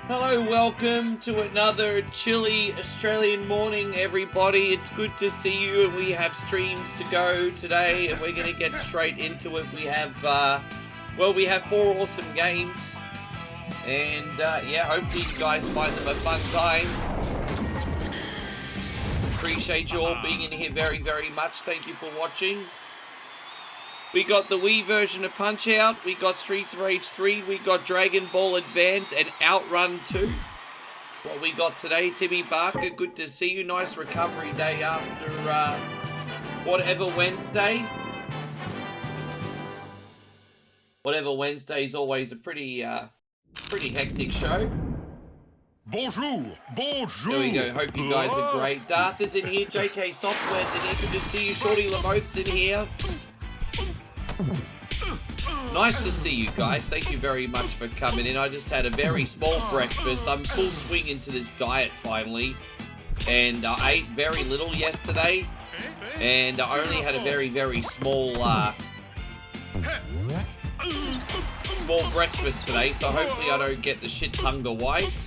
Hello, welcome to another chilly Australian morning, everybody. It's good to see you, and we have streams to go today, and we're going to get straight into it. We have, we have 4 awesome games, and, yeah, hopefully you guys find them a fun time. Appreciate you all being in here very, very much. Thank you for watching. We got the Wii version of Punch-Out, we got Streets of Rage 3, we got Dragon Ball Advance, and OutRun 2. What we got today, Timmy Barker, good to see you. Nice recovery day after, whatever Wednesday. Whatever Wednesday is always a pretty hectic show. Bonjour, bonjour. There we go, hope you guys are great. Darth is in here, JK Software's in here, good to see you. Shorty Lamoth's in here. Nice to see you guys. Thank you very much for coming in. I just had a very small breakfast. I'm full swing into this diet finally. And I ate very little yesterday. And I only had a very, very small breakfast today. So hopefully I don't get the shits hunger-wise.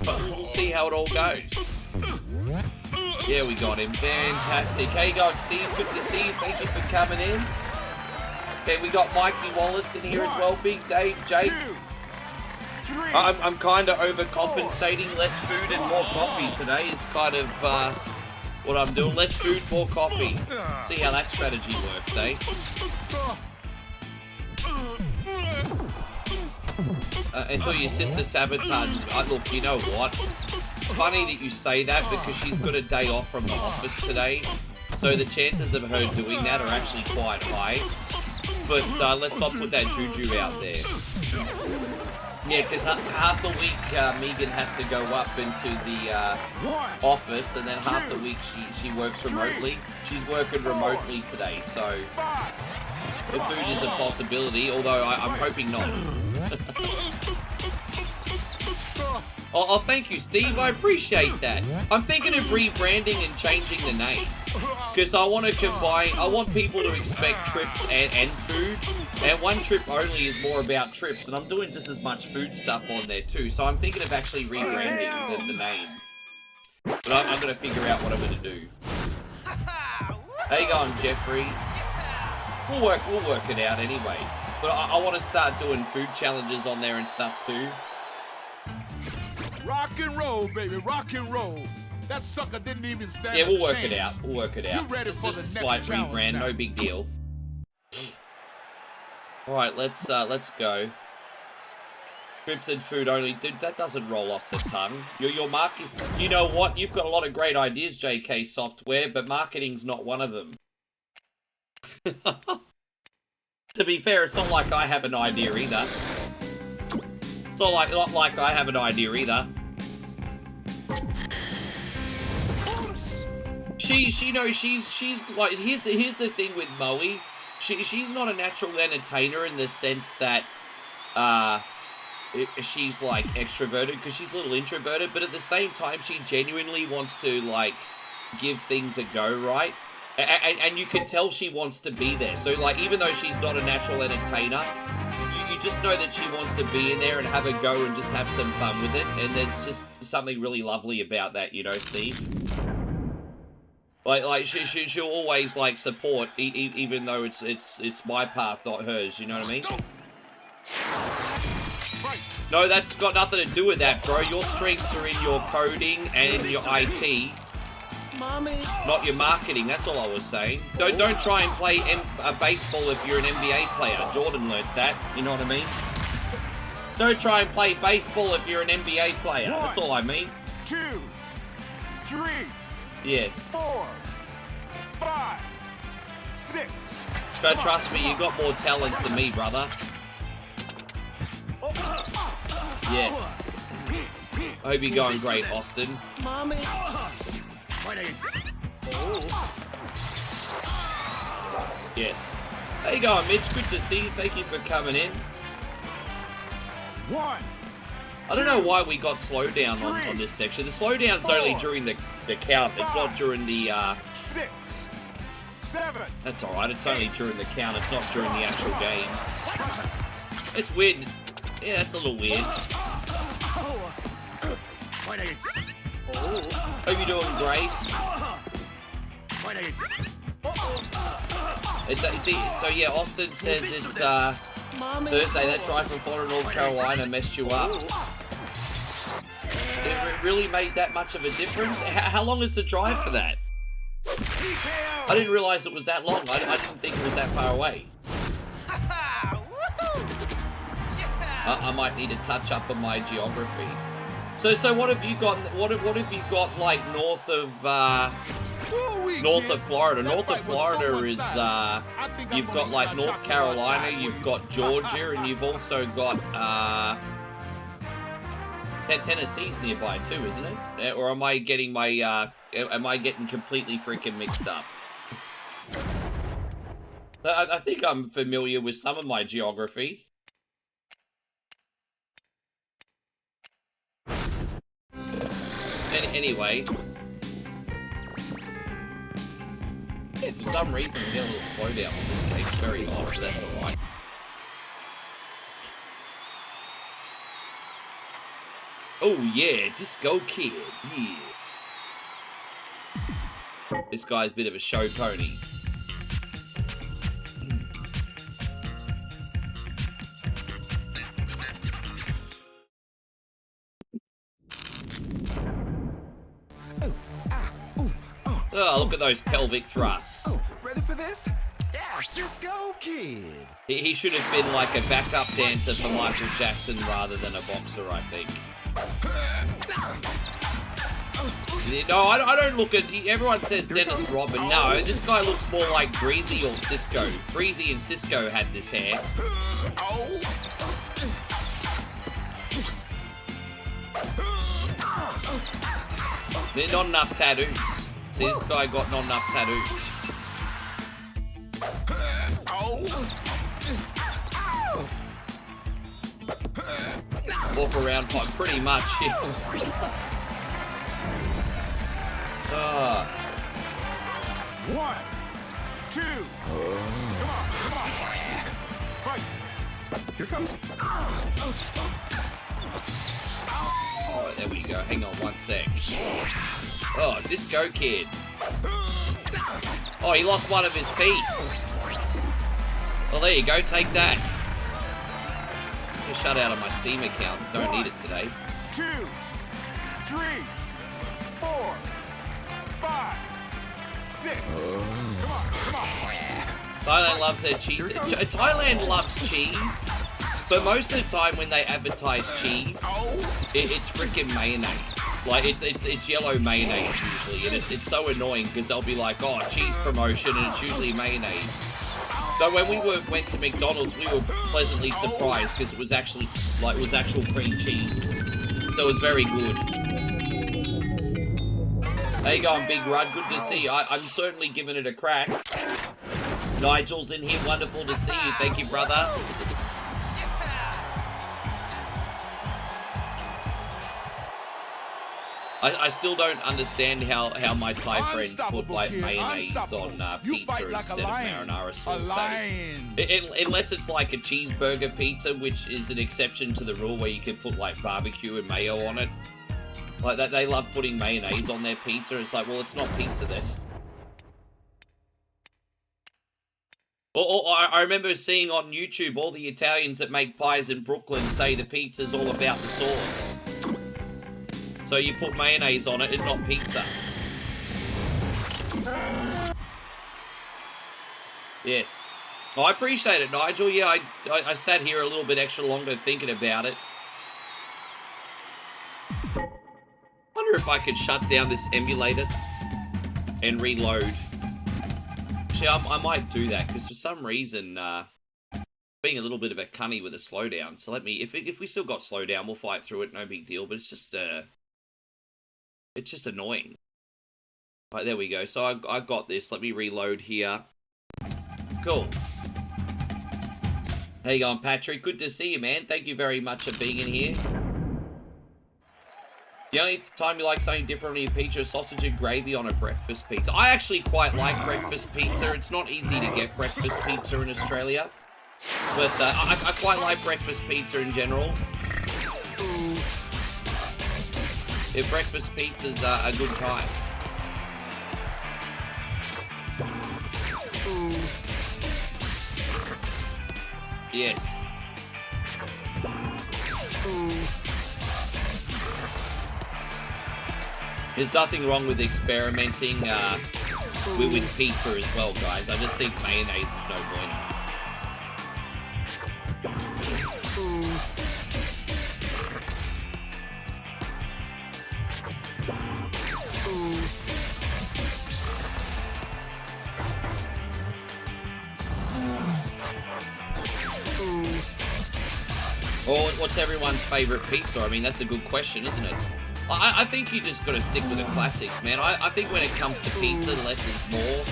But we'll see how it all goes. Yeah, we got him. Fantastic. Hey, God, Steve. Good to see you. Thank you for coming in. Then we got Mikey Wallace in here as well. Big Dave, Jake. I'm kind of overcompensating. Less food and more coffee today is kind of what I'm doing. Less food, more coffee. See how that strategy works, eh? Until your sister sabotages. Look, you know what? It's funny that you say that because she's got a day off from the office today. So the chances of her doing that are actually quite high. But let's not put that juju out there. Yeah, because half the week Megan has to go up into the office, and then half the week she works remotely. She's working remotely today, so the food is a possibility, although I'm hoping not. Oh, thank you, Steve. I appreciate that. I'm thinking of rebranding and changing the name. Because I want to combine, I want people to expect trips and food. And one trip only is more about trips. And I'm doing just as much food stuff on there too. So I'm thinking of actually rebranding the name. But I'm going to figure out what I'm going to do. How you going, Jeffrey? We'll work it out anyway. But I want to start doing food challenges on there and stuff too. Rock and roll, baby, rock and roll. That sucker didn't even stand. Yeah, we'll work it out. We'll work it out. You ready for it's just the a next slight rebrand, now? no big deal. All right, let's go. Trips and food only, dude. That doesn't roll off the tongue. Your market. You know what? You've got a lot of great ideas, JK Software, but marketing's not one of them. To be fair, it's not like I have an idea either. It's not like I have an idea either. She's like, here's the thing with Moe. She's not a natural entertainer in the sense that she's like extroverted, because she's a little introverted, but at the same time she genuinely wants to like give things a go, right? And you can tell she wants to be there. So like, even though she's not a natural entertainer, you just know that she wants to be in there and have a go and just have some fun with it. And there's just something really lovely about that, you know, Steve. Like she'll always like support, even though it's my path, not hers. You know what I mean? No, that's got nothing to do with that, bro. Your strengths are in your coding and in your IT. Mommy. Not your marketing, that's all I was saying. Don't try and play baseball if you're an NBA player. Jordan learnt that, you know what I mean? Don't try and play baseball if you're an NBA player. That's all I mean. 2, 3. Yes. 4, 5, 6. But trust me, you got more talents than me, brother. Yes. I hope you're going great, Austin. Mommy. Yes. How you going, Mitch? Good to see you. Thank you for coming in. 1. I don't know why we got slowdown on this section. The slowdown's only during the count. It's not during the 6, 7. That's alright, it's only during the count, it's not during the actual game. It's weird. Yeah, that's a little weird. Hope you're doing great. So yeah, Austin says it's Thursday. That drive from Florida, North Carolina messed you up. It really made that much of a difference? How long is the drive for that? I didn't realize it was that long. I didn't think it was that far away. I might need to touch up on my geography. So what have you got? What have you got like north of Florida? North of Florida is you've got like North Carolina, you've got Georgia, and you've also got Tennessee's nearby too, isn't it? Or am I getting my am I getting completely freaking mixed up? I think I'm familiar with some of my geography. Anyway, yeah, for some reason we get a little slowdown on this case. Very odd, but that's alright. Oh yeah, Disco Kid, yeah. This guy's a bit of a show pony. Oh, look at those pelvic thrusts. Oh, ready for this? Yeah, Disco Kid. He should have been like a backup dancer for Michael Jackson rather than a boxer, I think. No, I don't look at... Everyone says Dennis Rodman. No, this guy looks more like Breezy or Cisco. Breezy and Cisco had this hair. They're not enough tattoos. See, this guy got not enough tattoos. Walk around like pretty much. One, two. Come on. Right. Here comes. Oh, there we go. Hang on one sec. Oh, Disco Kid. Oh, he lost one of his feet. Well, there you go. Take that. Get shut out of my Steam account. Don't need it today. 2, 3, 4, 5, 6. Come on. Thailand loves their cheese. Thailand loves cheese, but most of the time when they advertise cheese, it's freaking mayonnaise. Like it's yellow mayonnaise usually, and it's so annoying because they'll be like, oh, cheese promotion, and it's usually mayonnaise. So when we went to McDonald's, we were pleasantly surprised because it was actually actual cream cheese, so it was very good. There you go, Big Rud. Good to see you. I'm certainly giving it a crack. Nigel's in here. Wonderful to see you. Thank you, brother. I still don't understand how my Thai friends put like mayonnaise on pizza instead of marinara sauce. Unless it's like a cheeseburger pizza, which is an exception to the rule where you can put like barbecue and mayo on it. Like that, they love putting mayonnaise on their pizza. It's like, well, it's not pizza then. I remember seeing on YouTube all the Italians that make pies in Brooklyn say the pizza's all about the sauce. So you put mayonnaise on it, it's not pizza. Yes. Oh, I appreciate it, Nigel. Yeah, I sat here a little bit extra longer thinking about it. Wonder if I could shut down this emulator and reload. Actually, I might do that, because for some reason, being a little bit of a cunny with a slowdown. So let me, if we still got slowdown, we'll fight through it, no big deal, but it's just annoying. Right, there we go. So I got this. Let me reload here. Cool. How you going, Patrick? Good to see you, man. Thank you very much for being in here. The only time you like something different on your pizza is sausage and gravy on a breakfast pizza. I actually quite like breakfast pizza. It's not easy to get breakfast pizza in Australia. But I quite like breakfast pizza in general. If breakfast pizza's a good time. Yes. There's nothing wrong with experimenting with pizza as well, guys. I just think mayonnaise is no bueno. Or what's everyone's favorite pizza? I mean, that's a good question, isn't it? I think you just got to stick with the classics, man. I think when it comes to pizza, less is more.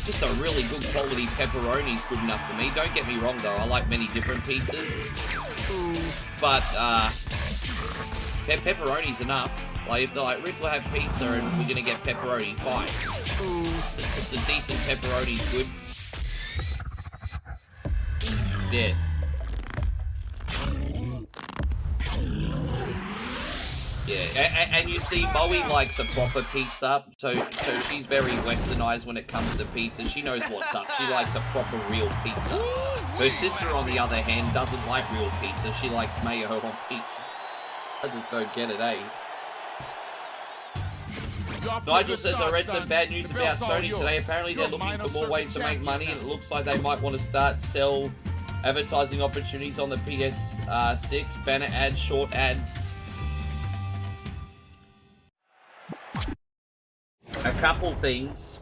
Just a really good quality pepperoni is good enough for me. Don't get me wrong, though. I like many different pizzas. But pepperoni's enough. Like, if they're like, Rick, we'll have pizza and we're going to get pepperoni, fine. Just a decent pepperoni's good. Yes. Yeah, and you see, Bowie likes a proper pizza, so she's very westernized when it comes to pizza. She knows what's up. She likes a proper real pizza. Her sister, on the other hand, doesn't like real pizza. She likes mayo on pizza. I just don't get it, eh? Nigel says, I read some bad news about Sony today. Apparently they're looking for more ways to make money, and it looks like they might want to sell advertising opportunities on the PS6, banner ads, short ads. A couple things.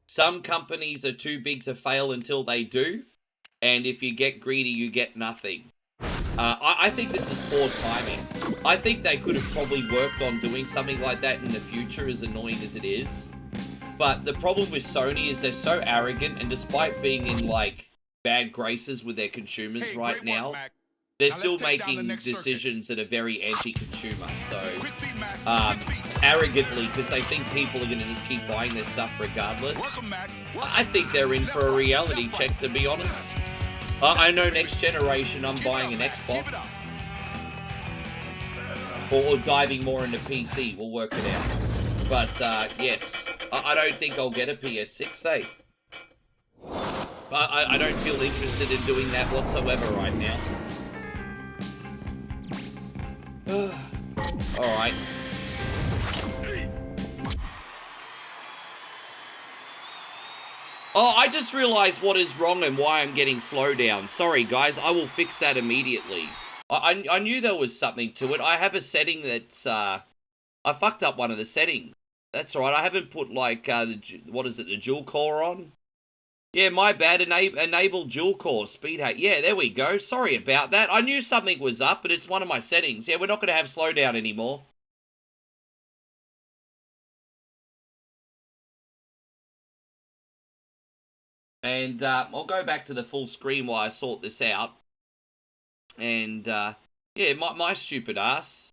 Some companies are too big to fail until they do, and if you get greedy, you get nothing. I think this is poor timing. I think they could have probably worked on doing something like that in the future, as annoying as it is. But the problem with Sony is they're so arrogant, and despite being in, like, bad graces with their consumers right now, they're still making decisions that are very anti-consumer. So, arrogantly, because they think people are going to just keep buying their stuff regardless. I think they're in for a reality check, to be honest. I know next generation I'm buying an Xbox. Or diving more into PC, we'll work it out. But, yes, I don't think I'll get a PS6, eh? I don't feel interested in doing that whatsoever right now. Alright. Oh, I just realized what is wrong and why I'm getting slowed down. Sorry, guys. I will fix that immediately. I knew there was something to it. I have a setting that's, I fucked up one of the settings. That's right. I haven't put, like, what is it, the dual core on? Yeah, my bad. Enable dual core speed hack. Yeah, there we go. Sorry about that. I knew something was up, but it's one of my settings. Yeah, we're not going to have slowdown anymore. And I'll go back to the full screen while I sort this out. And, yeah, my stupid ass.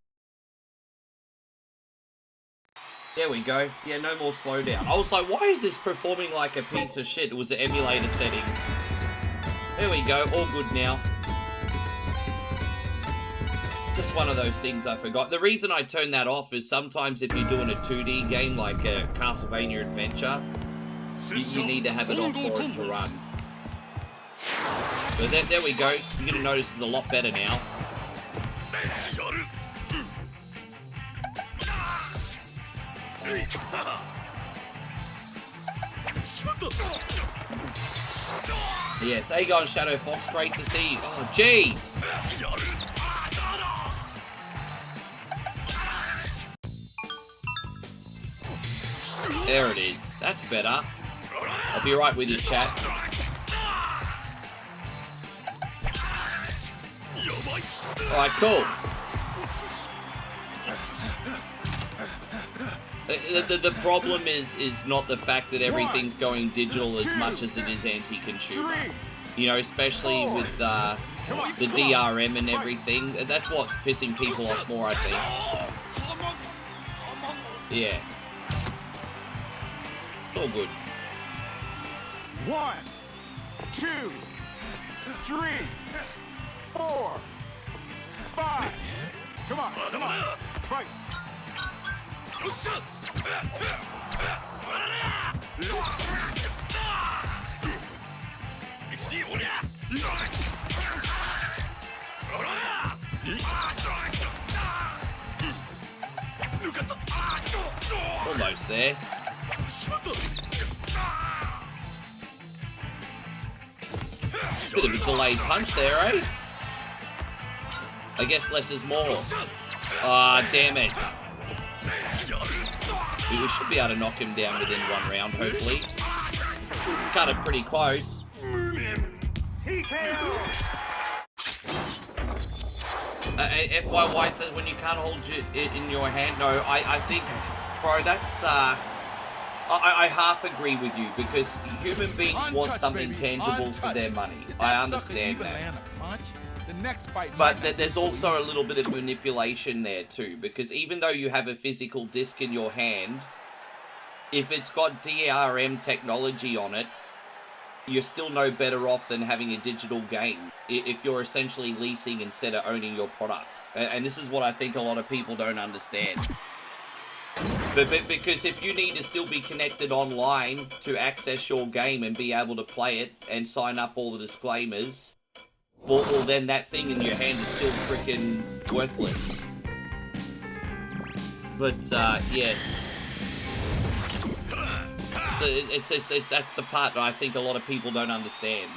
There we go. Yeah, no more slowdown. I was like, why is this performing like a piece of shit? It was an emulator setting. There we go. All good now. Just one of those things I forgot. The reason I turned that off is sometimes if you're doing a 2D game like a Castlevania Adventure, you need to have it off for it to run. But there we go. You're going to notice it's a lot better now. Yes, how you going, Shadow Fox? Great to see you. Oh, jeez. There it is. That's better. I'll be right with you, chat. Alright, cool. The problem is not the fact that everything's going digital as much as it is anti-consumer. You know, especially with the DRM and everything. That's what's pissing people off more, I think. Yeah. It's all good. 1, 2, 3, 4, 5. Come on, come on. Fight. Almost there. Bit of a delayed punch there, eh? I guess less is more. Ah, damn it. We should be able to knock him down within 1 round, hopefully. Cut it pretty close. FYY says when you can't hold it in your hand. No, I think, bro, that's... I half agree with you, because human beings want something tangible for their money. I understand that. The next fight, but there's also a little bit of manipulation there too, because even though you have a physical disc in your hand, if it's got DRM technology on it, you're still no better off than having a digital game if you're essentially leasing instead of owning your product. And this is what I think a lot of people don't understand. But because if you need to still be connected online to access your game and be able to play it and sign up all the disclaimers, well then that thing in your hand is still freaking worthless. But yes. So that's the part that I think a lot of people don't understand.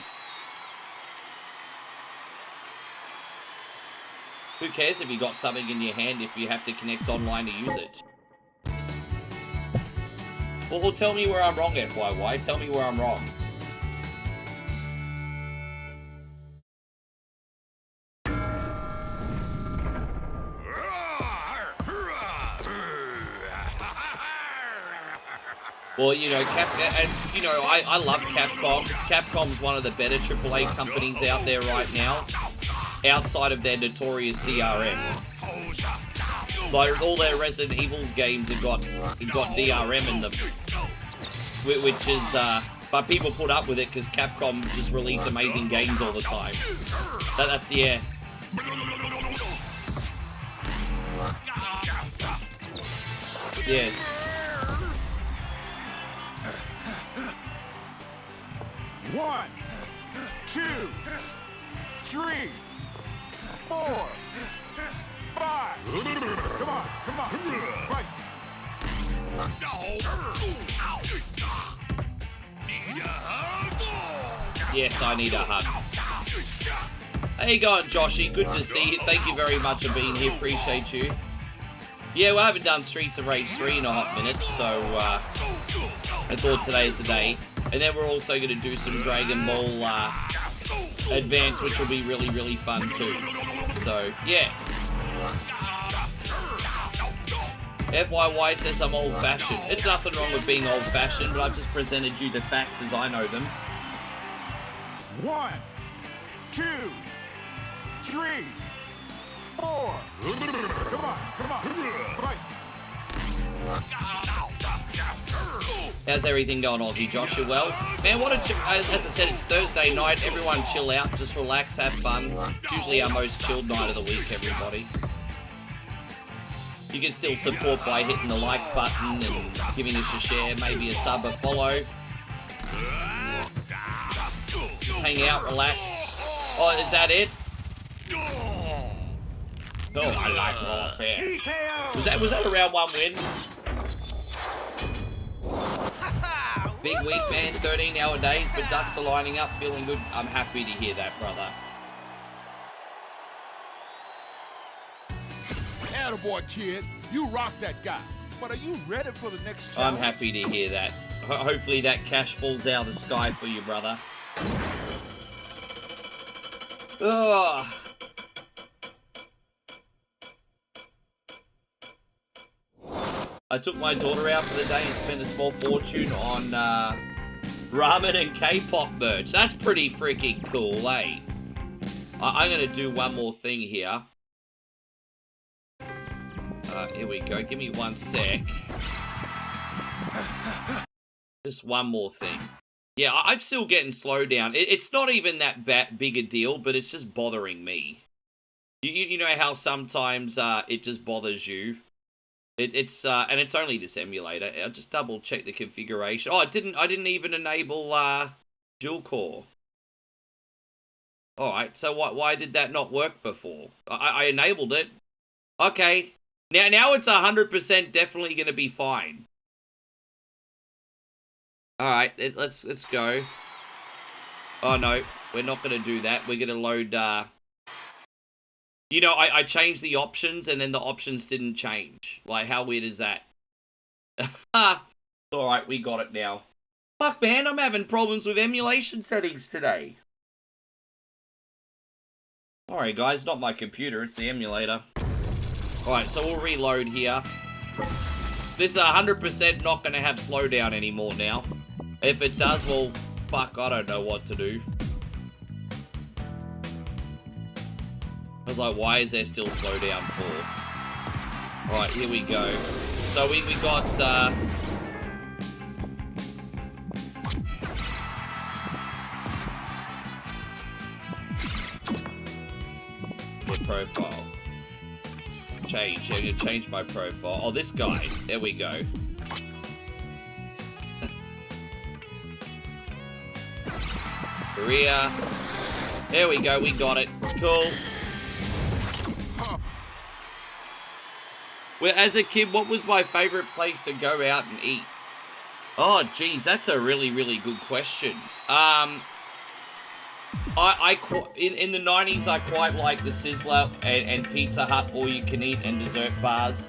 Who cares if you got something in your hand if you have to connect online to use it? Well, tell me where I'm wrong, FYY. Tell me where I'm wrong. Well, you know, as you know, I love Capcom. Capcom's one of the better AAA companies out there right now, outside of their notorious DRM. Like, all their Resident Evil games have got DRM in them, which is, but people put up with it because Capcom just release amazing games all the time. That's, yeah. Yes. 1, 2, 3, 4, 5. Come on, come on. Fight. Yes, I need a hug. How you going, Joshy? Good to see you. Thank you very much for being here. Appreciate you. Yeah, well, I haven't done Streets of Rage 3 in a hot minute, so I thought today is the day. And then we're also going to do some Dragon Ball Advance, which will be really, really fun too. So, yeah. FYY says I'm old-fashioned. It's nothing wrong with being old-fashioned, but I've just presented you the facts as I know them. 1, 2, 3, 4. Come on, come on. Fight. How's everything going, Aussie Josh? You well? Man, what a... as I said, it's Thursday night. Everyone chill out. Just relax, have fun. It's usually our most chilled night of the week, everybody. You can still support by hitting the like button and giving us a share, maybe a sub, a follow. Just hang out, relax. Oh, is that it? Oh, I like warfare. Was that a round 1 win? Big week, man. 13-hour days, but ducks are lining up, feeling good. I'm happy to hear that, brother. Attaboy, kid. You rock that guy. But are you ready for the next I'm challenge? happy to hear that. Hopefully that cash falls out of the sky for you, brother. Ugh. I took my daughter out for the day and spent a small fortune on ramen and K-pop merch. That's pretty freaking cool, eh? I'm gonna do one more thing here. Here we go. Give me 1 sec. Just one more thing. Yeah, I'm still getting slowdown. It's not even that big a deal, but it's just bothering me. You know how sometimes it just bothers you? And it's only this emulator. I'll just double check the configuration. Oh, I didn't even enable dual core. Alright, so why did that not work before? I enabled it. Okay. Now it's 100% definitely gonna be fine. Alright, let's go. Oh no, we're not gonna do that. We're gonna load you know, I changed the options and then the options didn't change. Like, how weird is that? Alright, we got it now. Fuck man, I'm having problems with emulation settings today. Alright guys, not my computer, it's the emulator. Alright, so we'll reload here. This is 100% not going to have slowdown anymore now. If it does, well, fuck, I don't know what to do. I was like, why is there still slowdown for? Alright, here we go. So we got, the profile. Change. I'm gonna change my profile. Oh, this guy. There we go. Korea. There we go. We got it. Cool. Well, as a kid, what was my favorite place to go out and eat? Oh, geez, that's a really, really good question. In the 90s, I quite liked the Sizzler and Pizza Hut all-you-can-eat and dessert bars.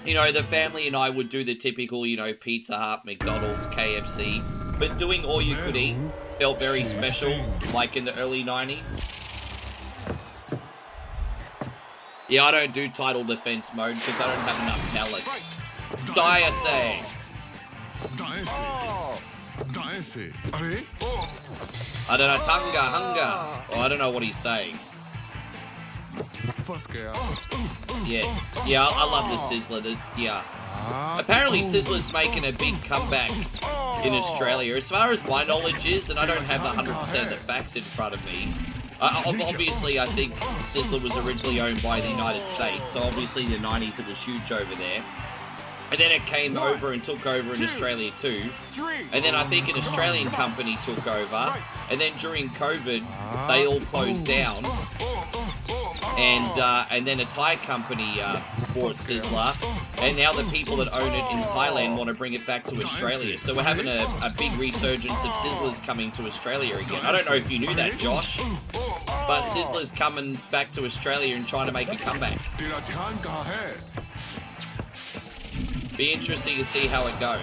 You know, the family and I would do the typical, you know, Pizza Hut, McDonald's, KFC. But doing all-you-could-eat felt very special, like in the early 90s. Yeah, I don't do title defense mode because I don't have enough talent. Dire saying. I don't know, Tunga, Hunger. Oh, I don't know what he's saying. Yes. Yeah, I love the Sizzler. Yeah. Apparently Sizzler's making a big comeback in Australia. As far as my knowledge is, and I don't have 100% of the facts in front of me, obviously I think Sizzler was originally owned by the United States, so obviously in the 90s it was huge over there. And then it came over and took over in Australia too. And then I think an Australian company took over. And then during COVID, they all closed down. And then a Thai company bought Sizzler. And now the people that own it in Thailand want to bring it back to Australia. So we're having a big resurgence of Sizzlers coming to Australia again. I don't know if you knew that, Josh. But Sizzler's coming back to Australia and trying to make a comeback. Be interesting to see how it goes.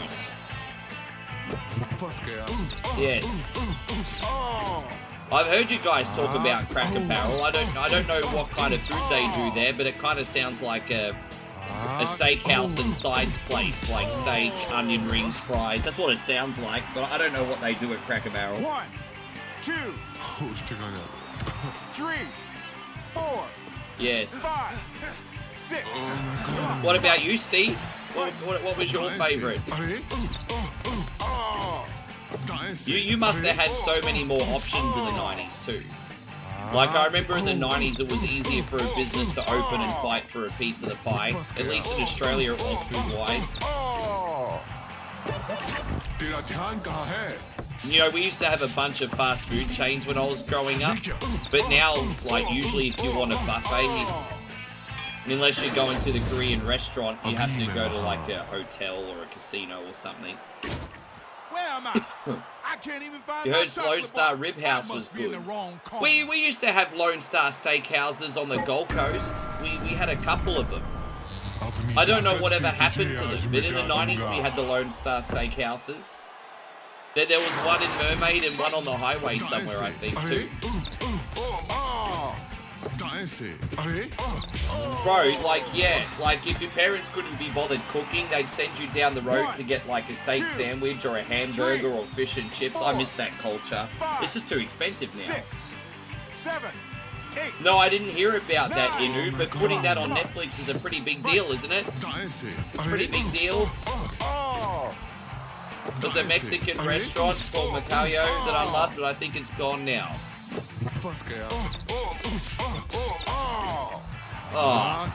Yes. I've heard you guys talk about Cracker Barrel. I don't know what kind of food they do there, but it kind of sounds like a steakhouse and sides place, like steak, onion rings, fries. That's what it sounds like, but I don't know what they do at Cracker Barrel. 1, 2, 3, 4. Yes. 5, 6. What about you, Steve? What was your favourite? You must have had so many more options in the 90s too. Like, I remember in the 90s it was easier for a business to open and fight for a piece of the pie. At least in Australia it was food-wise. You know, we used to have a bunch of fast food chains when I was growing up. But now, like, usually if you want a buffet, unless you're going to the Korean restaurant, you have to go to like a hotel or a casino or something. Where am I? I can't even find. You heard Lone Star Rib House was good. We used to have Lone Star steakhouses on the Gold Coast. We had a couple of them. I don't know whatever happened to them, but in the 90s we had the Lone Star steakhouses. There was one in Mermaid and one on the highway somewhere, I think, too. Bro, like, yeah, like if your parents couldn't be bothered cooking, they'd send you down the road to get like a steak sandwich or a hamburger or fish and chips. I miss that culture. It's just too expensive now. 6, 7, No, I didn't hear about that, Inu, but putting that on Netflix is a pretty big deal, isn't it? Pretty big deal. There's a Mexican restaurant called Macayo that I loved, but I think it's gone now. Oh.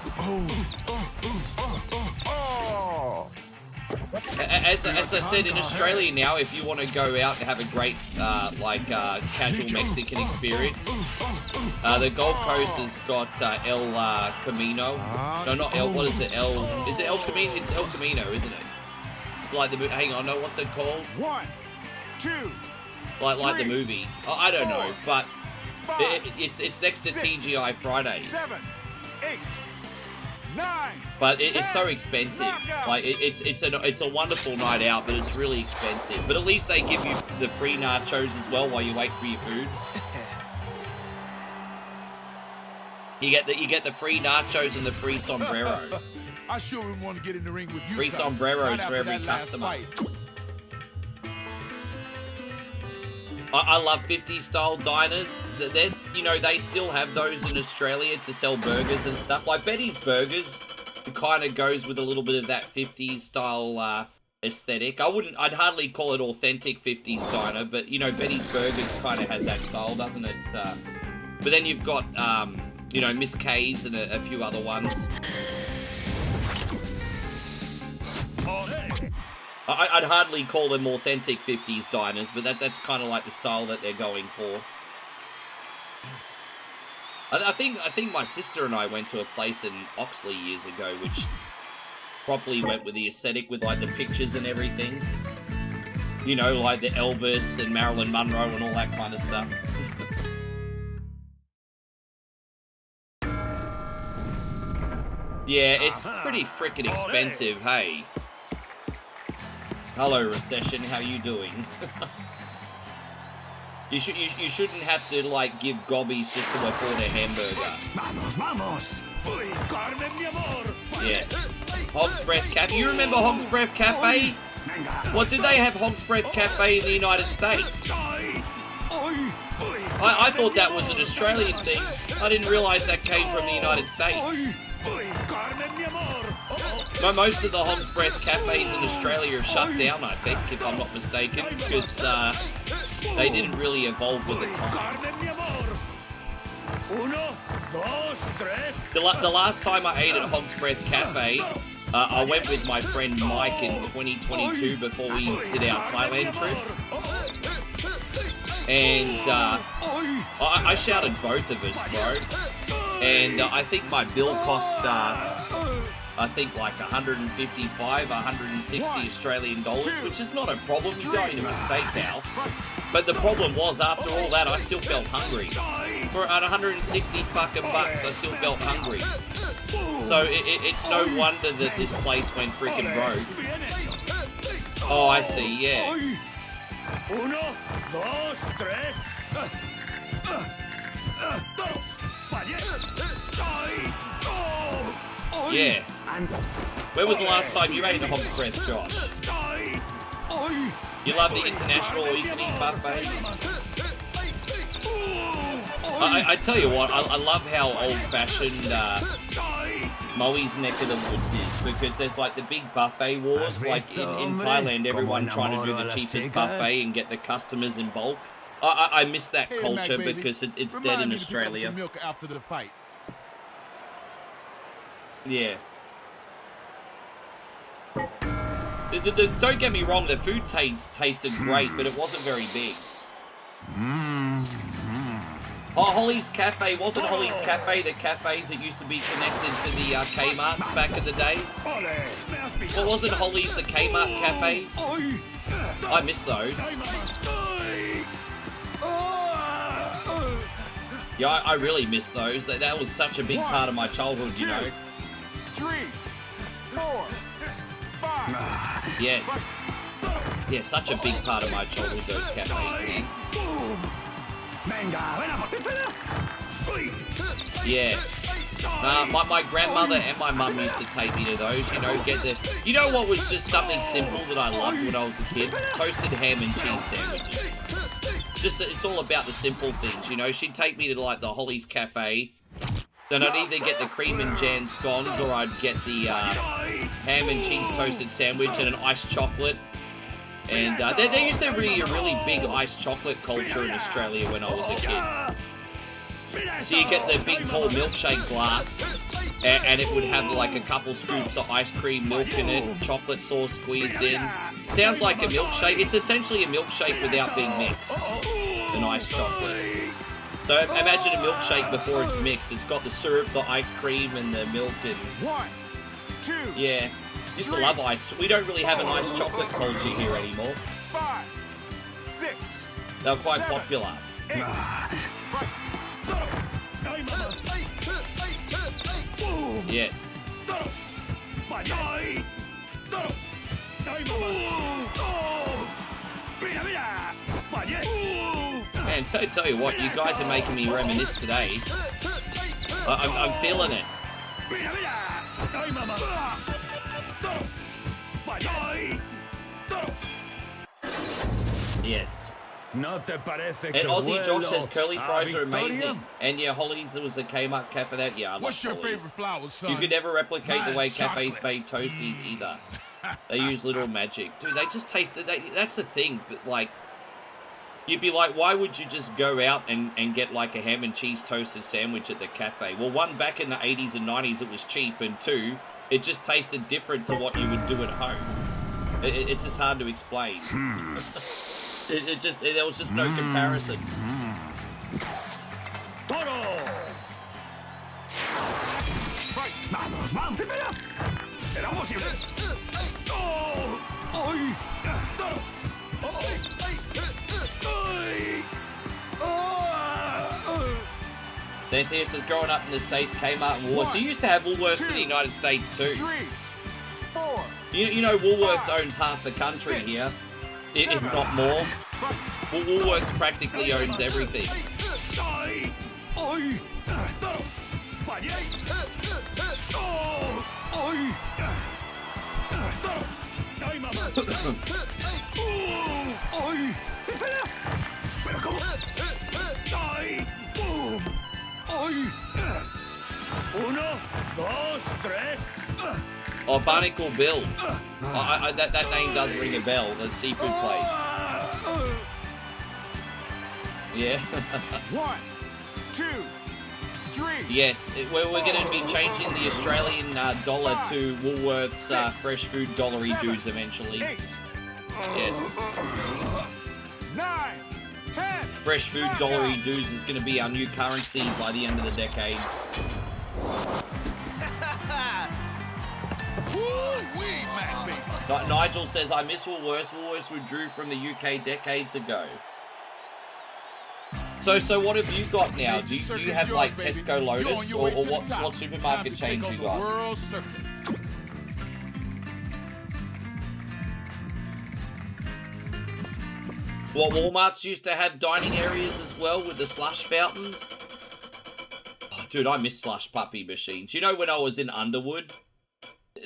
As I said, in Australia now, if you want to go out and have a great, casual Mexican experience, the Gold Coast has got El Camino. No, not El, what is it? Is it El Camino? It's El Camino, isn't it? Like the movie, hang on, no, what's it called? 1, 2, like the movie. Oh, I don't know, but it's next to 6, TGI Fridays. 7, 8, 9. But it's so expensive. Like it's a wonderful night out, but it's really expensive. But at least they give you the free nachos as well while you wait for your food. You get the free nachos and the free sombrero. I sure wouldn't want to get in the ring with you. Free sombreros for every customer. I love 50s style diners. They still have those in Australia to sell burgers and stuff. Like Betty's Burgers, it kind of goes with a little bit of that 50s style aesthetic. I'd hardly call it authentic 50s diner, but Betty's Burgers kind of has that style, doesn't it? But then you've got Miss K's and a few other ones. I'd hardly call them authentic 50s diners, but that's kind of like the style that they're going for. I think my sister and I went to a place in Oxley years ago, which probably went with the aesthetic, with like the pictures and everything. Like the Elvis and Marilyn Monroe and all that kind of stuff. Yeah, it's pretty frickin' expensive, hey. Hello, Recession, how you doing? You shouldn't have to, like, give gobbies just to afford a hamburger. Vamos, Yes. Hog's Breath Cafe. You remember Hog's Breath Cafe? What, did they have Hog's Breath Cafe in the United States? I thought that was an Australian thing. I didn't realise that came from the United States. Most of the Hog's Breath cafes in Australia have shut down, I think, if I'm not mistaken, because they didn't really evolve with the time. The last time I ate at Hog's Breath Cafe, I went with my friend Mike in 2022 before we did our Thailand trip. And I shouted both of us, bro. And I think my bill cost, I think like 155, 160 Australian dollars, which is not a problem. You go into a steakhouse. But the problem was, after all that, I still felt hungry. For at 160 fucking bucks, I still felt hungry. So it's no wonder that this place went freaking broke. Oh, I see, yeah. Yeah. Where was the last time you ate a Hog's Breath, Josh? You love the international all-you-can-eat buffet? I tell you what, I love how old-fashioned Maui's neck of the woods is, because there's like the big buffet wars, like in Thailand, everyone trying to do the cheapest buffet and get the customers in bulk. I miss that culture because it's dead in Australia. Some milk after the fight. Yeah. Don't get me wrong, the food tasted great, but it wasn't very big. Oh, Holly's Cafe. Wasn't Holly's Cafe the cafes that used to be connected to the Kmarts back in the day? Well, wasn't Holly's the Kmart cafes? I miss those. Yeah, I really miss those. That was such a big part of my childhood, you know. 3, 4, 5. Yes. Yeah, such a big part of my childhood, those cafes, man. Yeah. My grandmother and my mum used to take me to those, you know, You know what was just something simple that I loved when I was a kid? Toasted ham and cheese sandwiches. Just, it's all about the simple things, you know? She'd take me to, like, the Holly's Cafe. Then I'd either get the cream and jam scones, or I'd get the ham and cheese toasted sandwich and an iced chocolate. And there used to be a really big iced chocolate culture in Australia when I was a kid. So you get the big tall milkshake glass, and it would have like a couple scoops of ice cream milk in it, chocolate sauce squeezed in. Sounds like a milkshake. It's essentially a milkshake without being mixed. An iced chocolate. So imagine a milkshake before it's mixed. It's got the syrup, the ice cream, and the milk. And 1, 2. yeah, used to love ice. We don't really have an iced chocolate culture here anymore. 5, 6. They were quite 7, popular. 8. Yes. Man, tell you what, you guys are making me reminisce today. I'm feeling it. Yes. And Aussie Josh says curly fries are amazing. And yeah, Holly's, there was a Kmart cafe that. Yeah, I love What's your Holly's. favorite flower, son? You could never replicate the way Chocolate. cafes bake toasties either. They use little magic. Dude, they just taste it. That's the thing. Like, you'd be like, why would you just go out and get like a ham and cheese toasted sandwich at the cafe? Well, one, back in the 80s and 90s, it was cheap. And two, it just tasted different to what you would do at home. It's just hard to explain. There was just no comparison. Vamos, vamos. Será posible. Dantia says, growing up in the States, Kmart and Woolworths. So you used to have Woolworths in the United States too. 3, 4. You know Woolworths owns half the country here, if not more. Woolworths practically owns everything. Oh, Barnacle Bill. That name does ring a bell. The seafood place. Yeah. 1, 2, 3. Yes, we're going to be changing the Australian dollar to Woolworths fresh food dollary dues eventually. 8. Yes. 9, 10. Fresh food dollary dues is going to be our new currency by the end of the decade. Woo-wee, man, baby. Nigel says, I miss Woolworths. Woolworths withdrew from the UK decades ago. So what have you got now? Do you have like Tesco Lotus, or what supermarket chains you got? What, Walmarts used to have dining areas as well with the slush fountains? Oh, dude, I miss slush puppy machines. You know when I was in Underwood?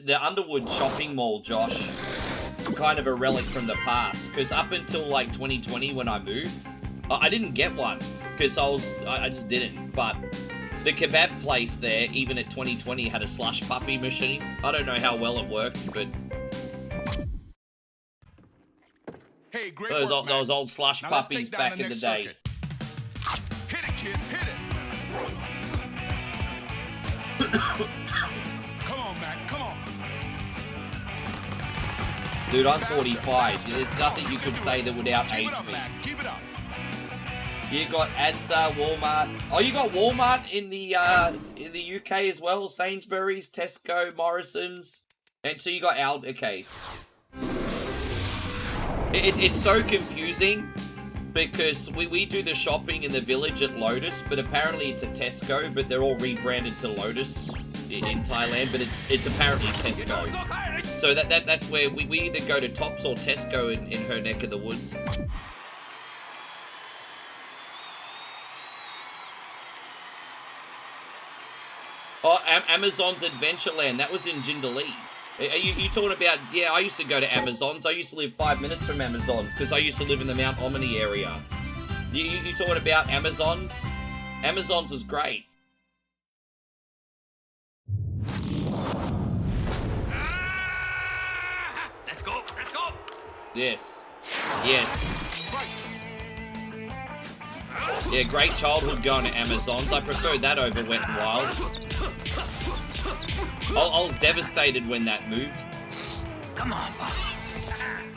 The Underwood shopping mall, Josh, kind of a relic from the past. Because up until like 2020 when I moved, I didn't get one. Because I just didn't. But the kebab place there, even at 2020, had a slush puppy machine. I don't know how well it worked, but... Hey, great Those work, old slush now let's puppies take down back the in the next day. circuit. Hit it, kid, hit it. Come on, Mac, come on. Dude, I'm 45. There's nothing you could say that would Keep outage it up, me. Mac, keep it up. You got Asda, Walmart. Oh, you got Walmart in the UK as well. Sainsbury's, Tesco, Morrison's, and so you got okay. It's so confusing because we do the shopping in the village at Lotus, but apparently it's a Tesco, but they're all rebranded to Lotus in Thailand, but it's apparently Tesco. So that's where we either go to Tops or Tesco in her neck of the woods. Oh, Amazon's Adventureland. That was in Jindalee. Are you talking about... Yeah, I used to go to Amazon's. I used to live 5 minutes from Amazon's because I used to live in the Mount Omni area. You talking about Amazon's? Amazon's was great. Let's go. Let's go. Yes. Yes. Yeah, great childhood going to Amazon's. I preferred that over Wet n Wild. I was devastated when that moved. Come on, Bob.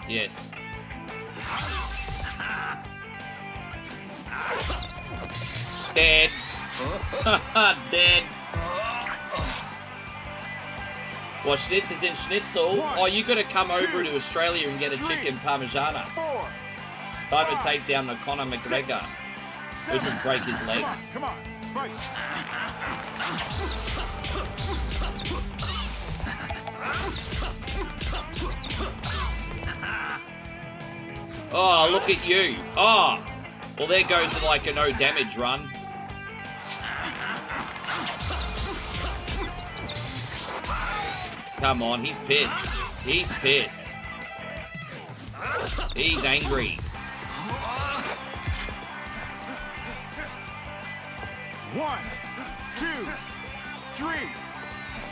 Yes. Dead. Dead. What, Schnitz is in Schnitzel? Oh, you gotta come over to Australia and get a chicken parmigiana. Time to take down the Conor McGregor. We'll just break his leg. Come on, fight. Oh, look at you. Oh. Well, there goes like a no damage run. Come on, he's pissed. He's pissed. He's angry. 1, 2, 3,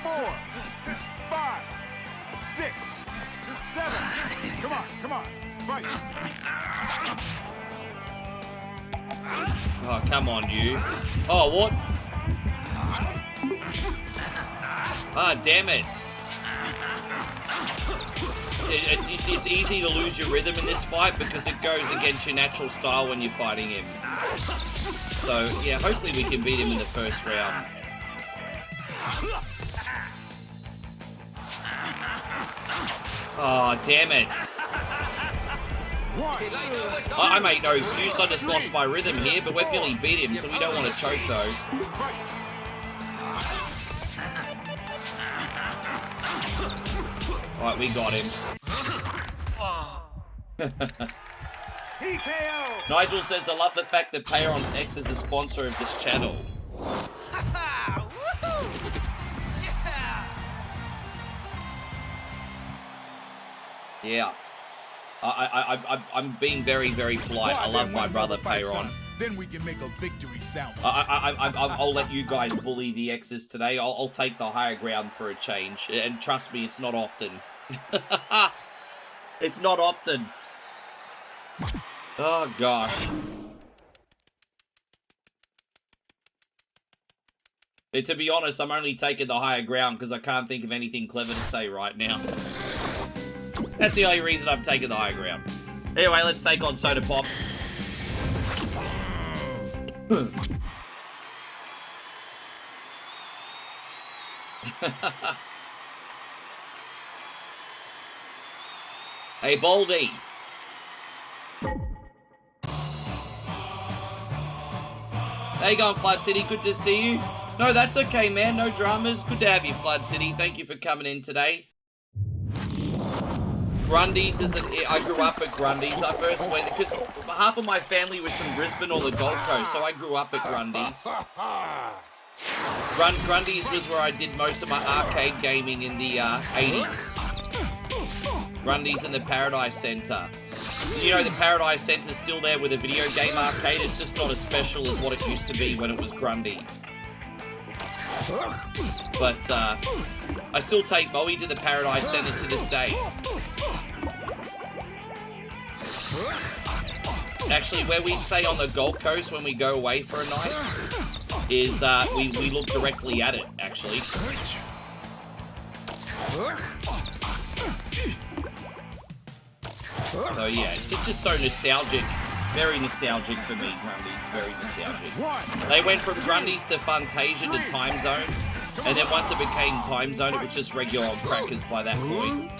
4, 5, 6, 7. Come on, fight. Oh, come on, you. Oh, what? Ah, damn it. It's easy to lose your rhythm in this fight because it goes against your natural style when you're fighting him. So, yeah, hopefully we can beat him in the first round. Oh, damn it. I make no excuse, I just lost my rhythm here, but we've nearly beat him, so we don't want to choke though. Alright, we got him. Nigel says, I love the fact that Peyron's X is a sponsor of this channel. Yeah. I'm being very, very polite. I love my brother Peyron. Then we can make a victory sound. I'll let you guys bully the X's today. I'll take the higher ground for a change. And trust me, it's not often. It's not often. Oh, gosh. To be honest, I'm only taking the higher ground because I can't think of anything clever to say right now. That's the only reason I'm taking the high ground. Anyway, let's take on Soda Pop. Hey, Baldy. How you going, Flood City? Good to see you. No, that's okay, man. No dramas. Good to have you, Flood City. Thank you for coming in today. Grundy's I grew up at Grundy's. I first went because half of my family was from Brisbane or the Gold Coast, so I grew up at Grundy's. Grundy's was where I did most of my arcade gaming in the 80s. Grundy's in the Paradise Centre. You know, the Paradise Centre's still there with a video game arcade. It's just not as special as what it used to be when it was Grundy's. But I still take Moe to the Paradise Centre to this day. Actually, where we stay on the Gold Coast when we go away for a night is we look directly at it, actually. So yeah, it's just so nostalgic. Very nostalgic for me, Grundy's. Very nostalgic. They went from Grundy's to Funtasia to Time Zone, and then once it became Time Zone, it was just regular old crackers by that point.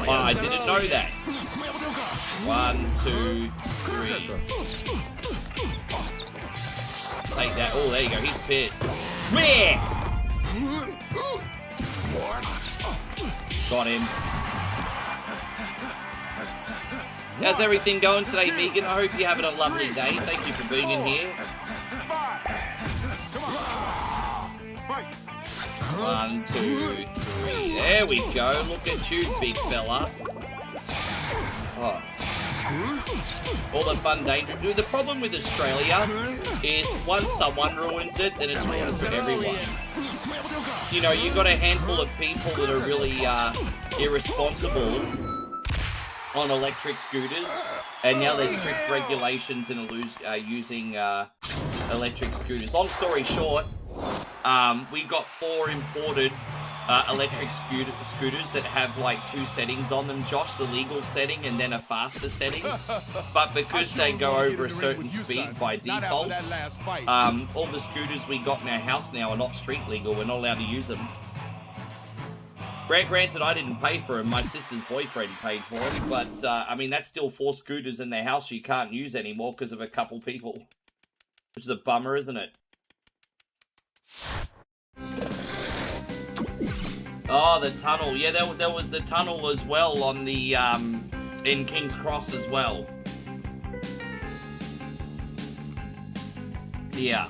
Oh, I didn't know that. 1, 2, 3. Take that. Oh, there you go. He's pissed. Meh! Got him. How's everything going today, Megan? I hope you're having a lovely day. Thank you for being in here. 1, 2, 3. There we go. Look at you, big fella. Oh. All the fun, danger. The problem with Australia is once someone ruins it, then it's ruined for everyone. You know, you got a handful of people that are really irresponsible on electric scooters, and now there's strict regulations in using electric scooters. Long story short, we got 4 imported electric scooters that have like 2 settings on them, Josh, the legal setting and then a faster setting. But because they go over a certain speed by default, all the scooters we got in our house now are not street legal. We're not allowed to use them. Granted, I didn't pay for them. My sister's boyfriend paid for them. But, I mean, that's still 4 scooters in their house you can't use anymore because of a couple people. Which is a bummer, isn't it? Oh, the tunnel. Yeah, there was the tunnel as well on the, in King's Cross as well. Yeah.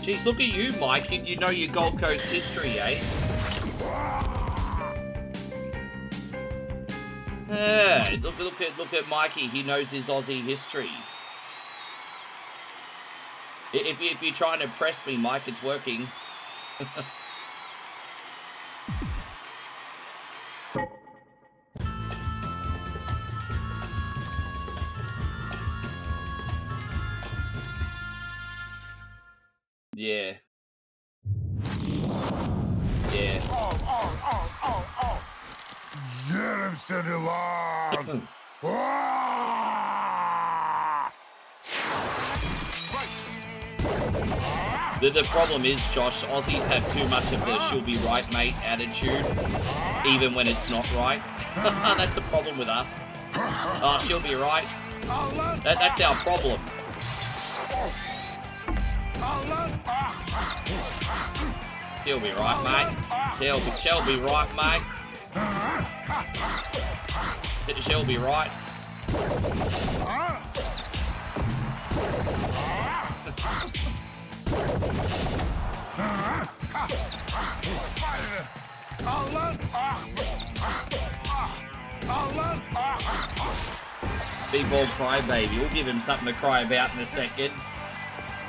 Jeez, look at you, Mike. You know your Gold Coast history, eh? Yeah, look at Mikey. He knows his Aussie history. If you're trying to press me, Mike, it's working. Yeah. Yeah. Get him, Cinderlord! The problem is, Josh, Aussies have too much of the she'll be right, mate attitude, even when it's not right. That's a problem with us. Oh, she'll be right. That's our problem. She'll be right, mate. She'll be right, mate. She'll be right. Big ball crybaby. We'll give him something to cry about in a second.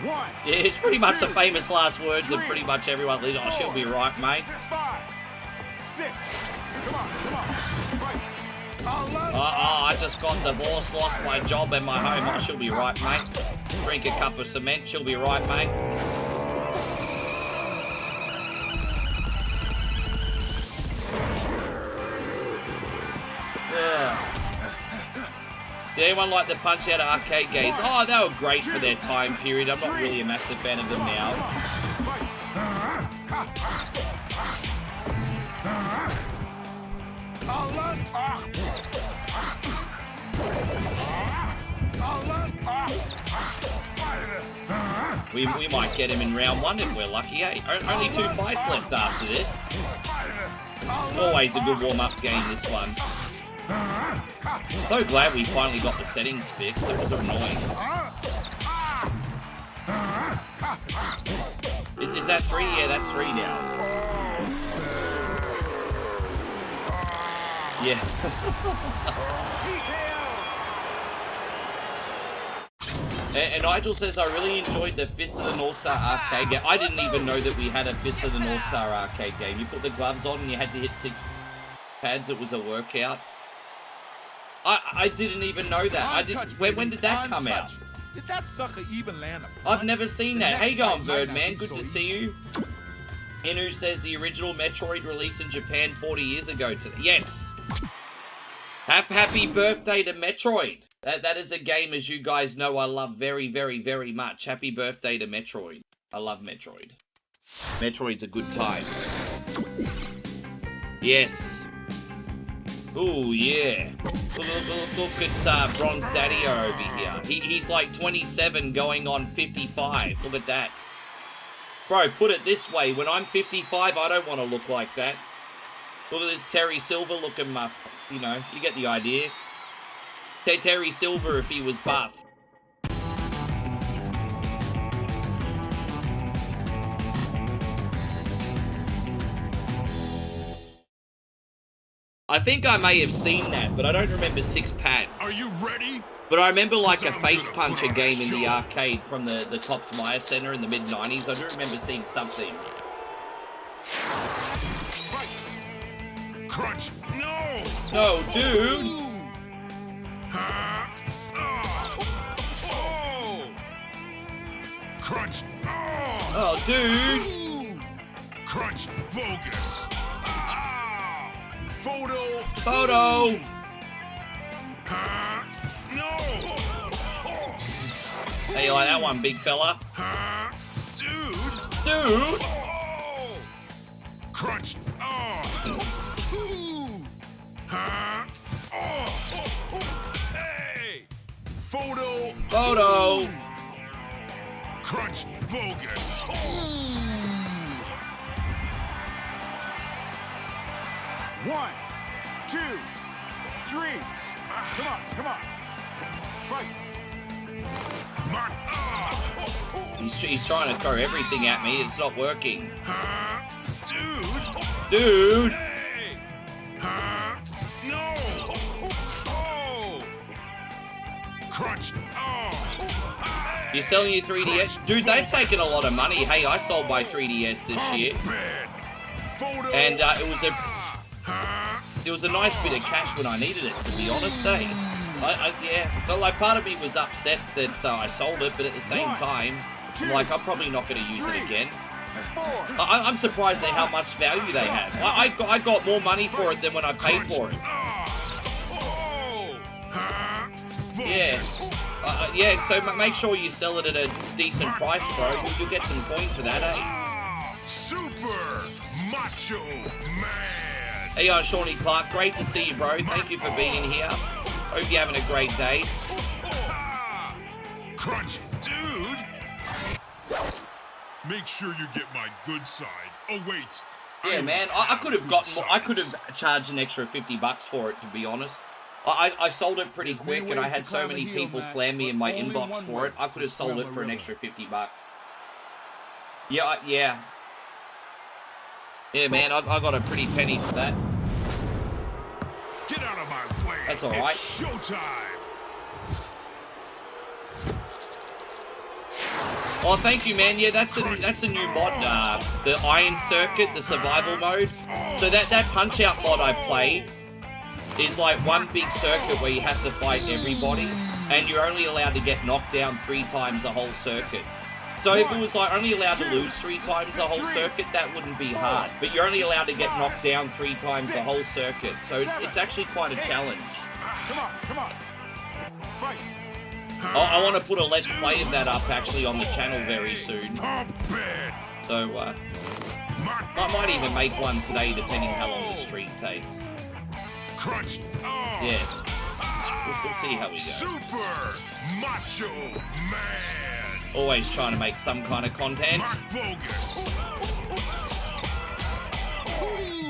Yeah, it's pretty much the famous last words of pretty much everyone. Oh, she'll be right, mate. 6. Come on. I just got divorced, lost my job and my home. Oh, she'll be right, mate. Drink a cup of cement. She'll be right, mate. Yeah. Did anyone like the Punch-Out arcade games? Oh, they were great for their time period. I'm not really a massive fan of them now. We might get him in round 1 if we're lucky, eh? Only 2 fights left after this. Always a good warm-up game, this one. So glad we finally got the settings fixed. It was annoying. Is that 3? Yeah, that's 3 now. Yeah. And Nigel says, I really enjoyed the Fist of the North Star arcade game. I didn't even know that we had a Fist of the North Star arcade game. You put the gloves on and you had to hit 6 pads. It was a workout. I didn't even know that. When did that come out? Did that sucker even land a punch? I've never seen that. How you going, Birdman? Good to see you. Inu says the original Metroid released in Japan 40 years ago today. Yes. Happy birthday to Metroid. That is a game, as you guys know, I love very, very, very much. Happy birthday to Metroid. I love Metroid. Metroid's a good time. Yes. Ooh, yeah. Look at Bronze Daddy over here. He's like 27 going on 55. Look at that. Bro, put it this way. When I'm 55, I don't want to look like that. Look at this Terry Silver looking muff. You know, you get the idea. Terry Silver if he was buff. I think I may have seen that, but I don't remember 6 pads. Are you ready? But I remember like a I'm face gonna puncher put on a game in the show. arcade from the Tops Maya Center in the mid-90s. I do remember seeing something. Crunch. No. No, dude. Oh. Crunch. Oh. Oh, dude. Crunch. Bogus. Photo. Photo. No. Hey, you like that one, big fella? Dude. Dude. Oh. Crunch. Oh. Hey. Photo. Photo. Crunch. Bogus. 1, 2, 3. Come on, come on. Right. He's trying to throw everything at me. It's not working. Dude. Dude. Hey. No. Oh. Crunch. Oh. You're selling your 3DS? Dude, they're taking a lot of money. Hey, I sold my 3DS this year. Photo. And it was a nice bit of cash when I needed it, to be honest, eh? Yeah, but like part of me was upset that I sold it, but at the same time, I'm like, I'm probably not going to use it again. I'm surprised at how much value they have. I got more money for it than when I paid for it. Yeah. Yeah, so make sure you sell it at a decent price, bro. You'll get some coin for that, eh? Super Macho Man. Hey, Shawnee Clark, great to see you, bro. Thank you for being here. Hope you're having a great day. Crunch, dude. Make sure you get my good side. Oh wait. Yeah, man. I could have gotten more. I could have charged an extra $50 for it, to be honest. I sold it pretty quick, and I had so many people slam me in my inbox for it. I could have sold it for an extra $50. Yeah. Yeah, man. I got a pretty penny for that. Get out of my way. That's all right. It's showtime. Oh, thank you, man. Yeah, that's a new mod. The Iron Circuit, the survival mode. So that Punch-Out mod I played is like one big circuit where you have to fight everybody, and you're only allowed to get knocked down 3 times the whole circuit. So if it was like only allowed to lose 3 times the whole circuit, that wouldn't be hard. But you're only allowed to get knocked down 3 times the whole circuit. So it's actually quite a challenge. Come on. Right. I want to put a Let's Play of that up actually on the channel very soon. So I might even make one today depending how long the stream takes. Crunch. Yes. We'll see how we go. Super Macho Man. Always trying to make some kind of content.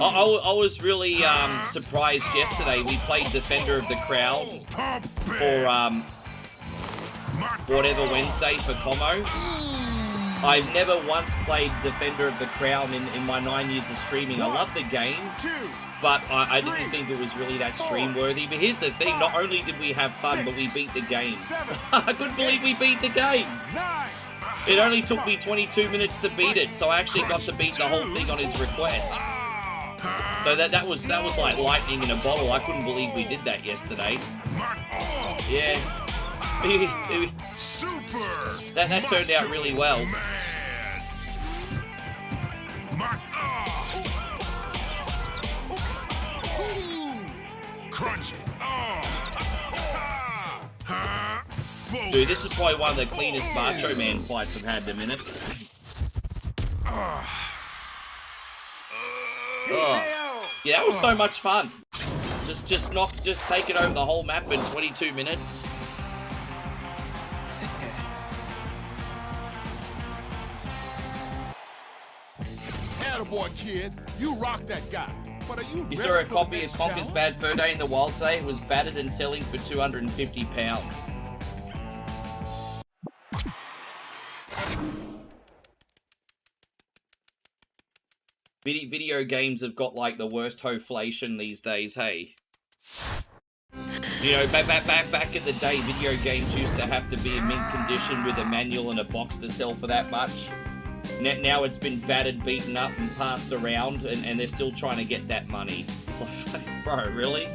I was really surprised yesterday. We played Defender of the Crowd for whatever Wednesday for Como. I've never once played Defender of the Crown in my 9 years of streaming. I love the game, but I didn't think it was really that stream worthy. But here's the thing, not only did we have fun, but we beat the game. I couldn't believe we beat the game. It only took me 22 minutes to beat it, so I actually got to beat the whole thing on his request. So that was like lightning in a bottle. I couldn't believe we did that yesterday. Yeah. That turned out really well. Dude, this is probably one of the cleanest Macho Man fights I've had in a minute. Oh. Yeah, that was so much fun. Just take it over the whole map in 22 minutes. Attaboy, kid. You rock that guy. But are you saw a copy of Conker's Bad Fur Day in the wild today. It was battered and selling for £250. Video games have got like the worst hoflation these days, hey? You know, back in the day, video games used to have to be in mint condition with a manual and a box to sell for that much. Now it's been battered, beaten up, and passed around, and they're still trying to get that money. It's like, bro, really?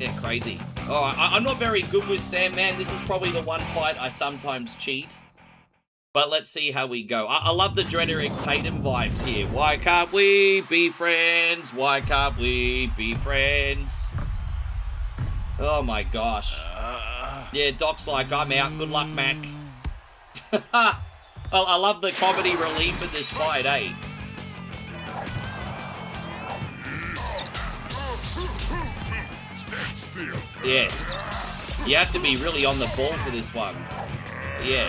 Yeah, crazy. Oh, I'm not very good with Sam, man. This is probably the one fight I sometimes cheat. But let's see how we go. I love the Drederick Tatum vibes here. Why can't we be friends? Why can't we be friends? Oh my gosh. Yeah, Doc's like, I'm out. Good luck, Mac. Well, I love the comedy relief of this fight, eh? Yes. You have to be really on the ball for this one. Yeah.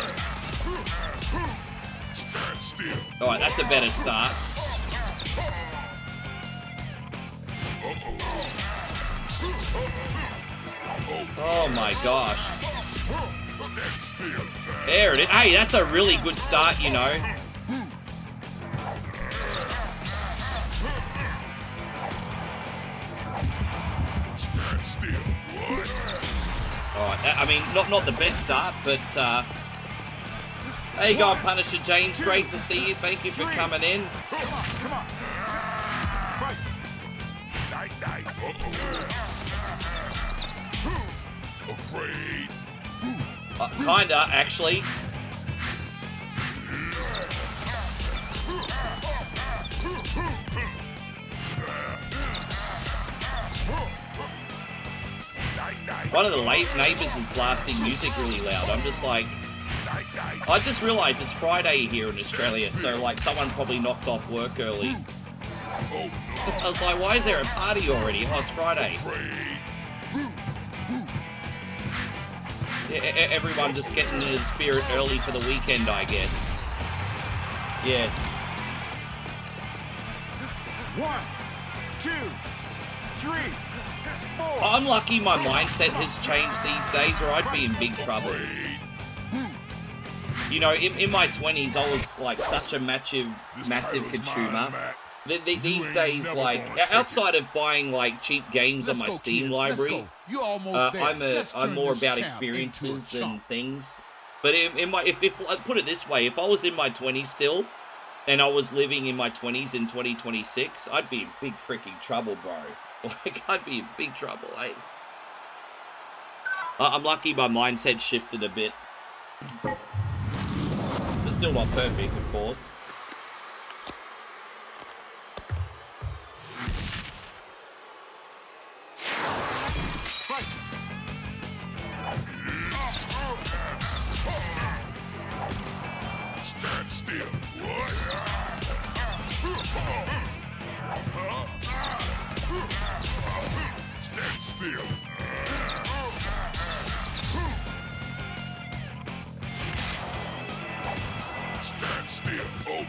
Alright, that's a better start. Oh my gosh. There it is. Hey, that's a really good start, you know. Alright, I mean, not the best start, but there you go, Punisher James. Great to see you. Thank you for coming in. Come on. Fight. Afraid. Kinda, actually. One of the neighbors is blasting music really loud. I'm just like... I just realised it's Friday here in Australia, so like someone probably knocked off work early. I was like, why is there a party already? Oh, it's Friday. Yeah, everyone just getting into the spirit early for the weekend, I guess. Yes. 1, 2, 3, 4. I'm lucky my mindset has changed these days, or I'd be in big trouble. You know, in my 20s, I was like such a massive consumer. These days, like, outside of buying like cheap games on my Steam library, I'm more about experiences than things. But if I put it this way, if I was in my 20s still, and I was living in my 20s in 2026, I'd be in big freaking trouble, bro. Like, I'd be in big trouble, eh? I'm lucky my mindset shifted a bit. So still not perfect, of course. Stand still. What? Stand still. Stand still. Oh.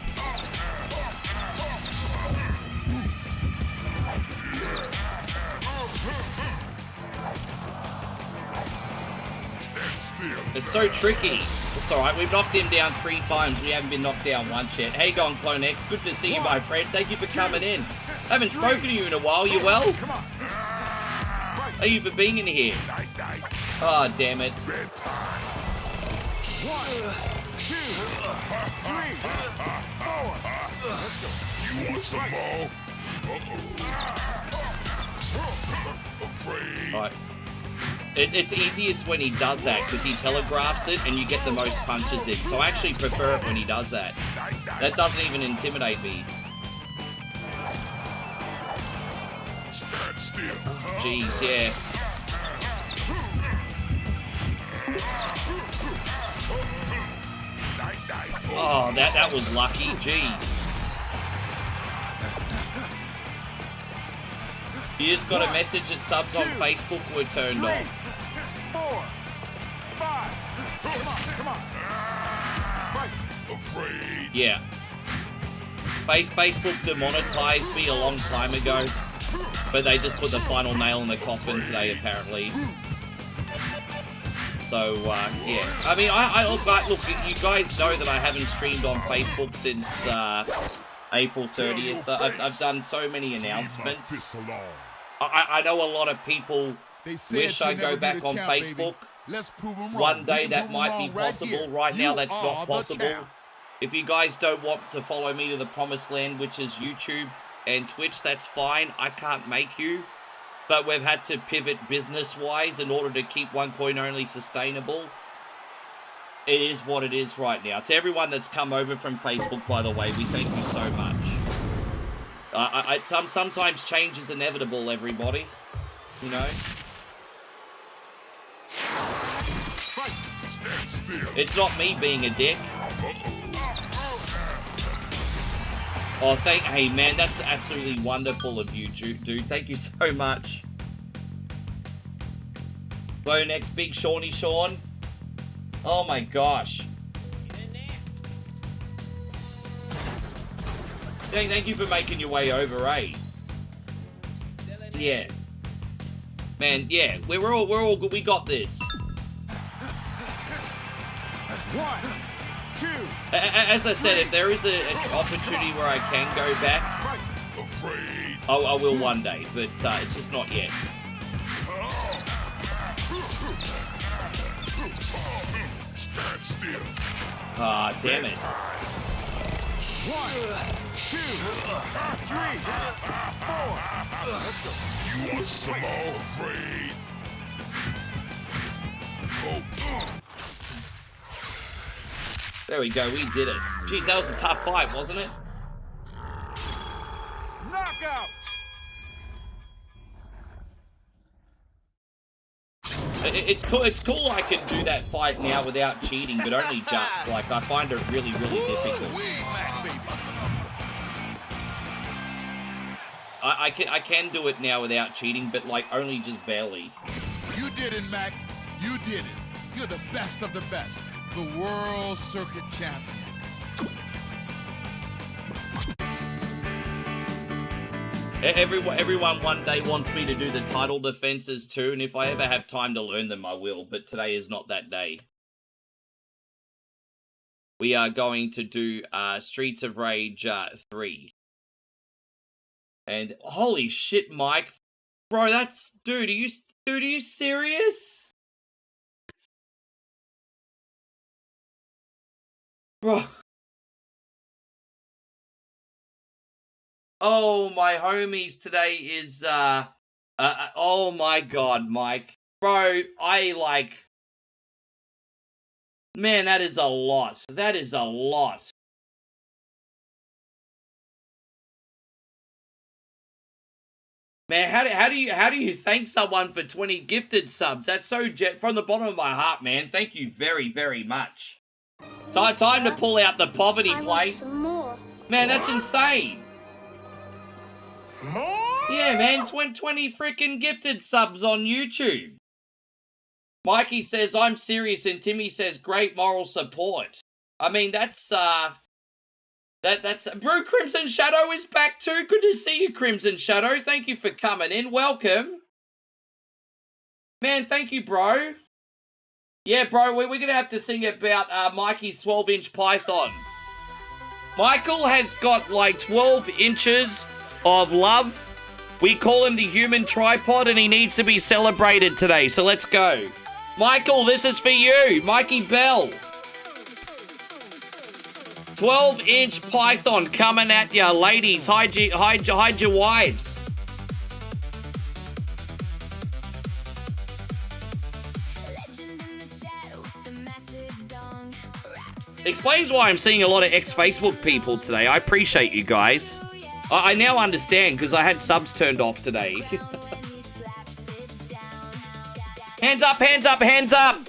It's so tricky. It's alright, we've knocked him down 3 times. We haven't been knocked down once yet. Hey, Gone Clone X, good to see you, my friend. Thank you for coming in. I haven't spoken to you in a while. You well? Thank you for being in here. Oh, damn it. 1, 2, 3, 4. Let's go. You want some more? Afraid. Alright. It's easiest when he does that, because he telegraphs it and you get the most punches in. So I actually prefer it when he does that. That doesn't even intimidate me. Stand still. Jeez, yeah. Oh, that was lucky. Jeez. You just got a message that subs on Facebook were turned off. 4, 5. Come on. Fight. Afraid. Yeah. Facebook demonetized me a long time ago, but they just put the final nail in the coffin today, apparently. So, yeah. I mean, look, you guys know that I haven't streamed on Facebook since, April 30th. I've done so many announcements. I know a lot of people wish I go back on Facebook. One day that might be possible. Right now, that's not possible. If you guys don't want to follow me to the promised land, which is YouTube and Twitch, that's fine. I can't make you. But we've had to pivot business-wise in order to keep OneCoin Only sustainable. It is what it is right now. To everyone that's come over from Facebook, by the way, we thank you so much. Sometimes change is inevitable, everybody. You know? It's not me being a dick. Oh, hey man, that's absolutely wonderful of you, dude. Thank you so much. Go next, big Shawnee Sean. Oh my gosh. Thank you for making your way over, eh? Yeah. Man, yeah, we're all good. We got this. 1, 2. As I said, if there is an opportunity where I can go back, I will one day, but it's just not yet. Ah, damn it. 1, 2, 3, 4. Let's go. You want some more afraid? Oh. There we go, we did it. Jeez, that was a tough fight, wasn't it? Knockout. It's cool I can do that fight now without cheating, but only just. Like, I find it really, really difficult. I can do it now without cheating, but, like, only just barely. You did it, Mac. You did it. You're the best of the best. The World Circuit Champion. Everyone one day wants me to do the title defenses too, and if I ever have time to learn them, I will, but today is not that day. We are going to do Streets of Rage 3. And holy shit, Mike. Bro, that's... Dude, are you serious? Bro. Oh, my homies, today is, oh my god, Mike. Bro, man, that is a lot. That is a lot. Man, how do you thank someone for 20 gifted subs? That's so from the bottom of my heart, man. Thank you very, very much. Time to pull out the poverty play. Man, that's insane. Yeah, man, 20 freaking gifted subs on YouTube. Mikey says, I'm serious, and Timmy says, great moral support. I mean, that's Brew Crimson Shadow is back too. Good to see you, Crimson Shadow. Thank you for coming in. Welcome. Man, thank you, bro. Yeah, bro, we're going to have to sing about Mikey's 12-inch python. Michael has got like 12 inches of love. We call him the human tripod, and he needs to be celebrated today. So let's go. Michael, this is for you. Mikey Bell. 12-inch python coming at ya, ladies. Hide your wives. Explains why I'm seeing a lot of ex-Facebook people today. I appreciate you guys. I now understand because I had subs turned off today. Hands up, hands up, hands up!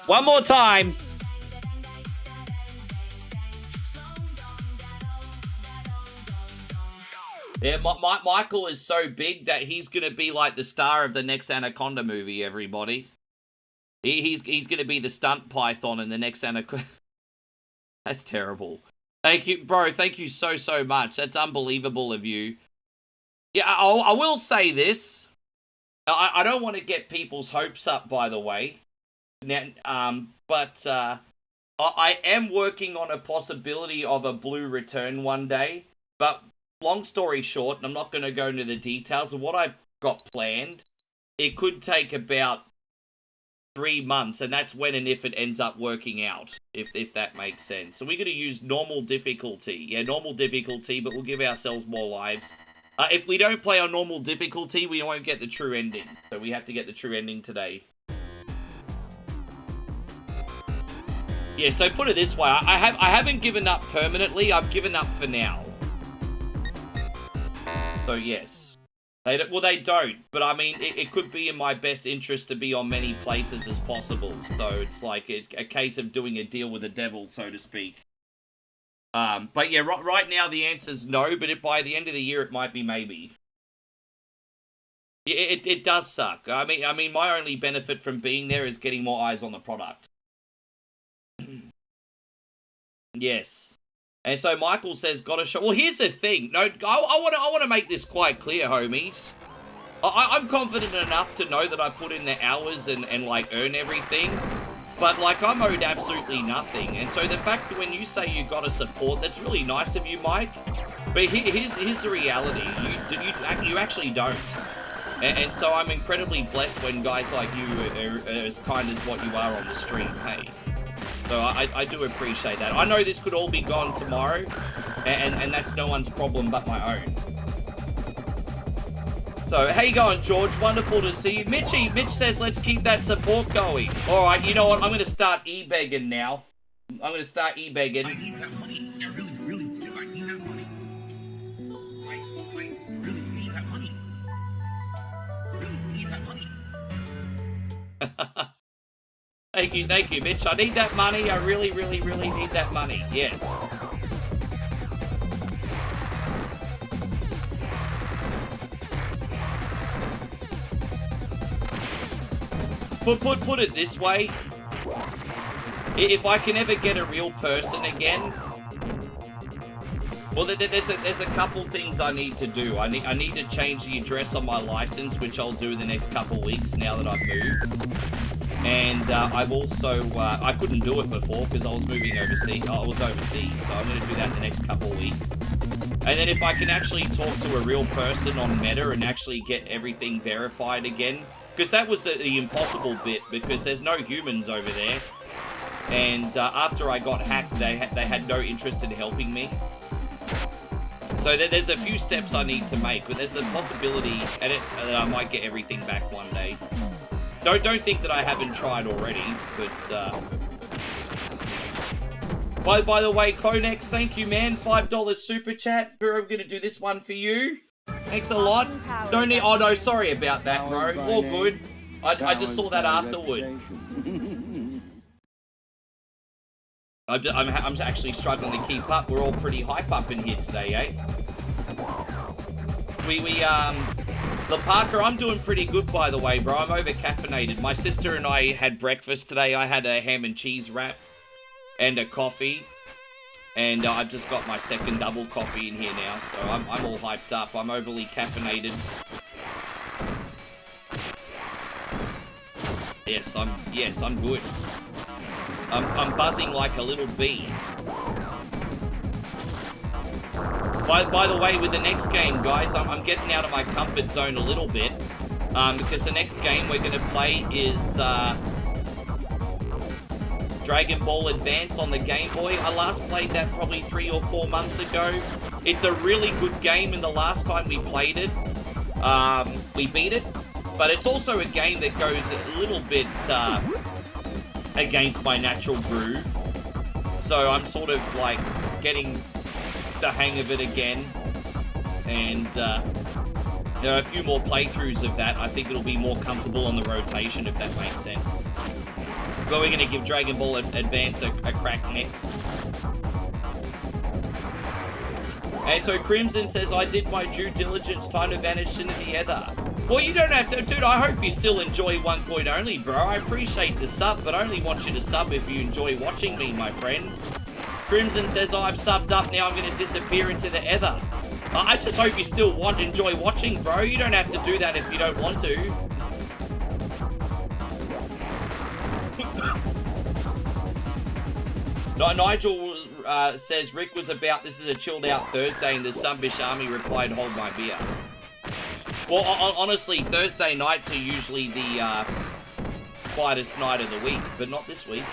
One more time. Yeah, Michael is so big that he's going to be like the star of the next Anaconda movie, everybody. He's going to be the stunt python in the next Anaconda. That's terrible. Thank you, bro. Thank you so much. That's unbelievable of you. Yeah, I will say this. I don't want to get people's hopes up, by the way. But I am working on a possibility of a blue return one day. But long story short, and I'm not going to go into the details of what I've got planned. It could take about 3 months, and that's when and if it ends up working out, if that makes sense. So we're going to use normal difficulty. Yeah, normal difficulty, but we'll give ourselves more lives. If we don't play on normal difficulty, we won't get the true ending. So we have to get the true ending today. Yeah, so put it this way. I haven't given up permanently. I've given up for now. So yes. They don't. But I mean, it could be in my best interest to be on many places as possible. So it's like a case of doing a deal with the devil, so to speak. But yeah, right now the answer's no, but by the end of the year it might be maybe. It does suck. I mean, my only benefit from being there is getting more eyes on the product. Yes. And so Michael says, gotta show. Well, here's the thing. No, I want to make this quite clear, homies. I'm confident enough to know that I put in the hours and like earn everything. But, like, I'm owed absolutely nothing. And so the fact that when you say you got to support, that's really nice of you, Mike. But here's the reality. You actually don't. And so I'm incredibly blessed when guys like you are as kind as what you are on the stream, hey. So I do appreciate that. I know this could all be gone tomorrow. And that's no one's problem but my own. So, how you going, George? Wonderful to see you. Mitch says, let's keep that support going. All right, you know what? I'm going to start e-begging now. I'm going to start e-begging. I need that money. I really do. I need that money. I really need that money. Really need that money. Thank you, Mitch. I need that money. I really need that money. Yes. Put it this way, if I can ever get a real person again, well, there's a couple things I need to do. I need to change the address on my license, which I'll do the next couple weeks now that I've moved. And I've also, I couldn't do it before because I was moving overseas. I was overseas, so I'm going to do that in the next couple weeks. And then if I can actually talk to a real person on Meta and actually get everything verified again, because that was the impossible bit, because there's no humans over there. And after I got hacked, they had no interest in helping me. So there's a few steps I need to make, but there's a possibility that I might get everything back one day. Don't think that I haven't tried already, but... By the way, Konex, thank you, man. $5 super chat. We're going to do this one for you. Thanks a lot. Don't need. Oh no, sorry about that, bro. All good. I just saw that afterward. I'm actually struggling to keep up. We're all pretty hype up in here today, eh? The Parker, I'm doing pretty good, by the way, bro. I'm over caffeinated. My sister and I had breakfast today. I had a ham and cheese wrap and a coffee. And I've just got my second double coffee in here now, so I'm all hyped up. I'm overly caffeinated. Yes, I'm good. I'm buzzing like a little bee. By the way, with the next game, guys, I'm getting out of my comfort zone a little bit, because the next game we're going to play is Dragon Ball Advance on the Game Boy. I last played that probably 3 or 4 months ago. It's a really good game, and the last time we played it, we beat it. But it's also a game that goes a little bit against my natural groove. So I'm sort of like getting the hang of it again. And there are a few more playthroughs of that. I think it'll be more comfortable on the rotation, if that makes sense. But we're gonna give Dragon Ball Advance a crack next. And so Crimson says, I did my due diligence, time to vanish into the ether. Well, you don't have to, dude, I hope you still enjoy One Point Only, bro. I appreciate the sub, but I only want you to sub if you enjoy watching me, my friend. Crimson says, I've subbed up, now I'm gonna disappear into the ether. I just hope you still enjoy watching, bro. You don't have to do that if you don't want to. Nigel says, Rick was about, this is a chilled out Thursday, and the Sunbish Army replied, hold my beer. Well, honestly, Thursday nights are usually the quietest night of the week, but not this week.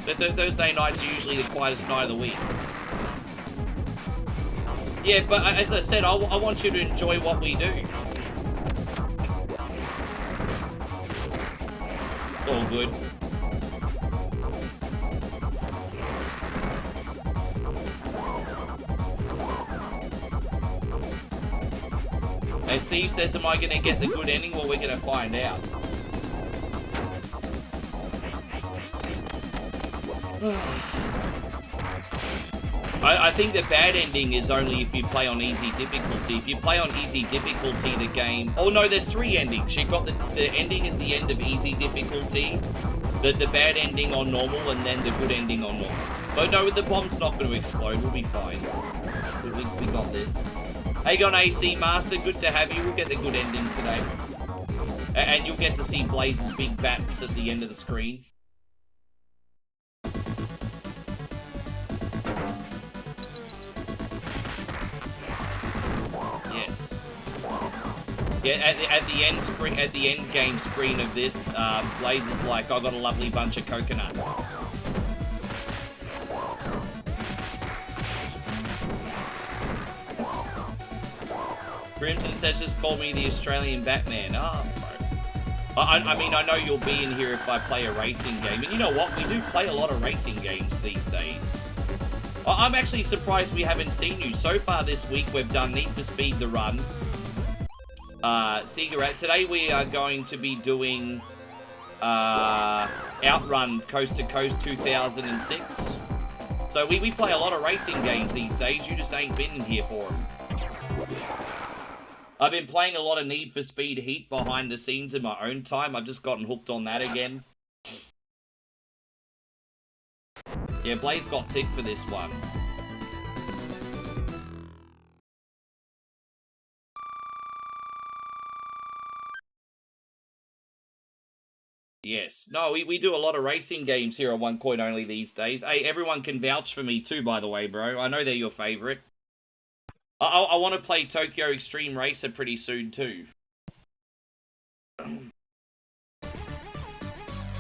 Thursday nights are usually the quietest night of the week. Yeah, but as I said, I want you to enjoy what we do. All good. And Steve says, am I going to get the good ending? Well, we're going to find out. I think the bad ending is only if you play on easy difficulty. If you play on easy difficulty, the game... Oh, no, there's 3 endings. You've got the ending at the end of easy difficulty, the bad ending on normal, and then the good ending on normal. But no, the bomb's not going to explode. We'll be fine. We got this. Aegon AC Master, good to have you. We'll get the good ending today. And you'll get to see Blaze's big bats at the end of the screen. Yes. Yeah, at the end screen, at the end game screen of this, Blaze is like, I got a lovely bunch of coconuts. Crimson says, just call me the Australian Batman. Ah, bro. I mean, I know you'll be in here if I play a racing game. And you know what? We do play a lot of racing games these days. I'm actually surprised we haven't seen you. So far this week, we've done Need for Speed The Run. Sega. Today we are going to be doing OutRun Coast to Coast 2006. So we play a lot of racing games these days. You just ain't been in here for them. I've been playing a lot of Need for Speed Heat behind the scenes in my own time. I've just gotten hooked on that again. Yeah, Blaze got thick for this one. Yes. No, we do a lot of racing games here on One Point Only these days. Hey, everyone can vouch for me too, by the way, bro. I know they're your favorite. I want to play Tokyo Extreme Racer pretty soon, too.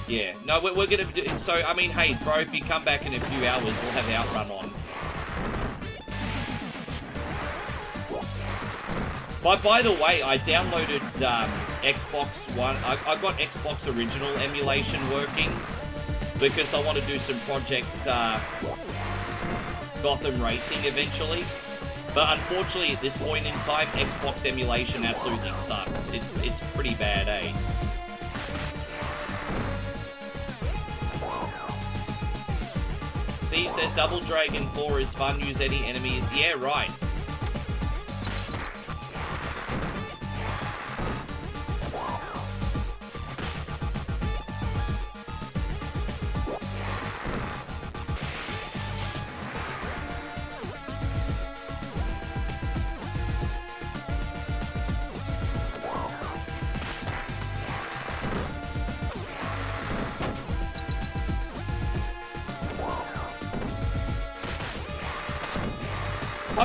Yeah. No, we're going to do... So, I mean, hey, bro, if you come back in a few hours, we'll have OutRun on. But by the way, I downloaded Xbox One. I got Xbox Original emulation working because I want to do some Project Gotham Racing eventually. But unfortunately, at this point in time, Xbox emulation absolutely sucks. It's pretty bad, eh? Steve says Double Dragon 4 is fun. Use any enemies. Yeah, right.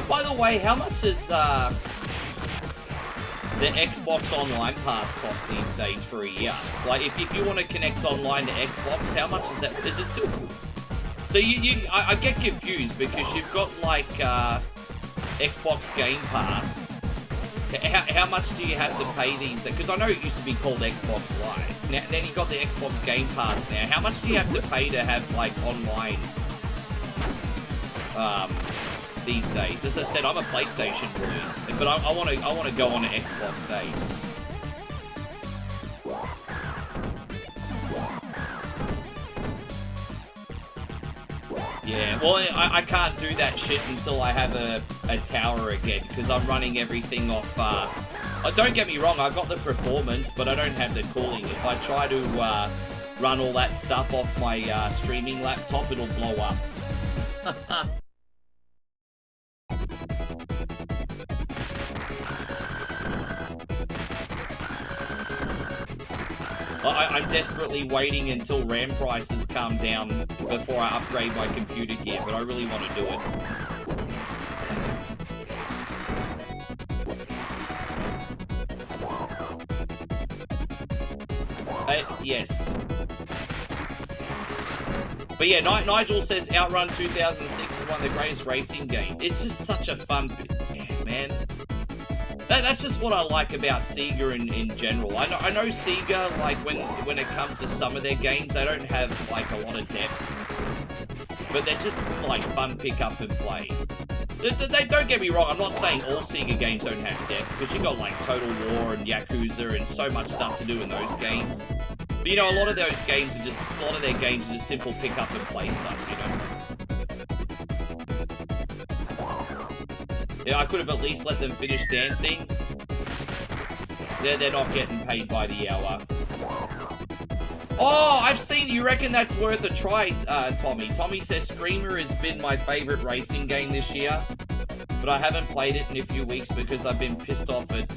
By the way, how much does the Xbox Online Pass cost these days for a year? Like, if you want to connect online to Xbox, how much is that? Is it still... So I get confused because you've got, like, Xbox Game Pass. How much do you have to pay these days? Because I know it used to be called Xbox Live. Now, then you've got the Xbox Game Pass now. How much do you have to pay to have, like, online... these days? As I said, I'm a PlayStation boy, but I want to go on to Xbox, eh? Yeah, well, I can't do that shit until I have a tower again, because I'm running everything off, don't get me wrong, I've got the performance, but I don't have the cooling. If I try to run all that stuff off my streaming laptop, it'll blow up. I'm desperately waiting until RAM prices come down before I upgrade my computer gear, but I really want to do it. Yes. But yeah, Nigel says OutRun 2006 is one of the greatest racing games. It's just such a fun... Yeah, man. That's just what I like about Sega in general. I know Sega, like, when it comes to some of their games, they don't have, like, a lot of depth. But they're just, like, fun pick up and play. They don't get me wrong, I'm not saying all Sega games don't have depth, because you got, like, Total War and Yakuza and so much stuff to do in those games. But, you know, a lot of those games are just, a lot of their games are just simple pick up and play stuff, you know? Yeah, I could have at least let them finish dancing. They're not getting paid by the hour. Oh, I've seen, you reckon that's worth a try, Tommy. Tommy says Screamer has been my favorite racing game this year, but I haven't played it in a few weeks because I've been pissed off at,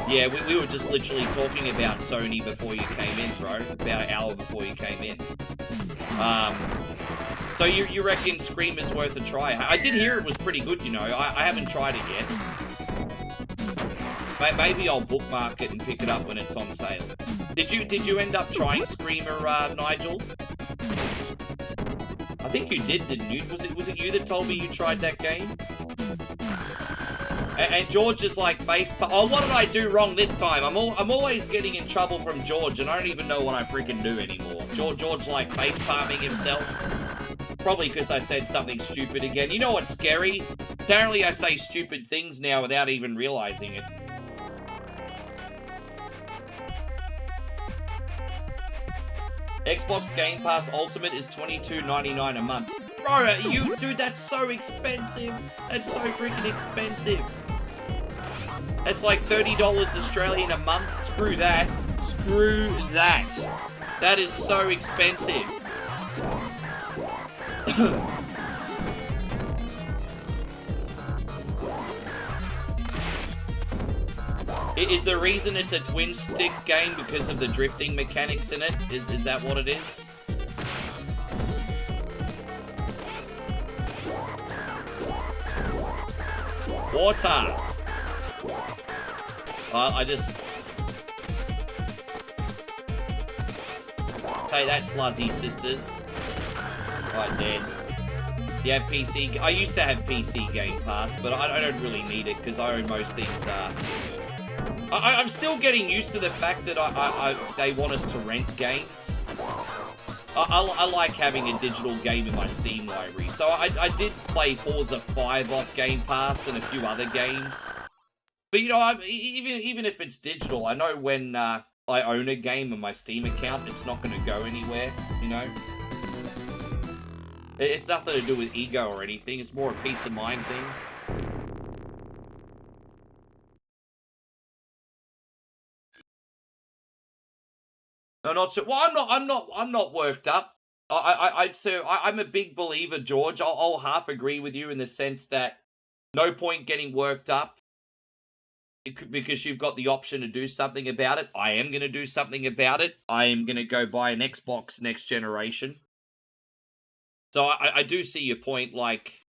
yeah, we were just literally talking about Sony before you came in, bro. About an hour before you came in. So you reckon Screamer's worth a try? I did hear it was pretty good, you know. I haven't tried it yet. Maybe I'll bookmark it and pick it up when it's on sale. Did you end up trying Screamer, Nigel? I think you did, didn't you? Was it you that told me you tried that game? And George is like oh, what did I do wrong this time? I'm always getting in trouble from George, and I don't even know what I freaking do anymore. George like face palming himself. Probably because I said something stupid again. You know what's scary? Apparently I say stupid things now without even realizing it. Xbox Game Pass Ultimate is $22.99 a month. Bro, dude, that's so expensive. That's so freaking expensive. That's like $30 Australian a month. Screw that. Screw that. That is so expensive. Is the reason it's a twin stick game because of the drifting mechanics in it? Is that what it is? Water. I just... Hey, that's Sluzzy Sisters. Right, dead. Yeah, PC... I used to have PC Game Pass, but I don't really need it because I own most things. I'm still getting used to the fact that they want us to rent games. I like having a digital game in my Steam library. So I did play Forza 5 off Game Pass and a few other games. But, you know, even if it's digital, I know when I own a game in my Steam account, it's not going to go anywhere, you know? It's nothing to do with ego or anything. It's more a peace of mind thing. No, not so. Well, I'm not worked up. I'd say I'm a big believer, George. I'll half agree with you in the sense that no point getting worked up because you've got the option to do something about it. I am going to do something about it. I am going to go buy an Xbox next generation. So I do see your point, like,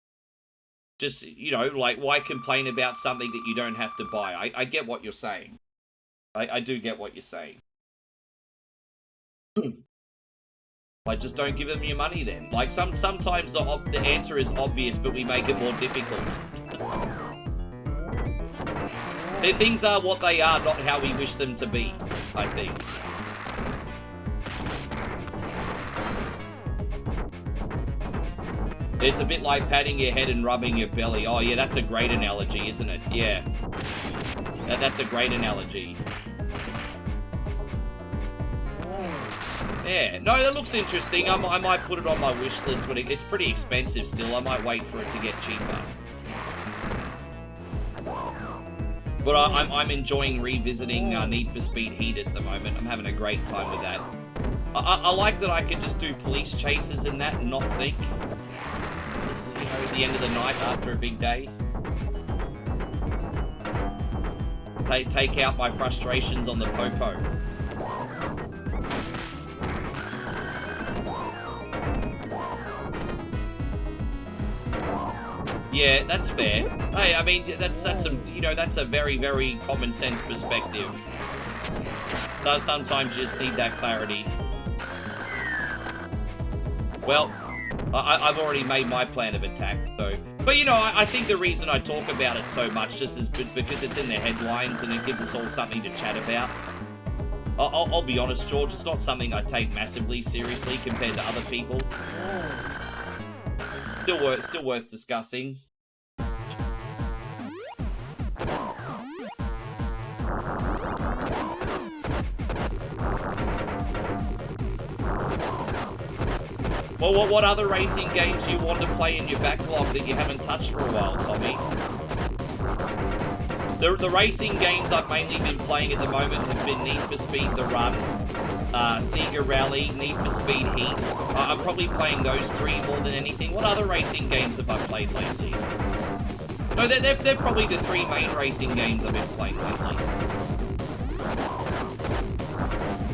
just, you know, like, why complain about something that you don't have to buy? I get what you're saying. I do get what you're saying. Like, just don't give them your money then. Like, sometimes the answer is obvious, but we make it more difficult. Things are what they are, not how we wish them to be, I think. It's a bit like patting your head and rubbing your belly. Oh, yeah, that's a great analogy, isn't it? Yeah. That's a great analogy. Yeah, no, that looks interesting. I might put it on my wish list when it's pretty expensive still. I might wait for it to get cheaper. But I'm enjoying revisiting Need for Speed Heat at the moment. I'm having a great time with that. I like that I can just do police chases in that and not think. This is, you know, the end of the night after a big day. They take out my frustrations on the popo. Yeah, that's fair. Hey, I mean, that's some, you know, that's a very, very common sense perspective. Though sometimes you just need that clarity. Well, I've already made my plan of attack, so. But you know, I think the reason I talk about it so much just is because it's in the headlines and it gives us all something to chat about. I'll be honest, George, it's not something I take massively seriously compared to other people. Still worth discussing. Well, what other racing games do you want to play in your backlog that you haven't touched for a while, Tommy? The racing games I've mainly been playing at the moment have been Need for Speed The Run, Sega Rally, Need for Speed Heat. I'm probably playing those three more than anything. What other racing games have I played lately? No, they're probably the three main racing games I've been playing lately.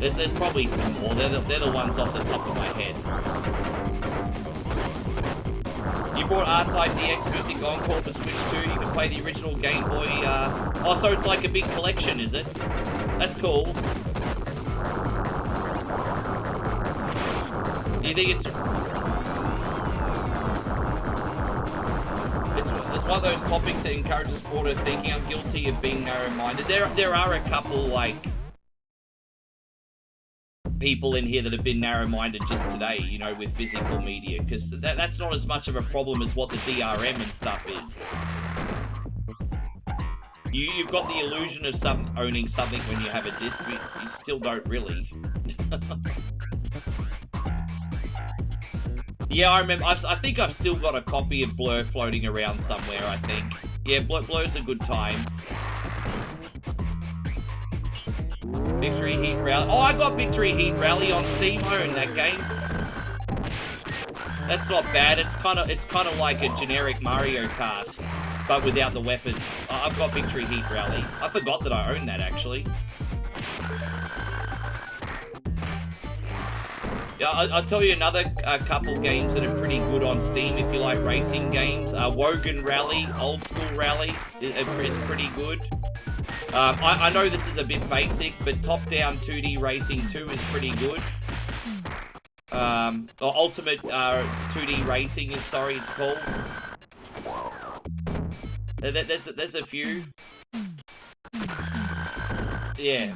There's probably some more. They're the ones off the top of my head. You brought R-Type DX Music Encore for Switch 2. You can play the original Game Boy. Oh, so it's like a big collection, is it? That's cool. Do you think it's one of those topics that encourages broader thinking? I'm guilty of being narrow-minded. There are a couple, like, people in here that have been narrow-minded just today, you know, with physical media, because that's not as much of a problem as what the DRM and stuff is. You've got the illusion of owning something when you have a disc, but you still don't really. Yeah, I remember. I think I've still got a copy of Blur floating around somewhere, I think. Yeah, Blur's a good time. Victory Heat Rally. Oh, I got Victory Heat Rally on Steam. I own that game. That's not bad. It's kind of like a generic Mario Kart, but without the weapons. I've got Victory Heat Rally. I forgot that I own that, actually. Yeah, I'll tell you another couple games that are pretty good on Steam if you like racing games. Wogan Rally, Old School Rally is pretty good. I know this is a bit basic, but top-down 2D Racing 2 is pretty good. Or Ultimate 2D Racing, sorry, it's called. There's a few. Yeah.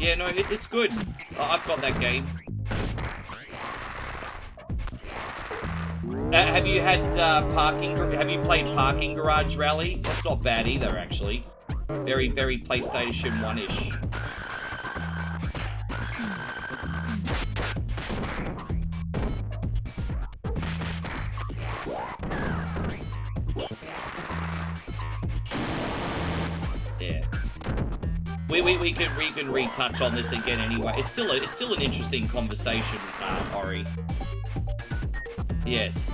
Yeah, no, it's good. I've got that game. Have you had have you played Parking Garage Rally? That's not bad either, actually. Very, very PlayStation 1-ish. Yeah. We can retouch on this again anyway. It's still an interesting conversation, Ori. Yes.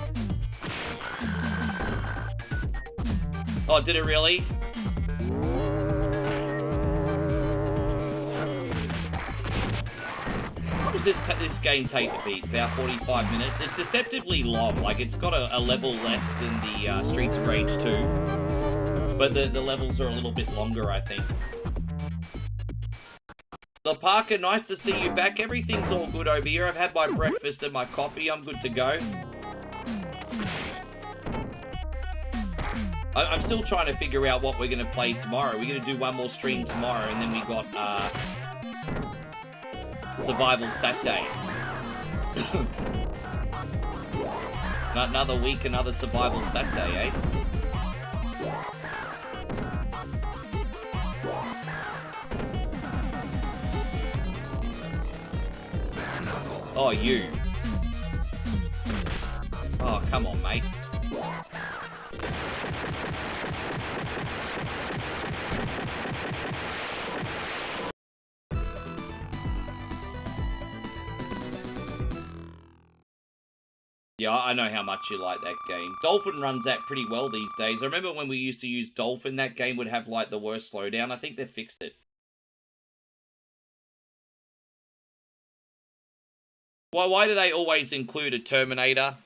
Oh, did it really? What does this game take to beat? About 45 minutes. It's deceptively long. Like, it's got a level less than the Streets of Rage 2. But the levels are a little bit longer, I think. So Parker, nice to see you back. Everything's all good over here. I've had my breakfast and my coffee. I'm good to go. I'm still trying to figure out what we're going to play tomorrow. We're going to do one more stream tomorrow, and then we got Survival Saturday. Another week, another Survival Saturday, eh? Oh, you. Oh, come on, mate. Yeah, I know how much you like that game. Dolphin runs that pretty well these days. I remember when we used to use Dolphin, that game would have, like, the worst slowdown. I think they fixed it. Why do they always include a Terminator?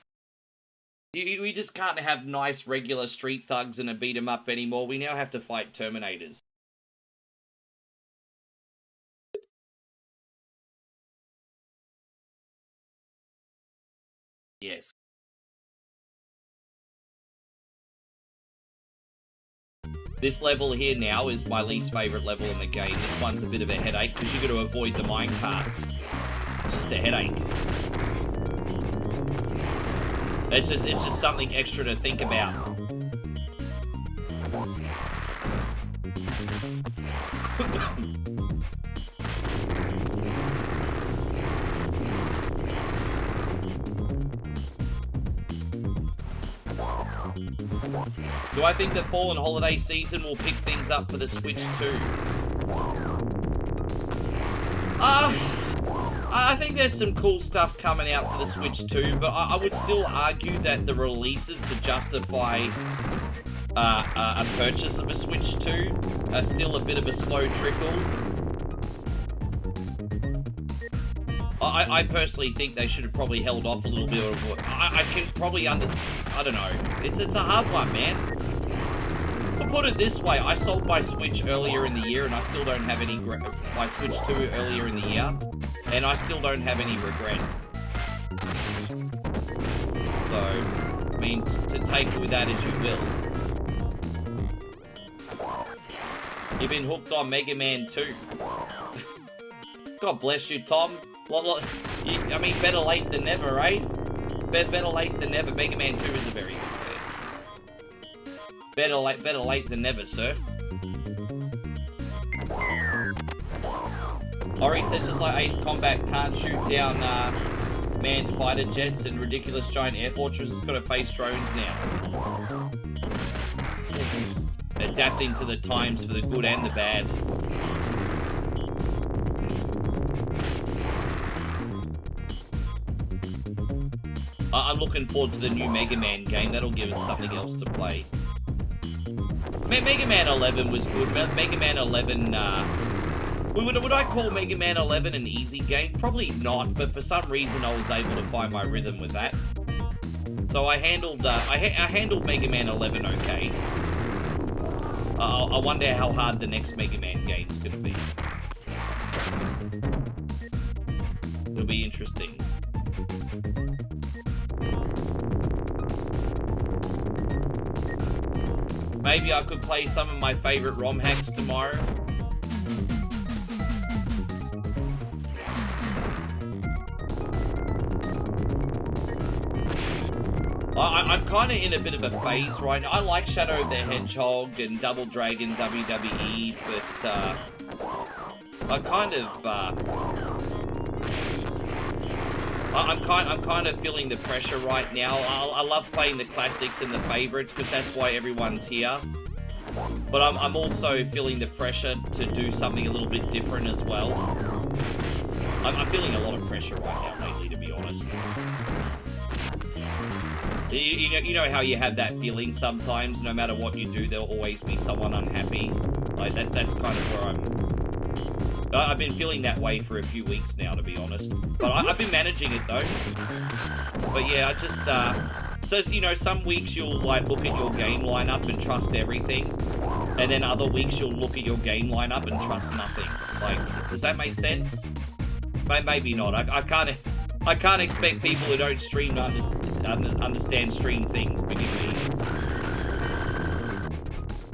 We just can't have nice, regular street thugs and a beat 'em up anymore. We now have to fight Terminators. Yes. This level here now is my least favourite level in the game. This one's a bit of a headache because you've got to avoid the minecarts. It's just a headache. It's just something extra to think about. Do I think the fall and holiday season will pick things up for the Switch too? I think there's some cool stuff coming out for the Switch too, but I would still argue that the releases to justify a purchase of a Switch 2 are still a bit of a slow trickle. I personally think they should have probably held off a little bit. I can probably understand. I don't know. It's a hard one, man. To put it this way, I sold my Switch earlier in the year, and I still don't have any. My Switch 2 earlier in the year, and I still don't have any regret. So, I mean, to take it with that as you will. You've been hooked on Mega Man 2. God bless you, Tom. I mean, better late than never, right? Better late than never. Mega Man 2 is a very good game. Better late than never, sir. Ori says just like Ace Combat can't shoot down manned fighter jets and ridiculous giant air fortresses, it's got to face drones now. This is adapting to the times for the good and the bad. I'm looking forward to the new Mega Man game. That'll give us something else to play. Mega Man 11 was good. Mega Man 11, would I call Mega Man 11 an easy game? Probably not, but for some reason I was able to find my rhythm with that. So I handled, I handled Mega Man 11 okay. I wonder how hard the next Mega Man game is going to be. It'll be interesting. Maybe I could play some of my favorite ROM hacks tomorrow. I'm kind of in a bit of a phase right now. I like Shadow the Hedgehog and Double Dragon WWE, but I kind of I'm kind of feeling the pressure right now. I love playing the classics and the favorites because that's why everyone's here. But I'm also feeling the pressure to do something a little bit different as well. I'm feeling a lot of pressure right now lately, to be honest. You know how you have that feeling sometimes, no matter what you do, there'll always be someone unhappy. Like that's kind of where I've been feeling that way for a few weeks now, to be honest. But I've been managing it though. But yeah, I just so you know, some weeks you'll like look at your game lineup and trust everything, and then other weeks you'll look at your game lineup and trust nothing. Like, does that make sense? Maybe not. I can't expect people who don't stream to understand stream things, believe me.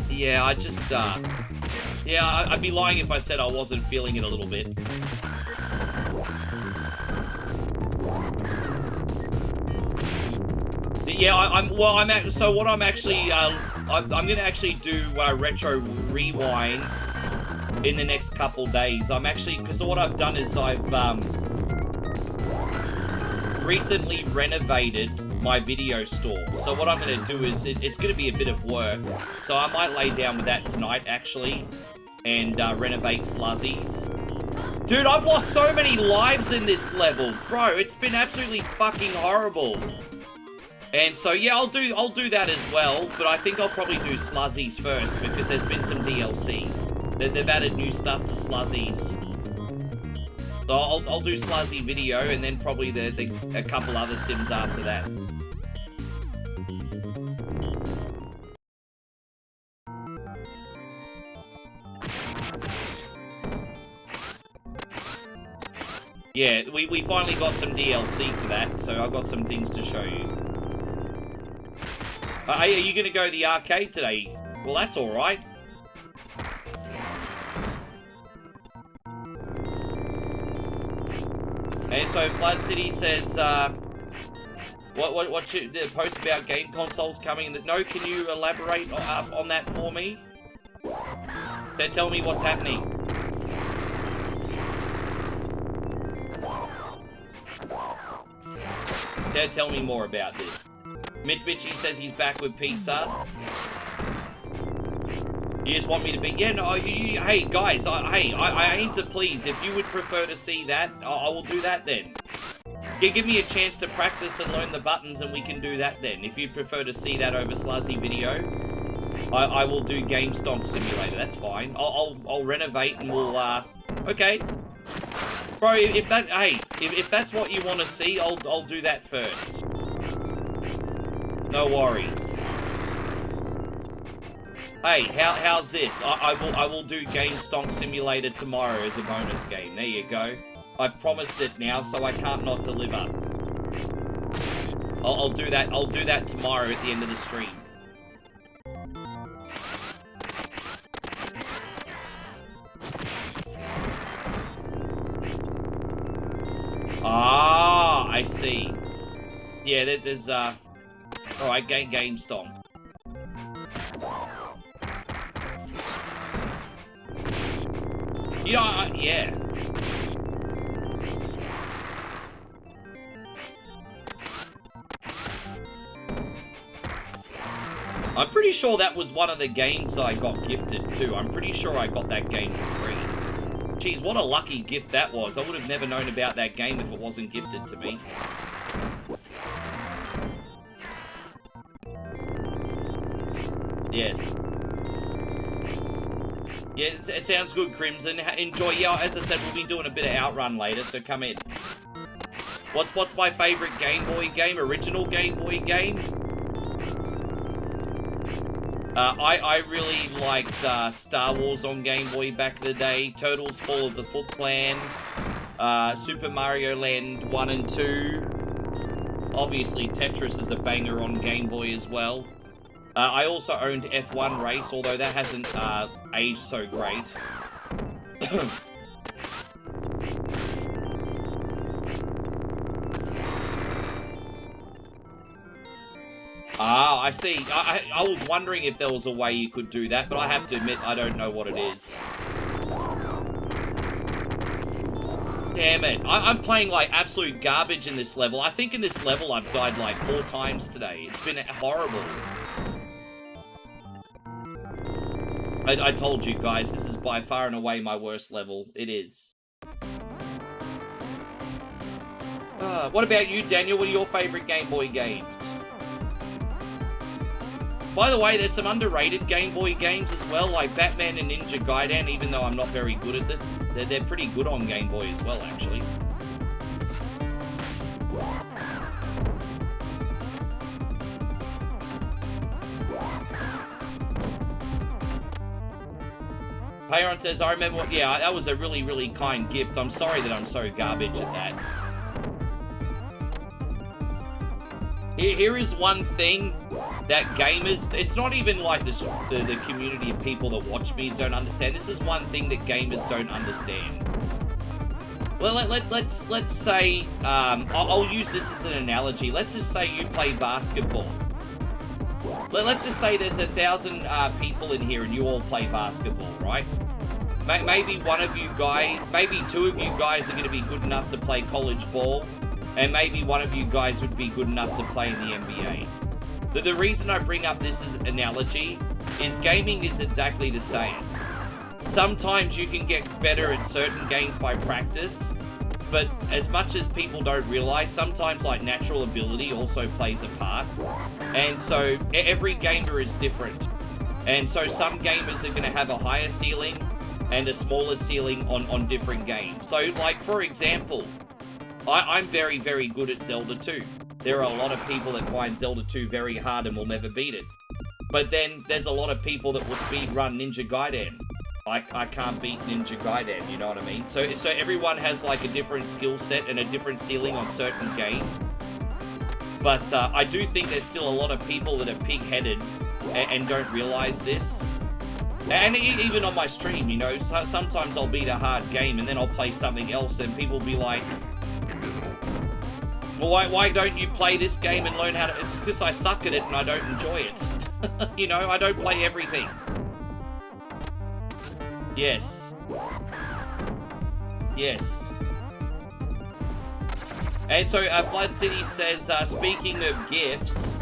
Yeah, I just, yeah, I'd be lying if I said I wasn't feeling it a little bit. Yeah, so what I'm actually, I'm gonna actually do Retro Rewind in the next couple days. I'm actually, because what I've done is I've recently renovated my video store. So what I'm going to do is, it's going to be a bit of work. So I might lay down with that tonight, actually, and renovate Sluzzies. Dude, I've lost so many lives in this level. Bro, it's been absolutely fucking horrible. And so, yeah, I'll do that as well, but I think I'll probably do Sluzzies first, because there's been some DLC. They've added new stuff to Sluzzies. So I'll do Sluzzy video, and then probably a couple other sims after that. Yeah, we finally got some DLC for that, so I've got some things to show you. Are you going to go to the arcade today? Well, that's alright. And so Flood City says, what should the post about game consoles coming? No, can you elaborate on that for me? Then tell me what's happening. Tell me more about this. Mitchy says he's back with pizza. You just want me to be... Yeah, no, hey, guys, I aim to please. If you would prefer to see that, I will do that then. Yeah, give me a chance to practice and learn the buttons, and we can do that then. If you prefer to see that over Sluzzy video, I will do Game Stomp Simulator. That's fine. I'll renovate and we'll... Okay. Bro, if that's what you want to see, I'll do that first. No worries. Hey, how's this? I will do Game Stomp Simulator tomorrow as a bonus game. There you go. I've promised it now, so I can't not deliver. I'll do that. I'll do that tomorrow at the end of the stream. Ah, I see. Yeah, there's alright, Game Stomp. You know, yeah. I'm pretty sure that was one of the games I got gifted too. I'm pretty sure I got that game for free. Jeez, what a lucky gift that was. I would have never known about that game if it wasn't gifted to me. Yes. Yeah, it sounds good, Crimson. Enjoy. Yeah, as I said, we'll be doing a bit of OutRun later, so come in. What's my favorite Game Boy game? Original Game Boy game? I really liked Star Wars on Game Boy back in the day. Turtles Fall of the Foot Clan. Super Mario Land 1 and 2. Obviously, Tetris is a banger on Game Boy as well. I also owned F1 Race, although that hasn't aged so great. Ah, I see. I was wondering if there was a way you could do that, but I have to admit, I don't know what it is. Damn it. I'm playing like absolute garbage in this level. I think in this level I've died like 4 times today. It's been horrible. I told you guys, this is by far and away my worst level. It is. What about you, Daniel? What are your favorite Game Boy games? By the way, there's some underrated Game Boy games as well, like Batman and Ninja Gaiden, even though I'm not very good at it. They're pretty good on Game Boy as well, actually. Payon says, I remember what... Yeah, that was a really, really kind gift. I'm sorry that I'm so garbage at that. Here is one thing that gamers... It's not even like the community of people that watch me don't understand. This is one thing that gamers don't understand. Well, let's say... I'll use this as an analogy. Let's just say you play basketball. Let's just say there's 1,000 people in here and you all play basketball, right? Maybe one of you guys, maybe 2 of you guys are going to be good enough to play college ball. and maybe one of you guys would be good enough to play in the NBA. The reason I bring up this as an analogy is gaming is exactly the same. Sometimes you can get better at certain games by practice, but as much as people don't realize, sometimes like natural ability also plays a part. And so every gamer is different. And so some gamers are going to have a higher ceiling and a smaller ceiling on different games. So like, for example, I'm very, very good at Zelda 2. There are a lot of people that find Zelda 2 very hard and will never beat it. But then there's a lot of people that will speedrun Ninja Gaiden. I can't beat Ninja Gaiden, you know what I mean? So everyone has like a different skill set and a different ceiling on certain games. But I do think there's still a lot of people that are pig-headed and don't realize this. And even on my stream, you know, sometimes I'll beat a hard game and then I'll play something else and people will be like, well, why don't you play this game and learn how to... It's because I suck at it and I don't enjoy it. You know, I don't play everything. Yes. Yes. And so, Flood City says, speaking of gifts,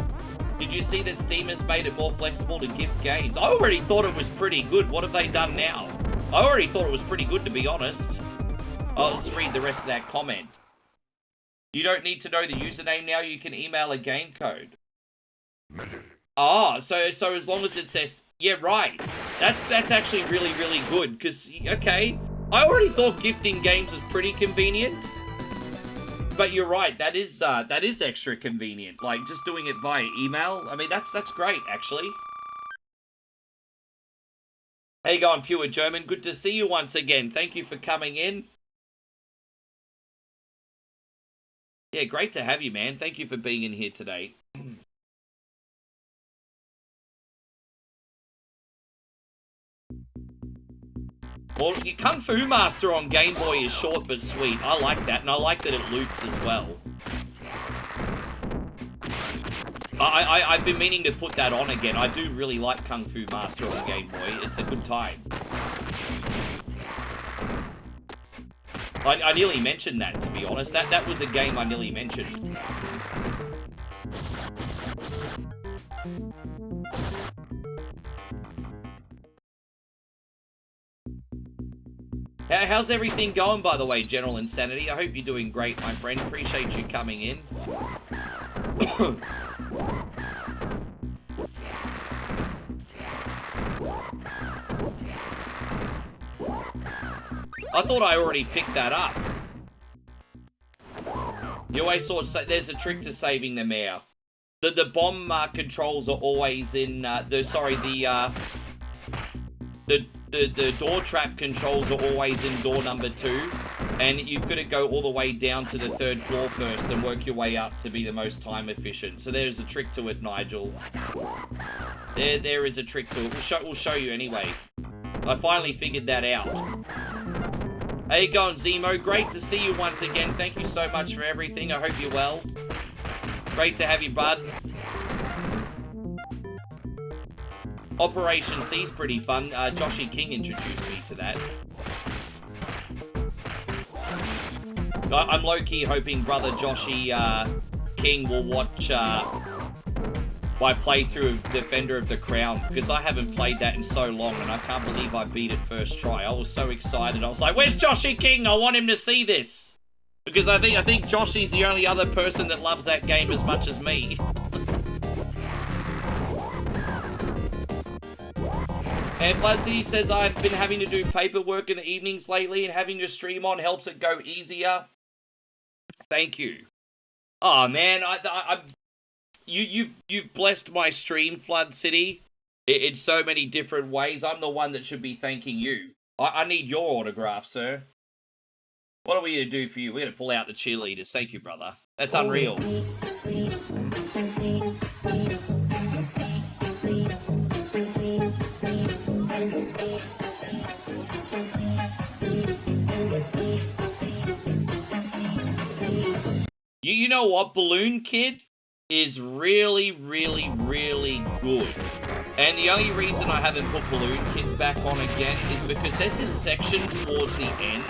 did you see that Steam has made it more flexible to gift games? I already thought it was pretty good. What have they done now? I already thought it was pretty good, to be honest. I'll just read the rest of that comment. You don't need to know the username now. You can email a game code. Ah, so as long as it says, yeah, right. That's actually really, really good. Because, okay, I already thought gifting games was pretty convenient. But you're right, that is extra convenient. Like, just doing it via email. I mean, that's great, actually. How you going, Pure German? Good to see you once again. Thank you for coming in. Yeah, great to have you, man. Thank you for being in here today. Well, Kung Fu Master on Game Boy is short but sweet. I like that, and I like that it loops as well. I've been meaning to put that on again. I do really like Kung Fu Master on Game Boy. It's a good time. I nearly mentioned that, to be honest. That was a game I nearly mentioned. How's everything going, by the way, General Insanity? I hope you're doing great, my friend. Appreciate you coming in. I thought I already picked that up. You always thought there's a trick to saving them air. The bomb controls are always in the door trap controls are always in door number 2, and you've got to go all the way down to the 3rd floor first and work your way up to be the most time efficient. So there's a trick to it, Nigel. There is a trick to it. We'll show you anyway. I finally figured that out. How you going, Zemo? Great to see you once again. Thank you so much for everything. I hope you're well. Great to have you, bud. Operation C's pretty fun. Joshy King introduced me to that. I'm low-key hoping brother Joshy King will watch my playthrough of Defender of the Crown, because I haven't played that in so long and I can't believe I beat it first try. I was so excited. I was like, where's Joshy King? I want him to see this. Because I think Joshy's the only other person that loves that game as much as me. And Fuzzy says, I've been having to do paperwork in the evenings lately, and having your stream on helps it go easier. Thank you. Oh man, you've blessed my stream, Flood City, in so many different ways. I'm the one that should be thanking you. I need your autograph, sir. What are we gonna do for you? We're gonna pull out the cheerleaders. Thank you, brother. That's unreal. You know what? Balloon Kid is really, really, really good. And the only reason I haven't put Balloon Kid back on again is because there's this section towards the end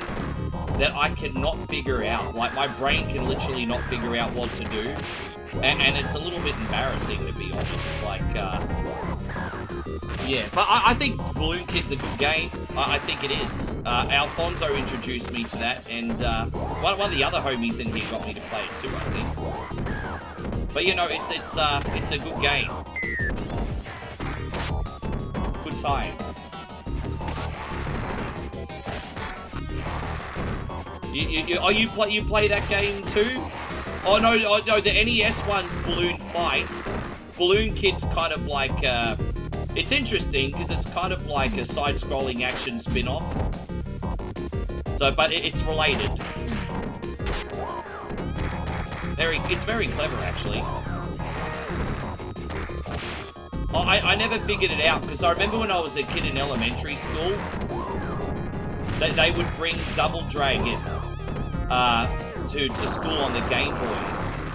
that I cannot figure out. Like, my brain can literally not figure out what to do. And it's a little bit embarrassing, to be honest. Like, yeah. But I think Balloon Kid's a good game. I think it is. Alfonso introduced me to that, and one of the other homies in here got me to play it too, I think. But, you know, it's a good game. Good time. You play that game too? Oh no, the NES one's Balloon Fight. Balloon Kid's kind of like it's interesting because it's kind of like a side-scrolling action spin-off. So, but it's related. It's very clever actually. I never figured it out because I remember when I was a kid in elementary school, they would bring Double Dragon to school on the Game Boy.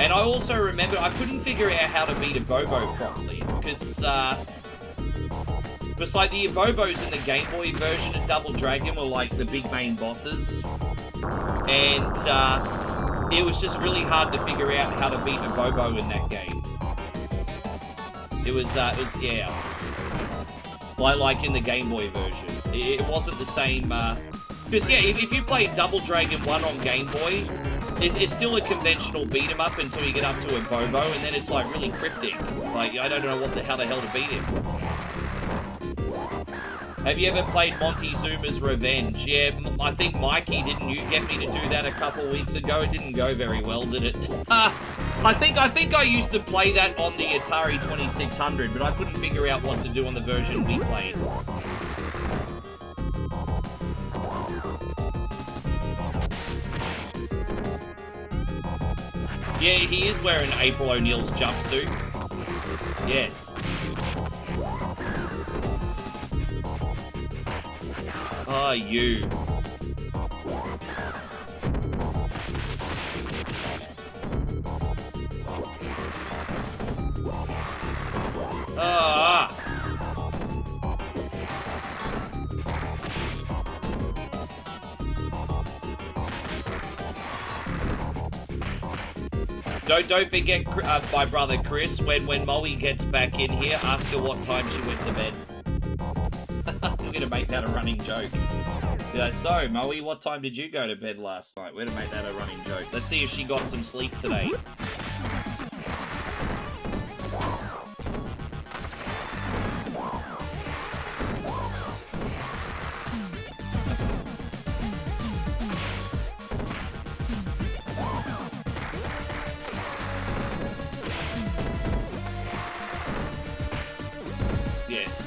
And I also remember I couldn't figure out how to beat a Bobo properly because like the Bobos in the Game Boy version of Double Dragon were like the big main bosses. And it was just really hard to figure out how to beat a Bobo in that game. It was yeah. Like in the Game Boy version. It wasn't the same, because yeah, if you play Double Dragon 1 on Game Boy, it's still a conventional beat 'em up until you get up to a Bobo, and then it's like really cryptic. Like, I don't know how the hell to beat him. Have you ever played Montezuma's Revenge? Yeah, I think Mikey, didn't you get me to do that a couple weeks ago? It didn't go very well, did it? I think I used to play that on the Atari 2600, but I couldn't figure out what to do on the version we played. Yeah, he is wearing April O'Neil's jumpsuit. Yes. Ah, you. Ah. Don't forget my brother Chris. When Molly gets back in here, ask her what time she went to bed. We're gonna make that a running joke. Yeah, so Molly, what time did you go to bed last night? We're gonna make that a running joke. Let's see if she got some sleep today. Yes.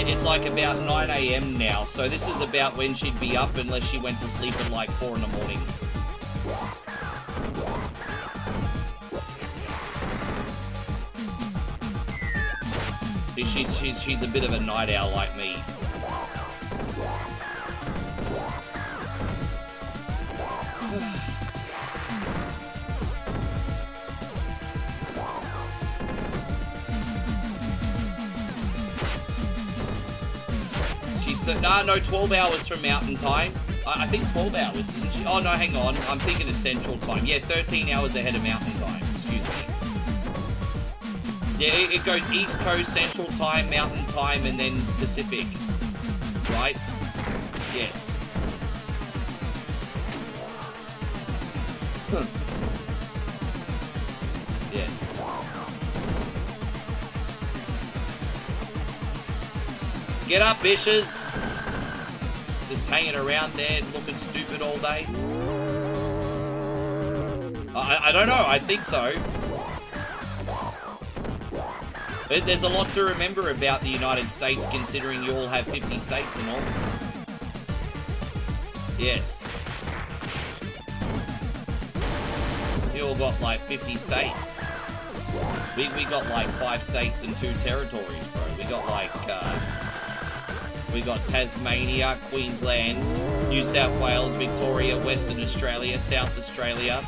It's like about 9 AM now, so this is about when she'd be up unless she went to sleep at like 4 in the morning. She's a bit of a night owl like me. No, 12 hours from Mountain Time. I think 12 hours, isn't she? Oh, no, hang on. I'm thinking of Central Time. Yeah, 13 hours ahead of Mountain Time. Excuse me. Yeah, it goes East Coast, Central Time, Mountain Time, and then Pacific. Right? Yes. Yes. Get up, bitches. Just hanging around there looking stupid all day. I don't know, I think so. There's a lot to remember about the United States considering you all have 50 states and all. Yes. You all got like 50 states. We got like 5 states and 2 territories, bro. We got like We got Tasmania, Queensland, New South Wales, Victoria, Western Australia, South Australia.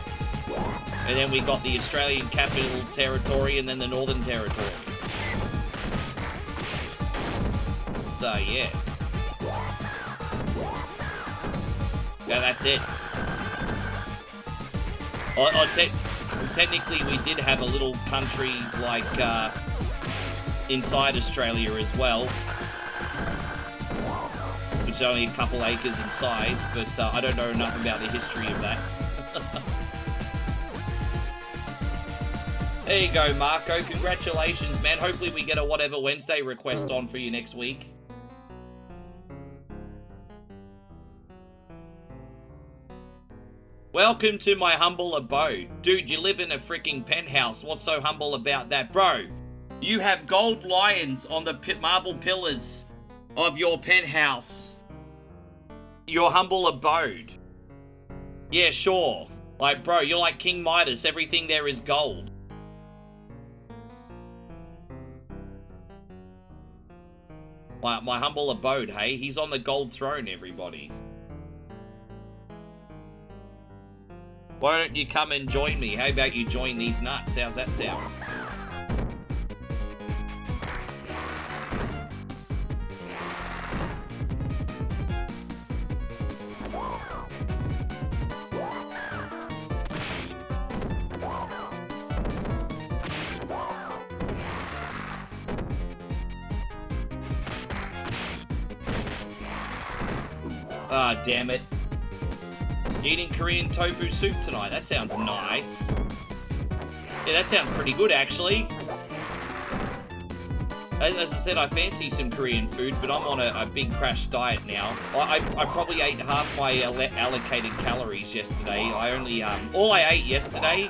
And then we got the Australian Capital Territory and then the Northern Territory. So, yeah. Yeah, that's it. Technically, we did have a little country, like, inside Australia as well. Which is only a couple acres in size, but I don't know enough about the history of that. There you go, Marco. Congratulations, man. Hopefully we get a Whatever Wednesday request on for you next week. Welcome to my humble abode. Dude, you live in a freaking penthouse. What's so humble about that? Bro, you have gold lions on the marble pillars of your penthouse. Your humble abode. Yeah, sure. Like, bro, you're like King Midas. Everything there is gold. My humble abode, hey? He's on the gold throne, everybody. Why don't you come and join me? How about you join these nuts? How's that sound? Ah, damn it. Eating Korean tofu soup tonight. That sounds nice. Yeah, that sounds pretty good, actually. As I said, I fancy some Korean food, but I'm on a big crash diet now. I probably ate half my allocated calories yesterday. I only, all I ate yesterday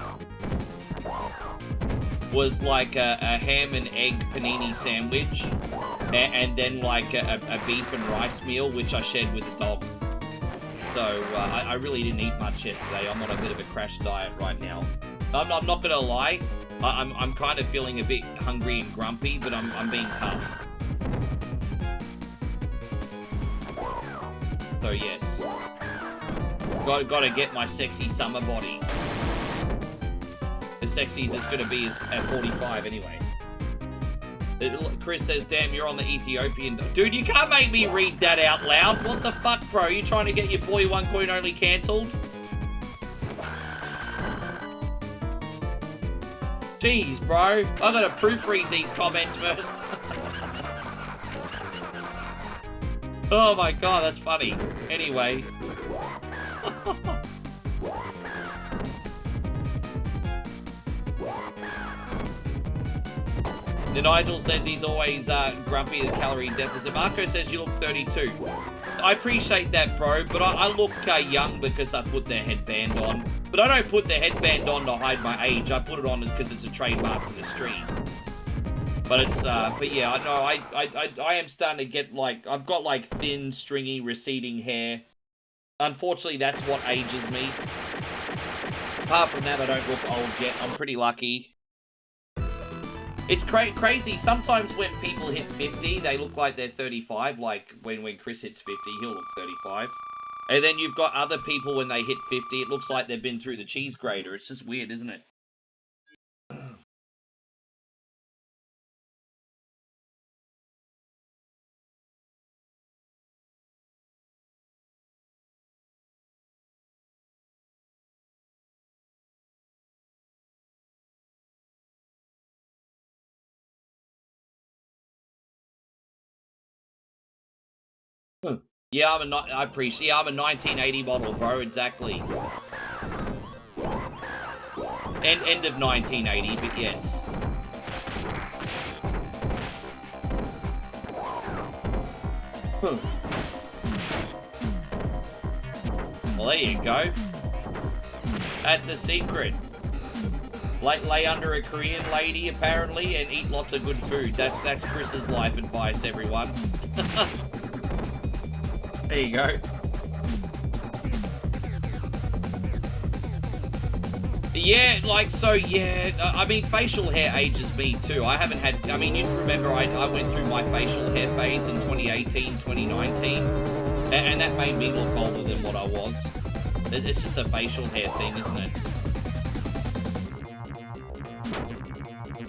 was like a ham and egg panini sandwich, and then like a beef and rice meal, which I shared with the dog. So I really didn't eat much yesterday. I'm on a bit of a crash diet right now. I'm not gonna lie. I'm kind of feeling a bit hungry and grumpy, but I'm being tough. So yes, gotta get my sexy summer body. As sexy as it's gonna be is at 45 anyway. Chris says, damn, you're on the Ethiopian... Dude, you can't make me read that out loud. What the fuck, bro? You trying to get your boy One Coin Only cancelled? Jeez, bro. I gotta proofread these comments first. Oh my god, that's funny. Anyway. The Nigel says he's always grumpy at calorie deficit. Marco says you look 32. I appreciate that, bro, but I look young because I put the headband on. But I don't put the headband on to hide my age. I put it on because it's a trademark for the stream. But it's, but yeah, I know I am starting to get like, I've got like thin, stringy, receding hair. Unfortunately, that's what ages me. Apart from that, I don't look old yet. I'm pretty lucky. It's crazy. Sometimes when people hit 50, they look like they're 35. Like when Chris hits 50, he'll look 35. And then you've got other people when they hit 50, it looks like they've been through the cheese grater. It's just weird, isn't it? Yeah, I'm a 1980 model, bro, exactly. End of 1980, but yes. Well, there you go. That's a secret. Lay under a Korean lady, apparently, and eat lots of good food. That's Chris's life advice, everyone. There you go. Yeah, like, so, yeah, I mean, facial hair ages me, too. I haven't had, I mean, you remember I went through my facial hair phase in 2018, 2019, and that made me look older than what I was. It's just a facial hair thing, isn't it?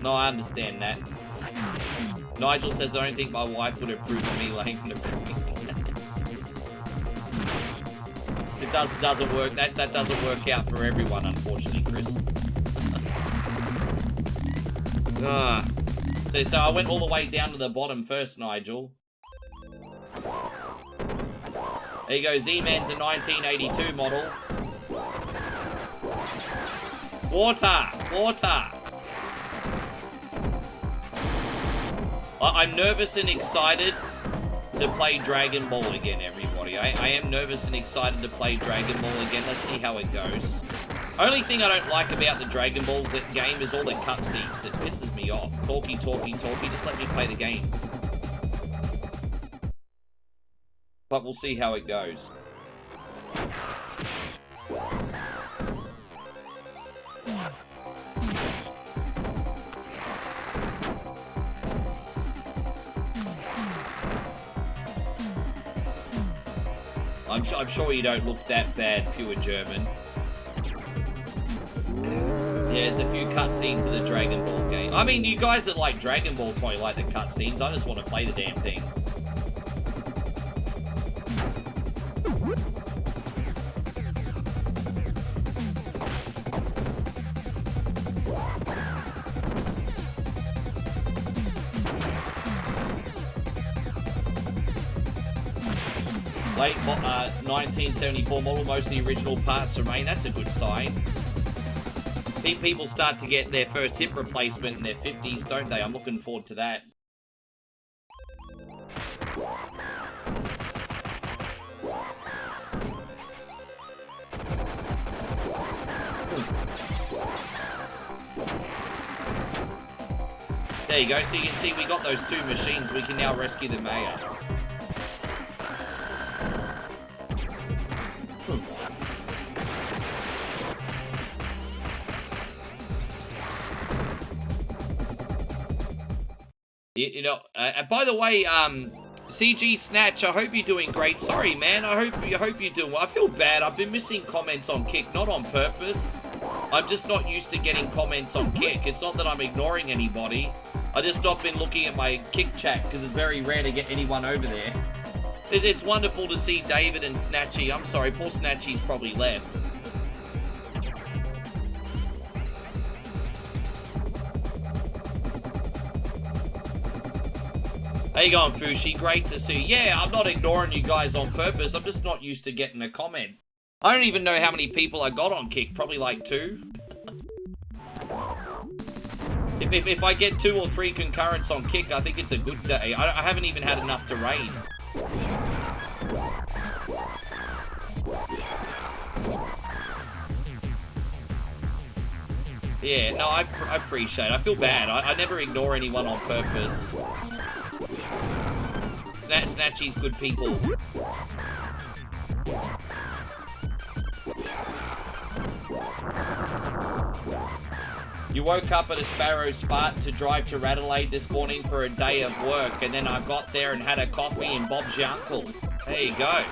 No, I understand that. Nigel says, I don't think my wife would approve of me laying on the cream. It doesn't work. That doesn't work out for everyone, unfortunately, Chris. So I went all the way down to the bottom first, Nigel. There you go. Z-Man's a 1982 model. Water. I'm nervous and excited to play Dragon Ball again, everybody. I am nervous and excited to play Dragon Ball again. Let's see how it goes. Only thing I don't like about the Dragon Balls game is all the cutscenes. It pisses me off. Talky. Just let me play the game. But we'll see how it goes. I'm sure you don't look that bad, pure German. There's a few cutscenes in the Dragon Ball game. I mean, you guys that like Dragon Ball probably like the cutscenes. I just want to play the damn thing. Late 1974 model, most of the original parts remain. That's a good sign. People start to get their first hip replacement in their 50s, don't they? I'm looking forward to that. There you go. So you can see we got those two machines. We can now rescue the mayor. You know, by the way, CG Snatch, I hope you're doing great. Sorry, man. I hope you're doing well. I feel bad. I've been missing comments on Kick, not on purpose. I'm just not used to getting comments on Kick. It's not that I'm ignoring anybody. I just not been looking at my Kick chat because it's very rare to get anyone over there. It's wonderful to see David and Snatchy. I'm sorry, poor Snatchy's probably left. How you going, Fushi? Great to see you. Yeah, I'm not ignoring you guys on purpose. I'm just not used to getting a comment. I don't even know how many people I got on Kick. Probably like 2. If I get 2 or 3 concurrents on Kick, I think it's a good day. I haven't even had enough to raid. Yeah, no, I appreciate it. I feel bad. I never ignore anyone on purpose. Snatchy's good people. You woke up at a sparrow's fart to drive to Radelaide this morning for a day of work, and then I got there and had a coffee and Bob's your uncle. There you go.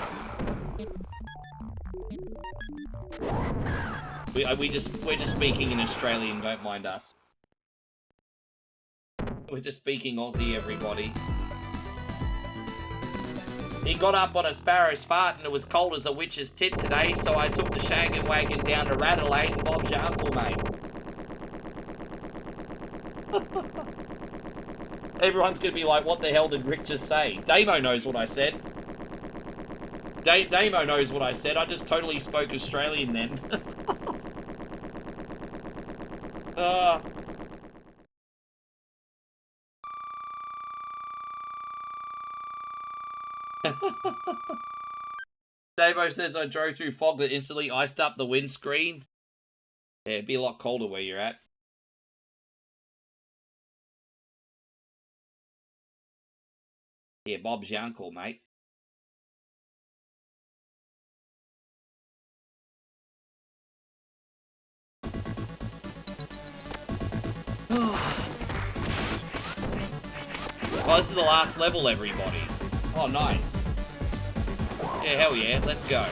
We're just speaking in Australian, don't mind us. We're just speaking Aussie, everybody. He got up on a sparrow's fart and it was cold as a witch's tit today, so I took the shaggin' wagon down to Radelaide and Bob's your uncle, mate. Everyone's gonna be like, what the hell did Rick just say? Damo knows what I said. Damo knows what I said. I just totally spoke Australian then. Damo says I drove through fog that instantly iced up the windscreen. Yeah, it'd be a lot colder where you're at. Yeah, Bob's your uncle, mate. Oh, this is the last level, everybody. Oh, nice. Yeah, hell yeah. Let's go.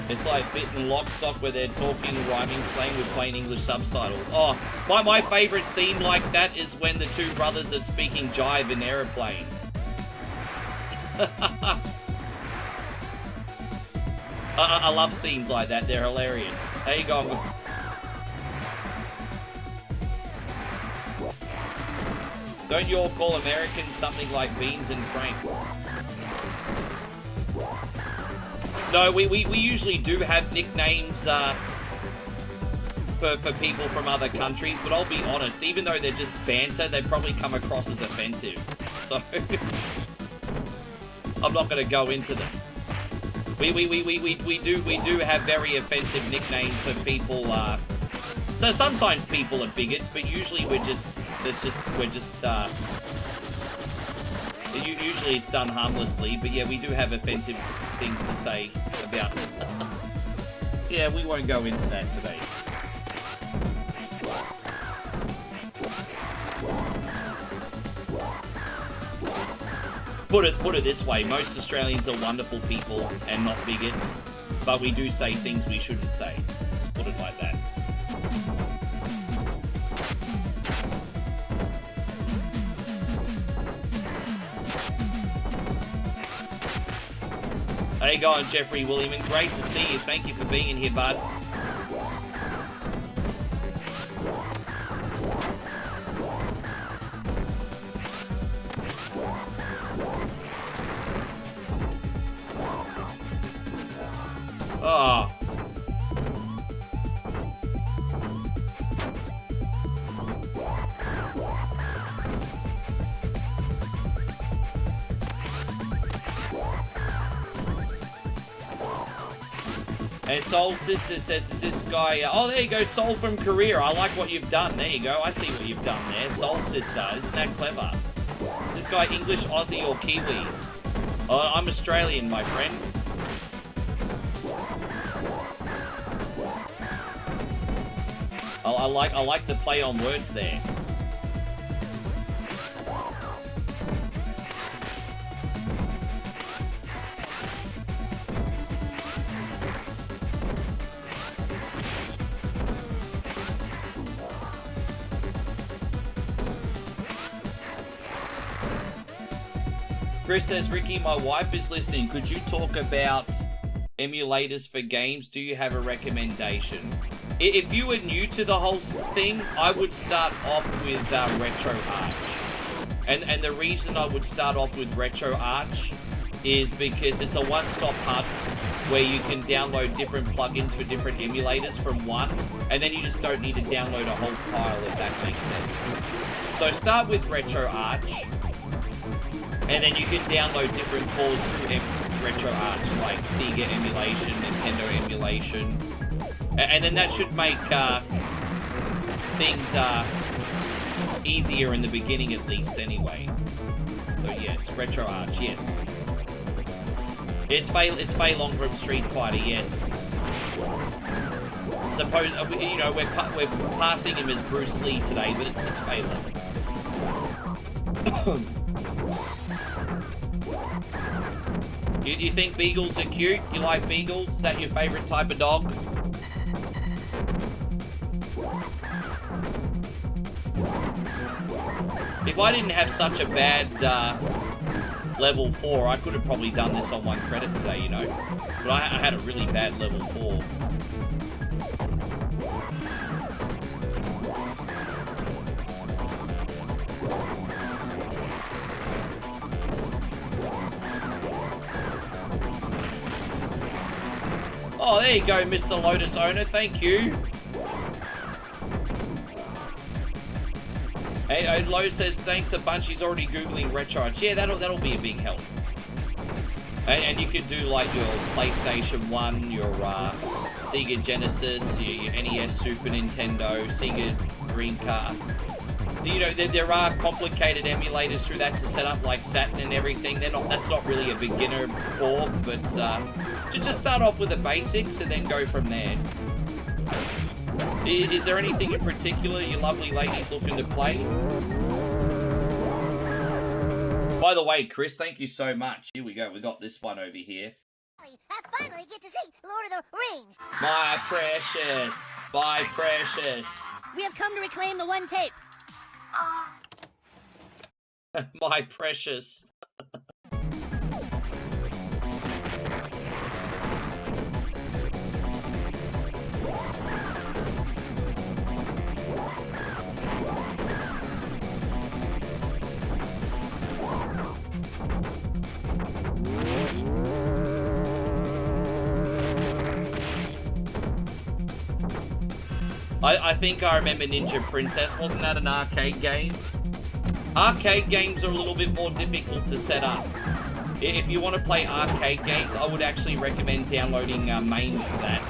It's like Bit and Lockstock where they're talking rhyming slang with plain English subtitles. Oh, my favourite scene like that is when the two brothers are speaking jive in Aeroplane. I love scenes like that. They're hilarious. There you go. Don't you all call Americans something like beans and franks? No, we usually do have nicknames for people from other countries, but I'll be honest, even though they're just banter, they probably come across as offensive. So I'm not going to go into them. We do have very offensive nicknames for people. So sometimes people are bigots, but usually usually it's done harmlessly, but yeah, we do have offensive things to say about. Yeah, we won't go into that today. Put it this way, most Australians are wonderful people and not bigots, but we do say things we shouldn't say. Let's put it like that. How you going, Jeffrey William? Great to see you. Thank you for being in here, bud. Oh. And Soul Sister says, is this guy... oh, there you go, Soul from Korea. I like what you've done. There you go. I see what you've done there. Soul Sister. Isn't that clever? Is this guy English, Aussie, or Kiwi? I'm Australian, my friend. I like the play on words there. Chris says, Ricky, my wife is listening. Could you talk about emulators for games? Do you have a recommendation? If you were new to the whole thing, I would start off with RetroArch. And the reason I would start off with RetroArch is because it's a one-stop hub where you can download different plugins for different emulators from one, and then you just don't need to download a whole pile, if that makes sense. So start with RetroArch. And then you can download different cores through RetroArch, like Sega emulation, Nintendo emulation. And then that should make things easier in the beginning at least anyway. So yes, RetroArch, yes. It's Fei Long from Street Fighter, yes. Suppose, you know, we're passing him as Bruce Lee today, but it's Fei Long. You think beagles are cute? You like beagles? Is that your favorite type of dog? If I didn't have such a bad level 4, I could have probably done this on 1 credit today, you know? But I had a really bad level 4. Oh, there you go, Mr. Lotus Owner. Thank you. Hey, Lo says, thanks a bunch. He's already Googling RetroArch. Yeah, that'll be a big help. And you could do, like, your PlayStation 1, your Sega Genesis, your NES, Super Nintendo, Sega Dreamcast. You know, there are complicated emulators through that to set up, like Saturn and everything. That's not really a beginner board, but to just start off with the basics and then go from there. Is there anything in particular you lovely ladies looking to play? By the way, Chris, thank you so much. Here we go. We got this one over here. I finally get to see Lord of the Rings. My precious. My precious. We have come to reclaim the one tape. My precious. I think I remember Ninja Princess. Wasn't that an arcade game? Arcade games are a little bit more difficult to set up. If you want to play arcade games, I would actually recommend downloading MAME for that.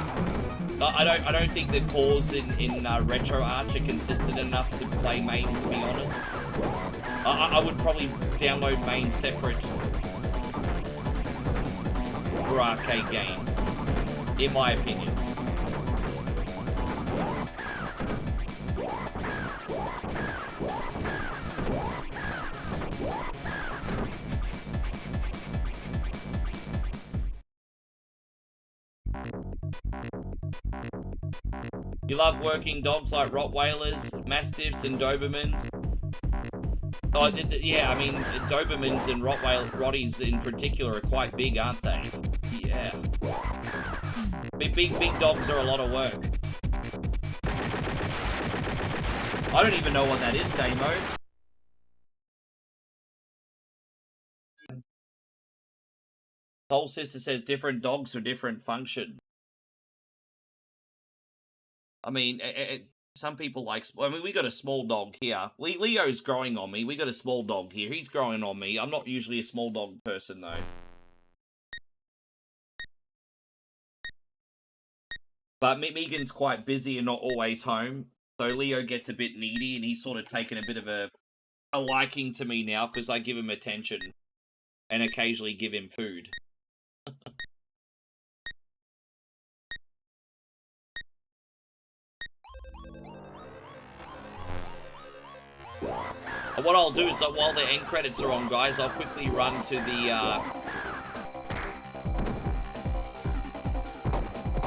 I don't think the cores in RetroArch are consistent enough to play MAME, to be honest. I would probably download MAME separate for arcade games, in my opinion. You love working dogs like Rottweilers, Mastiffs, and Dobermans. Oh, yeah, I mean, Dobermans and Rotties in particular are quite big, aren't they? Yeah. Big dogs are a lot of work. I don't even know what that is, Damo. Soul Sister says different dogs for different function. I mean, some people like... I mean, we got a small dog here. Leo's growing on me. We got a small dog here. He's growing on me. I'm not usually a small dog person, though. But Megan's quite busy and not always home. So Leo gets a bit needy, and he's sort of taken a bit of a liking to me now, because I give him attention. And occasionally give him food. What I'll do is that while the end credits are on, guys, I'll quickly run to the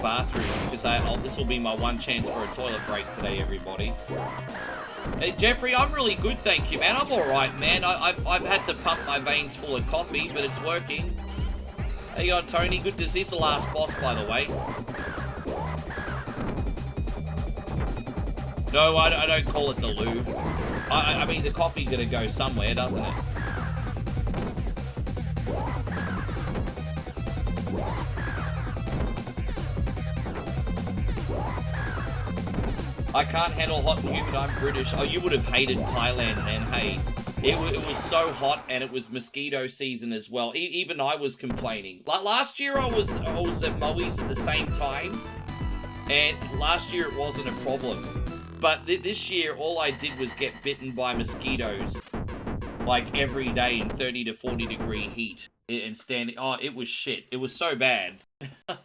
bathroom, because this will be my one chance for a toilet break today, everybody. Hey, Jeffrey, I'm really good, thank you, man. I'm alright, man. I've had to pump my veins full of coffee, but it's working. Hey, you go, Tony. Good to see. He's the last boss, by the way. No, I don't call it the lube. I mean, the coffee's gonna go somewhere, doesn't it? I can't handle hot and humid, I'm British. Oh, you would have hated Thailand then, hey. It was so hot, and it was mosquito season as well. Even I was complaining. Last year I was at Moe's at the same time, and last year it wasn't a problem. But this year, all I did was get bitten by mosquitoes, like every day in 30 to 40 degree heat, and standing. Oh, it was shit. It was so bad. I'm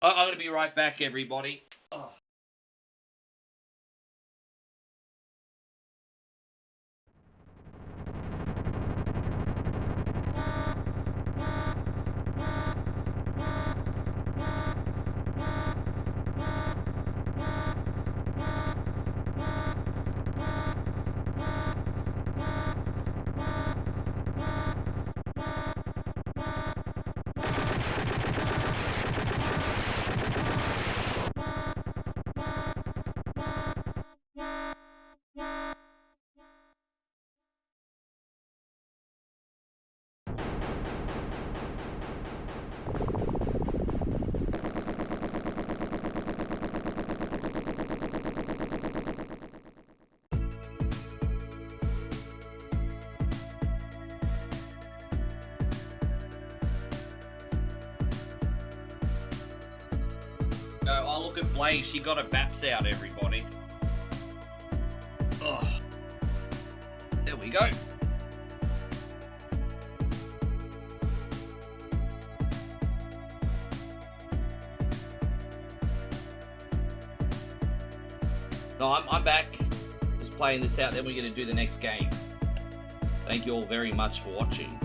gonna be right back, everybody. Oh. Oh, look at Blaze. She got her baps out, everybody. Ugh. There we go. No, I'm back. Just playing this out, then we're going to do the next game. Thank you all very much for watching.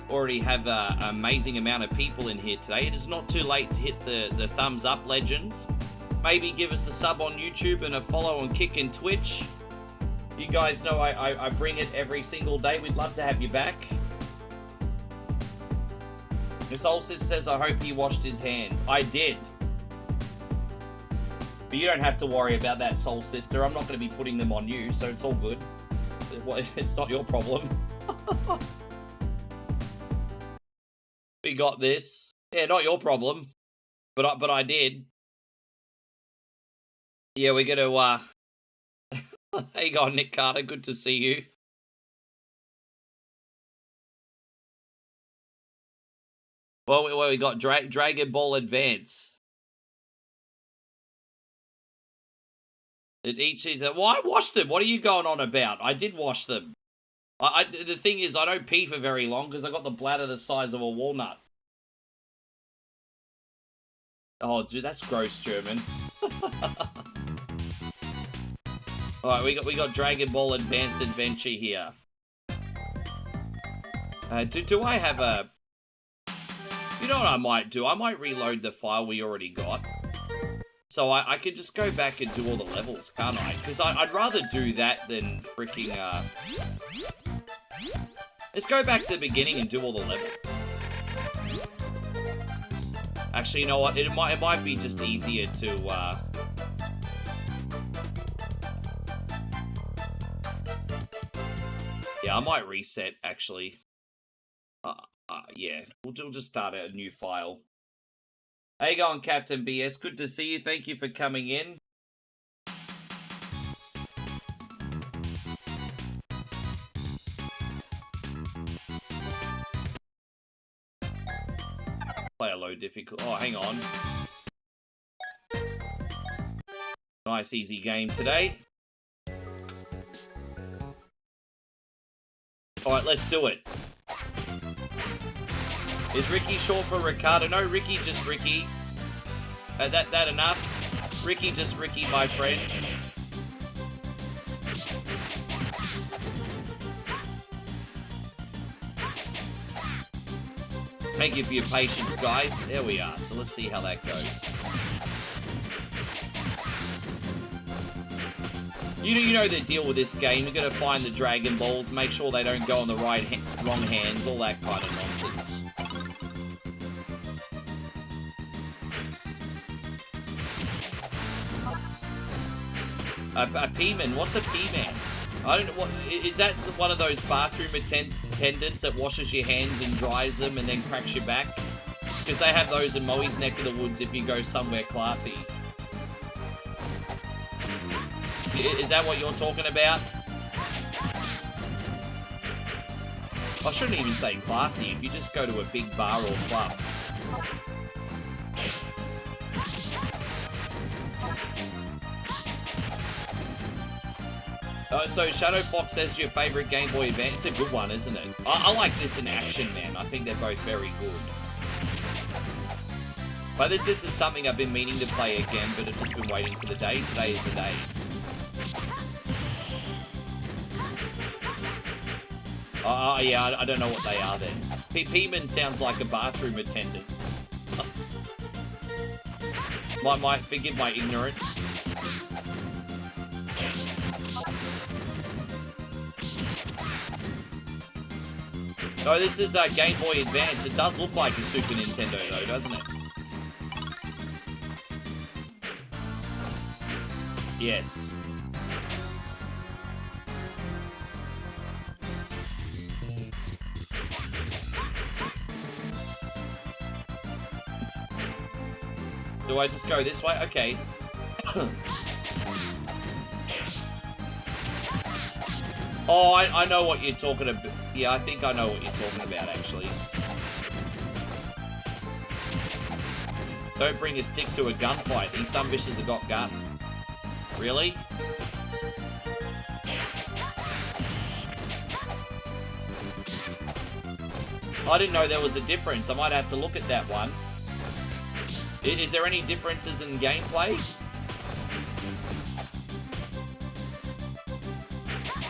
Already have an amazing amount of people in here today. It is not too late to hit the thumbs up, legends. Maybe give us a sub on YouTube and a follow on Kick and Twitch. You guys know I bring it every single day. We'd love to have you back. Miss Olsis says, I hope he washed his hands. I did. But you don't have to worry about that, Soul Sister. I'm not going to be putting them on you, so it's all good. It's not your problem. We got this. Yeah, not your problem. But I did. Yeah, we're going to, Hey, you going, Nick Carter? Good to see you. Well, we got Dragon Ball Advance. Well, I washed them. What are you going on about? I did wash them. The thing is, I don't pee for very long because I got the bladder the size of a walnut. Oh, dude, that's gross, German. All right, we got Dragon Ball Advanced Adventure here. Do I have a? You know what I might do? I might reload the file we already got. So I could just go back and do all the levels, can't I? Because I'd rather do that than freaking, Let's go back to the beginning and do all the levels. Actually, you know what? It might be just easier to, Yeah, I might reset, actually. Yeah. We'll just start a new file. How you going, Captain BS? Good to see you. Thank you for coming in. Play a low difficult. Oh, hang on. Nice, easy game today. Alright, let's do it. Is Ricky short for Ricardo? No, Ricky, just Ricky. That enough? Ricky, just Ricky, my friend. Thank you for your patience, guys. There we are. So let's see how that goes. You know the deal with this game. You're going to find the Dragon Balls, make sure they don't go on the wrong hands, all that kind of nonsense. A P-man? What's a P-man? I don't know, what, is that one of those bathroom attendants that washes your hands and dries them and then cracks your back? Because they have those in Moe's neck of the woods if you go somewhere classy. Is that what you're talking about? I shouldn't even say classy, if you just go to a big bar or club. So Shadow Fox says your favourite Game Boy Advance. It's a good one, isn't it? I like this in action, man. I think they're both very good. But this is something I've been meaning to play again, but I've just been waiting for the day. Today is the day. Yeah, I don't know what they are then. P-man sounds like a bathroom attendant. Might forgive my ignorance. Oh, this is Game Boy Advance. It does look like a Super Nintendo though, doesn't it? Yes. Do I just go this way? Okay. Oh, I know what you're talking about. Yeah, I think I know what you're talking about, actually. Don't bring a stick to a gunfight. These some bitches have got gun. Really? I didn't know there was a difference. I might have to look at that one. Is there any differences in gameplay?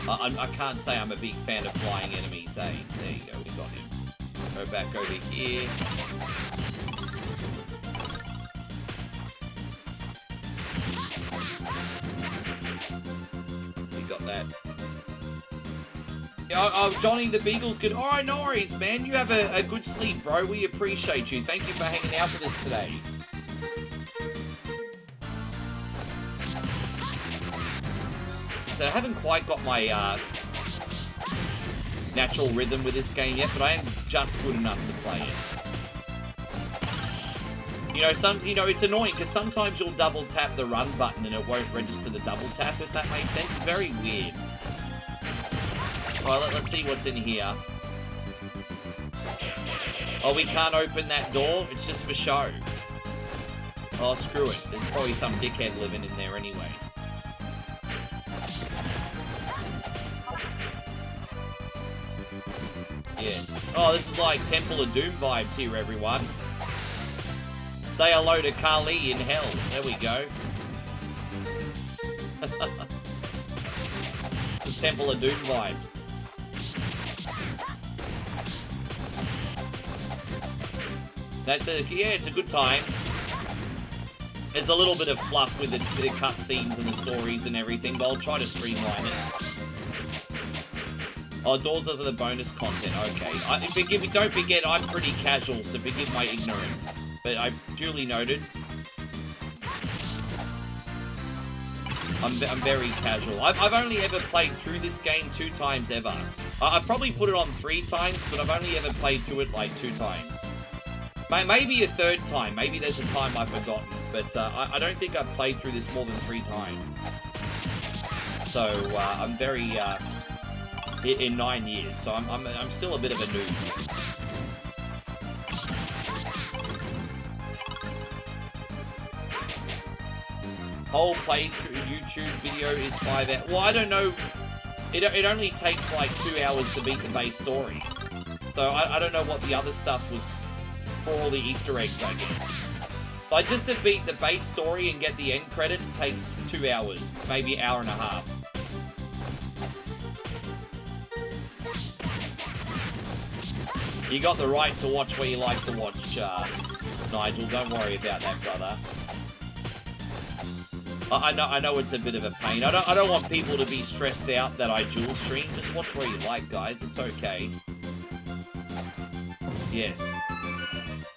I can't say I'm a big fan of flying enemies, eh? There you go, we got him. Go back over here. We got that. Oh, Johnny the Beagle's good. Alright, no worries, man. You have a good sleep, bro. We appreciate you. Thank you for hanging out with us today. So I haven't quite got my natural rhythm with this game yet, but I am just good enough to play it. You know, it's annoying because sometimes you'll double tap the run button and it won't register the double tap, if that makes sense. It's very weird. Alright, let's see what's in here. Oh, we can't open that door? It's just for show. Oh, screw it. There's probably some dickhead living in there anyway. Yes. Oh, this is like Temple of Doom vibes here, everyone. Say hello to Kali in hell. There we go. Temple of Doom vibes. Yeah, it's a good time. There's a little bit of fluff with the cutscenes and the stories and everything, but I'll try to streamline it. Oh, doors are the bonus content. Okay. Forgive me. Don't forget, I'm pretty casual, so forgive my ignorance. But I duly noted. I'm very casual. I've only ever played through this game 2 times ever. I've probably put it on 3 times, but I've only ever played through it like 2 times. Maybe a 3rd time. Maybe there's a time I've forgotten. But I don't think I've played through this more than 3 times. So I'm very in 9 years. So I'm still a bit of a noob. Whole playthrough YouTube video is 5 hours. Well, I don't know. It only takes like 2 hours to beat the base story. So I don't know what the other stuff was for, all the Easter eggs, I guess. But just to beat the base story and get the end credits takes 2 hours, maybe an hour and a half. You got the right to watch where you like to watch, Nigel. Don't worry about that, brother. I know it's a bit of a pain. I don't want people to be stressed out that I dual stream. Just watch where you like, guys. It's okay. Yes.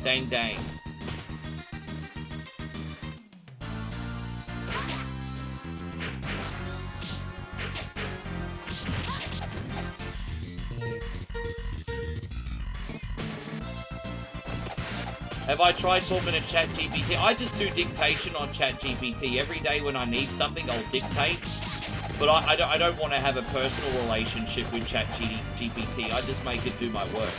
Dang, dang. Have I tried talking to ChatGPT? I just do dictation on ChatGPT. Every day when I need something, I'll dictate. But I don't want to have a personal relationship with ChatGPT. I just make it do my work.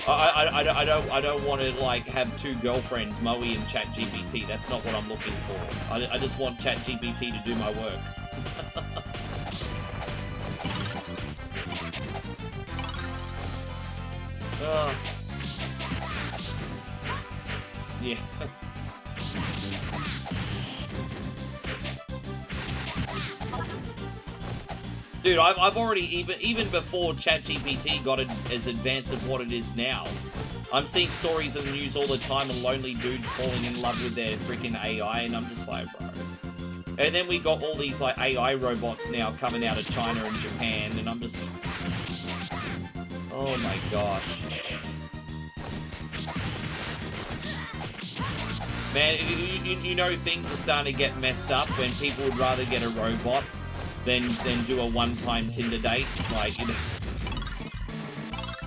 I don't want to like have 2 girlfriends, Moe and ChatGPT. That's not what I'm looking for. I just want ChatGPT to do my work. Yeah. Dude, I've already, even before ChatGPT got it as advanced as what it is now, I'm seeing stories in the news all the time of lonely dudes falling in love with their freaking AI, and I'm just like, bro. And then we got all these like AI robots now coming out of China and Japan, and I'm just, oh my gosh. Man, you know things are starting to get messed up when people would rather get a robot than do a one-time Tinder date. Like, you know.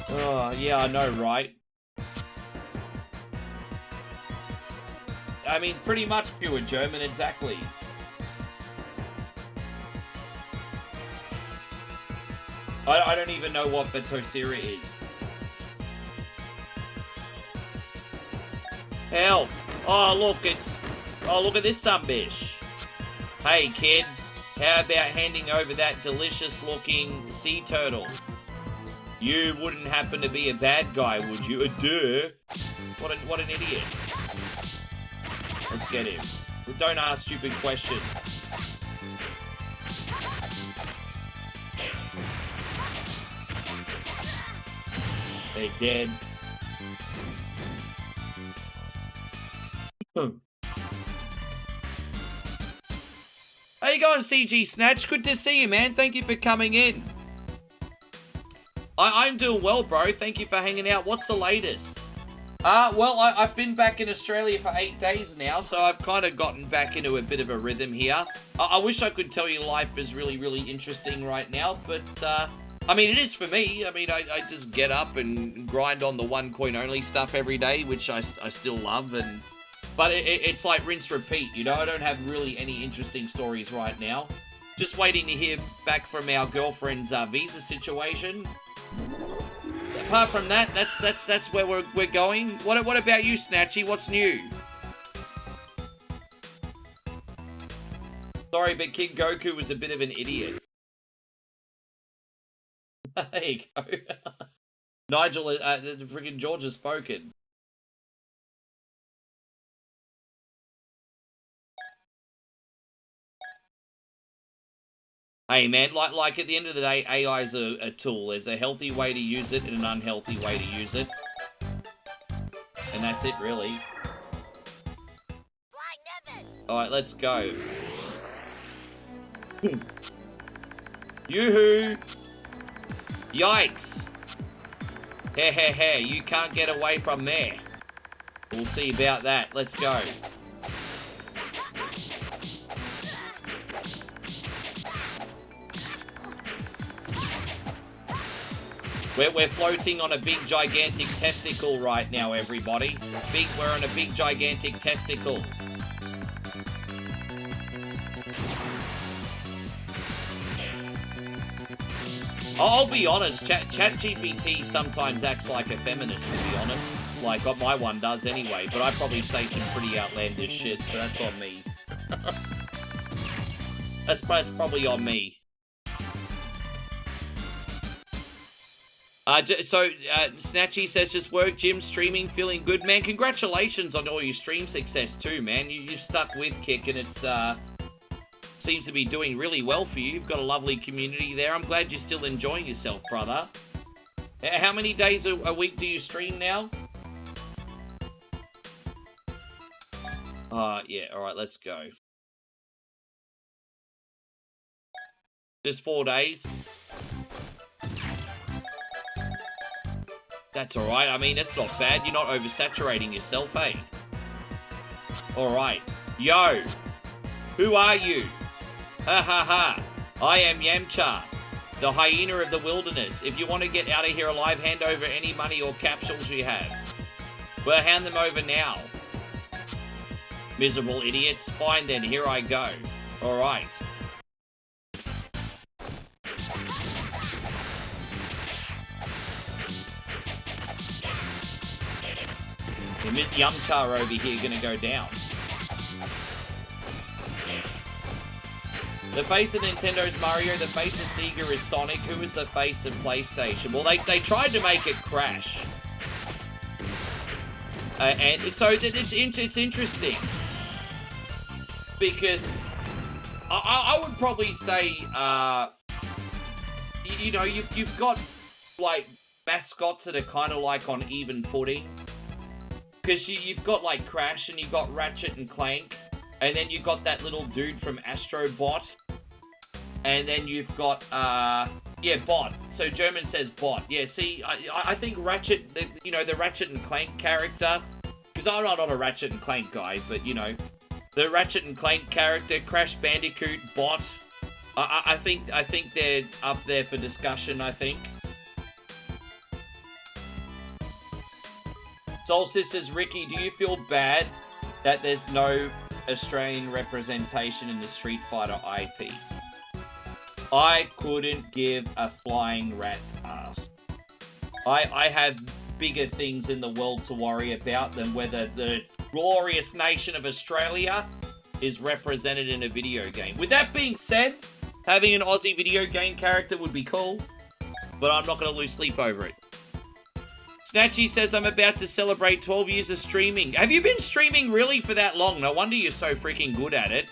Oh, yeah, I know, right? I mean, pretty much pure German, exactly. I don't even know what Batosira is. Help! Oh, look, oh, look at this sunbish. Hey, kid. How about handing over that delicious-looking sea turtle? You wouldn't happen to be a bad guy, would you? Duh. What an idiot. Let's get him. Don't ask stupid questions. They're dead. How you going, CG Snatch? Good to see you, man. Thank you for coming in. I'm doing well, bro. Thank you for hanging out. What's the latest? Well, I've been back in Australia for 8 days now, so I've kind of gotten back into a bit of a rhythm here. I wish I could tell you life is really, really interesting right now, but, I mean, it is for me. I mean, I just get up and grind on the 1 coin only stuff every day, which I still love, but it's like rinse repeat, you know? I don't have really any interesting stories right now. Just waiting to hear back from our girlfriend's visa situation. Apart from that, that's where we're going. What about you, Snatchy? What's new? Sorry, but Kid Goku was a bit of an idiot. There you go. Nigel, freaking George has spoken. Hey man, like at the end of the day, AI is a tool. There's a healthy way to use it and an unhealthy way to use it. And that's it, really. Alright, let's go. Yoo-hoo! Yikes! Heh, you can't get away from there. We'll see about that. Let's go. We're floating on a big, gigantic testicle right now, everybody. We're on a big, gigantic testicle. I'll be honest, ChatGPT sometimes acts like a feminist, to be honest. Like, my one does anyway, but I probably say some pretty outlandish shit, so that's on me. That's probably on me. Snatchy says, just work, gym, streaming, feeling good. Man, congratulations on all your stream success too, man. You've stuck with Kick and it's, seems to be doing really well for you. You've got a lovely community there. I'm glad you're still enjoying yourself, brother. How many days a week do you stream now? Yeah, alright, let's go. Just 4 days. That's alright, I mean, that's not bad. You're not oversaturating yourself, eh? Alright. Yo! Who are you? Ha ha ha! I am Yamcha, the hyena of the wilderness. If you want to get out of here alive, hand over any money or capsules you have. Well, hand them over now. Miserable idiots. Fine then, here I go. Alright. Miss Yamcha over here gonna go down. The face of Nintendo's Mario, the face of Sega is Sonic. Who is the face of PlayStation? Well, they tried to make it Crash. And so it's interesting. Because I would probably say, you know, you've got, like, mascots that are kind of like on even footing. Because you've got, like, Crash, and you've got Ratchet and Clank, and then you've got that little dude from Astro Bot, and then you've got, yeah, Bot. So German says Bot. Yeah, see, I think Ratchet, you know, the Ratchet and Clank character, because I'm not a Ratchet and Clank guy, but, you know, the Ratchet and Clank character, Crash Bandicoot, Bot, I think they're up there for discussion, I think. Solstice says, Ricky, do you feel bad that there's no Australian representation in the Street Fighter IP? I couldn't give a flying rat's ass. I have bigger things in the world to worry about than whether the glorious nation of Australia is represented in a video game. With that being said, having an Aussie video game character would be cool. but I'm not going to lose sleep over it. Snatchy says, I'm about to celebrate 12 years of streaming. Have you been streaming really for that long? No wonder you're so freaking good at it.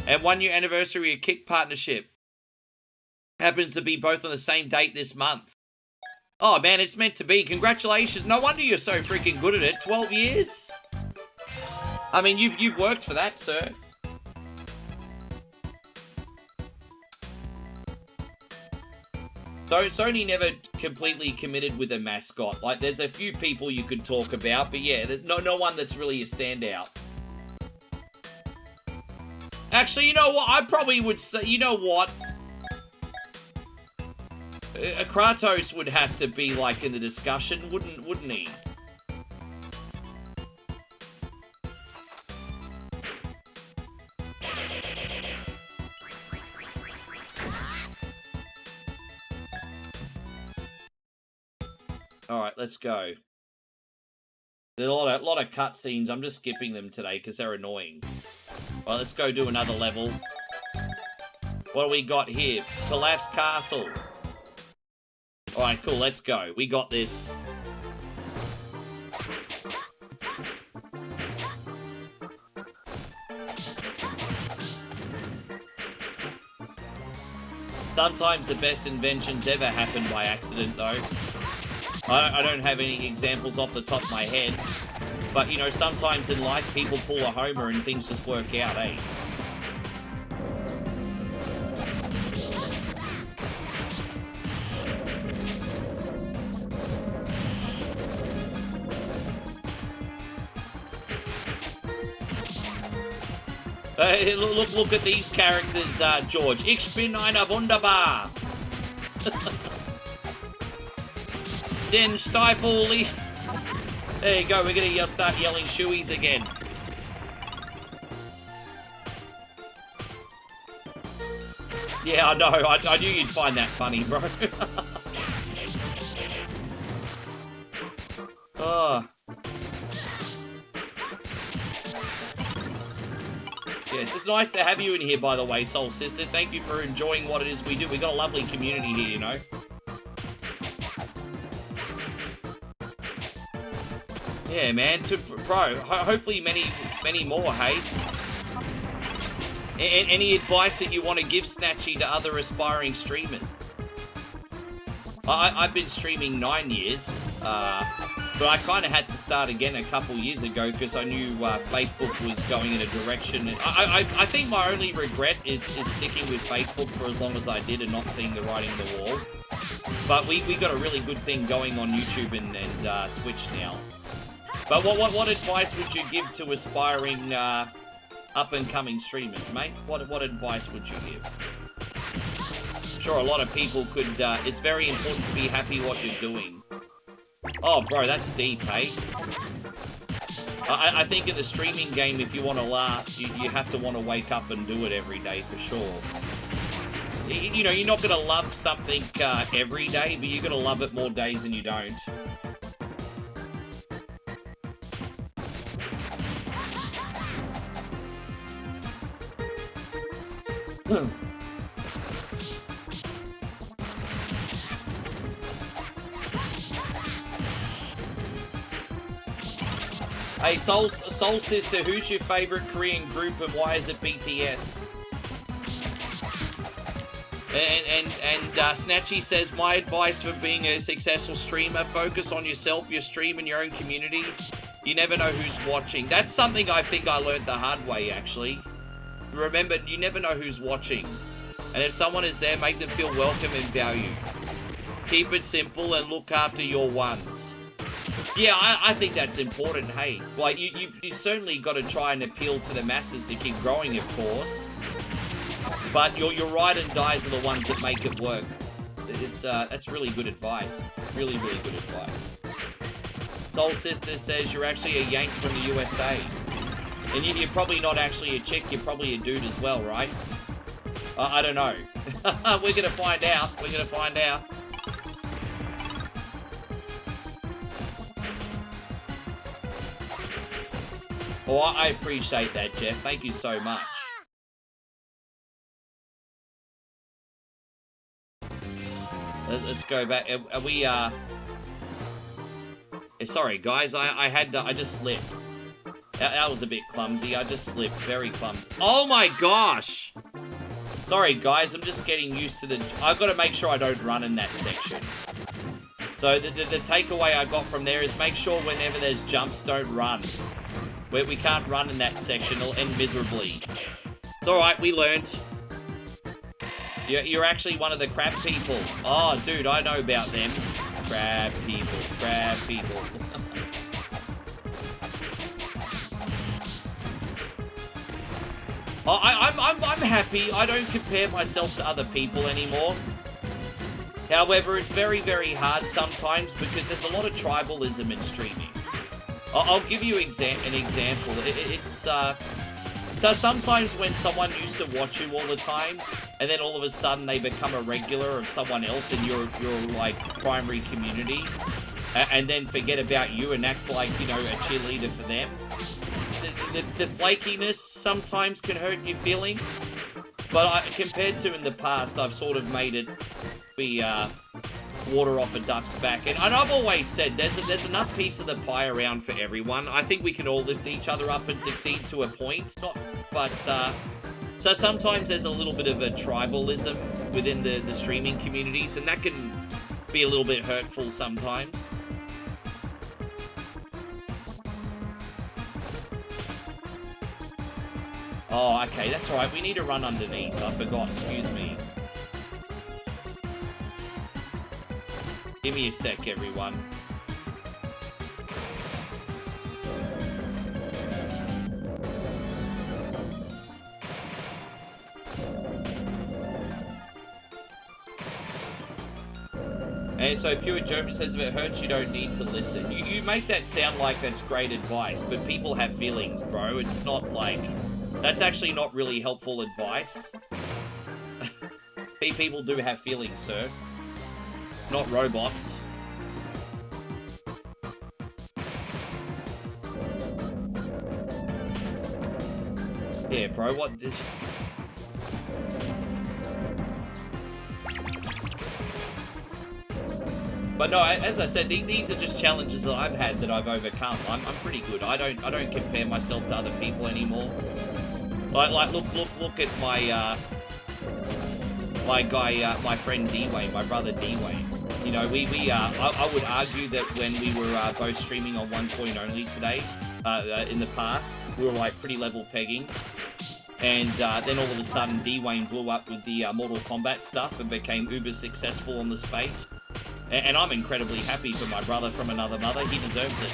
And 1 year anniversary of Kick Partnership. Happens to be both on the same date this month. Oh man, it's meant to be. Congratulations. No wonder you're so freaking good at it. 12 years? I mean, you've worked for that, sir. So Sony never completely committed with a mascot. Like, there's a few people you could talk about, but yeah, there's no one that's really a standout. Actually, you know what? I probably would say, you know what? Kratos would have to be, like, in the discussion, wouldn't he? Alright, let's go. There's a lot of cutscenes. I'm just skipping them today because they're annoying. Alright, let's go do another level. What do we got here? Collapse Castle. Alright, cool, let's go. We got this. Sometimes the best inventions ever happen by accident, though. I don't have any examples off the top of my head. But, you know, sometimes in life, people pull a homer and things just work out, eh? Look at these characters, George. Ich bin einer wunderbar. Den Stiefel. There you go, we're gonna start yelling shoeies again. Yeah, I know, I knew you'd find that funny, bro. Oh. Yes, it's nice to have you in here, by the way, Soul Sister. Thank you for enjoying what it is we do. We got a lovely community here, you know. Yeah, man. Bro, hopefully many more, hey? Any advice that you want to give, Snatchy, to other aspiring streamers? I've been streaming 9 years, but I kind of had to start again a couple years ago because I knew Facebook was going in a direction. I think my only regret is sticking with Facebook for as long as I did and not seeing the writing on the wall. But we got a really good thing going on YouTube and Twitch now. But what advice would you give to aspiring up-and-coming streamers, mate? What advice would you give? I'm sure a lot of people could... it's very important to be happy what you're doing. Oh, bro, that's deep, hey? I think in the streaming game, if you want to last, you have to want to wake up and do it every day for sure. You know, you're not going to love something every day, but you're going to love it more days than you don't. Hey, Soul Sister, who's your favorite Korean group and why is it BTS? And Snatchy says, my advice for being a successful streamer, focus on yourself, your stream, and your own community. You never know who's watching. That's something I think I learned the hard way, actually. Remember, you never know who's watching. And if someone is there, make them feel welcome and valued. Keep it simple and look after your ones. Yeah, I think that's important, hey. Like, you've certainly got to try and appeal to the masses to keep growing, of course. But your ride and dies are the ones that make it work. That's really good advice. Really, really good advice. Soul Sister says you're actually a Yank from the USA. And you're probably not actually a chick, you're probably a dude as well, right? I don't know. We're gonna find out. We're gonna find out. Oh, I appreciate that, Jeff. Thank you so much. Let's go back. Are we, sorry, guys. I just slipped. That was a bit clumsy. I just slipped. Very clumsy. Oh my gosh! Sorry, guys. I'm just getting used to the... I've got to make sure I don't run in that section. So the takeaway I got from there is make sure whenever there's jumps, don't run. We can't run in that section. It'll end miserably. It's alright. We learned. You're actually one of the crab people. Oh, dude. I know about them. Crab people. Crab people. I'm happy. I don't compare myself to other people anymore. However, it's very, very hard sometimes because there's a lot of tribalism in streaming. I'll give you an example. So sometimes when someone used to watch you all the time, and then all of a sudden they become a regular of someone else in your like primary community, and then forget about you and act like, you know, a cheerleader for them. The flakiness sometimes can hurt your feelings, but compared to in the past, I've sort of made it be water off a duck's back. And I've always said there's enough piece of the pie around for everyone. I think we can all lift each other up and succeed to a point. So sometimes there's a little bit of a tribalism within the streaming communities, and that can be a little bit hurtful sometimes. Oh, okay, that's all right. We need to run underneath. I forgot, excuse me. Give me a sec, everyone. And so Pure German says, if it hurts, you don't need to listen. You make that sound like that's great advice, but people have feelings, bro. It's not like... That's actually not really helpful advice. People do have feelings, sir. Not robots. Yeah, bro, what this... But no, as I said, these are just challenges that I've had that I've overcome. I'm pretty good. I don't compare myself to other people anymore. Like look at my my friend D-Wayne, my brother D-Wayne. You know, I would argue that when we were both streaming on 1 point only today, in the past, we were like pretty level pegging. And then all of a sudden, D-Wayne blew up with the Mortal Kombat stuff and became uber successful on the space. And I'm incredibly happy for my brother from another mother. He deserves it.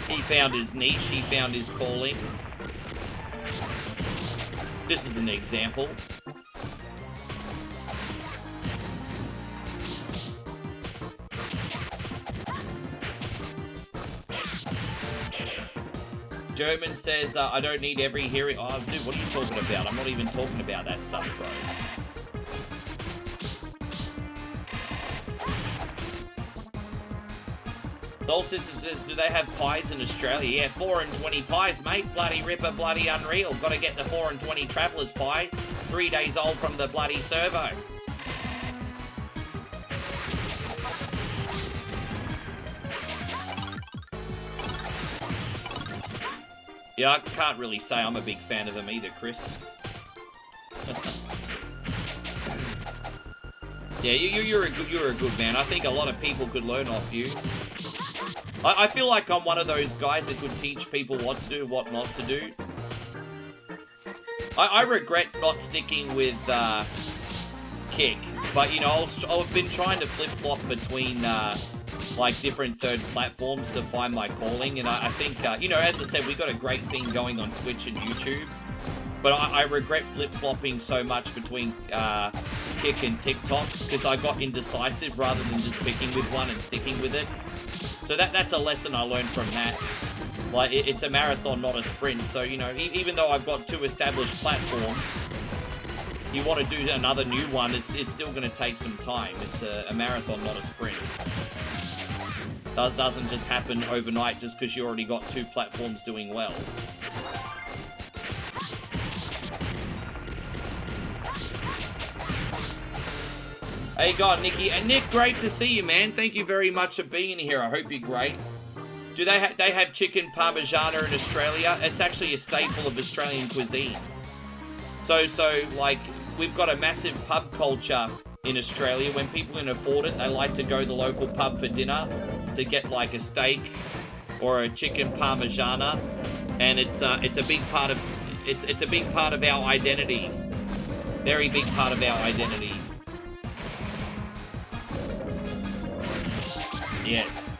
He found his niche. He found his calling. This is an example. German says, I don't need every hearing. Oh, dude, what are you talking about? I'm not even talking about that stuff, bro. Soul Sister says, do they have pies in Australia? Yeah, 4 and 20 pies, mate. Bloody ripper, bloody unreal. Gotta get the 4 and 20 Traveller's pie. 3 days old from the bloody servo. Yeah, I can't really say I'm a big fan of them either, Chris. Yeah, you're a good man. I think a lot of people could learn off you. I feel like I'm one of those guys that could teach people what to do, what not to do. I regret not sticking with Kick, but you know, I've been trying to flip-flop between like different third platforms to find my calling, and I think you know, as I said, we got a great thing going on Twitch and YouTube, but I regret flip-flopping so much between Kick and TikTok because I got indecisive rather than just picking with one and sticking with it. So that's a lesson I learned from that. Like, it's a marathon, not a sprint. So, you know, even though I've got 2 established platforms, you want to do another new one, it's still going to take some time. It's a marathon, not a sprint. Doesn't just happen overnight just because you already got 2 platforms doing well. How you going, Nikki? And Nick, great to see you, man. Thank you very much for being here. I hope you're great. Do they have chicken parmigiana in Australia? It's actually a staple of Australian cuisine. So like, we've got a massive pub culture in Australia. When people can afford it, they like to go to the local pub for dinner to get like a steak or a chicken parmigiana, and it's a big part of it's a big part of our identity. Very big part of our identity. Yes.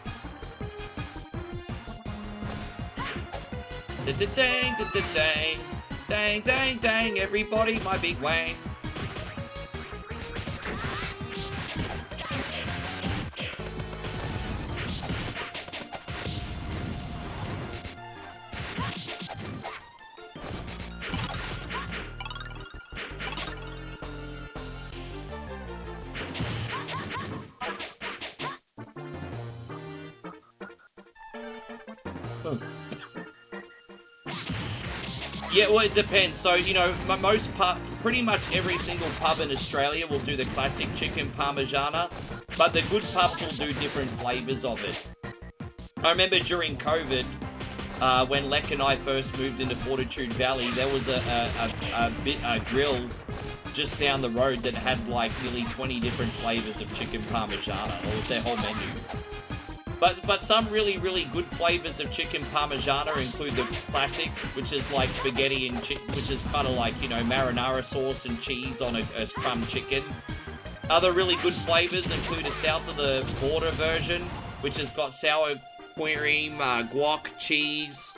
Da-da-dang, da-da-dang. Dang, dang, dang, everybody, my big wang. Yeah, well, it depends. So, you know, pretty much every single pub in Australia will do the classic chicken parmigiana, but the good pubs will do different flavors of it. I remember during COVID, when Lek and I first moved into Fortitude Valley, there was a grill just down the road that had like nearly 20 different flavors of chicken parmigiana. It was their whole menu. But some really, really good flavors of chicken parmigiana include the classic, which is like spaghetti and which is kind of like, you know, marinara sauce and cheese on a crumb chicken. Other really good flavors include a south of the border version, which has got sour cream, guac, cheese.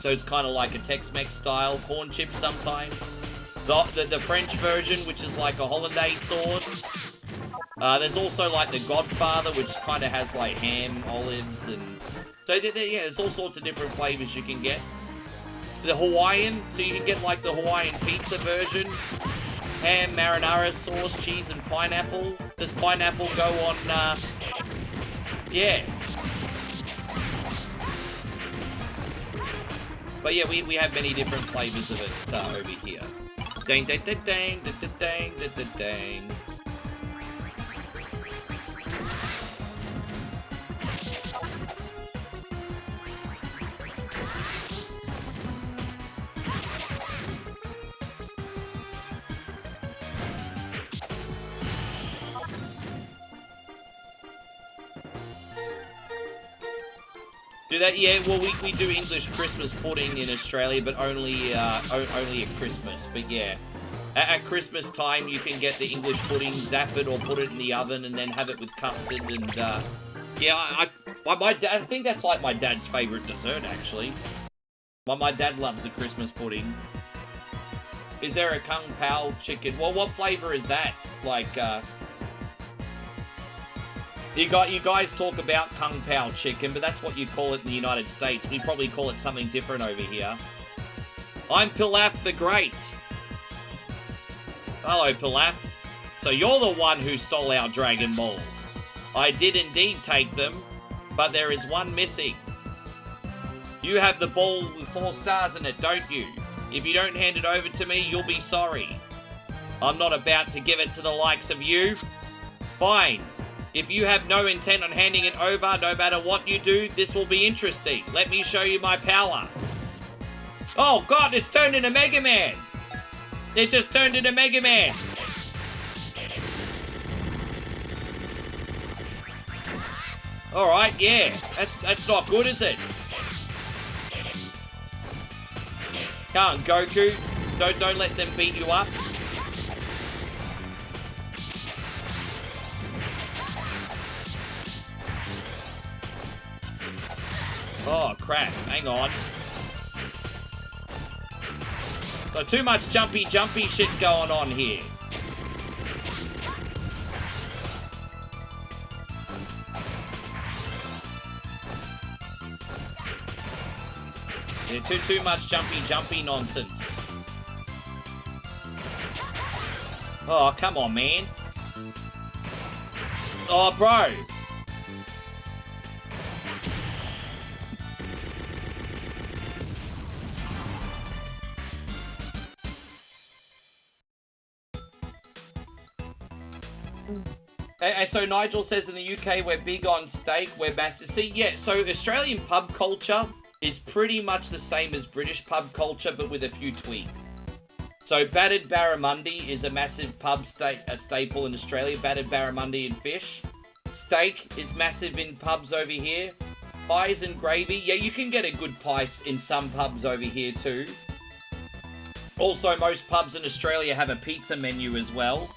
So it's kind of like a Tex-Mex style, corn chips sometimes. The French version, which is like a hollandaise sauce. There's also like the Godfather, which kind of has like ham, olives, and so yeah, there's all sorts of different flavors you can get. The Hawaiian, so you can get like the Hawaiian pizza version, ham, marinara sauce, cheese, and pineapple. Does pineapple go on? Yeah. But yeah, we have many different flavors of it over here. Dang, dang, dang, dang, dang, dang, dang, dang. Do that? Yeah, well, we do English Christmas pudding in Australia, but only at Christmas. But yeah, at Christmas time, you can get the English pudding, zap it or put it in the oven, and then have it with custard. And yeah, my dad, I think that's like my dad's favorite dessert, actually. My dad loves the Christmas pudding. Is there a Kung Pao chicken? Well, what flavor is that? Like, You guys talk about Kung Pao chicken, but that's what you call it in the United States. We probably call it something different over here. I'm Pilaf the Great. Hello, Pilaf. So you're the one who stole our Dragon Ball. I did indeed take them, but there is one missing. You have the ball with 4 stars in it, don't you? If you don't hand it over to me, you'll be sorry. I'm not about to give it to the likes of you. Fine. If you have no intent on handing it over, no matter what you do, this will be interesting. Let me show you my power. Oh god, it's turned into Mega Man. It just turned into Mega Man. Alright, yeah. That's not good, is it? Come on, Goku. Don't let them beat you up. Oh, crap. Hang on. Got too much jumpy shit going on here. Yeah, too much jumpy nonsense. Oh, come on, man. Oh, bro. And so Nigel says in the UK, we're big on steak, we're massive. See, yeah, so Australian pub culture is pretty much the same as British pub culture, but with a few tweaks. So battered barramundi is a massive pub staple in Australia, battered barramundi and fish. Steak is massive in pubs over here. Pies and gravy, yeah, you can get a good pie in some pubs over here too. Also, most pubs in Australia have a pizza menu as well.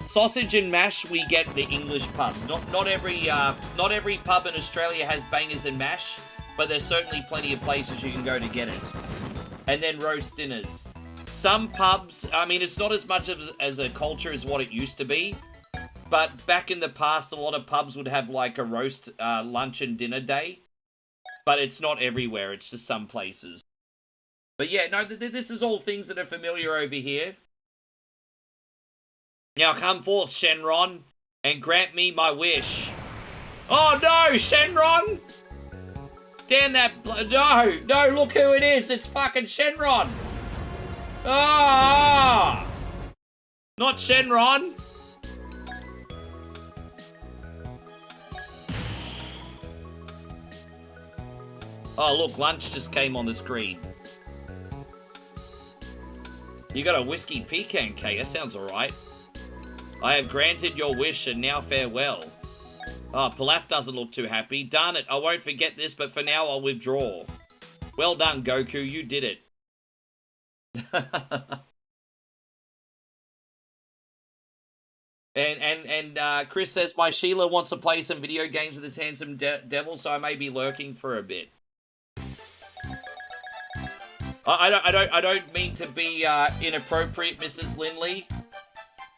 Sausage and mash, we get the English pubs. Not every pub in Australia has bangers and mash, but there's certainly plenty of places you can go to get it. And then roast dinners. Some pubs, I mean, it's not as much as a culture as what it used to be, but back in the past, a lot of pubs would have like a roast lunch and dinner day, but it's not everywhere, it's just some places. But yeah, no, this is all things that are familiar over here. Now come forth, Shenron, and grant me my wish. Oh no, Shenron! Damn that, no, look who it is, it's fucking Shenron! Ah! Not Shenron! Oh look, lunch just came on the screen. You got a whiskey pecan cake, that sounds alright. I have granted your wish and now farewell. Oh, Pilaf doesn't look too happy. Darn it, I won't forget this, but for now I'll withdraw. Well done, Goku, you did it. and Chris says, my Sheila wants to play some video games with this handsome devil, so I may be lurking for a bit. I don't mean to be inappropriate, Mrs. Lindley.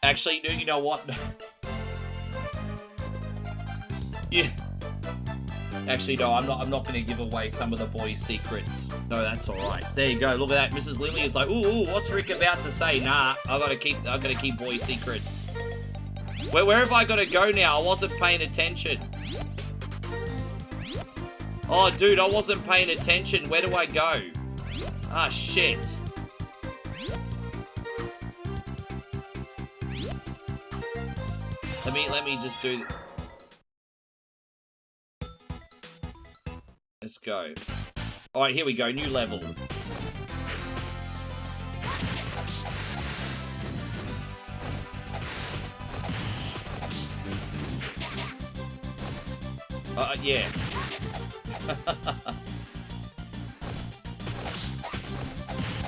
Actually, you know what? Yeah. Actually, no, I'm not going to give away some of the boys' secrets. No, that's all right. There you go. Look at that. Mrs. Lindley is like, ooh, what's Rick about to say? Nah, I gotta keep boys' secrets. Where have I got to go now? I wasn't paying attention. Oh, dude, I wasn't paying attention. Where do I go? Ah, shit. Let me just do... Let's go. Alright, here we go. New level. Yeah.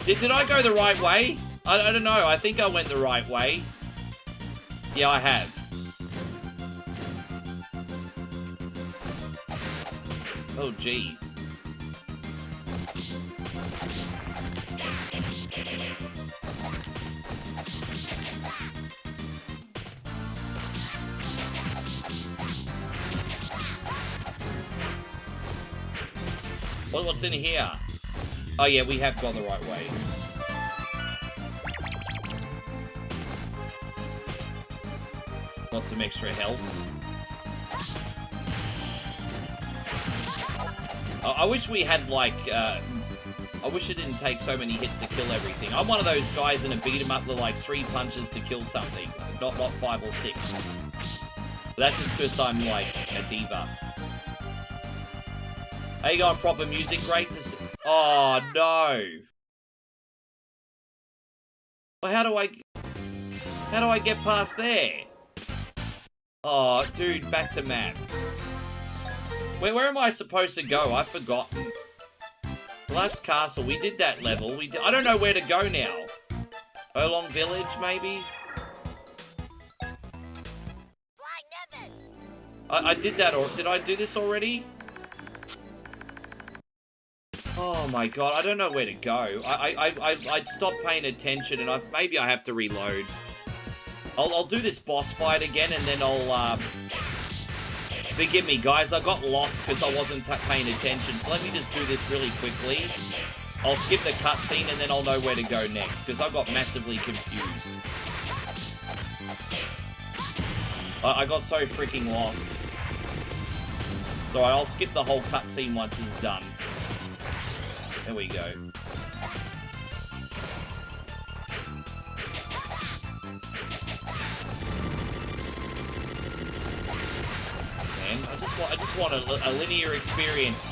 Did I go the right way? I don't know. I think I went the right way. Yeah, I have. Oh, jeez. What's in here? Oh, yeah, we have gone the right way. Want some extra health. I wish we had, like, I wish it didn't take so many hits to kill everything. I'm one of those guys in a beat-em-up that, like, 3 punches to kill something. Not 5 or 6. But that's just because I'm, like, a diva. How you going, proper music? Great to see. Oh, no. Well, how do I get past there? Oh, dude, back to map. Where am I supposed to go? I've forgotten. Last castle. We did that level. I don't know where to go now. Olong Village, maybe? I did that, or did I do this already? Oh my god, I don't know where to go. I'd stopped paying attention, and maybe I have to reload. I'll do this boss fight again, and then I'll, forgive me, guys, I got lost because I wasn't paying attention, so let me just do this really quickly. I'll skip the cutscene, and then I'll know where to go next, because I got massively confused. I got so freaking lost. So I'll skip the whole cutscene once it's done. There we go. just want a linear experience.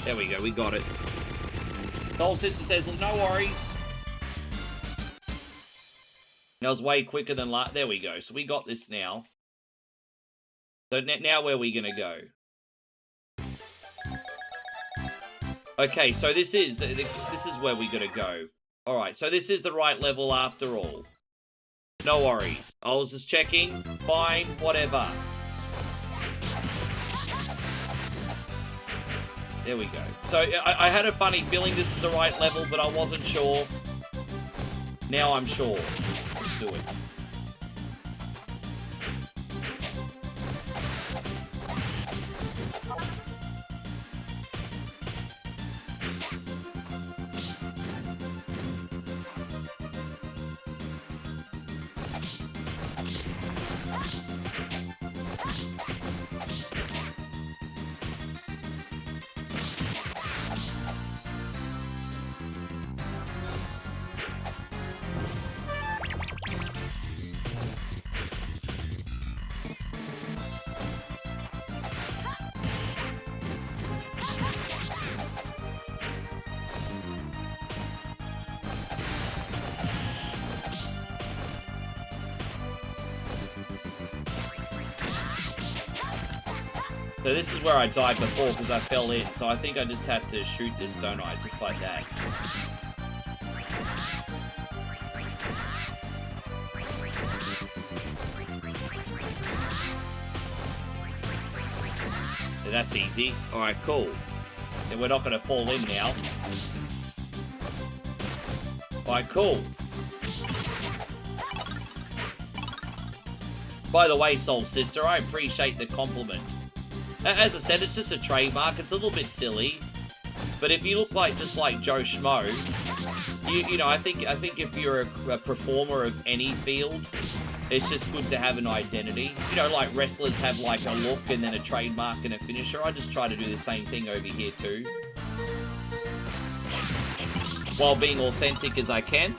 There we go, we got it. Soul Sister says, no worries. That was way quicker than last. There we go. So we got this now. So now where are we gonna go? Okay, so this is where we gotta go. All right, so this is the right level after all. No worries. I was just checking. Fine, whatever. There we go. So I had a funny feeling this is the right level, but I wasn't sure. Now I'm sure. Let's do it. So this is where I died before because I fell in. So I think I just have to shoot this, don't I? Just like that. So that's easy. Alright, cool. Then we're not going to fall in now. Alright, cool. By the way, Soul Sister, I appreciate the compliment. As I said, it's just a trademark. It's a little bit silly, but if you look like just like Joe Schmo, you know, I think if you're a performer of any field, it's just good to have an identity. You know, like wrestlers have like a look and then a trademark and a finisher. I just try to do the same thing over here too, while being authentic as I can.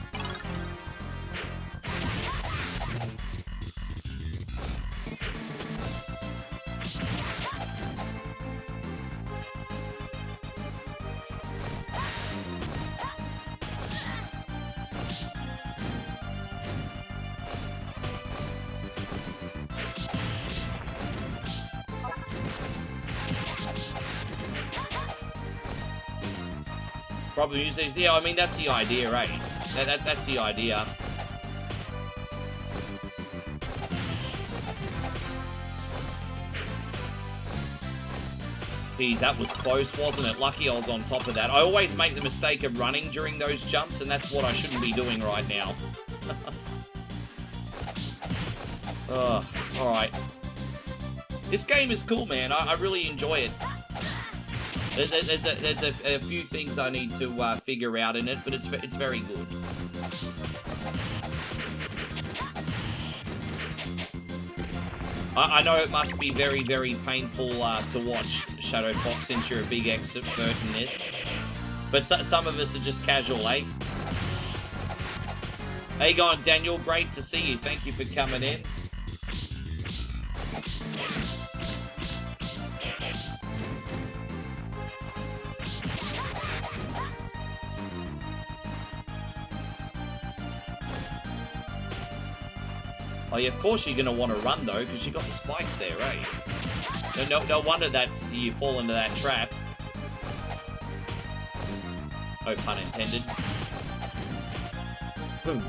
Probably use these. Yeah, I mean, that's the idea, right? That's the idea. Geez, that was close, wasn't it? Lucky I was on top of that. I always make the mistake of running during those jumps, and that's what I shouldn't be doing right now. Alright. This game is cool, man. I really enjoy it. There's a few things I need to figure out in it, but it's very good. I know it must be very, very painful to watch, Shadow Fox, since you're a big expert in this. But some of us are just casual, eh? How you going, Daniel? Great to see you. Thank you for coming in. Oh yeah, of course you're going to want to run though, because you got the spikes there, right? No wonder you fall into that trap. No pun intended. Boom.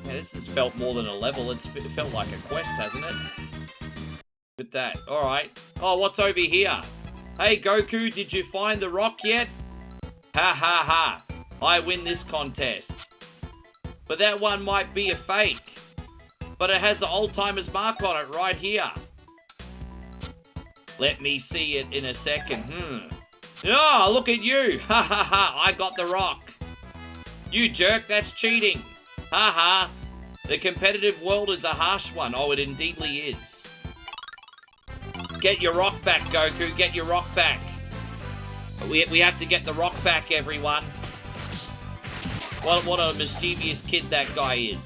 This has felt more than a level. It felt like a quest, hasn't it? With that. Alright. Oh, what's over here? Hey, Goku, did you find the rock yet? Ha ha ha. I win this contest. But that one might be a fake. But it has the old timers mark on it right here. Let me see it in a second. Oh, look at you. Ha ha ha, I got the rock. You jerk, that's cheating. Ha ha. The competitive world is a harsh one. Oh, it indeedly is. Get your rock back, Goku. Get your rock back. We have to get the rock back, everyone. What a mischievous kid that guy is.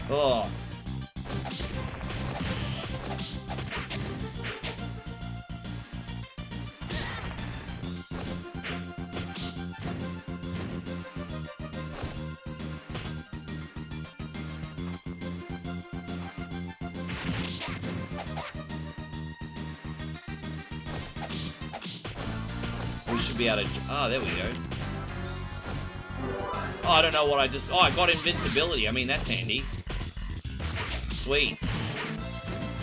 Oh. We should be able to... Oh, there we go. Oh, I don't know what I just... Oh, I got invincibility. I mean, that's handy. Sweet.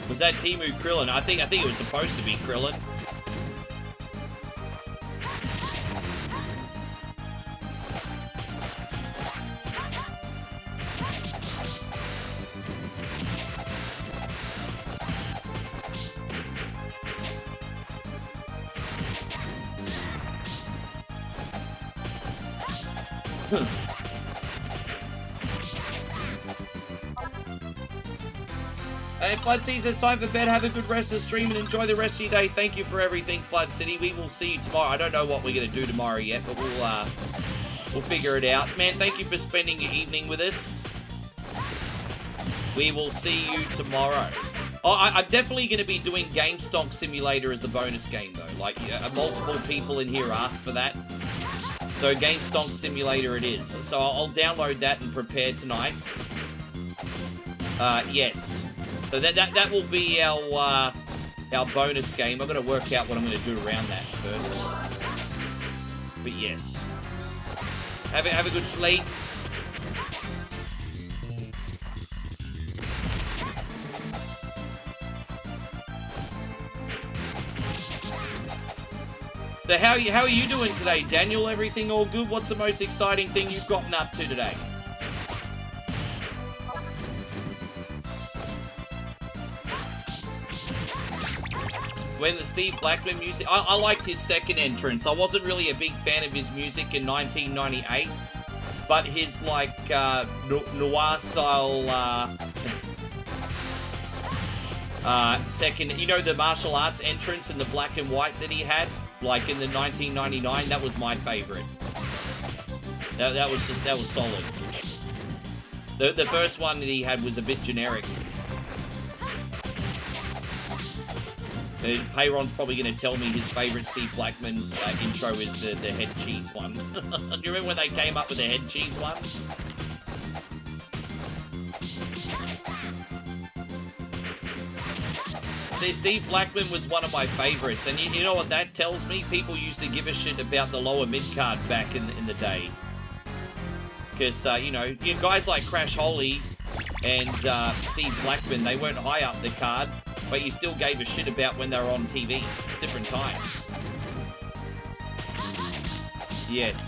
Was that Timu Krillin? I think it was supposed to be Krillin. Hey, Flood City, it's time for bed. Have a good rest of the stream and enjoy the rest of your day. Thank you for everything, Flood City. We will see you tomorrow. I don't know what we're going to do tomorrow yet, but we'll figure it out. Man, thank you for spending your evening with us. We will see you tomorrow. Oh, I'm definitely going to be doing Game Stonk Simulator as the bonus game, though. Like, multiple people in here asked for that. So, Game Stonk Simulator it is. So, I'll download that and prepare tonight. Yes. So, that will be our bonus game. I've got to work out what I'm going to do around that first. But, yes. Have a good sleep. So how are you doing today, Daniel? Everything all good? What's the most exciting thing you've gotten up to today? When the Steve Blackman music... I liked his second entrance. I wasn't really a big fan of his music in 1998. But his, like, noir-style... second... You know the martial arts entrance in the black and white that he had? Like in the 1999, that was my favorite. That was solid. The first one that he had was a bit generic. Payron's probably going to tell me his favorite Steve Blackman intro is the head cheese one. Do you remember when they came up with the head cheese one? Steve Blackman was one of my favorites, and you know what that tells me? People used to give a shit about the lower mid-card back in the day. Because, you know, guys like Crash Holly and Steve Blackman, they weren't high up the card, but you still gave a shit about when they were on TV. Different time. Yes.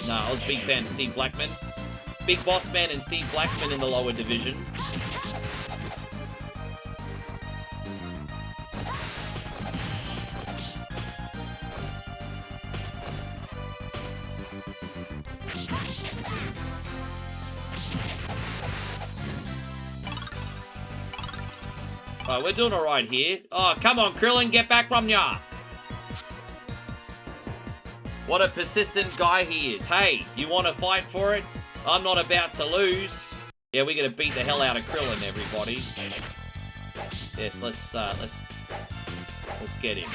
No, I was a big fan of Steve Blackman. Big Boss Man and Steve Blackman in the lower divisions. Oh, we're doing alright here. Oh, come on, Krillin, get back from ya! What a persistent guy he is. Hey, you want to fight for it? I'm not about to lose. Yeah, we're gonna beat the hell out of Krillin, everybody. Yes, let's get him.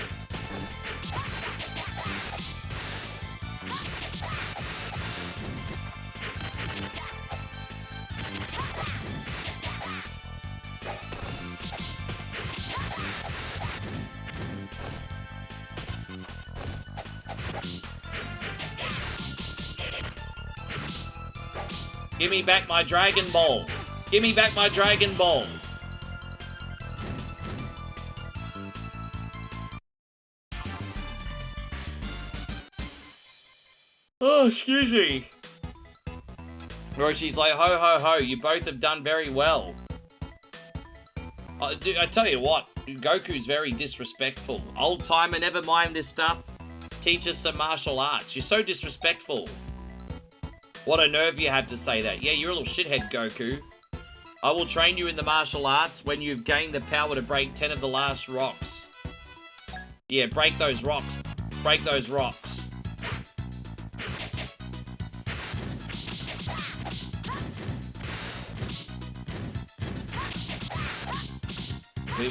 Give me back my Dragon Ball. Give me back my Dragon Ball. Oh, excuse me. Roshi's like, ho, ho, ho, you both have done very well. I tell you what, Goku's very disrespectful. Old timer, never mind this stuff. Teach us some martial arts. You're so disrespectful. What a nerve you have to say that. Yeah, you're a little shithead, Goku. I will train you in the martial arts when you've gained the power to break 10 of the last rocks. Yeah, break those rocks. Break those rocks.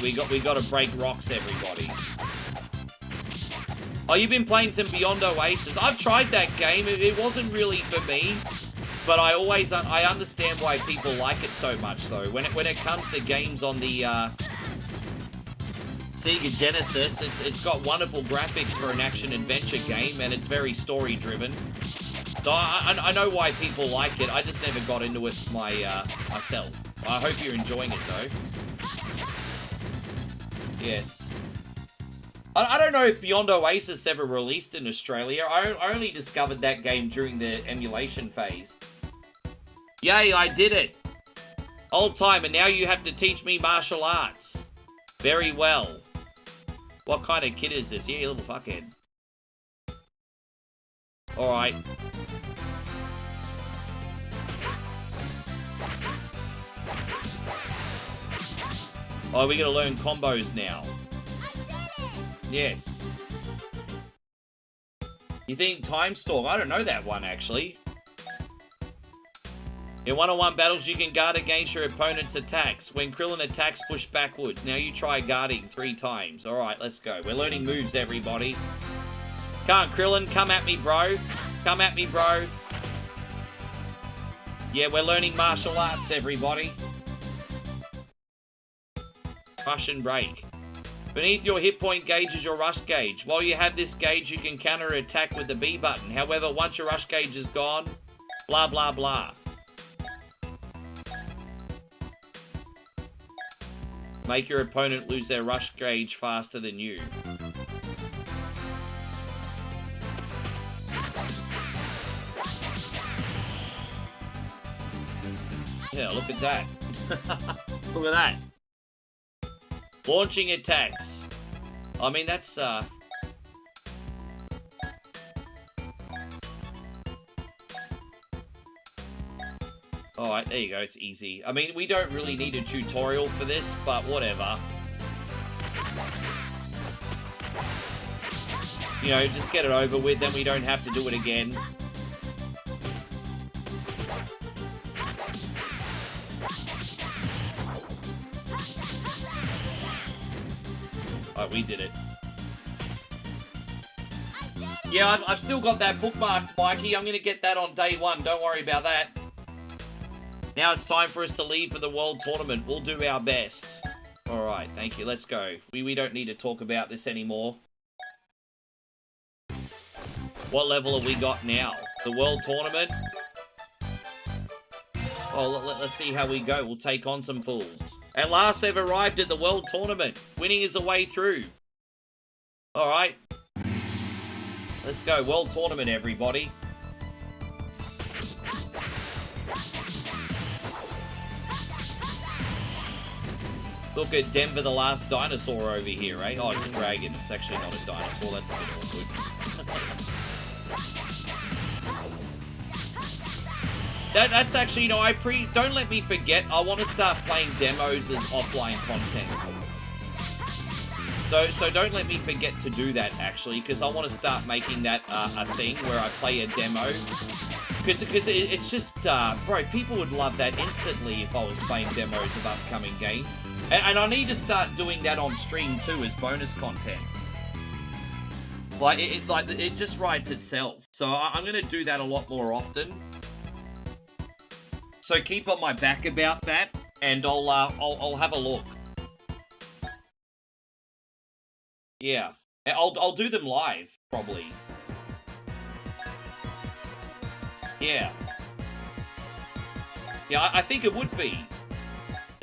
We got to break rocks, everybody. Oh, you've been playing some Beyond Oasis. I've tried that game. It wasn't really for me, but I understand why people like it so much, though. When it comes to games on the Sega Genesis, it's got wonderful graphics for an action-adventure game, and it's very story-driven. So I know why people like it. I just never got into it myself. I hope you're enjoying it, though. Yes. I don't know if Beyond Oasis ever released in Australia. I only discovered that game during the emulation phase. Yay, I did it. Old time, and now you have to teach me martial arts. Very well. What kind of kid is this? Yeah, you little fuckhead. Alright. Oh, we gotta learn combos now. Yes. You think Time Storm? I don't know that one, actually. In one-on-one battles, you can guard against your opponent's attacks. When Krillin attacks, push backwards. Now you try guarding 3 times. Alright, let's go. We're learning moves, everybody. Come on, Krillin. Come at me, bro. Come at me, bro. Yeah, we're learning martial arts, everybody. Rush and break. Beneath your hit point gauge is your rush gauge. While you have this gauge, you can counter attack with the B button. However, once your rush gauge is gone, blah, blah, blah. Make your opponent lose their rush gauge faster than you. Yeah, look at that. Look at that. Launching attacks. I mean, that's, Alright, there you go, it's easy. I mean, we don't really need a tutorial for this, but whatever. You know, just get it over with, then we don't have to do it again. Alright, we did it. Yeah, I've still got that bookmarked, Mikey. I'm going to get that on day 1. Don't worry about that. Now it's time for us to leave for the World Tournament. We'll do our best. Alright, thank you. Let's go. We don't need to talk about this anymore. What level have we got now? The World Tournament? Oh, let's see how we go. We'll take on some fools. At last they've arrived at the World Tournament. Winning is the way through. Alright. Let's go. World Tournament, everybody. Look at Denver the Last Dinosaur over here, eh? Oh, it's a dragon. It's actually not a dinosaur. That's a bit awkward. That's actually, you know, don't let me forget, I want to start playing demos as offline content. So don't let me forget to do that, actually, because I want to start making that a thing where I play a demo. Because it's just, bro, people would love that instantly if I was playing demos of upcoming games. And I need to start doing that on stream, too, as bonus content. Like, it just writes itself. So I'm going to do that a lot more often. So keep on my back about that, and I'll have a look. Yeah, I'll do them live, probably. Yeah. Yeah, I think it would be.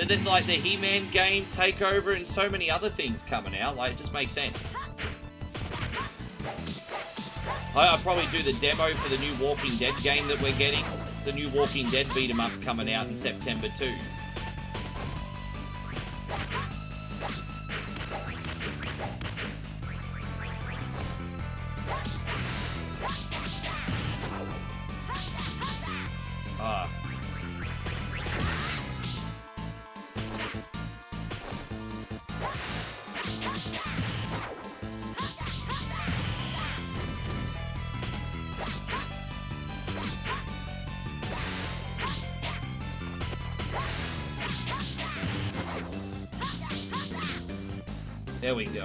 And then, like, the He-Man game, Takeover, and so many other things coming out. Like, it just makes sense. I'll probably do the demo for the new Walking Dead game that we're getting. The new Walking Dead beat 'em up coming out in September too. Ah. There we go.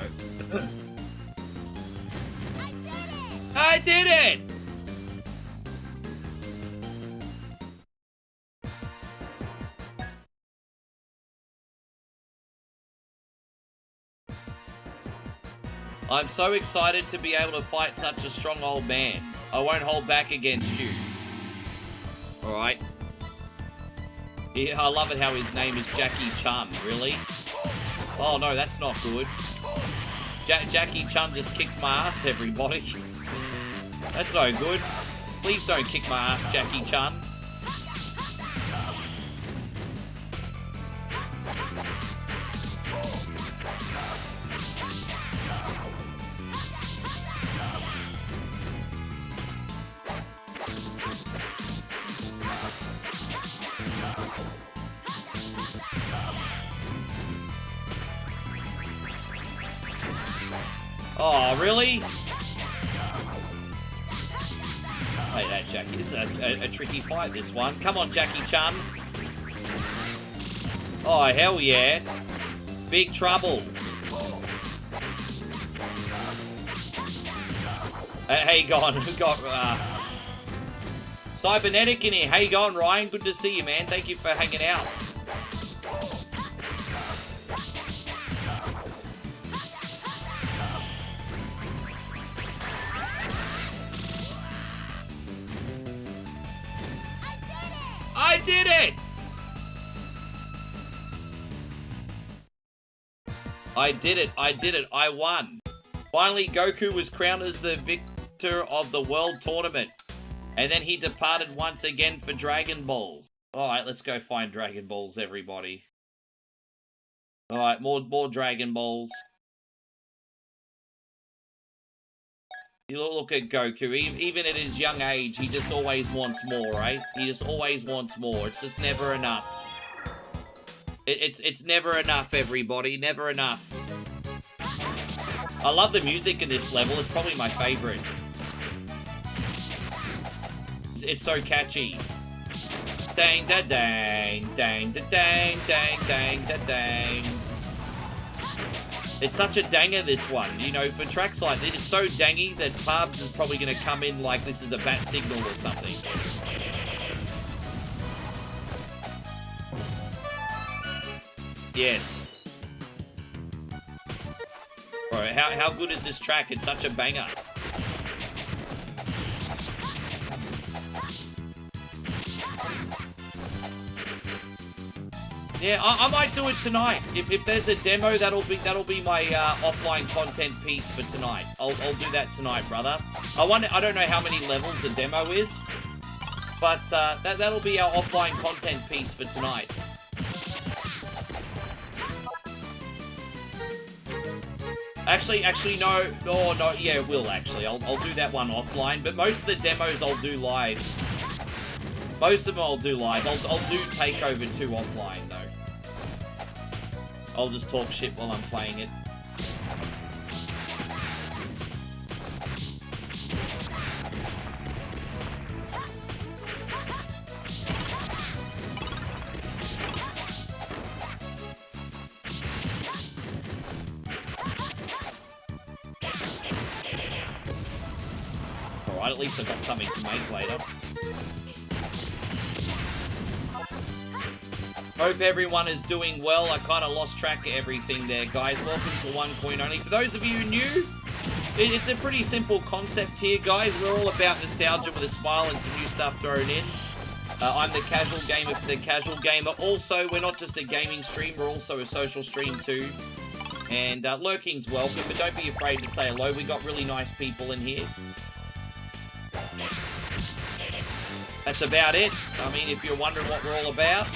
I did it! I'm so excited to be able to fight such a strong old man. I won't hold back against you. Alright. Yeah, I love it how his name is Jackie Chun, really? Oh no, that's not good. Jackie Chun just kicked my ass, everybody. That's no good. Please don't kick my ass, Jackie Chun. Oh, really? Hey, that Jackie. This is a tricky fight, this one. Come on, Jackie Chun. Oh, hell yeah. Big trouble. Hey, gone. Got Cybernetic in here. Hey, gone, Ryan. Good to see you, man. Thank you for hanging out. I did it! I did it. I did it. I won. Finally, Goku was crowned as the victor of the World Tournament. And then he departed once again for Dragon Balls. Alright, let's go find Dragon Balls, everybody. Alright, more Dragon Balls. You look at Goku, even at his young age, he just always wants more, right? He just always wants more. It's just never enough. It's never enough, everybody. Never enough. I love the music in this level. It's probably my favorite. It's so catchy. Dang da dang, dang da dang, dang dang da dang. It's such a danger, this one. You know, for tracks like this, it's so dangy that Parbs is probably going to come in like this is a bat signal or something. Yes. Bro, how good is this track? It's such a banger. Yeah, I might do it tonight. If there's a demo, that'll be my offline content piece for tonight. I'll do that tonight, brother. I don't know how many levels the demo is, but that'll be our offline content piece for tonight. Actually, no, yeah, it will actually. I'll do that one offline, but most of the demos I'll do live. Most of them I'll do live. I'll do Takeover 2 offline though. I'll just talk shit while I'm playing it. Alright, at least I've got something to make later. Hope everyone is doing well. I kind of lost track of everything there, guys. Welcome to One Coin Only. For those of you new, it's a pretty simple concept here, guys. We're all about nostalgia with a smile and some new stuff thrown in. I'm the casual gamer for the casual gamer. Also, we're not just a gaming stream, we're also a social stream too. And lurking's welcome, but don't be afraid to say hello. We got really nice people in here. That's about it. I mean, if you're wondering what we're all about.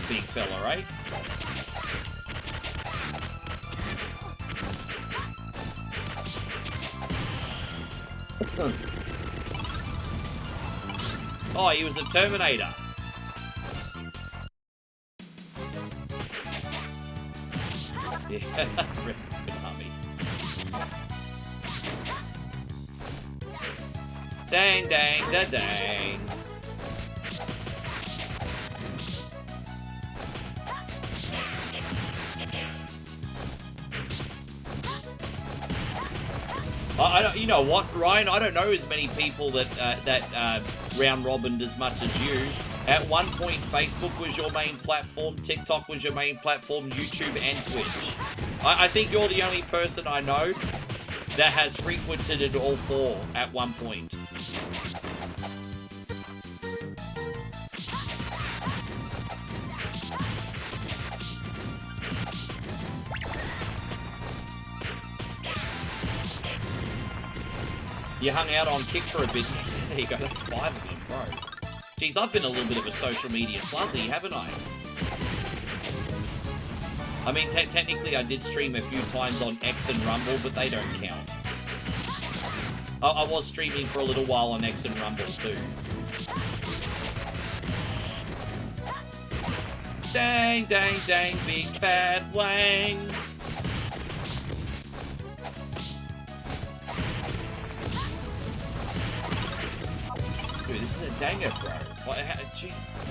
Big fella, right? Oh, he was a Terminator. Yeah, army. Dang, dang, da dang. I don't, you know what, Ryan? I don't know as many people that round robined as much as you. At one point, Facebook was your main platform, TikTok was your main platform, YouTube and Twitch. I think you're the only person I know that has frequented it all four at one point. You hung out on Kick for a bit. There you go, that's 5 of them, bro. Geez, I've been a little bit of a social media sluzzy, haven't I? I mean, technically I did stream a few times on X and Rumble, but they don't count. I was streaming for a little while on X and Rumble, too. Dang, dang, dang, big fat wang. Dude, this is a danger, bro.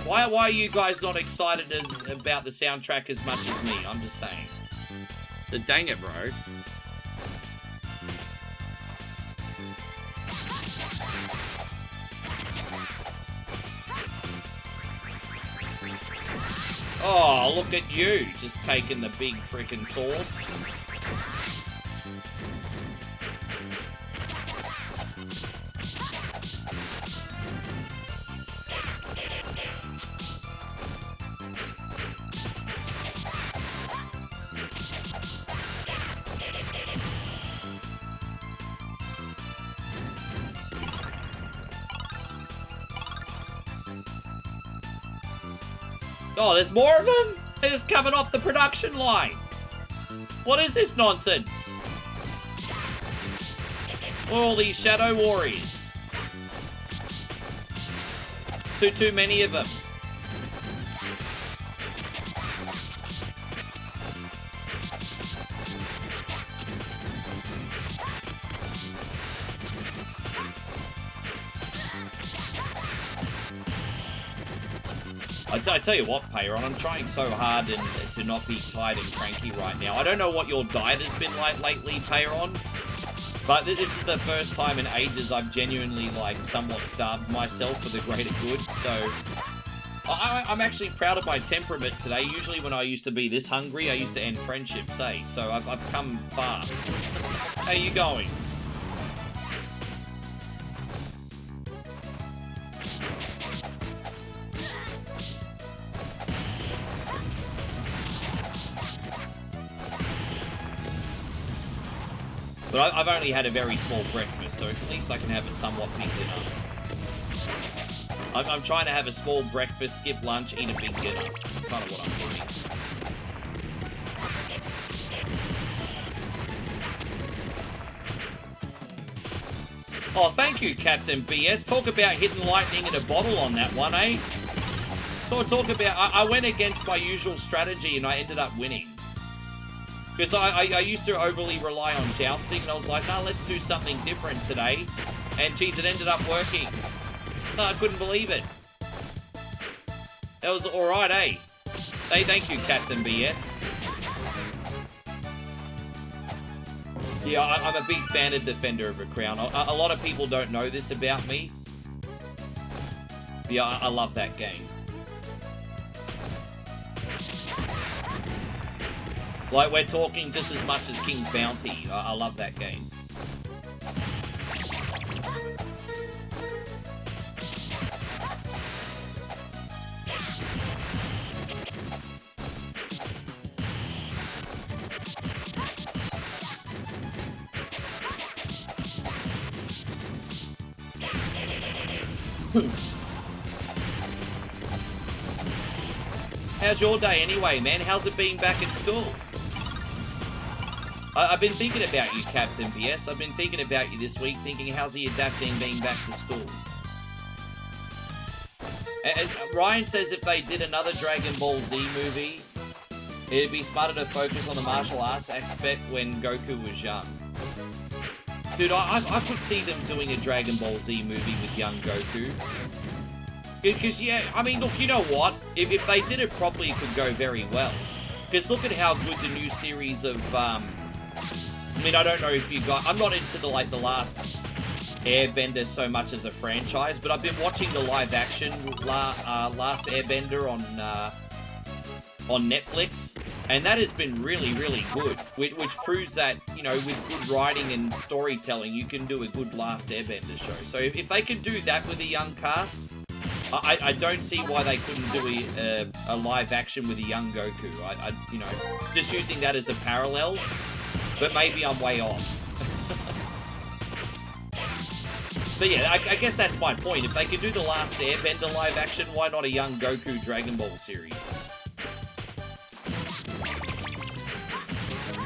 Why are you guys not excited about the soundtrack as much as me? I'm just saying. The dang it, bro. Oh, look at you, just taking the big freaking sauce. Oh, there's more of them? They're just coming off the production line. What is this nonsense? All these Shadow Warriors. Too many of them. I tell you what, Payron, I'm trying so hard to not be tired and cranky right now. I don't know what your diet has been like lately, Payron, but this is the first time in ages I've genuinely, like, somewhat starved myself for the greater good, so I'm actually proud of my temperament today. Usually when I used to be this hungry, I used to end friendships, eh? So I've come far. How you going? But I've only had a very small breakfast, so at least I can have a somewhat big dinner. I'm trying to have a small breakfast, skip lunch, eat a big dinner. That's kind of what I'm doing. Oh, thank you, Captain BS. Talk about hitting lightning in a bottle on that one, eh? Talk about... I went against my usual strategy and I ended up winning. Because I used to overly rely on jousting, and I was like, no, let's do something different today. And geez, it ended up working. No, I couldn't believe it. That was alright, eh? Hey, thank you, Captain BS. Yeah, I'm a big fan of Defender of the Crown. A lot of people don't know this about me. Yeah, I love that game. Like, we're talking just as much as King's Bounty. I love that game. How's your day anyway, man? How's it been back at school? I've been thinking about you, Captain PS. I've been thinking about you this week, thinking how's he adapting being back to school? And Ryan says if they did another Dragon Ball Z movie, it'd be smarter to focus on the martial arts aspect when Goku was young. Dude, I could see them doing a Dragon Ball Z movie with young Goku. Because, yeah, I mean, look, you know what? If they did it properly, it could go very well. Because look at how good the new series of, I mean, I don't know if you got... I'm not into the last Airbender so much as a franchise, but I've been watching the live-action Last Airbender on Netflix, and that has been really, really good, which proves that, you know, with good writing and storytelling, you can do a good Last Airbender show. So if they could do that with a young cast, I don't see why they couldn't do a live action with a young Goku. You know, just using that as a parallel, but maybe I'm way off. But yeah, I guess that's my point. If they could do the Last Airbender live action, why not a young Goku Dragon Ball series?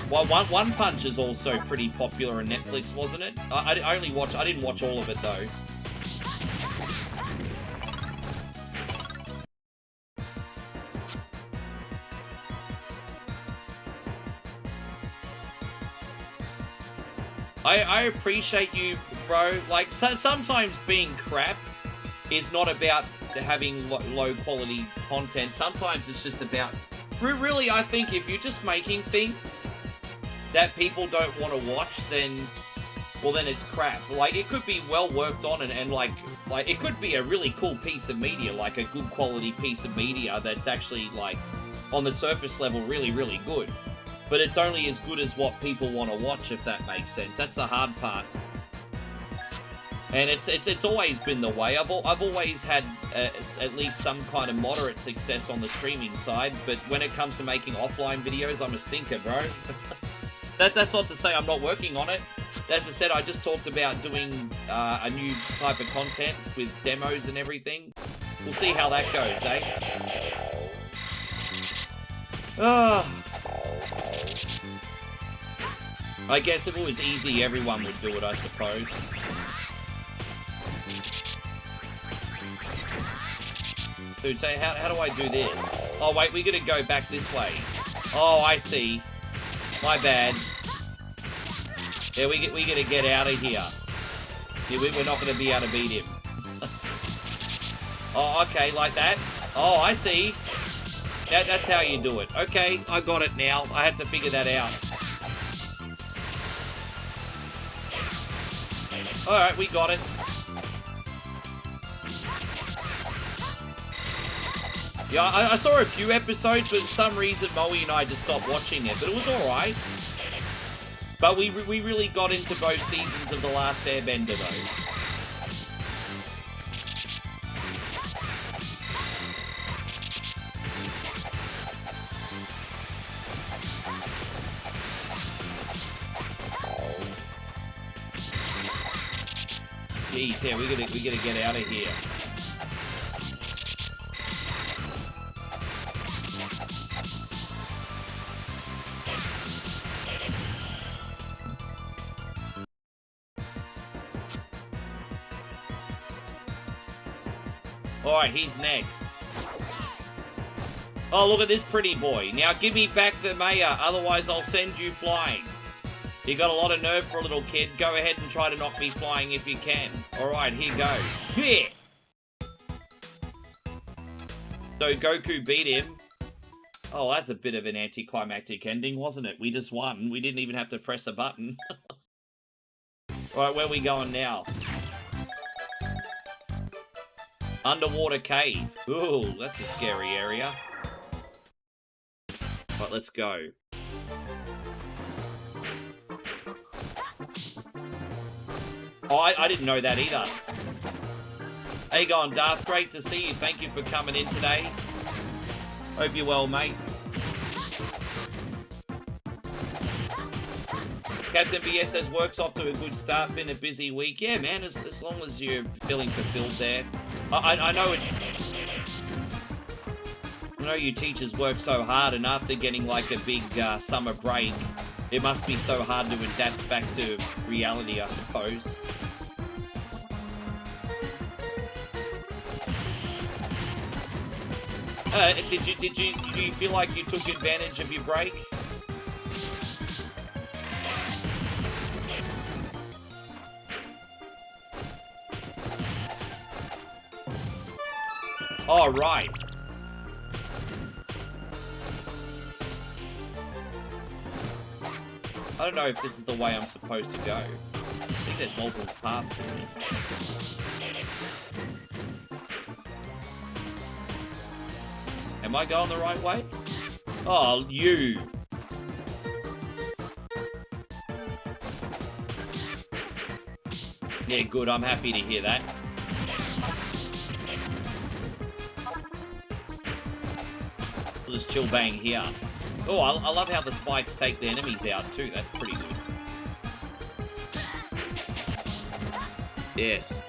Well, One Punch is also pretty popular on Netflix, wasn't it? I didn't watch all of it though. I appreciate you, bro. Like, sometimes being crap is not about having low quality content. Sometimes it's just about... Really, I think if you're just making things that people don't want to watch, then it's crap. Like, it could be well worked on and like it could be a really cool piece of media, like a good quality piece of media that's actually, like, on the surface level really, really good. But it's only as good as what people want to watch, if that makes sense. That's the hard part. And it's always been the way. I've always had at least some kind of moderate success on the streaming side, but when it comes to making offline videos, I'm a stinker, bro. That's not to say I'm not working on it. As I said, I just talked about doing a new type of content with demos and everything. We'll see how that goes, eh? I guess if it was easy, everyone would do it, I suppose. Dude, so how do I do this? Oh, wait, we gotta go back this way. Oh, I see. My bad. Yeah, we gotta get out of here. Yeah, we're not gonna be able to beat him. Oh, okay, like that. Oh, I see. That's how you do it. Okay, I got it now. I had to figure that out. Alright, we got it. Yeah, I saw a few episodes, but for some reason Moe and I just stopped watching it, but it was alright. But we really got into both seasons of The Last Airbender, though. Jeez, yeah, we gotta get out of here. Alright, he's next. Oh, look at this pretty boy. Now give me back the mayor, otherwise I'll send you flying. You got a lot of nerve for a little kid. Go ahead and try to knock me flying if you can. Alright, here goes. Yeah! So Goku beat him. Oh, that's a bit of an anticlimactic ending, wasn't it? We just won. We didn't even have to press a button. Alright, where are we going now? Underwater cave. Ooh, that's a scary area. Right, let's go. Oh, I didn't know that either. How you going, Darth? Great to see you. Thank you for coming in today. Hope you're well, mate. Captain BS says work's off to a good start, been a busy week. Yeah, man, as long as you're feeling fulfilled there. I know I know you teachers work so hard, and after getting like a big summer break, it must be so hard to adapt back to reality, I suppose. Do you feel like you took advantage of your break? Oh, right. I don't know if this is the way I'm supposed to go. I think there's multiple paths in this. Am I going the right way? Oh, you. Yeah, good. I'm happy to hear that. We'll just chill bang here. Oh, I love how the spikes take the enemies out too. That's pretty good. Yes.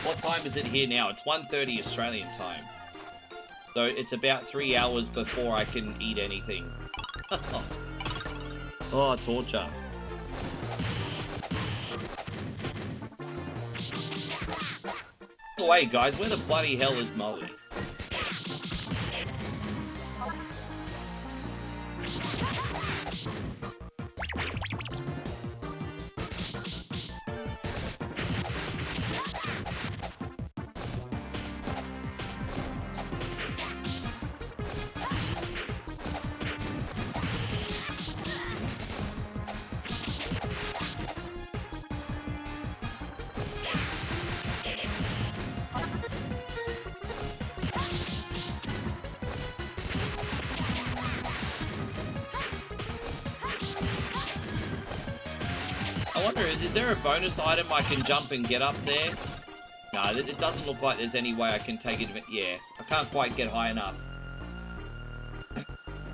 What time is it here now? It's 1:30 Australian time. So it's about 3 hours before I can eat anything. Oh, torture. Wait, guys, where the bloody hell is Molly? I wonder, is there a bonus item I can jump and get up there? No, it doesn't look like there's any way I can take it. Yeah, I can't quite get high enough.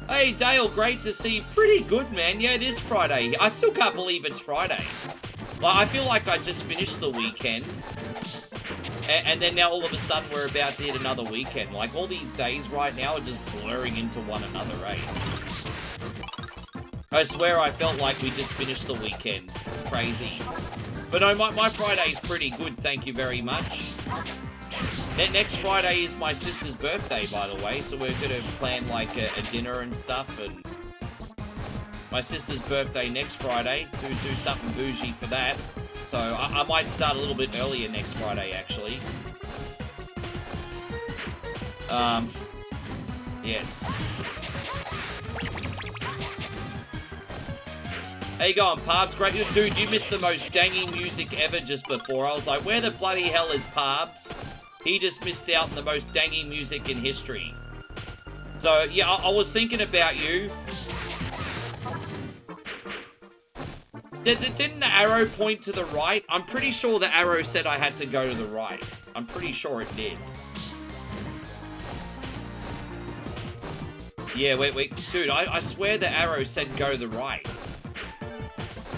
Hey, Dale, great to see you. Pretty good, man. Yeah, it is Friday. I still can't believe it's Friday. Like, I feel like I just finished the weekend. And then now all of a sudden we're about to hit another weekend. Like, all these days right now are just blurring into one another, right? I swear I felt like we just finished the weekend. Crazy. But no, my Friday's pretty good, thank you very much. Next Friday is my sister's birthday, by the way, so we're gonna plan like a dinner and stuff, and my sister's birthday next Friday, do something bougie for that. So I might start a little bit earlier next Friday, actually. Yes. How you going, Parbs? Great. Dude, you missed the most danging music ever just before. I was like, where the bloody hell is Parbs? He just missed out on the most danging music in history. So, yeah, I was thinking about you. Didn't the arrow point to the right? I'm pretty sure the arrow said I had to go to the right. I'm pretty sure it did. Yeah, wait. Dude, I swear the arrow said go to the right.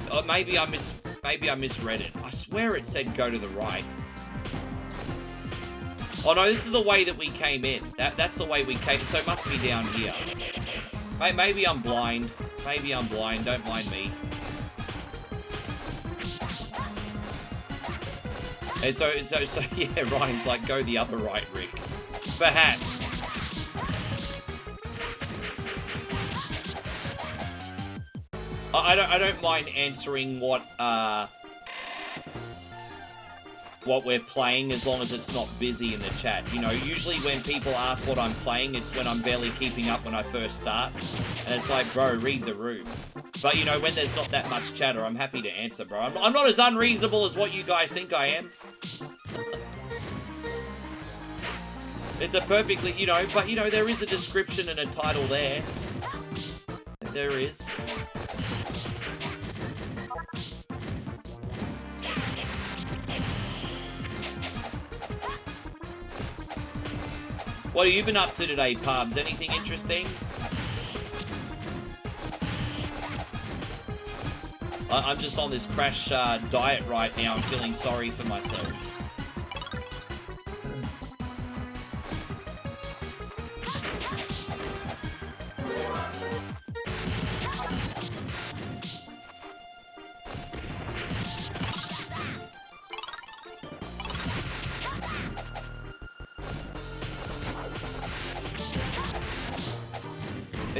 Oh, maybe I misread it. I swear it said go to the right. Oh no, this is the way that we came in. That's the way we came, so it must be down here. Maybe I'm blind. Maybe I'm blind, don't mind me. And so yeah, Ryan's like, go the other right, Rick. Perhaps. I don't mind answering what we're playing as long as it's not busy in the chat. You know, usually when people ask what I'm playing, it's when I'm barely keeping up when I first start. And it's like, bro, read the room. But, you know, when there's not that much chatter, I'm happy to answer, bro. I'm not as unreasonable as what you guys think I am. It's a perfectly, you know, but, you know, there is a description and a title there. There is. What have you been up to today, Pubs? Anything interesting? I'm just on this crash diet right now. I'm feeling sorry for myself.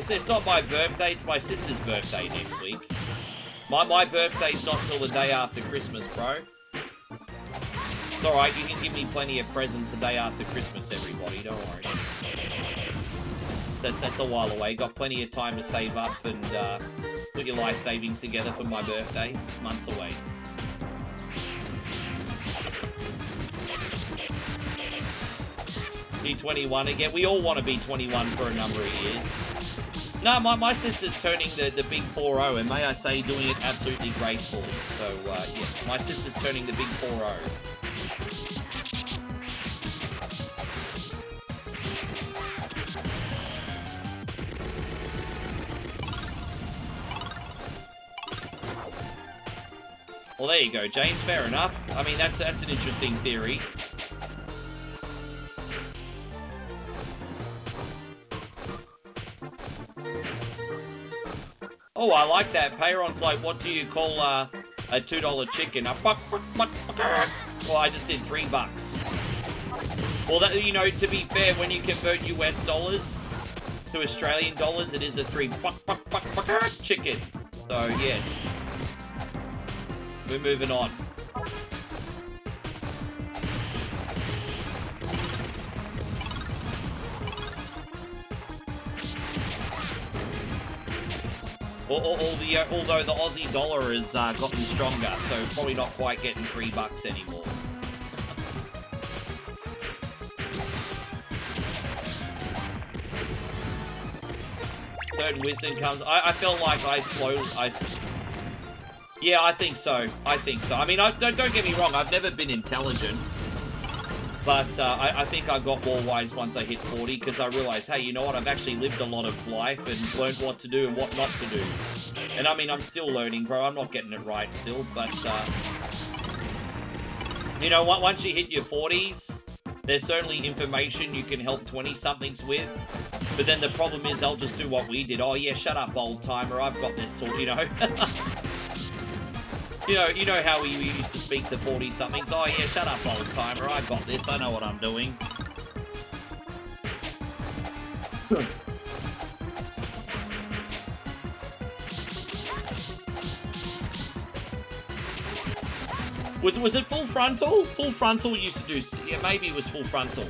It's not my birthday, it's my sister's birthday next week. My birthday's not till the day after Christmas, bro. It's alright, you can give me plenty of presents the day after Christmas, everybody, don't worry. That's a while away. Got plenty of time to save up and put your life savings together for my birthday. Months away. Be 21 again. We all want to be 21 for a number of years. No, my sister's turning the big 4-0, and may I say, doing it absolutely gracefully. So, yes, my sister's turning the big 4-0. Well, there you go, James. Fair enough. I mean, that's an interesting theory. Oh, I like that. Payron's like, what do you call a $2 chicken? Well, I just did $3. Well, that, you know, to be fair, when you convert US dollars to Australian dollars, it is a $3 chicken. So, yes. We're moving on. Although the Aussie dollar has gotten stronger, so probably not quite getting $3 anymore. Certain wisdom comes. I felt like yeah, I think so. I mean, don't get me wrong. I've never been intelligent. But I think I got more wise once I hit 40, because I realized, hey, you know what? I've actually lived a lot of life and learned what to do and what not to do. And I mean, I'm still learning, bro. I'm not getting it right still. But, you know, once you hit your 40s, there's certainly information you can help 20-somethings with. But then the problem is they'll just do what we did. Oh, yeah, shut up, old-timer. I've got this sort, you know. You know how we used to speak to 40-somethings? Oh, yeah, shut up, old-timer. I got this. I know what I'm doing. Was it full frontal? Full frontal used to do... Yeah, maybe it was full frontal.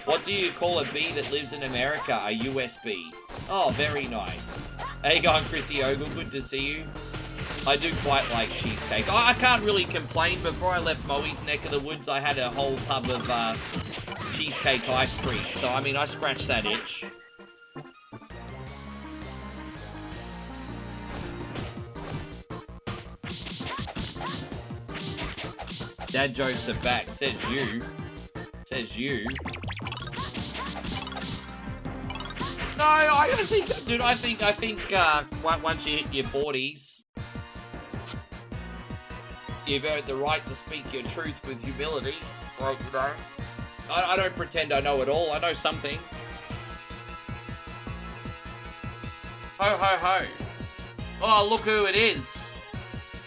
What do you call a bee that lives in America? A USB. Oh, very nice. How you going, Chrissy Ogle? Good to see you. I do quite like cheesecake. I can't really complain. Before I left Moe's neck of the woods, I had a whole tub of cheesecake ice cream. So, I mean, I scratched that itch. Dad jokes are back. Says you. Says you. No, I don't think, dude. I think once you hit your 40s, you've earned the right to speak your truth with humility. Like, you know, I don't pretend I know it all. I know some things. Ho, ho, ho. Oh, look who it is.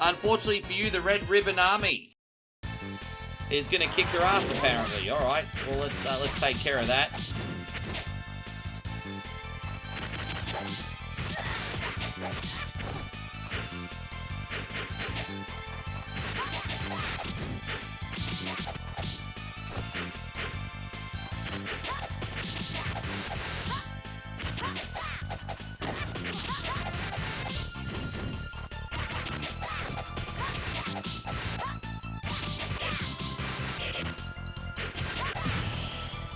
Unfortunately for you, the Red Ribbon Army is gonna kick your ass, apparently. All right. Well, let's take care of that.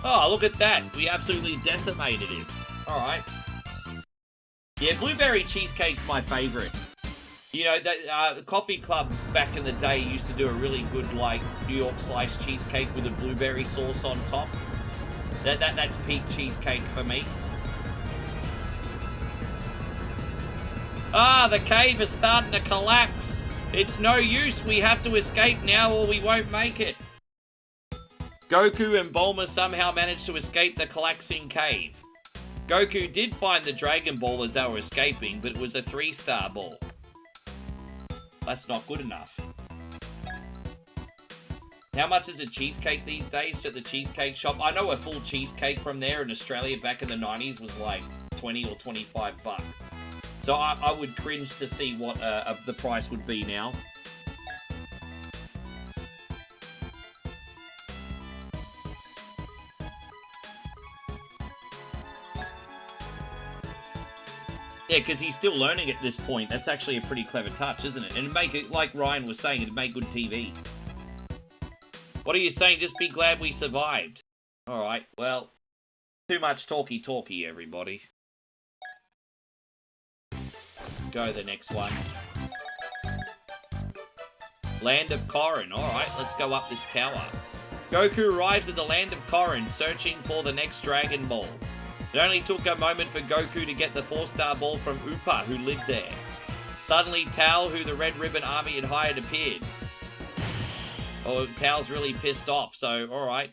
Oh, look at that. We absolutely decimated him. Alright. Yeah, blueberry cheesecake's my favorite. You know, that the coffee club back in the day used to do a really good, like, New York sliced cheesecake with a blueberry sauce on top. That's peak cheesecake for me. Ah, the cave is starting to collapse. It's no use. We have to escape now or we won't make it. Goku and Bulma somehow managed to escape the collapsing cave. Goku did find the Dragon Ball as they were escaping, but it was a 3-star ball. That's not good enough. How much is a cheesecake these days at the cheesecake shop? I know a full cheesecake from there in Australia back in the 90s was like 20 or 25 bucks. So I would cringe to see what the price would be now. Yeah, because he's still learning at this point. That's actually a pretty clever touch, isn't it? And make it, like Ryan was saying, it'd make good TV. What are you saying? Just be glad we survived. Alright, well, too much talky, everybody. Go the next one. Land of Corrin. Alright, let's go up this tower. Goku arrives at the land of Corrin, searching for the next Dragon Ball. It only took a moment for Goku to get the 4-star ball from Upa, who lived there. Suddenly, Tao, who the Red Ribbon Army had hired, appeared. Oh, Tao's really pissed off, so alright.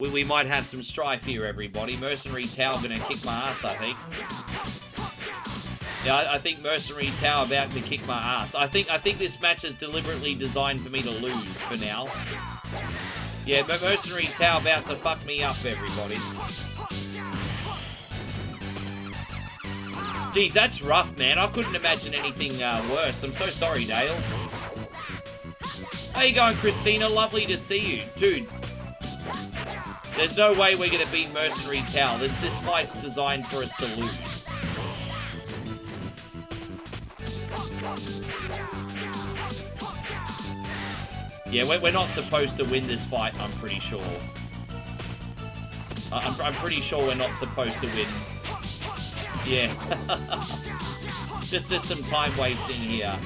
We might have some strife here, everybody. Mercenary Tao gonna kick my ass, I think. Yeah, I think Mercenary Tao about to kick my ass. I think this match is deliberately designed for me to lose for now. Yeah, but Mercenary Tao about to fuck me up, everybody. Geez, that's rough, man. I couldn't imagine anything worse. I'm so sorry, Dale. How you going, Christina? Lovely to see you. Dude, there's no way we're going to beat Mercenary Tao. This fight's designed for us to lose. Yeah, we're not supposed to win this fight, I'm pretty sure. I'm pretty sure we're not supposed to win. Yeah. Just some time wasting here.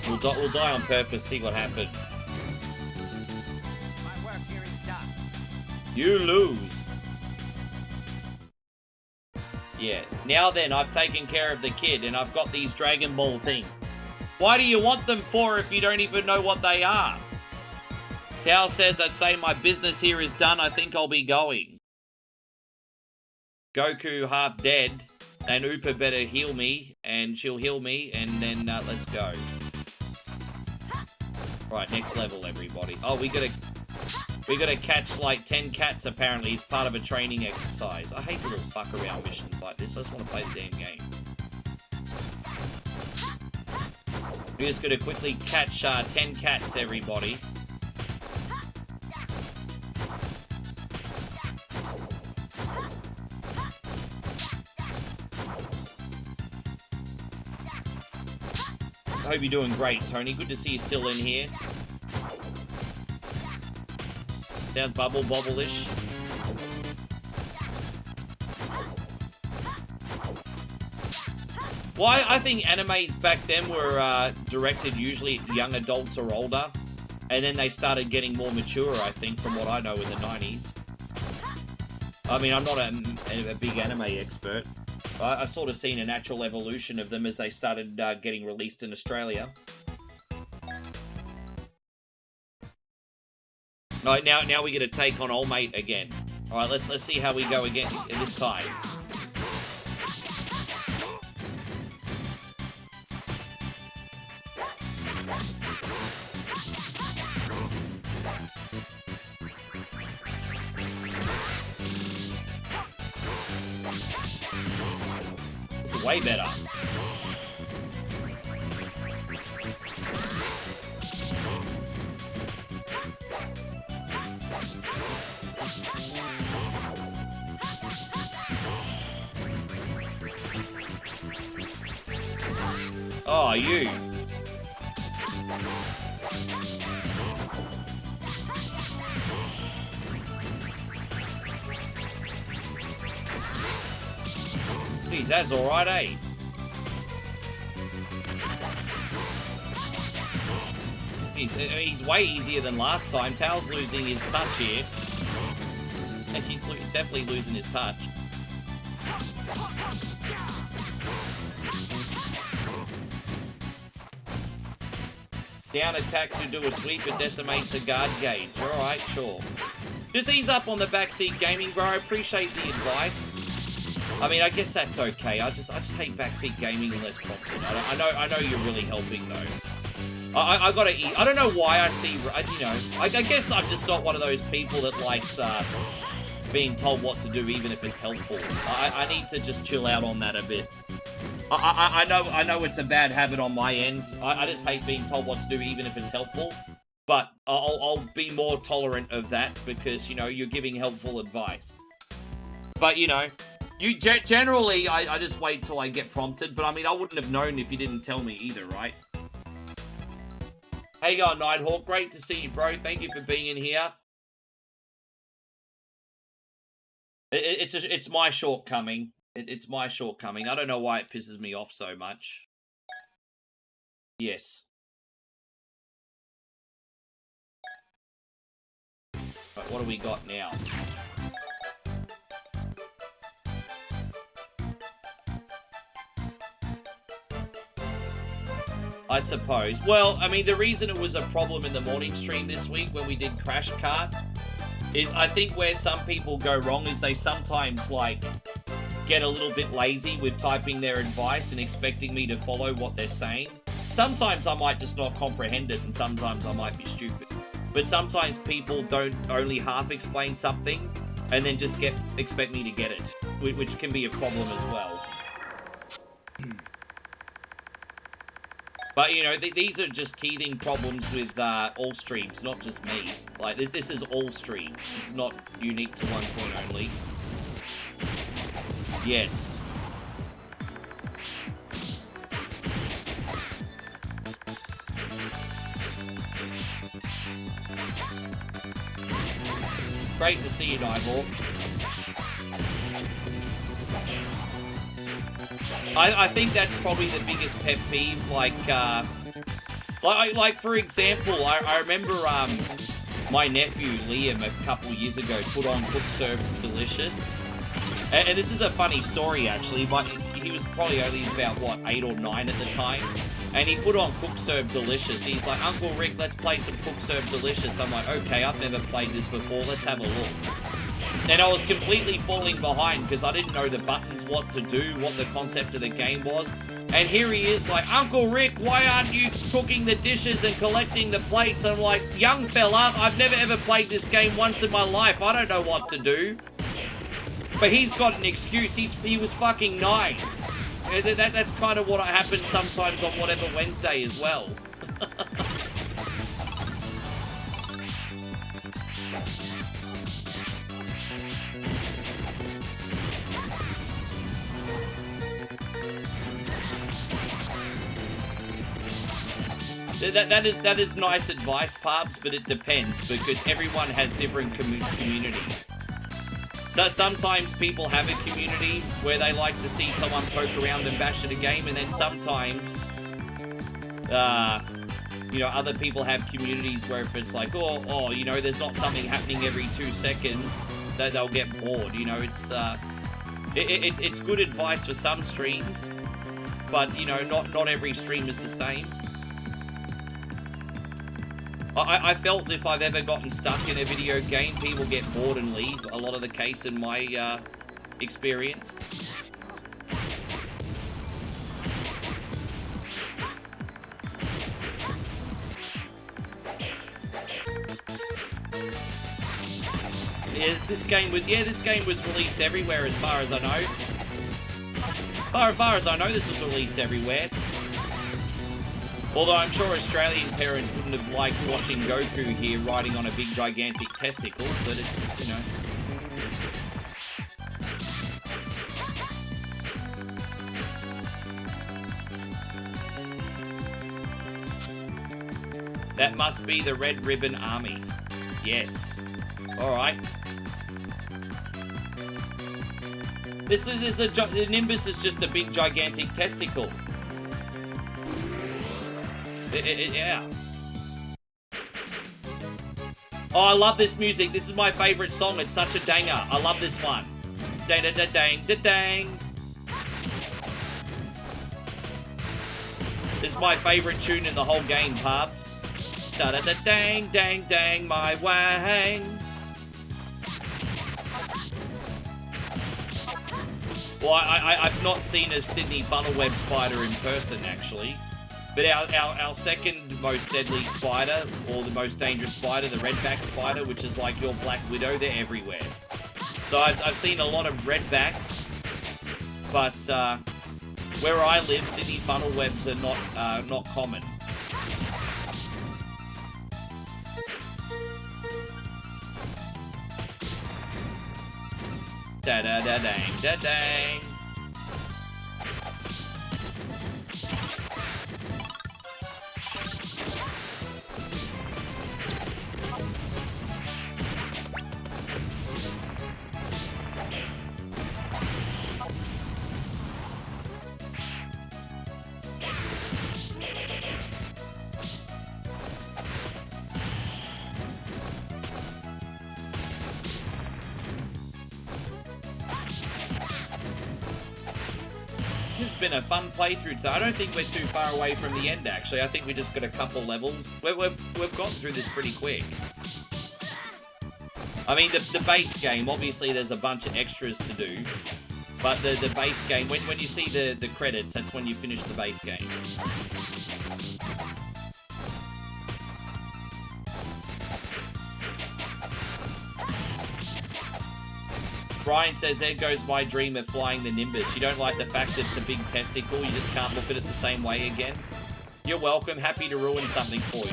We'll die on purpose, see what happens. My work here is done. You lose. Yeah. Now then, I've taken care of the kid and I've got these Dragon Ball things. Why do you want them for if you don't even know what they are? Tao says, I'd say my business here is done. I think I'll be going. Goku half dead. And Upa better heal me. And she'll heal me. And then let's go. Right, next level, everybody. Oh, we gotta catch like 10 cats apparently as part of a training exercise. I hate little fuck around missions like this. I just want to play the damn game. We're just gonna quickly catch 10 cats, everybody. I hope you're doing great, Tony. Good to see you still in here. Sounds bubble-ish. Well, I think animes back then were directed usually at young adults or older. And then they started getting more mature, I think, from what I know in the 90s. I mean, I'm not a big anime expert. I've sort of seen a natural evolution of them as they started getting released in Australia. Alright, now we get to take on Old Mate again. Alright, let's see how we go again this time. This is way better. Oh, you. Geez, that's alright, eh? He's way easier than last time. Tao's losing his touch here. And he's definitely losing his touch. Down attack to do a sweep, it decimates a guard gauge. Alright, sure. Just ease up on the backseat gaming, bro. I appreciate the advice. I mean, I guess that's okay. I just hate backseat gaming unless prompted. I know you're really helping though. I gotta eat. I don't know why I see, you know, I guess I'm just not one of those people that likes being told what to do even if it's helpful. I need to just chill out on that a bit. I know it's a bad habit on my end. I just hate being told what to do even if it's helpful. But I'll be more tolerant of that because, you know, you're giving helpful advice. But, you know, generally, I just wait till I get prompted. But, I mean, I wouldn't have known if you didn't tell me either, right? How you going, Nighthawk? Great to see you, bro. Thank you for being in here. It's my shortcoming. It's my shortcoming. I don't know why it pisses me off so much. Yes. But what do we got now? I suppose. Well, I mean, the reason it was a problem in the morning stream this week when we did Crash Kart is I think where some people go wrong is they sometimes, like, get a little bit lazy with typing their advice and expecting me to follow what they're saying. Sometimes I might just not comprehend it and sometimes I might be stupid. But sometimes people don't only half explain something and then just expect me to get it, which can be a problem as well. But, you know, these are just teething problems with all streams, not just me. Like, this is all streams. This is not unique to one point only. Yes. Great to see you, Nighthawk. I think that's probably the biggest pet peeve, like for example, I remember my nephew Liam a couple years ago put on Cook Served Delicious. And this is a funny story actually, but he was probably only about, what, 8 or 9 at the time. And he put on Cook Served Delicious. He's like, Uncle Rick, let's play some Cook Served Delicious. I'm like, okay, I've never played this before, let's have a look. And I was completely falling behind because I didn't know the buttons, what to do, what the concept of the game was. And here he is like, Uncle Rick, why aren't you cooking the dishes and collecting the plates? I'm like, young fella, I've never ever played this game once in my life. I don't know what to do. But he's got an excuse. He was fucking 9. That's kind of what happens sometimes on Whatever Wednesday as well. That is nice advice, Pubs, but it depends because everyone has different communities. So sometimes people have a community where they like to see someone poke around and bash at a game, and then sometimes, you know, other people have communities where if it's like, oh, you know, there's not something happening every 2 seconds, that they'll get bored. You know, it's good advice for some streams, but you know, not every stream is the same. I felt if I've ever gotten stuck in a video game, people get bored and leave. A lot of the case in my experience. This game was released everywhere as far as I know. As far as I know, this was released everywhere. Although I'm sure Australian parents wouldn't have liked watching Goku here riding on a big gigantic testicle, but it's you know. That must be the Red Ribbon Army. Yes. Alright. The Nimbus is just a big, gigantic testicle. Yeah. Oh, I love this music. This is my favorite song. It's such a danger. I love this one. Dang, dang, dang, dang, dang, dang. This is my favorite tune in the whole game, Pubs. Da da da dang, dang, dang, my wang. Well, I've not seen a Sydney funnel web spider in person, actually. But our second most deadly spider, or the most dangerous spider, the redback spider, which is like your Black Widow, they're everywhere. So I've seen a lot of redbacks, but where I live, Sydney funnel webs are not common. Da da da dang da dang. This has been a fun playthrough, so I don't think we're too far away from the end, actually. I think we just got a couple levels. We've gotten through this pretty quick. I mean, the base game, obviously there's a bunch of extras to do. But the base game, when you see the credits, that's when you finish the base game. Brian says, there goes my dream of flying the Nimbus. You don't like the fact that it's a big testicle, you just can't look at it the same way again? You're welcome, happy to ruin something for you.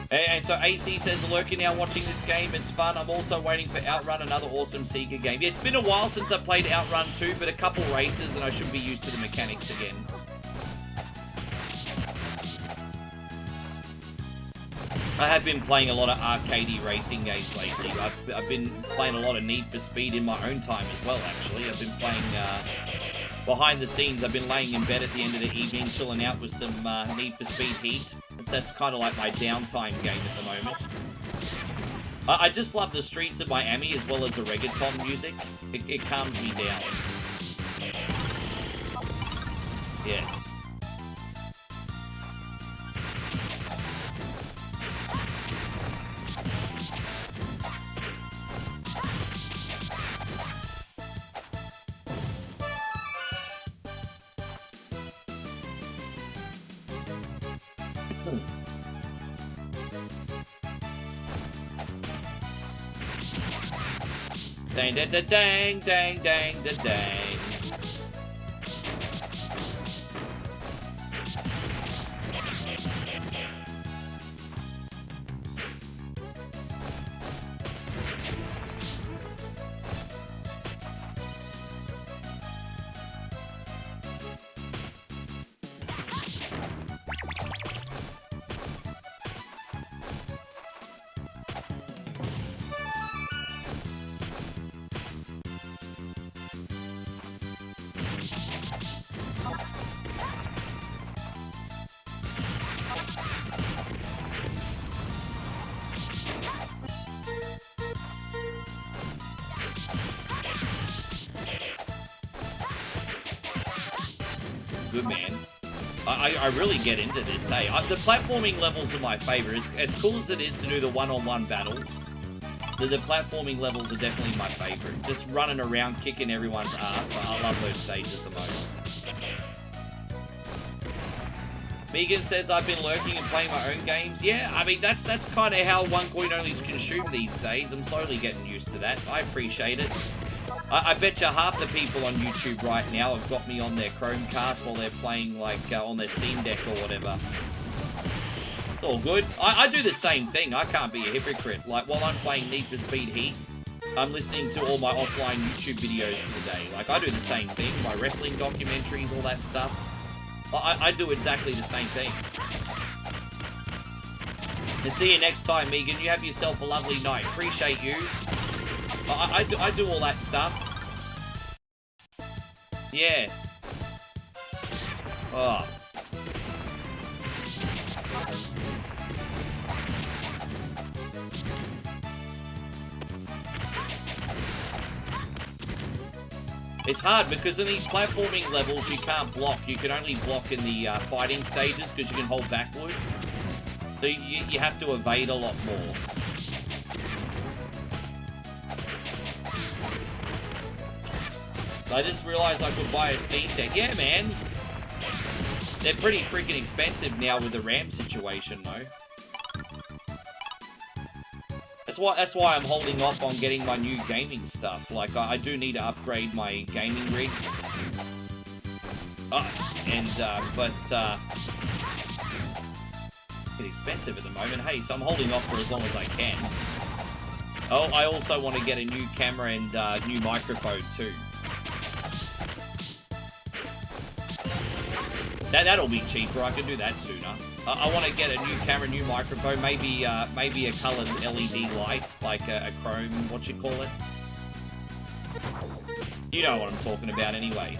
And so AC says, lurking now watching this game, it's fun. I'm also waiting for OutRun, another awesome Sega game. Yeah, it's been a while since I played OutRun 2, but a couple races and I should be used to the mechanics again. I have been playing a lot of arcadey racing games lately. I've been playing a lot of Need for Speed in my own time as well, actually. I've been playing behind the scenes. I've been laying in bed at the end of the evening, chilling out with some Need for Speed Heat. That's kind of like my downtime game at the moment. I just love the streets of Miami as well as the reggaeton music. It calms me down. Yes. Dang, dang, dang, dang, dang, dang, dang. Good, man. I really get into this, hey. The platforming levels are my favorite. As cool as it is to do the one-on-one battles, the platforming levels are definitely my favorite. Just running around, kicking everyone's ass. I love those stages the most. Megan says, I've been lurking and playing my own games. Yeah, I mean, that's kind of how one coin only is consumed these days. I'm slowly getting used to that. I appreciate it. I bet you half the people on YouTube right now have got me on their Chromecast while they're playing, like, on their Steam Deck or whatever. It's all good. I do the same thing. I can't be a hypocrite. Like, while I'm playing Need for Speed Heat, I'm listening to all my offline YouTube videos for the day. Like, I do the same thing. My wrestling documentaries, all that stuff. I do exactly the same thing. And see you next time, Megan. You have yourself a lovely night. Appreciate you. I do all that stuff. Yeah. Oh. It's hard because in these platforming levels you can't block. You can only block in the fighting stages because you can hold backwards. So you have to evade a lot more. I just realized I could buy a Steam Deck. Yeah, man. They're pretty freaking expensive now with the RAM situation, though. That's why I'm holding off on getting my new gaming stuff. Like, I do need to upgrade my gaming rig. But it's expensive at the moment. Hey, so I'm holding off for as long as I can. Oh, I also want to get a new camera and new microphone too. That'll be cheaper. I can do that sooner. I want to get a new camera, new microphone, maybe a colored LED light, like a chrome, what you call it. You know what I'm talking about anyway.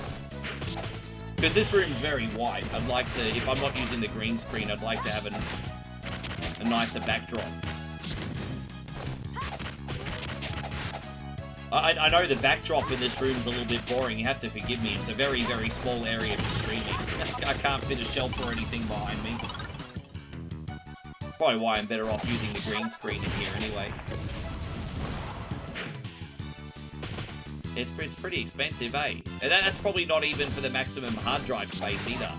Because this room's very white. I'd like to, if I'm not using the green screen, I'd like to have a nicer backdrop. I know the backdrop in this room's a little bit boring. You have to forgive me. It's a very, very small area for streaming. I can't fit a shelf or anything behind me. Probably why I'm better off using the green screen in here anyway. It's pretty expensive, eh? And that's probably not even for the maximum hard drive space either.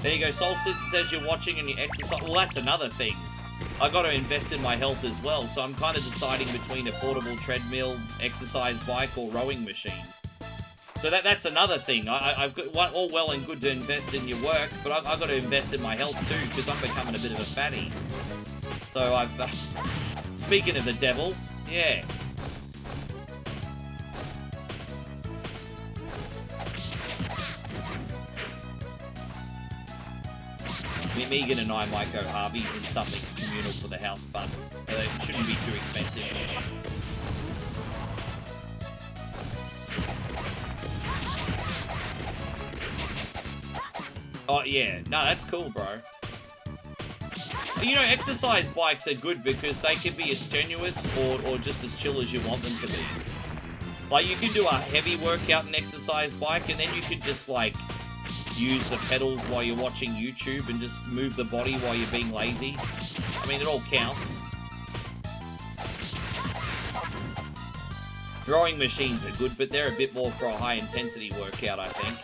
There you go. Soul Sister says you're watching and you exercise. Well, that's another thing. I got to invest in my health as well, so I'm kind of deciding between a portable treadmill, exercise bike, or rowing machine. So that's another thing. I've got all well and good to invest in your work, but I've got to invest in my health too, because I'm becoming a bit of a fatty. So speaking of the devil, yeah. Megan and I might go Harvey's and something communal for the house, but it shouldn't be too expensive. Oh, yeah. No, that's cool, bro. You know, exercise bikes are good because they can be as strenuous or just as chill as you want them to be. Like, you can do a heavy workout in exercise bike, and then you can just, like, use the pedals while you're watching YouTube and just move the body while you're being lazy. I mean, it all counts. Rowing machines are good, but they're a bit more for a high-intensity workout, I think.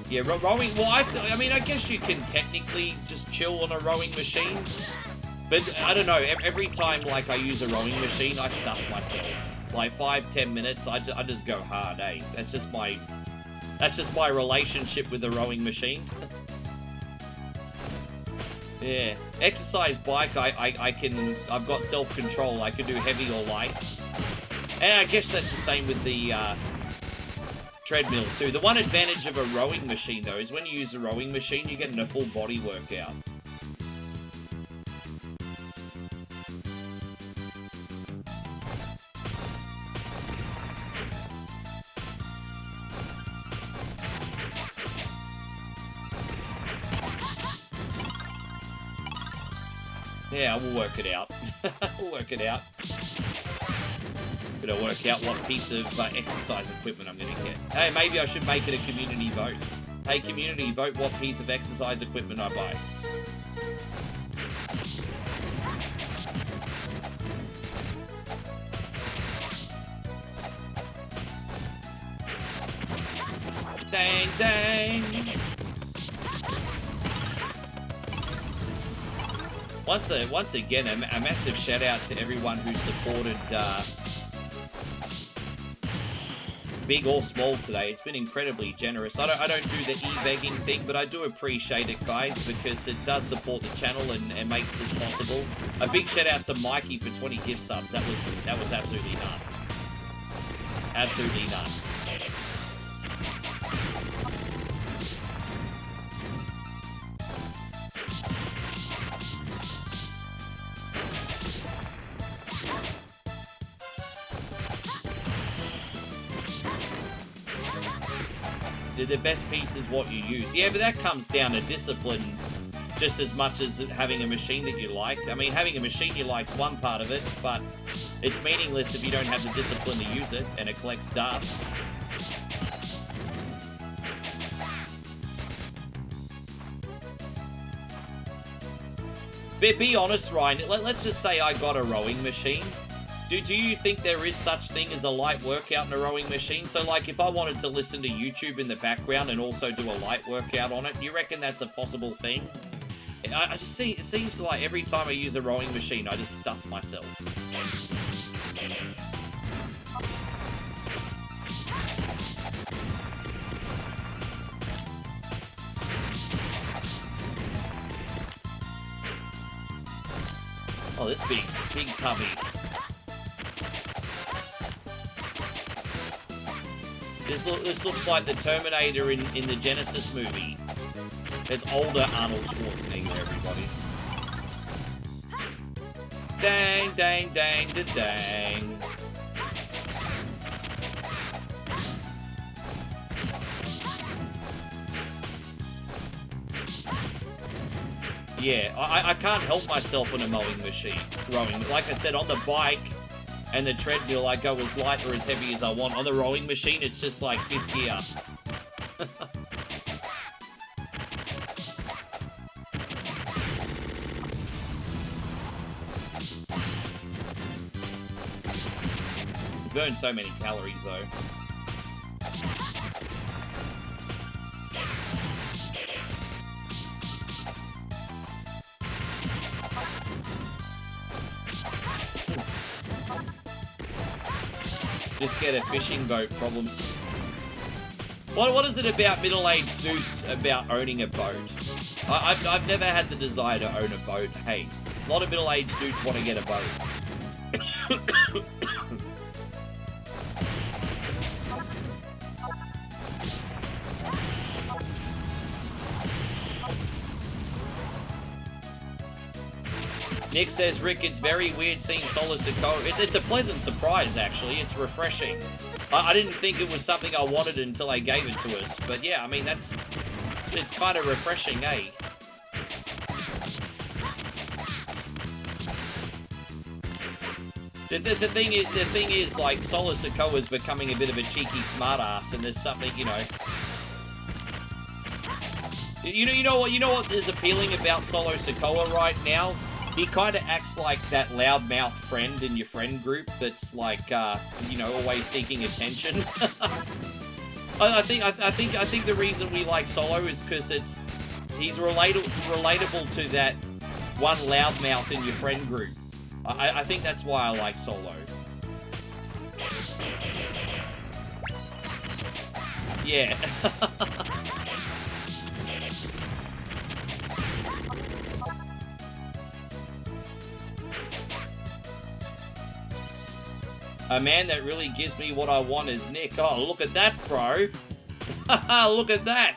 Yeah, rowing... Well, I mean, I guess you can technically just chill on a rowing machine. But, I don't know, every time, like, I use a rowing machine, I stuff myself. Like 5-10 minutes, I just go hard, eh? That's just my relationship with the rowing machine. Yeah, exercise bike, I've got self-control. I can do heavy or light, and I guess that's the same with the treadmill too. The one advantage of a rowing machine though is when you use a rowing machine, you get in a full body workout. Yeah, we'll work it out. We'll work it out. Gotta work out what piece of exercise equipment I'm gonna get. Hey, maybe I should make it a community vote. Hey, community, vote what piece of exercise equipment I buy. Dang, dang. Once again, a massive shout out to everyone who supported big or small today. It's been incredibly generous. I don't do the e-begging thing, but I do appreciate it, guys, because it does support the channel and makes this possible. A big shout out to Mikey for 20 gift subs. That was absolutely nuts. Absolutely nuts. The best piece is what you use. Yeah, but that comes down to discipline just as much as having a machine that you like. I mean, having a machine you like's one part of it, but it's meaningless if you don't have the discipline to use it and it collects dust. But be honest, Ryan, let's just say I got a rowing machine. Do you think there is such thing as a light workout in a rowing machine? So, like, if I wanted to listen to YouTube in the background and also do a light workout on it, do you reckon that's a possible thing? I just see, it seems like every time I use a rowing machine, I just stuff myself. Oh, this big tubby. This looks like the Terminator in the Genesis movie. It's older Arnold Schwarzenegger, everybody. Dang, dang, dang, da, dang. Yeah, I can't help myself on a mowing machine, rowing. Like I said, on the bike and the treadmill, I go as light or as heavy as I want. On the rowing machine, it's just like 5th gear. Burn so many calories, though. Just get a fishing boat, problems. What is it about middle-aged dudes about owning a boat? I've never had the desire to own a boat. Hey, a lot of middle-aged dudes want to get a boat. Nick says, Rick, it's very weird seeing Solar Sokoa. It's a pleasant surprise, actually. It's refreshing. I didn't think it was something I wanted until they gave it to us. But yeah, I mean, it's kind of refreshing, eh? The thing is, like, Solar Sokoa is becoming a bit of a cheeky smartass, and there's something, you know. You know what is appealing about Solar Sokoa right now? He kind of acts like that loudmouth friend in your friend group that's like, you know, always seeking attention. I think the reason we like Solo is because he's relatable to that one loudmouth in your friend group. I think that's why I like Solo. Yeah. A man that really gives me what I want is Nick. Oh, look at that, bro. Look at that.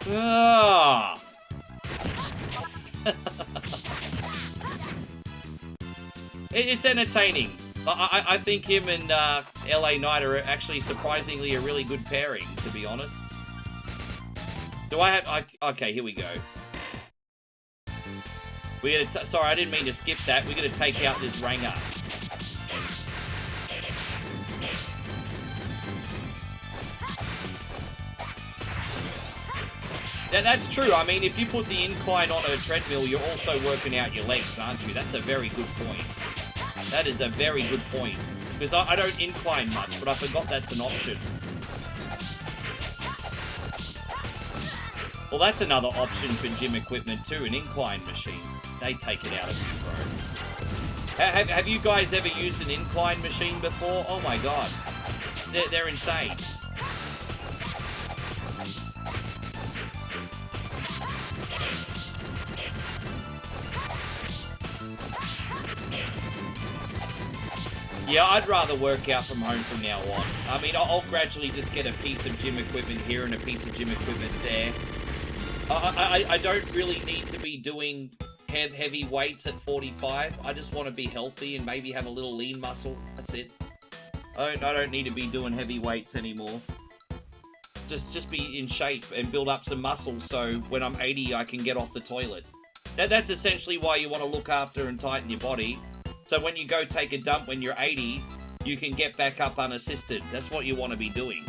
Ah. It's entertaining. I think him and LA Knight are actually surprisingly a really good pairing, to be honest. Do I have... okay, here we go. Sorry, I didn't mean to skip that. We're going to take out this Ranger. That's true. I mean, if you put the incline on a treadmill, you're also working out your legs, aren't you? That's a very good point. That is a very good point. Because I don't incline much, but I forgot that's an option. Well, that's another option for gym equipment too, an incline machine. They take it out of you, bro. Have you guys ever used an incline machine before? Oh my god. They're insane. Yeah, I'd rather work out from home from now on. I mean, I'll gradually just get a piece of gym equipment here and a piece of gym equipment there. I don't really need to be doing heavy weights at 45. I just want to be healthy and maybe have a little lean muscle. That's it. I don't need to be doing heavy weights anymore. just be in shape and build up some muscle so when I'm 80 I can get off the toilet. That's essentially why you want to look after and tighten your body. So when you go take a dump when you're 80, you can get back up unassisted. That's what you want to be doing.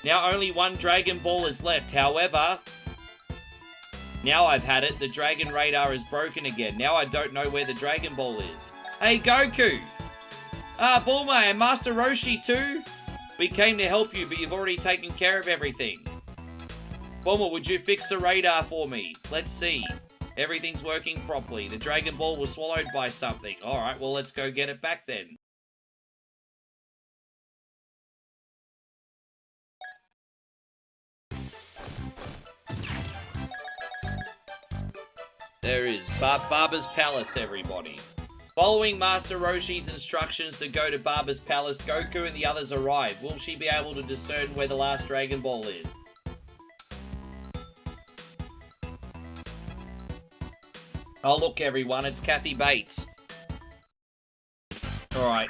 Now only one Dragon Ball is left. However, now I've had it. The Dragon Radar is broken again. Now I don't know where the Dragon Ball is. Hey, Goku! Bulma and Master Roshi too? We came to help you, but you've already taken care of everything. Bulma, would you fix the radar for me? Let's see. Everything's working properly. The Dragon Ball was swallowed by something. Alright, well, let's go get it back then. There is Baba's Palace, everybody. Following Master Roshi's instructions to go to Baba's Palace, Goku and the others arrive. Will she be able to discern where the last Dragon Ball is? Oh, look, everyone, it's Kathy Bates. Alright.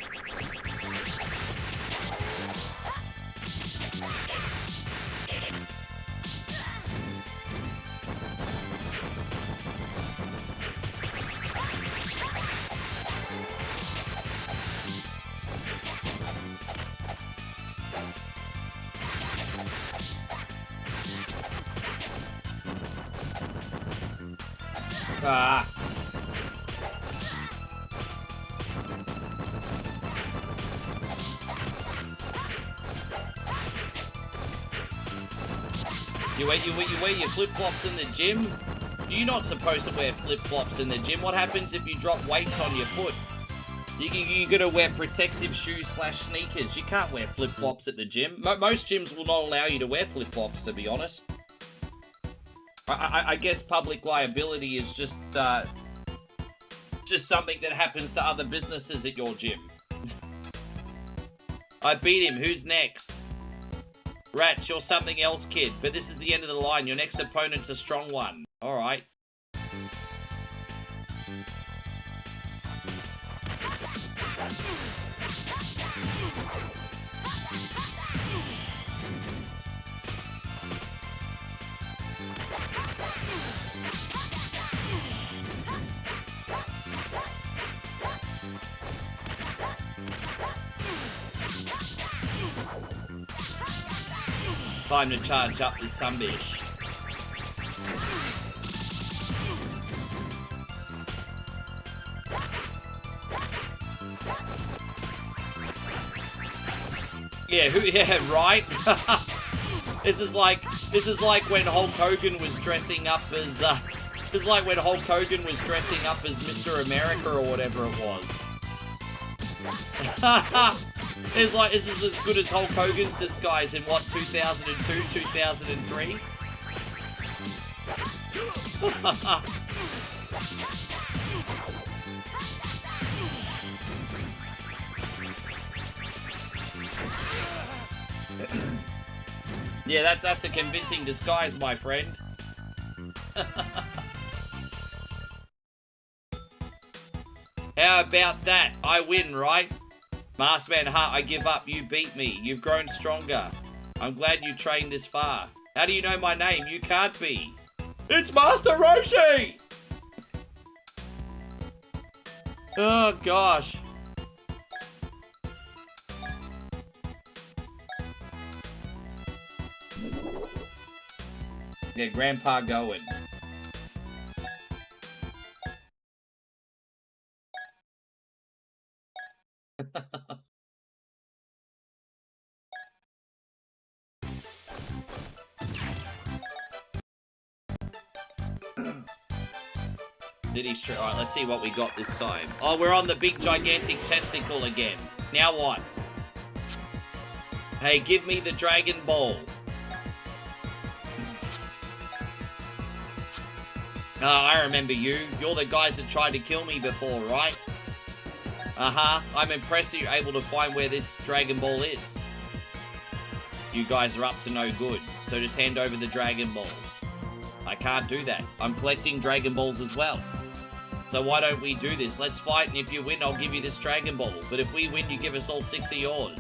Ah. You wear your flip-flops in the gym? You're not supposed to wear flip-flops in the gym. What happens if you drop weights on your foot? You're gonna wear protective shoes / sneakers. You can't wear flip-flops at the gym. Most gyms will not allow you to wear flip-flops, to be honest. I guess public liability is just something that happens to other businesses at your gym. I beat him. Who's next? Ratch, you're something else, kid. But this is the end of the line. Your next opponent's a strong one. Alright. Time to charge up this sunbish. Yeah, right? This is like when Hulk Hogan was dressing up as this is like when Hulk Hogan was dressing up as Mr. America or whatever it was. It's like, this is as good as Hulk Hogan's disguise in, what, 2002, 2003? Yeah, that's a convincing disguise, my friend. How about that? I win, right? Maskman Hart, I give up. You beat me. You've grown stronger. I'm glad you trained this far. How do you know my name? You can't be. It's Master Roshi! Oh, gosh. Yeah, Grandpa going. Did he straight? Alright, let's see what we got this time. Oh, we're on the big gigantic testicle again. Now what? Hey, give me the Dragon Ball. I remember you. You're the guys that tried to kill me before, right? Uh-huh. I'm impressed that you're able to find where this Dragon Ball is. You guys are up to no good, so just hand over the Dragon Ball. I can't do that. I'm collecting Dragon Balls as well. So why don't we do this? Let's fight, and if you win, I'll give you this Dragon Ball. But if we win, you give us all 6 of yours.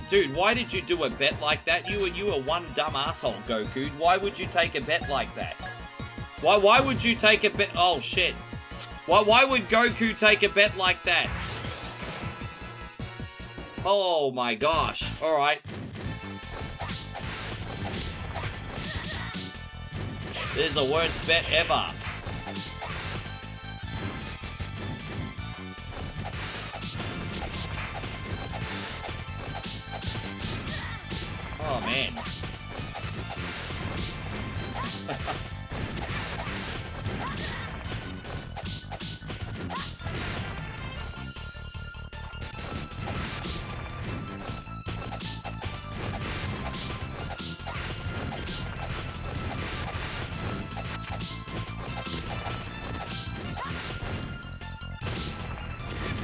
Dude, why did you do a bet like that? You were one dumb asshole, Goku. Why would you take a bet like that? Why would you take a bet? Oh shit. Why would Goku take a bet like that? Oh my gosh. All right. This is the worst bet ever. Oh man.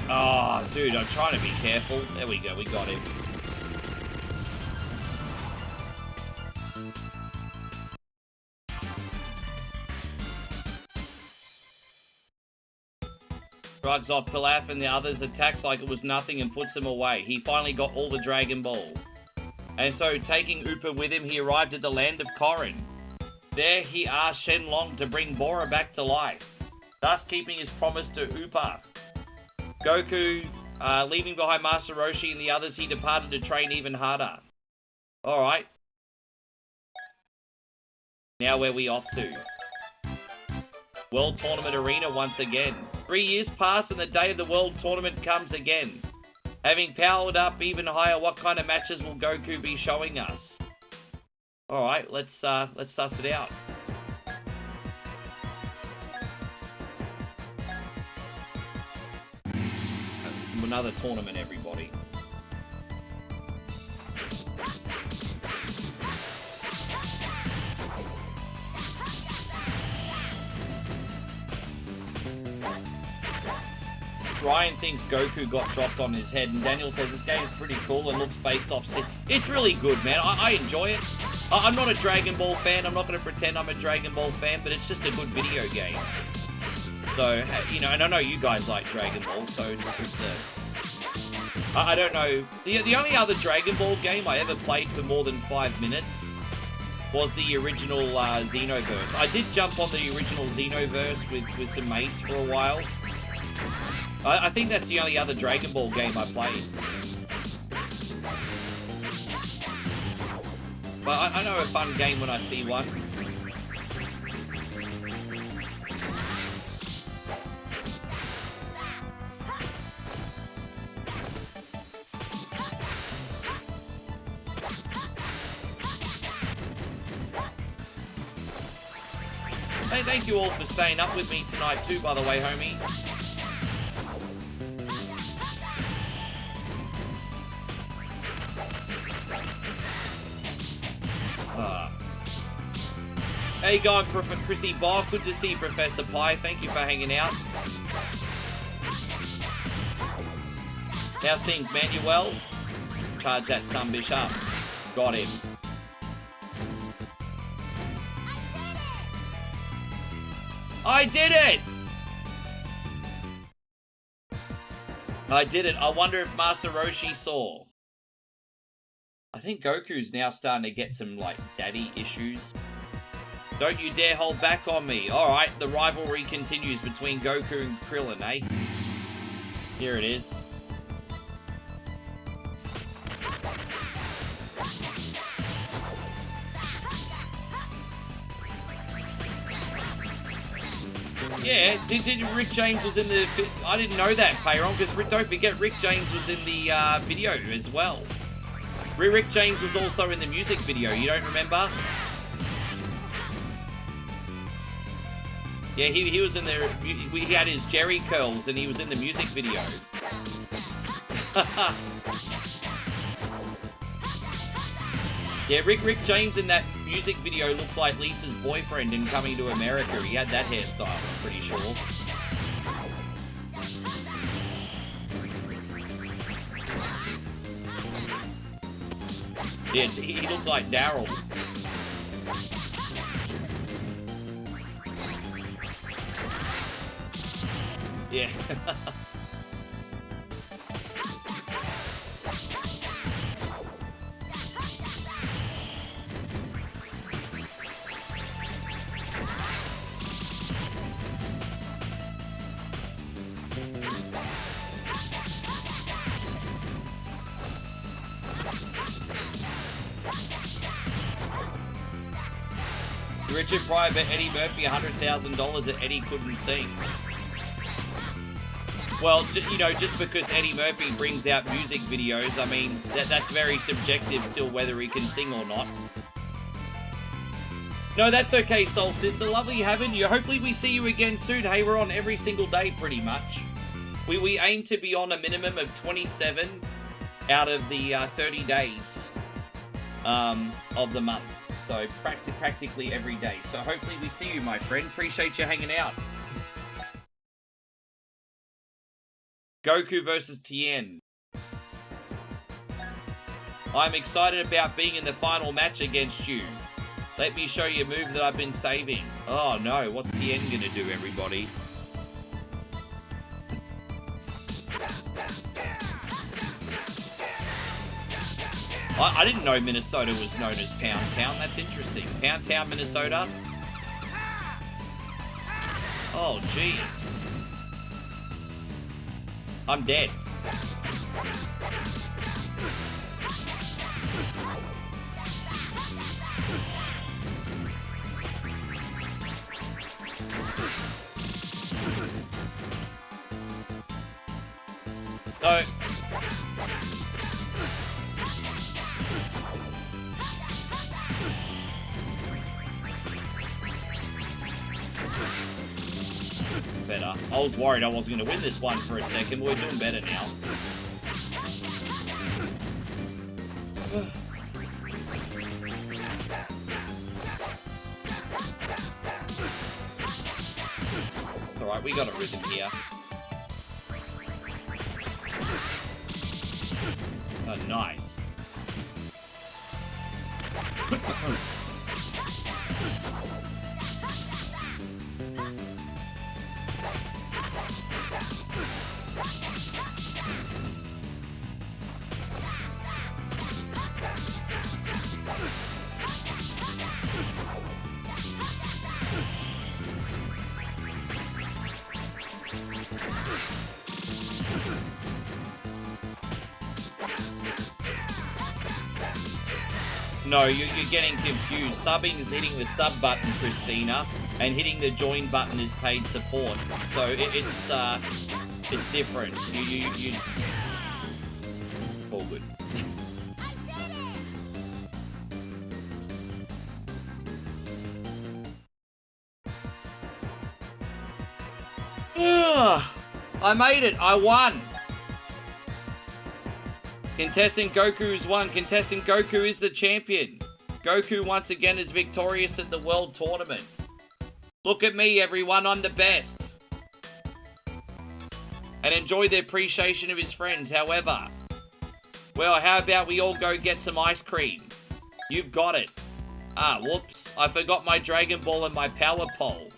Oh, dude, I'm trying to be careful. There we go, we got him. Drugs off Pilaf and the others, attacks like it was nothing and puts them away. He finally got all the Dragon Balls. And so, taking Upa with him, he arrived at the land of Corrin. There, he asked Shenlong to bring Bora back to life, thus keeping his promise to Upa. Goku, leaving behind Master Roshi and the others, he departed to train even harder. Alright. Now where we off to? World Tournament Arena once again. 3 years pass and the day of the World Tournament comes again. Having powered up even higher, what kind of matches will Goku be showing us? Alright, let's suss it out. Another tournament, everybody. Ryan thinks Goku got dropped on his head, and Daniel says this game is pretty cool and looks based off... It's really good, man. I enjoy it. I'm not a Dragon Ball fan. I'm not going to pretend I'm a Dragon Ball fan, but it's just a good video game. So, you know, and I know you guys like Dragon Ball, so it's just a... I don't know. The only other Dragon Ball game I ever played for more than 5 minutes was the original Xenoverse. I did jump on the original Xenoverse with some mates for a while. I think that's the only other Dragon Ball game I played. But I know a fun game when I see one. Hey, thank you all for staying up with me tonight too, by the way, homies. Hey, going Chrissy Bob. Good to see you, Professor Pie. Thank you for hanging out. How things, Manuel? Charge that sunbish up. Got him. I did it! I did it. I wonder if Master Roshi saw. I think Goku's now starting to get some, like, daddy issues. Don't you dare hold back on me. Alright, the rivalry continues between Goku and Krillin, eh? Here it is. Yeah, did Rick James was in the... I didn't know that, Payron, because don't forget, Rick James was in the video as well. Rick James was also in the music video, you don't remember? Yeah, he was in there. He had his Jerry curls and he was in the music video. Yeah, Rick James in that music video looks like Lisa's boyfriend in Coming to America. He had that hairstyle, I'm pretty sure. Yeah, he looked like Daryl. Yeah. Richard Pryor bet Eddie Murphy $100,000 that Eddie couldn't sing. Well, you know, just because Eddie Murphy brings out music videos, I mean, that's very subjective still whether he can sing or not. No, that's okay, Soul Sister. Lovely having you. Hopefully we see you again soon. Hey, we're on every single day pretty much. We aim to be on a minimum of 27 out of the 30 days of the month. So practically every day. So hopefully we see you, my friend. Appreciate you hanging out. Goku versus Tien. I'm excited about being in the final match against you. Let me show you a move that I've been saving. Oh no, what's Tien gonna do, everybody? I didn't know Minnesota was known as Pound Town. That's interesting. Pound Town, Minnesota? Oh, jeez. I'm dead. No. Better. I was worried I wasn't going to win this one for a second, but we're doing better now. Alright, we got a rhythm here. Oh, nice. No, you're getting confused. Subbing is hitting the sub button, Christina, and hitting the join button is paid support. So it's different. You all good. I made it. I won. Contestant Goku's won. Contestant Goku is the champion. Goku once again is victorious at the World Tournament. Look at me, everyone. I'm the best. And enjoy the appreciation of his friends, however. Well, how about we all go get some ice cream? You've got it. Ah, whoops. I forgot my Dragon Ball and my Power Pole.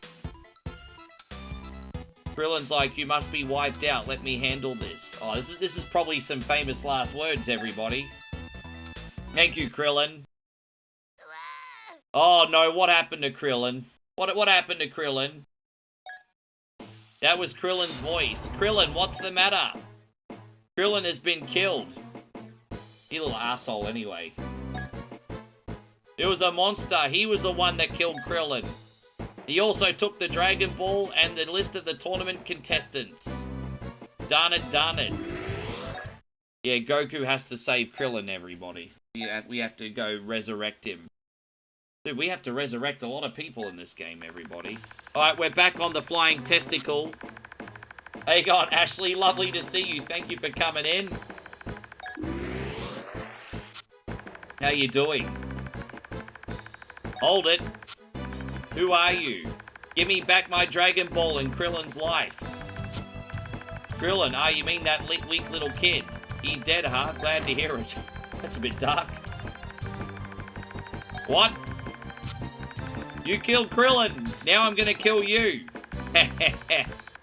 Krillin's like, you must be wiped out. Let me handle this. Oh, this is probably some famous last words, everybody. Thank you, Krillin. Oh, no. What happened to Krillin? What happened to Krillin? That was Krillin's voice. Krillin, what's the matter? Krillin has been killed. You little asshole, anyway. It was a monster. He was the one that killed Krillin. He also took the Dragon Ball and the list of the tournament contestants. Darn it, darn it. Yeah, Goku has to save Krillin, everybody. We have to go resurrect him. Dude, we have to resurrect a lot of people in this game, everybody. Alright, we're back on the flying testicle. Hey, God, Ashley, lovely to see you. Thank you for coming in. How you doing? Hold it. Who are you? Give me back my Dragon Ball and Krillin's life. Krillin, ah, you mean that weak little kid? He dead, huh? Glad to hear it. That's a bit dark. What? You killed Krillin. Now I'm gonna kill you.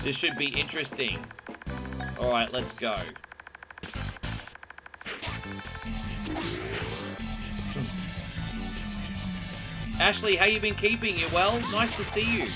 This should be interesting. Alright, let's go. Ashley, how you been keeping? You well? Nice to see you.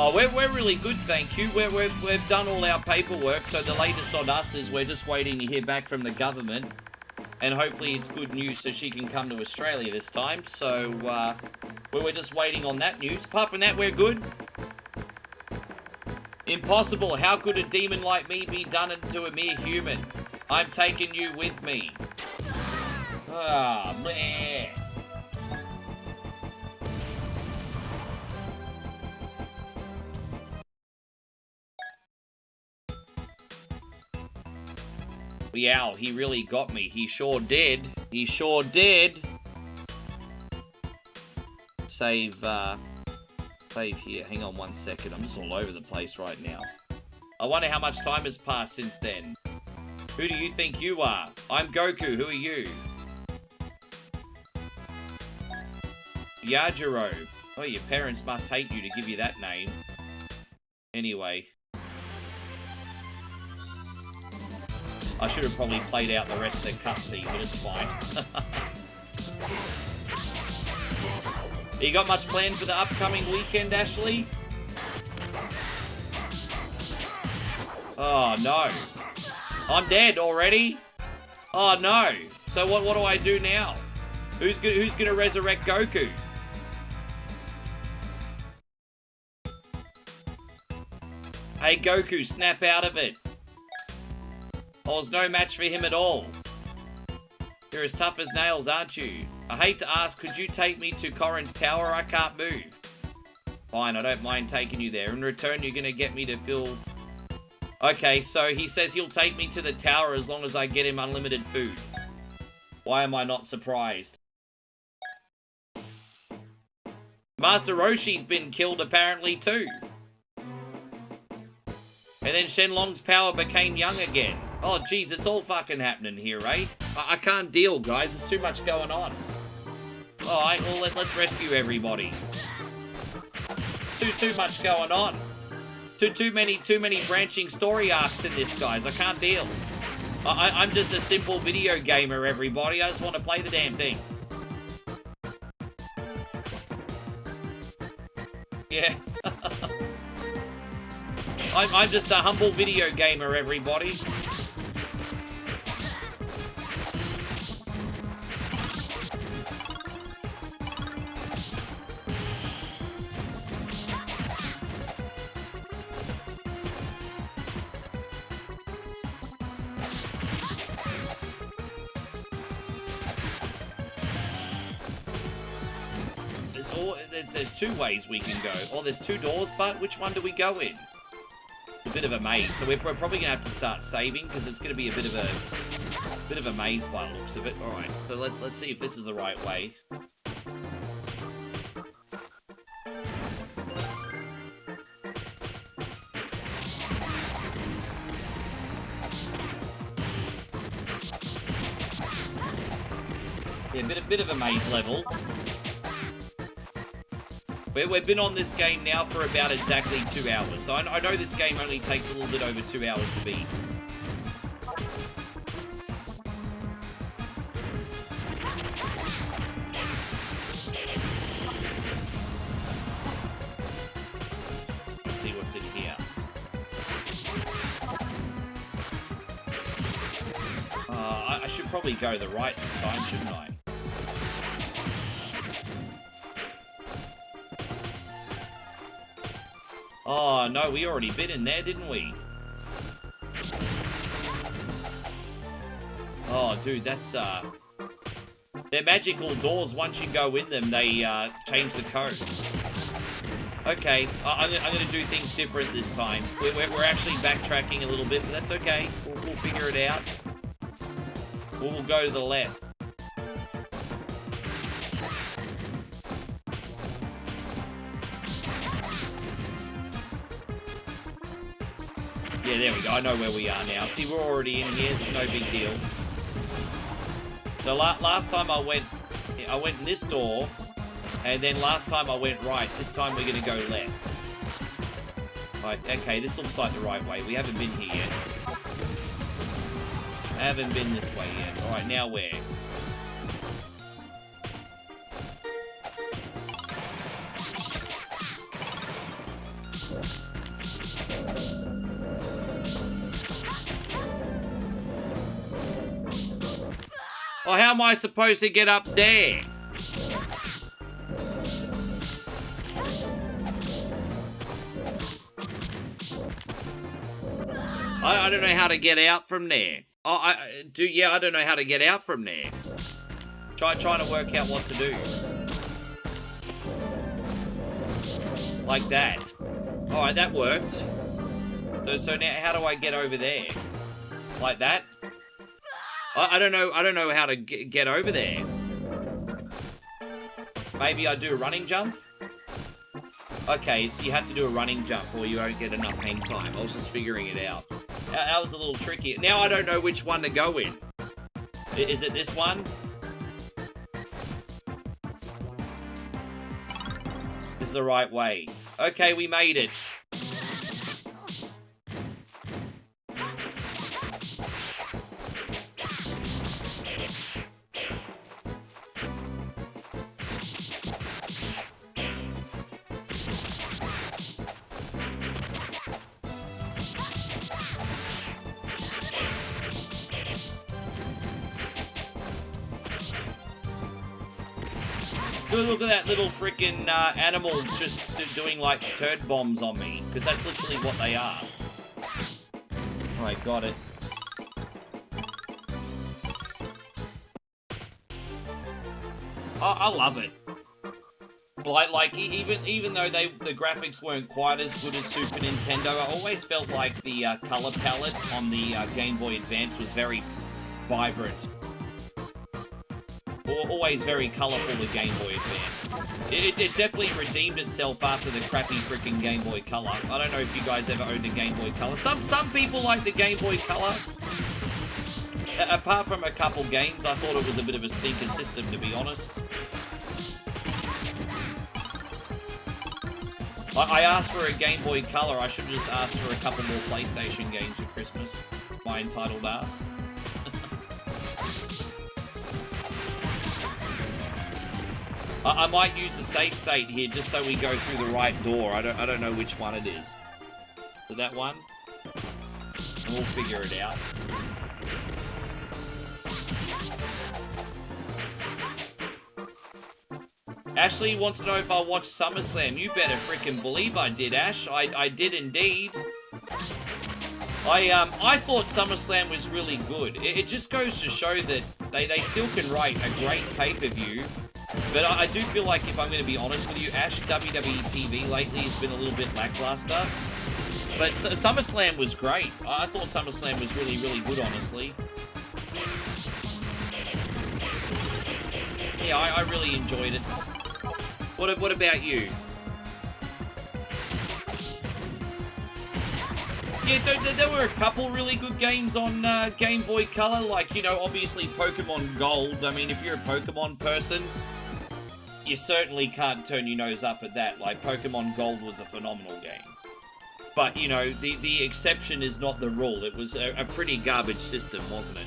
Oh, we're really good, thank you. We've done all our paperwork, so the latest on us is we're just waiting to hear back from the government. And hopefully it's good news so she can come to Australia this time. So, we're just waiting on that news. Apart from that, we're good. Impossible. How could a demon like me be done into a mere human? I'm taking you with me. Ah, bleh. Yeah, he really got me. He sure did. He sure did. Save here. Hang on 1 second. I'm just all over the place right now. I wonder how much time has passed since then. Who do you think you are? I'm Goku. Who are you? Yajiro. Oh, your parents must hate you to give you that name. Anyway. I should have probably played out the rest of the cutscene, but it's fine. You got much planned for the upcoming weekend, Ashley? Oh, no. I'm dead already? Oh, no. So what do I do now? Who's gonna resurrect Goku? Hey, Goku, snap out of it. I was no match for him at all. You're as tough as nails, aren't you? I hate to ask, could you take me to Corrin's tower? I can't move. Fine, I don't mind taking you there. In return, you're gonna get me to fill... Okay, so he says he'll take me to the tower as long as I get him unlimited food. Why am I not surprised? Master Roshi's been killed apparently too. And then Shenlong's power became young again. Oh, geez, it's all fucking happening here, right? I can't deal, guys. There's too much going on. Alright, well, let's rescue everybody. Too much going on. Too many branching story arcs in this, guys. I can't deal. I'm just a simple video gamer, everybody. I just want to play the damn thing. Yeah. I'm just a humble video gamer, everybody. There's two ways we can go. Oh, there's two doors, but which one do we go in? A bit of a maze, so we're probably gonna have to start saving because it's gonna be a bit of a maze by the looks of it. All right, so let's see if this is the right way. Yeah, a bit of a maze level. We've been on this game now for about exactly 2 hours. So I know this game only takes a little bit over 2 hours to beat. Let's see what's in here. I should probably go the right this time, shouldn't I? Oh, no, we already been in there, didn't we? Oh, dude, that's, they're magical doors. Once you go in them, they, change the code. Okay, I'm gonna do things different this time. We're actually backtracking a little bit, but that's okay. We'll figure it out. We'll go to the left. Yeah, there we go. I know where we are now. See, we're already in here. No big deal. The last time I went in this door, and then last time I went right. This time we're going to go left. Right, okay, this looks like the right way. We haven't been here yet. I haven't been this way yet. Alright, now where? Or how am I supposed to get up there? I don't know how to get out from there. Oh, I don't know how to get out from there. Trying to work out what to do. Like that. Alright, that worked. So now how do I get over there? Like that? I don't know how to get over there. Maybe I do a running jump? Okay, so you have to do a running jump or you won't get enough hang time. I was just figuring it out. That was a little tricky. Now I don't know which one to go in. Is it this one? This is the right way. Okay, we made it. Look at that little freaking animal just doing like turd bombs on me, because that's literally what they are. Alright, got it. I love it. Like even though the graphics weren't quite as good as Super Nintendo, I always felt like the color palette on the Game Boy Advance was very vibrant. Always very colourful, the Game Boy Advance. It definitely redeemed itself after the crappy freaking Game Boy Color. I don't know if you guys ever owned a Game Boy Color. Some people like the Game Boy Color. Apart from a couple games, I thought it was a bit of a stinker system, to be honest. I asked for a Game Boy Color. I should have just asked for a couple more PlayStation games for Christmas. My entitled ass. I might use the safe state here just so we go through the right door. I don't know which one it is. So that one? And we'll figure it out. Ashley wants to know if I watched SummerSlam. You better freaking believe I did, Ash. I did indeed. I thought SummerSlam was really good. It just goes to show that they still can write a great pay-per-view. But I do feel like, if I'm going to be honest with you, Ash, WWE TV lately has been a little bit lackluster. But SummerSlam was great. I thought SummerSlam was really, really good, honestly. Yeah, I really enjoyed it. What about you? Yeah, there were a couple really good games on Game Boy Color, like, you know, obviously Pokemon Gold. I mean, if you're a Pokemon person, you certainly can't turn your nose up at that. Like, Pokemon Gold was a phenomenal game. But, you know, the exception is not the rule. It was a pretty garbage system, wasn't it?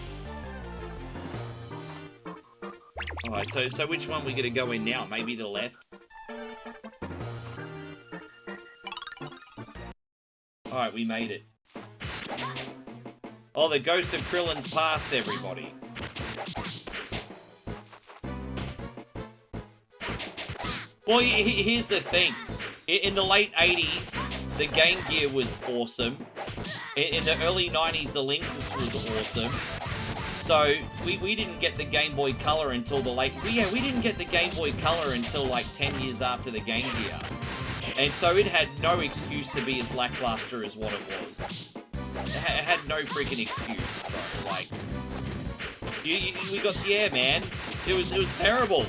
Alright, so which one are we going to go in now? Maybe the left? Alright, we made it. Oh, the ghost of Krillin's past, everybody. Well, here's the thing. In the late 80s, the Game Gear was awesome. In the early 90s, the Lynx was awesome. So, we didn't get the Game Boy Color until the late... Yeah, we didn't get the Game Boy Color until like 10 years after the Game Gear. And so it had no excuse to be as lackluster as what it was. It had no freaking excuse, bro. Like, we got... Yeah, man. It was terrible.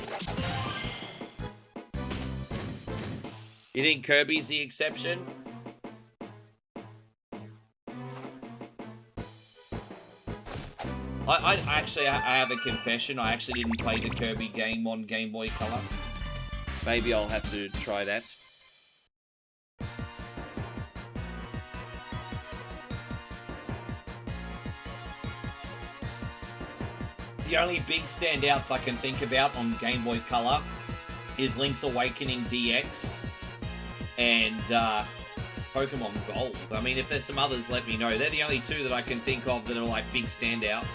You think Kirby's the exception? I have a confession. I actually didn't play the Kirby game on Game Boy Color. Maybe I'll have to try that. The only big standouts I can think about on Game Boy Color is Link's Awakening DX and Pokemon Gold. I mean, if there's some others, let me know. They're the only two that I can think of that are like big standouts.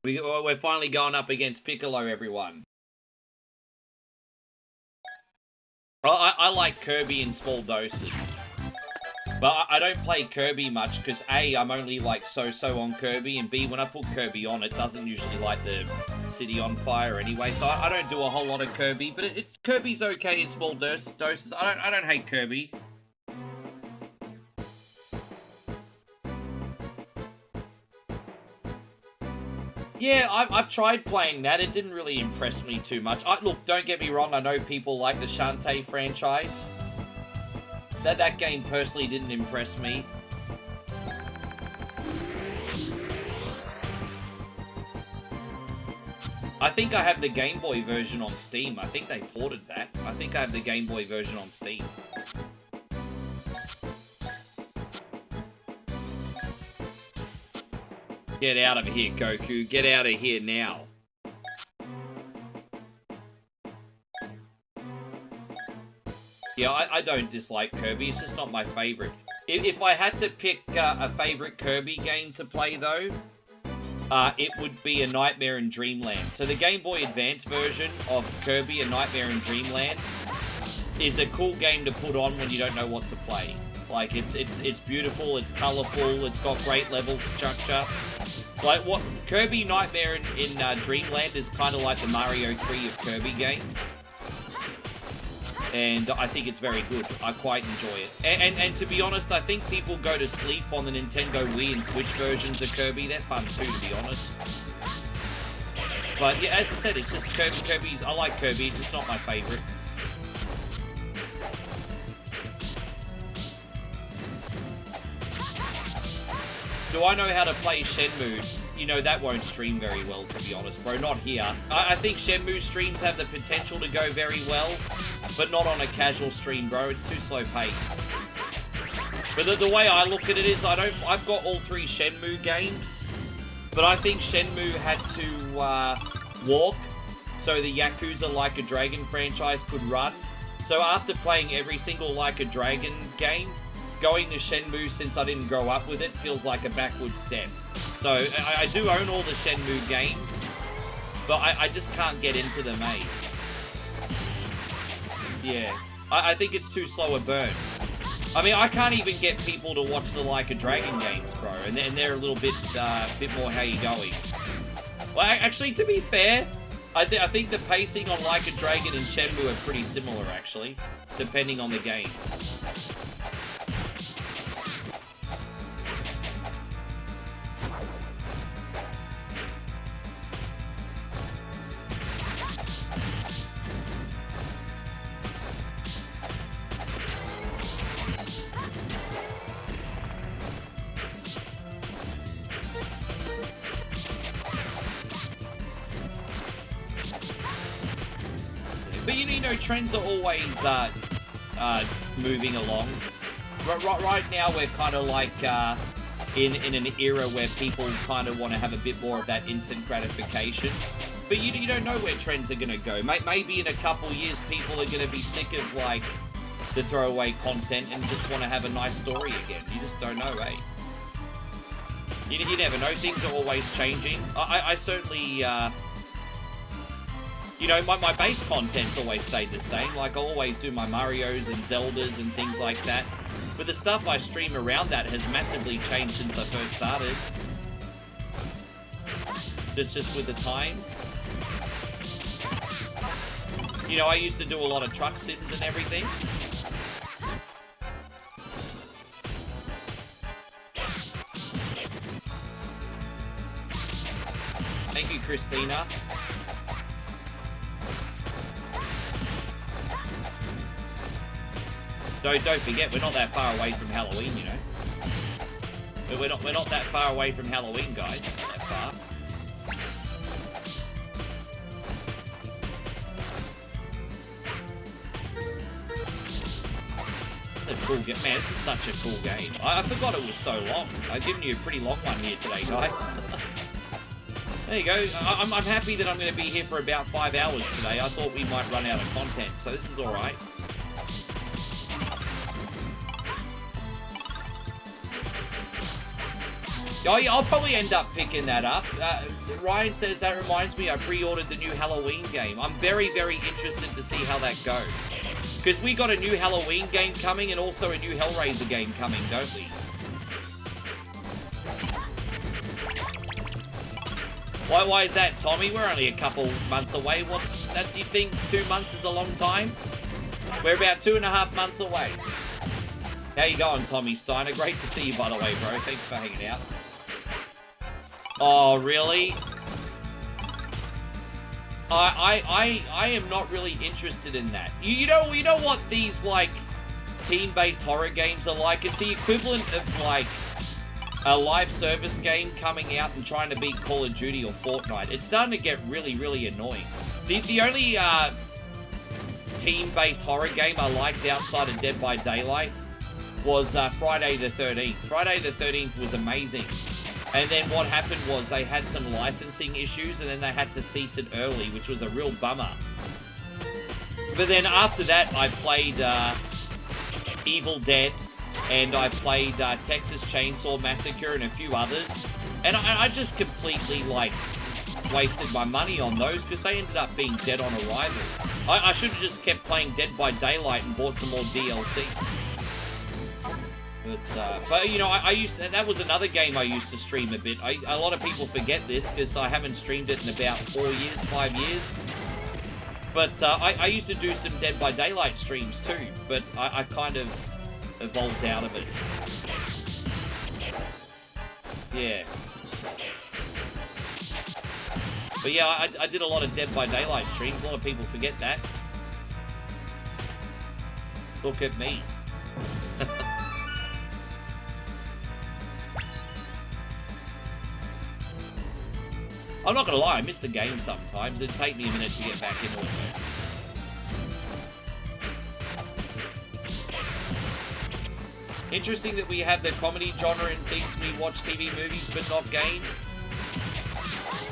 We're finally going up against Piccolo, everyone. I like Kirby in small doses. But I don't play Kirby much because A, I'm only like so-so on Kirby, and B, when I put Kirby on, it doesn't usually light the city on fire anyway, so I don't do a whole lot of Kirby, but Kirby's okay in small doses. I don't hate Kirby. Yeah, I've tried playing that. It didn't really impress me too much. Look, don't get me wrong, I know people like the Shantae franchise. That game personally didn't impress me. I think I have the Game Boy version on Steam. I think they ported that. I think I have the Game Boy version on Steam. Get out of here, Goku. Get out of here now. Yeah, I don't dislike Kirby. It's just not my favorite. If I had to pick a favorite Kirby game to play, though, it would be A Nightmare in Dreamland. So the Game Boy Advance version of Kirby, A Nightmare in Dreamland, is a cool game to put on when you don't know what to play. Like, it's beautiful, it's colorful, it's got great level structure. Like, what Kirby Nightmare in Dreamland is kind of like the Mario 3 of Kirby game. And I think it's very good. I quite enjoy it. And to be honest, I think people go to sleep on the Nintendo Wii and Switch versions of Kirby. They're fun too, to be honest. But yeah, as I said, it's just Kirby's... I like Kirby, just not my favorite. Do I know how to play Shenmue? You know, that won't stream very well, to be honest, bro. Not here. I think Shenmue streams have the potential to go very well, but not on a casual stream, bro. It's too slow paced. But the way I look at it is, I've got all 3 Shenmue games, but I think Shenmue had to walk so the Yakuza Like a Dragon franchise could run. So after playing every single Like a Dragon game, going to Shenmue, since I didn't grow up with it, feels like a backward step. So, I do own all the Shenmue games, but I just can't get into them, eh? Yeah. I think it's too slow a burn. I mean, I can't even get people to watch the Like a Dragon games, bro, and they're a little bit more how you going. Well, actually, to be fair, I think the pacing on Like a Dragon and Shenmue are pretty similar, actually, depending on the game. But you know, trends are always moving along. Right now, we're kind of like in an era where people kind of want to have a bit more of that instant gratification. But you don't know where trends are going to go. Maybe in a couple years, people are going to be sick of like the throwaway content and just want to have a nice story again. You just don't know, eh? You never know. Things are always changing. I certainly... you know, my base content's always stayed the same. Like, I always do my Marios and Zeldas and things like that. But the stuff I stream around that has massively changed since I first started. Just with the times. You know, I used to do a lot of truck sims and everything. Thank you, Christina. Don't forget, we're not that far away from Halloween, you know. But we're not that far away from Halloween, guys. Not that far. That's a cool game. Man, this is such a cool game. I forgot it was so long. I've given you a pretty long one here today, guys. There you go. I'm happy that I'm going to be here for about 5 hours today. I thought we might run out of content, so this is alright. Oh, yeah, I'll probably end up picking that up. Ryan says, that reminds me, I pre-ordered the new Halloween game. I'm very, very interested to see how that goes. Because we got a new Halloween game coming and also a new Hellraiser game coming, don't we? Why is that, Tommy? We're only a couple months away. What's that? Do you think 2 months is a long time? We're about 2.5 months away. How you going, Tommy Steiner? Great to see you, by the way, bro. Thanks for hanging out. Oh, really? I am not really interested in that. You know what these, like, team-based horror games are like? It's the equivalent of, like, a live service game coming out and trying to beat Call of Duty or Fortnite. It's starting to get really, really annoying. The only, team-based horror game I liked outside of Dead by Daylight was, Friday the 13th. Friday the 13th was amazing. And then what happened was they had some licensing issues and then they had to cease it early, which was a real bummer. But then after that, I played Evil Dead and I played Texas Chainsaw Massacre and a few others. And I just completely, like, wasted my money on those because they ended up being dead on arrival. I should have just kept playing Dead by Daylight and bought some more DLC. But you know, that was another game I used to stream a bit. A lot of people forget this because I haven't streamed it in about 4 years, 5 years. But I used to do some Dead by Daylight streams too, but I kind of evolved out of it. Yeah. But yeah, I did a lot of Dead by Daylight streams. A lot of people forget that. Look at me. I'm not gonna lie, I miss the game sometimes. It'd take me a minute to get back into it though. Interesting that we have the comedy genre in things we watch TV movies but not games.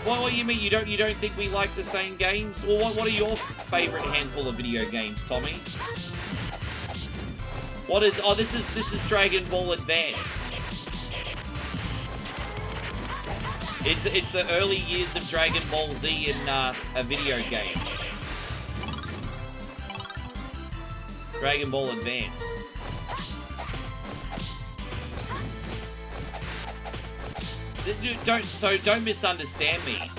What do you mean? You don't think we like the same games? Well, what are your favorite handful of video games, Tommy? What is? Oh, this is Dragon Ball Advance. It's the early years of Dragon Ball Z in a video game. Dragon Ball Advance. Don't misunderstand me.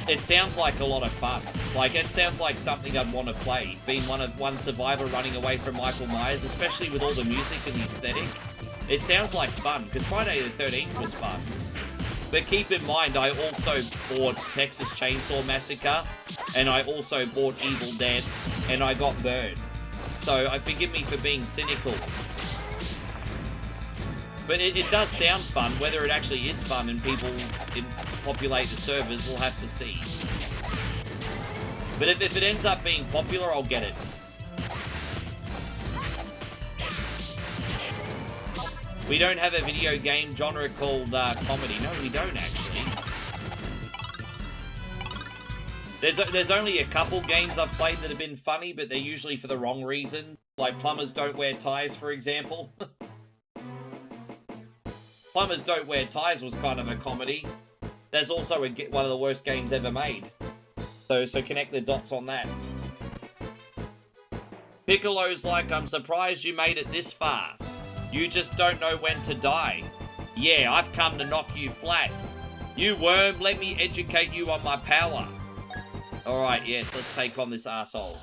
It sounds like a lot of fun. Like, it sounds like something I'd want to play. Being one survivor running away from Michael Myers, especially with all the music and the aesthetic. It sounds like fun, because Friday the 13th was fun. But keep in mind, I also bought Texas Chainsaw Massacre, and I also bought Evil Dead, and I got burned. So, forgive me for being cynical. But it does sound fun. Whether it actually is fun and people populate the servers, we'll have to see. But if it ends up being popular, I'll get it. We don't have a video game genre called comedy. No, we don't actually. There's only a couple games I've played that have been funny, but they're usually for the wrong reason. Like Plumbers Don't Wear Ties, for example. Plumbers Don't Wear Ties was kind of a comedy. That's also one of the worst games ever made. So connect the dots on that. Piccolo's like, I'm surprised you made it this far. You just don't know when to die. Yeah, I've come to knock you flat. You worm, let me educate you on my power. Alright, yes, let's take on this asshole.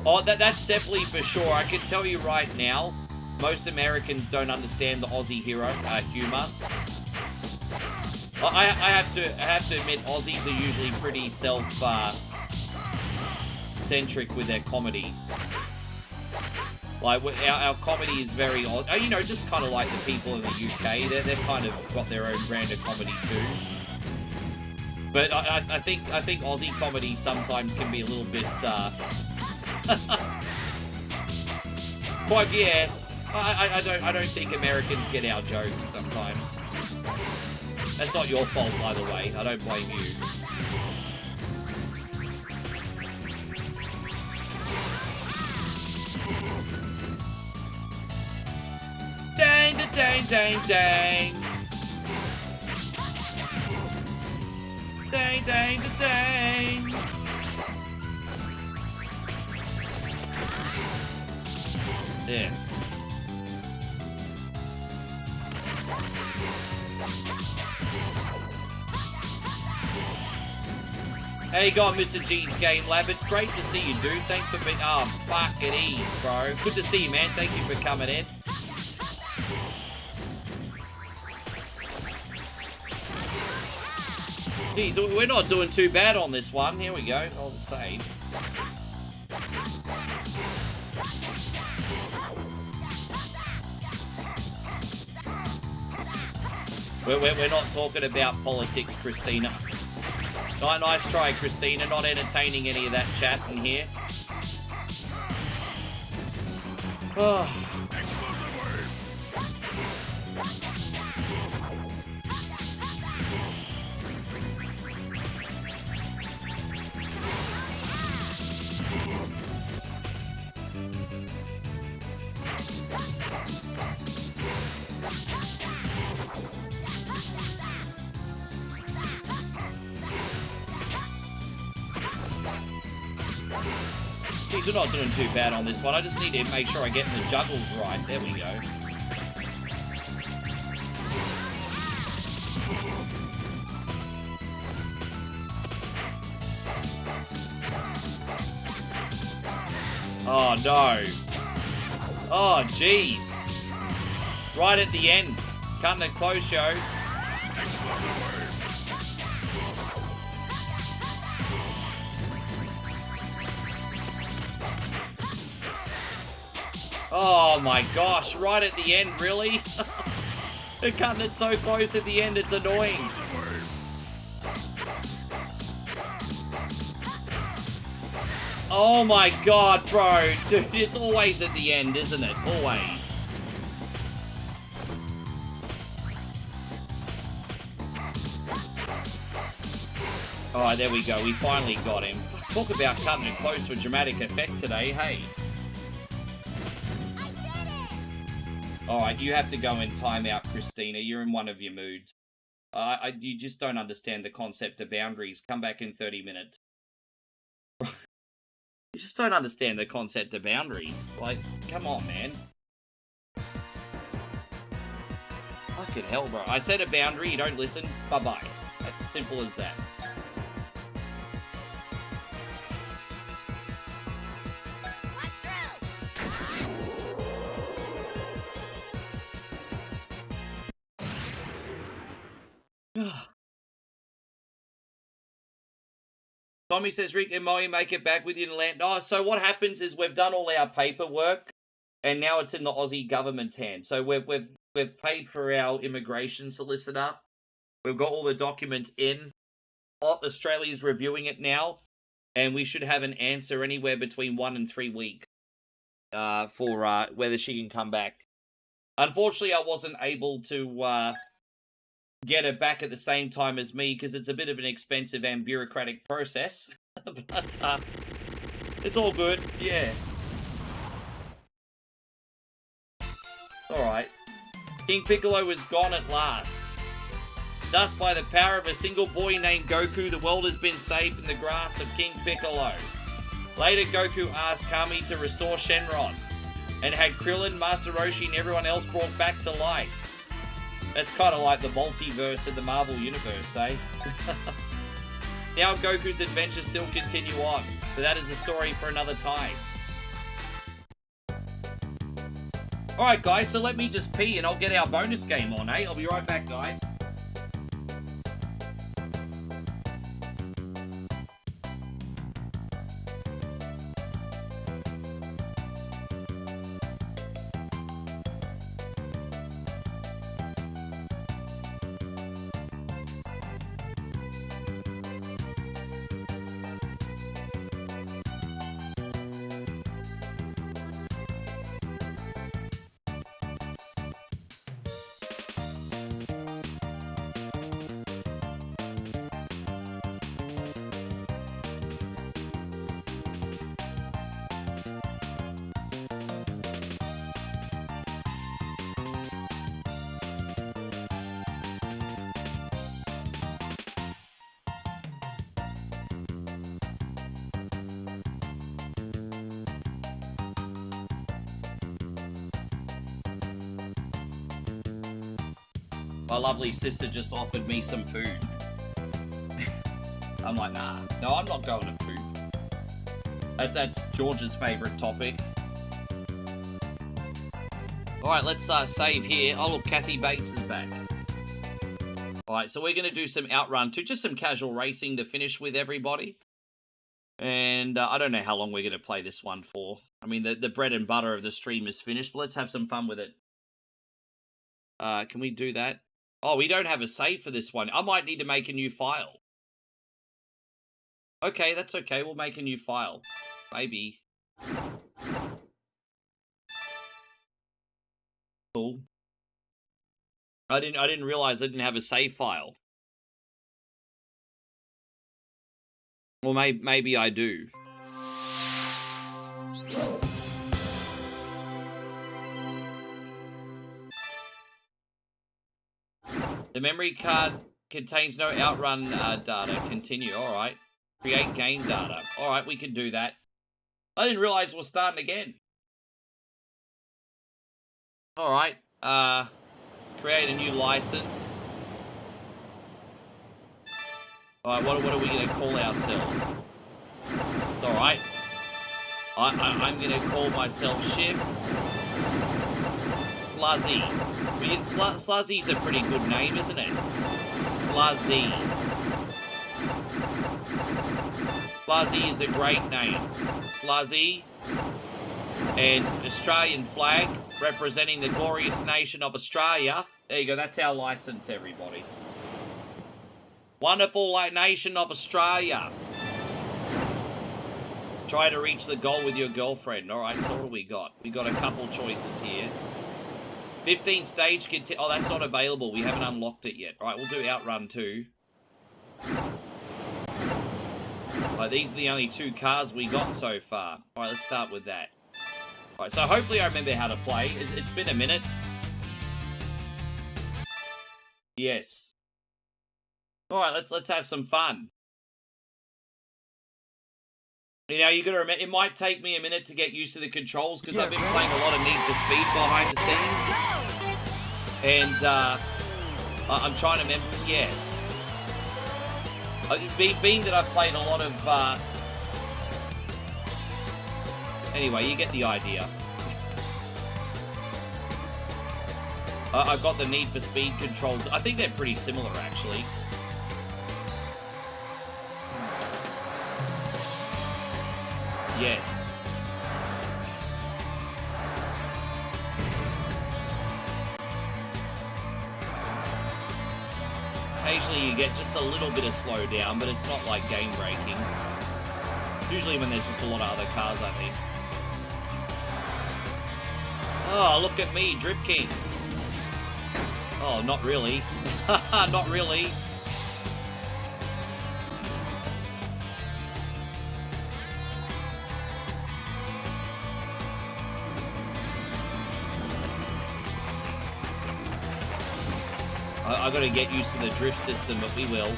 Oh, that's definitely for sure. I can tell you right now, most Americans don't understand the Aussie humor. I have to admit, Aussies are usually pretty self-centric with their comedy. Like, our comedy is very odd. You know, just kind of like the people in the UK. They've kind of got their own brand of comedy too. But I think Aussie comedy sometimes can be a little bit. Quite, yeah. I don't think Americans get our jokes sometimes. That's not your fault, by the way. I don't blame you. Dang, dang, dang. Dang, dang, dang. There. How you going, Mr. G's Game Lab? It's great to see you, dude. Thanks for being... Oh, fuck it is, bro. Good to see you, man. Thank you for coming in. Geez, we're not doing too bad on this one. Here we go. I'll save. We're not talking about politics, Christina. Nice try, Christina. Not entertaining any of that chat in here. Oh. Geez, we're not doing too bad on this one. I just need to make sure I get the juggles right. There we go. Oh, no. Oh, jeez. Right at the end. Cutting it close, yo. Oh my gosh, right at the end, really? They're cutting it so close at the end, it's annoying. Oh my god, bro. Dude, it's always at the end, isn't it? Always. Alright, there we go. We finally got him. Talk about cutting it close for dramatic effect today, hey. Alright, you have to go in timeout, Christina. You're in one of your moods. You just don't understand the concept of boundaries. Come back in 30 minutes. You just don't understand the concept of boundaries. Like, come on, man. Fucking hell, bro. I said a boundary, you don't listen. Bye-bye. That's as simple as that. Tommy says, Rick and Molly make it back with you to land. Oh, so what happens is we've done all our paperwork, and now it's in the Aussie government's hand. So we've paid for our immigration solicitor. We've got all the documents in. Australia's reviewing it now, and we should have an answer anywhere between 1 and 3 weeks for whether she can come back. Unfortunately, I wasn't able to get it back at the same time as me because it's a bit of an expensive and bureaucratic process. But it's all good, yeah. Alright. King Piccolo is gone at last. Thus, by the power of a single boy named Goku, the world has been saved in the grasp of King Piccolo. Later, Goku asked Kami to restore Shenron, and had Krillin, Master Roshi, and everyone else brought back to life. That's kind of like the multiverse of the Marvel Universe, eh? Now Goku's adventures still continue on, but that is a story for another time. Alright guys, so let me just pee and I'll get our bonus game on, eh? I'll be right back, guys. My lovely sister just offered me some food. I'm like, nah. No, I'm not going to food. That's George's favourite topic. Alright, let's save here. Oh, look, Kathy Bates is back. Alright, so we're going to do some OutRun 2. Just some casual racing to finish with, everybody. And I don't know how long we're going to play this one for. I mean, the bread and butter of the stream is finished, but let's have some fun with it. Can we do that? Oh, we don't have a save for this one. I might need to make a new file. Okay, that's okay. We'll make a new file. Maybe. Cool. I didn't realize I didn't have a save file. Or maybe I do. The memory card contains no OutRun data. Continue. All right. Create game data. All right, we can do that. I didn't realize we're starting again. All right. Create a new license. All right. What are we gonna call ourselves? All right. I'm gonna call myself Ship. Sluzzy. Sluzzy's a pretty good name, isn't it? Sluzzy. Sluzzy is a great name. Sluzzy. And Australian flag representing the glorious nation of Australia. There you go, that's our license, everybody. Wonderful nation of Australia. Try to reach the goal with your girlfriend. Alright, so what do we got? We got a couple choices here. 15 stage oh, that's not available. We haven't unlocked it yet. Alright, we'll do OutRun 2. These are the only 2 cars we got so far. Alright, let's start with that. Alright, so hopefully I remember how to play. It's been a minute. Yes. Alright, let's have some fun. You know, you gotta remember, it might take me a minute to get used to the controls because I've been playing a lot of Need for Speed behind the scenes. And, I'm trying to remember, yeah. Being that I've played a lot of, anyway, you get the idea. I've got the Need for Speed controls. I think they're pretty similar, actually. Yes. Occasionally you get just a little bit of slowdown, but it's not like game breaking. Usually when there's just a lot of other cars, I think. Oh, look at me, Drift King. Oh, not really. Not really. I gotta get used to the drift system, but we will.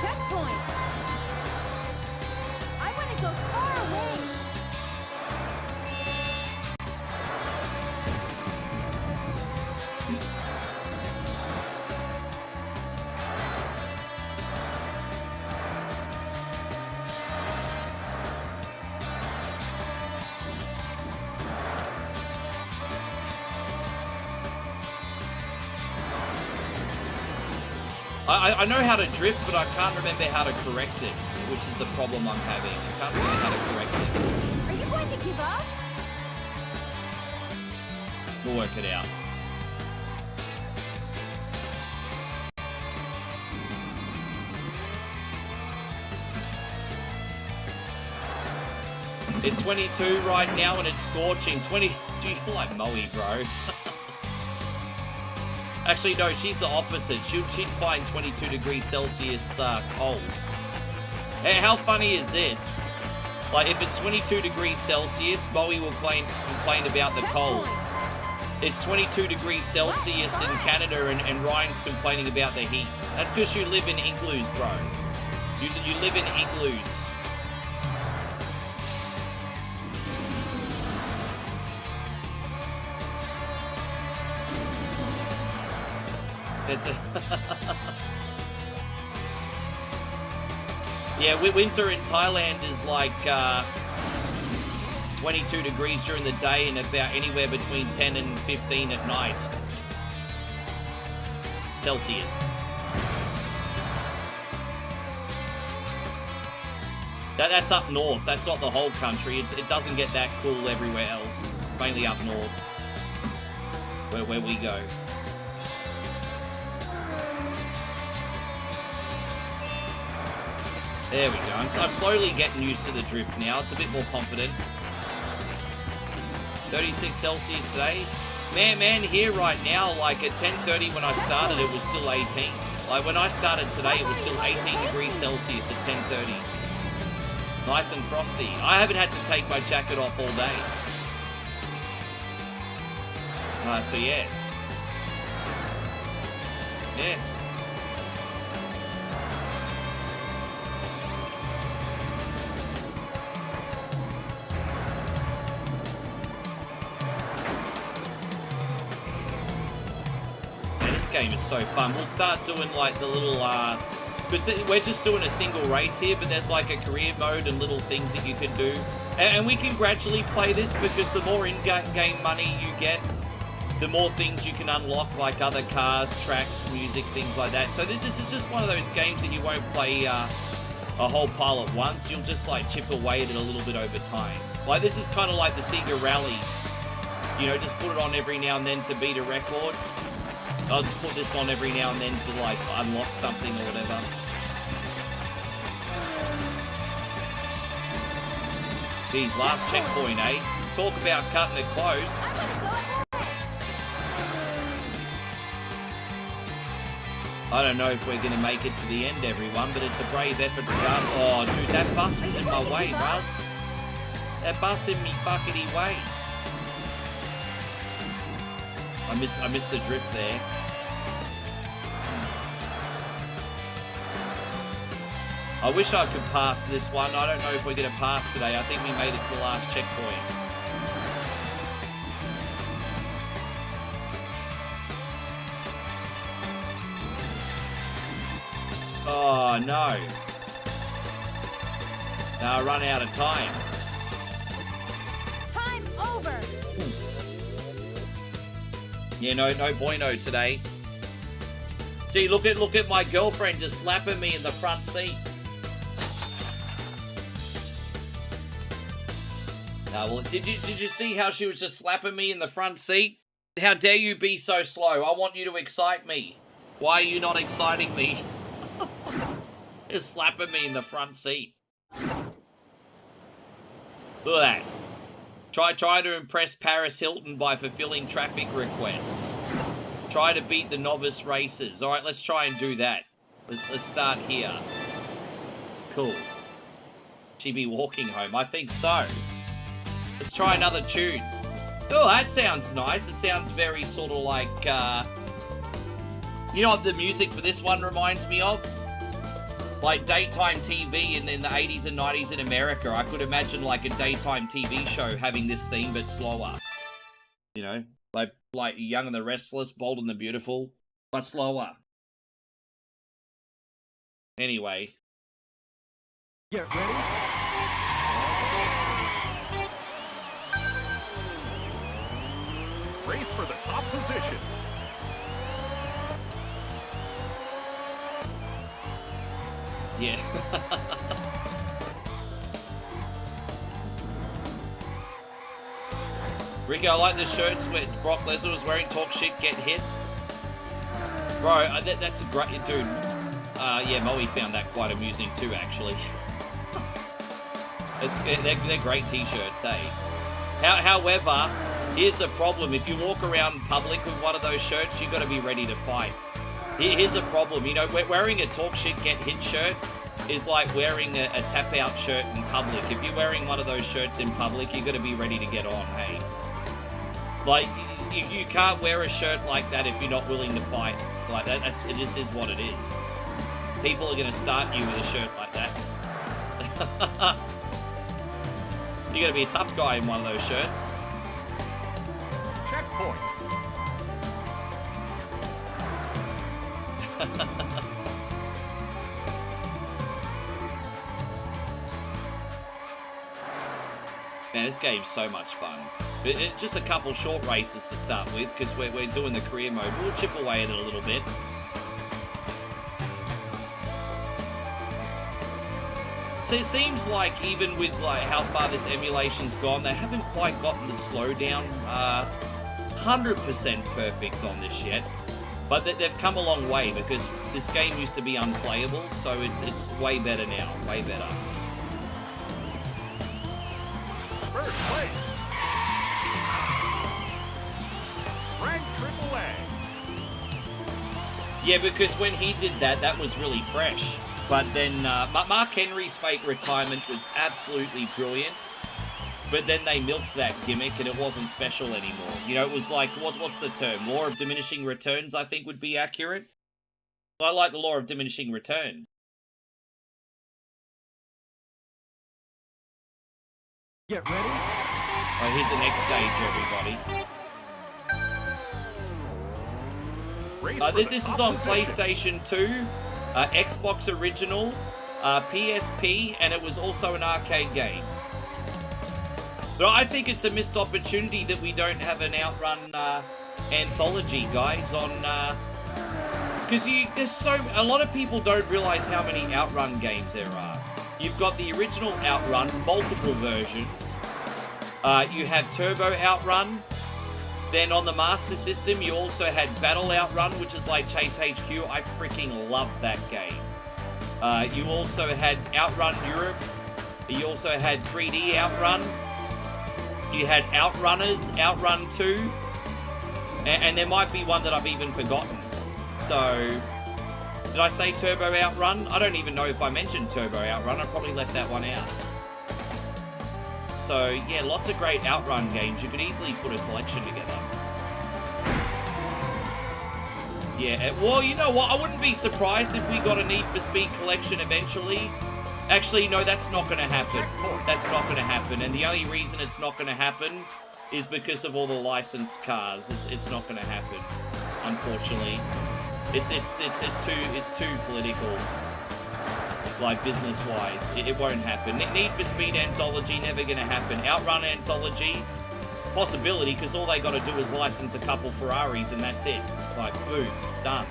Checkpoint! I want to go far away! I know how to drift, but I can't remember how to correct it, which is the problem I'm having. I can't remember how to correct it. Are you going to give up? We'll work it out. It's 22 right now and it's scorching. 20. Do you like Moe, bro? Actually, no, she's the opposite. She'd find 22 degrees Celsius cold. Hey, how funny is this? Like, if it's 22 degrees Celsius, Moe will complain about the cold. It's 22 degrees Celsius in Canada and Ryan's complaining about the heat. That's because you live in igloos, bro. You live in igloos. That's a yeah, winter in Thailand is like 22 degrees during the day and about anywhere between 10 and 15 at night. Celsius. That's up north. That's not the whole country. It doesn't get that cool everywhere else. Mainly up north. Where we go. There we go. I'm slowly getting used to the drift now. It's a bit more confident. 36 Celsius today. Man, here right now, like at 10:30 when I started, it was still 18. Like when I started today, it was still 18 degrees Celsius at 10:30. Nice and frosty. I haven't had to take my jacket off all day. So yeah. Yeah. This game is so fun. We'll start doing like the little because we're just doing a single race here, but there's like a career mode and little things that you can do, and we can gradually play this because the more in-game money you get, the more things you can unlock, like other cars, tracks, music, things like that. So this is just one of those games that you won't play a whole pile at once. You'll just like chip away at it a little bit over time. Like this is kind of like the Sega Rally. You know, just put it on every now and then to beat a record. I'll just put this on every now and then to like unlock something or whatever. Geez, last checkpoint, eh? Talk about cutting it close. I don't know if we're going to make it to the end, everyone, but it's a brave effort regardless. Oh, dude, that bus was in my way, Buzz. That bus in me fuckity way. I missed the drift there. I wish I could pass this one. I don't know if we're going to pass today. I think we made it to the last checkpoint. Oh, no. Now I run out of time. Time over. Yeah, no bueno today. Gee, look at my girlfriend just slapping me in the front seat. Well, did you see how she was just slapping me in the front seat? How dare you be so slow? I want you to excite me. Why are you not exciting me? Just slapping me in the front seat. Look at that. Try to impress Paris Hilton by fulfilling traffic requests. Try to beat the novice racers. All right, let's try and do that. Let's start here. Cool. She be walking home? I think so. Let's try another tune. Oh, that sounds nice. It sounds very sort of like, you know what the music for this one reminds me of? Like daytime TV in the 80s and 90s in America. I could imagine like a daytime TV show having this theme, but slower. You know, like Young and the Restless, Bold and the Beautiful, but slower. Anyway. Get ready. Race for the top position. Yeah. Ricky, I like the shirts where Brock Lesnar was wearing. Talk shit, get hit. Bro, that's a great... Dude. Yeah, Moe found that quite amusing too, actually. They're great t-shirts, eh? However, here's the problem. If you walk around public with one of those shirts, you got to be ready to fight. Here's the problem. You know, wearing a talk shit, get hit shirt is like wearing a tap out shirt in public. If you're wearing one of those shirts in public, you got to be ready to get on, hey? Like, you can't wear a shirt like that if you're not willing to fight. Like, it just is what it is. People are going to start you with a shirt like that. You got to be a tough guy in one of those shirts. Checkpoint. Man, this game's so much fun. Just a couple short races to start with, because we're doing the career mode. We'll chip away at it a little bit. So it seems like even with like how far this emulation's gone, they haven't quite gotten the slowdown 100% perfect on this yet. But they've come a long way, because this game used to be unplayable, so it's way better now, way better. First place. Rank AAA. Yeah, because when he did that, that was really fresh. But then Mark Henry's fake retirement was absolutely brilliant. But then they milked that gimmick and it wasn't special anymore. You know, it was like, what's the term? Law of diminishing returns, I think, would be accurate. I like the law of diminishing returns. Get ready. Oh, here's the next stage, everybody. This is on PlayStation 2, Xbox Original, PSP, and it was also an arcade game. But I think it's a missed opportunity that we don't have an OutRun anthology, guys, on... Because there's a lot of people don't realize how many OutRun games there are. You've got the original OutRun, multiple versions. You have Turbo OutRun. Then on the Master System, you also had Battle OutRun, which is like Chase HQ. I freaking love that game. You also had OutRun Europe. You also had 3D OutRun. You had Outrunners, OutRun 2. And there might be one that I've even forgotten. So, did I say Turbo OutRun? I don't even know if I mentioned Turbo OutRun. I probably left that one out. So, yeah, lots of great OutRun games. You could easily put a collection together. Yeah, well, you know what? I wouldn't be surprised if we got a Need for Speed collection eventually. Actually, no, that's not going to happen. That's not going to happen. And the only reason it's not going to happen is because of all the licensed cars. It's not going to happen, unfortunately. It's too political, like business-wise. It won't happen. Need for Speed anthology, never going to happen. OutRun anthology, possibility, because all they got to do is license a couple Ferraris and that's it. Like, boom, done.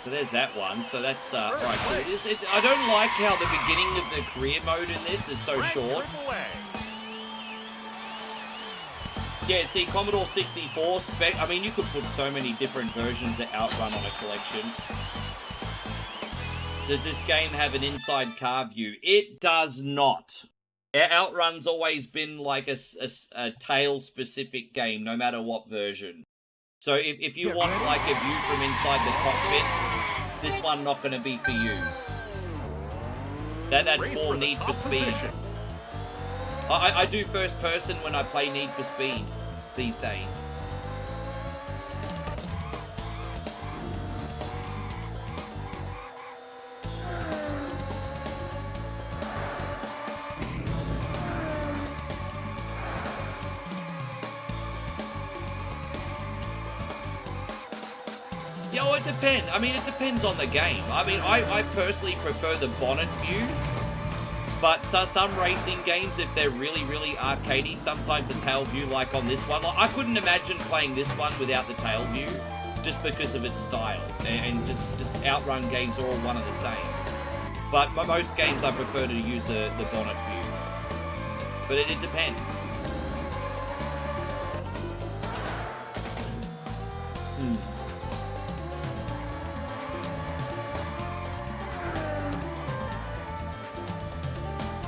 There's that one, so that's right. So I don't like how the beginning of the career mode in this is so short. Yeah, see, Commodore 64 spec. I mean, you could put so many different versions of OutRun on a collection. Does this game have an inside car view? It does not. OutRun's always been like a tail-specific game, no matter what version. So if you want like a view from inside the cockpit, this one not going to be for you. That's more Need for Speed. I do first person when I play Need for Speed these days. Yeah, well, it depends. I mean, it depends on the game. I mean, I personally prefer the bonnet view. But some racing games, if they're really, really arcadey, sometimes a tail view like on this one. Like, I couldn't imagine playing this one without the tail view, just because of its style. And just OutRun games are all one and the same. But most games I prefer to use the bonnet view. But it depends.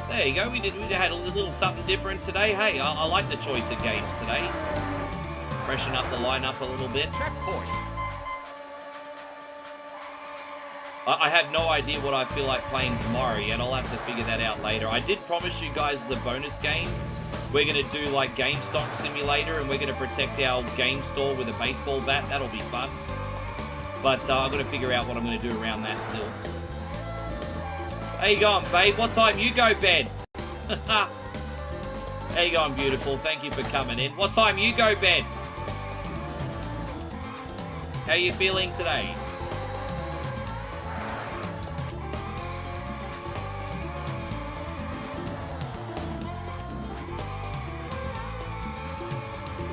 There you go, we had a little something different today. Hey, I like the choice of games today. Freshen up the lineup a little bit. Checkpoint. I have no idea what I feel like playing tomorrow yet. I'll have to figure that out later. I did promise you guys as a bonus game we're going to do like GameStop Simulator and we're going to protect our game store with a baseball bat. That'll be fun. But I've got to figure out what I'm going to do around that still. How you going, babe? What time you go bed? How you going, beautiful? Thank you for coming in. What time you go bed? How you feeling today?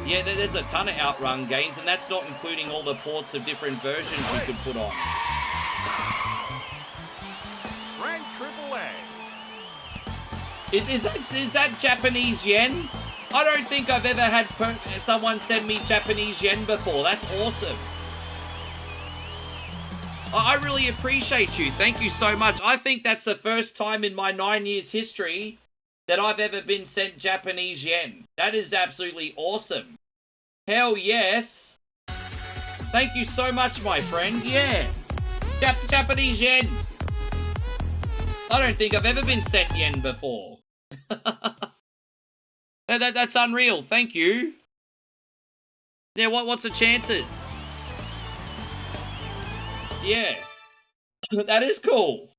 Yeah, there's a ton of OutRun games, and that's not including all the ports of different versions we could put on. Rank AAA. Is that Japanese yen? I don't think I've ever had someone send me Japanese yen before. That's awesome. I really appreciate you. Thank you so much. I think that's the first time in my 9 years history that I've ever been sent Japanese yen. That is absolutely awesome. Hell yes. Thank you so much, my friend. Yeah. Japanese yen. I don't think I've ever been sent yen before. That's unreal. Thank you. Yeah, what's the chances? Yeah. That is cool.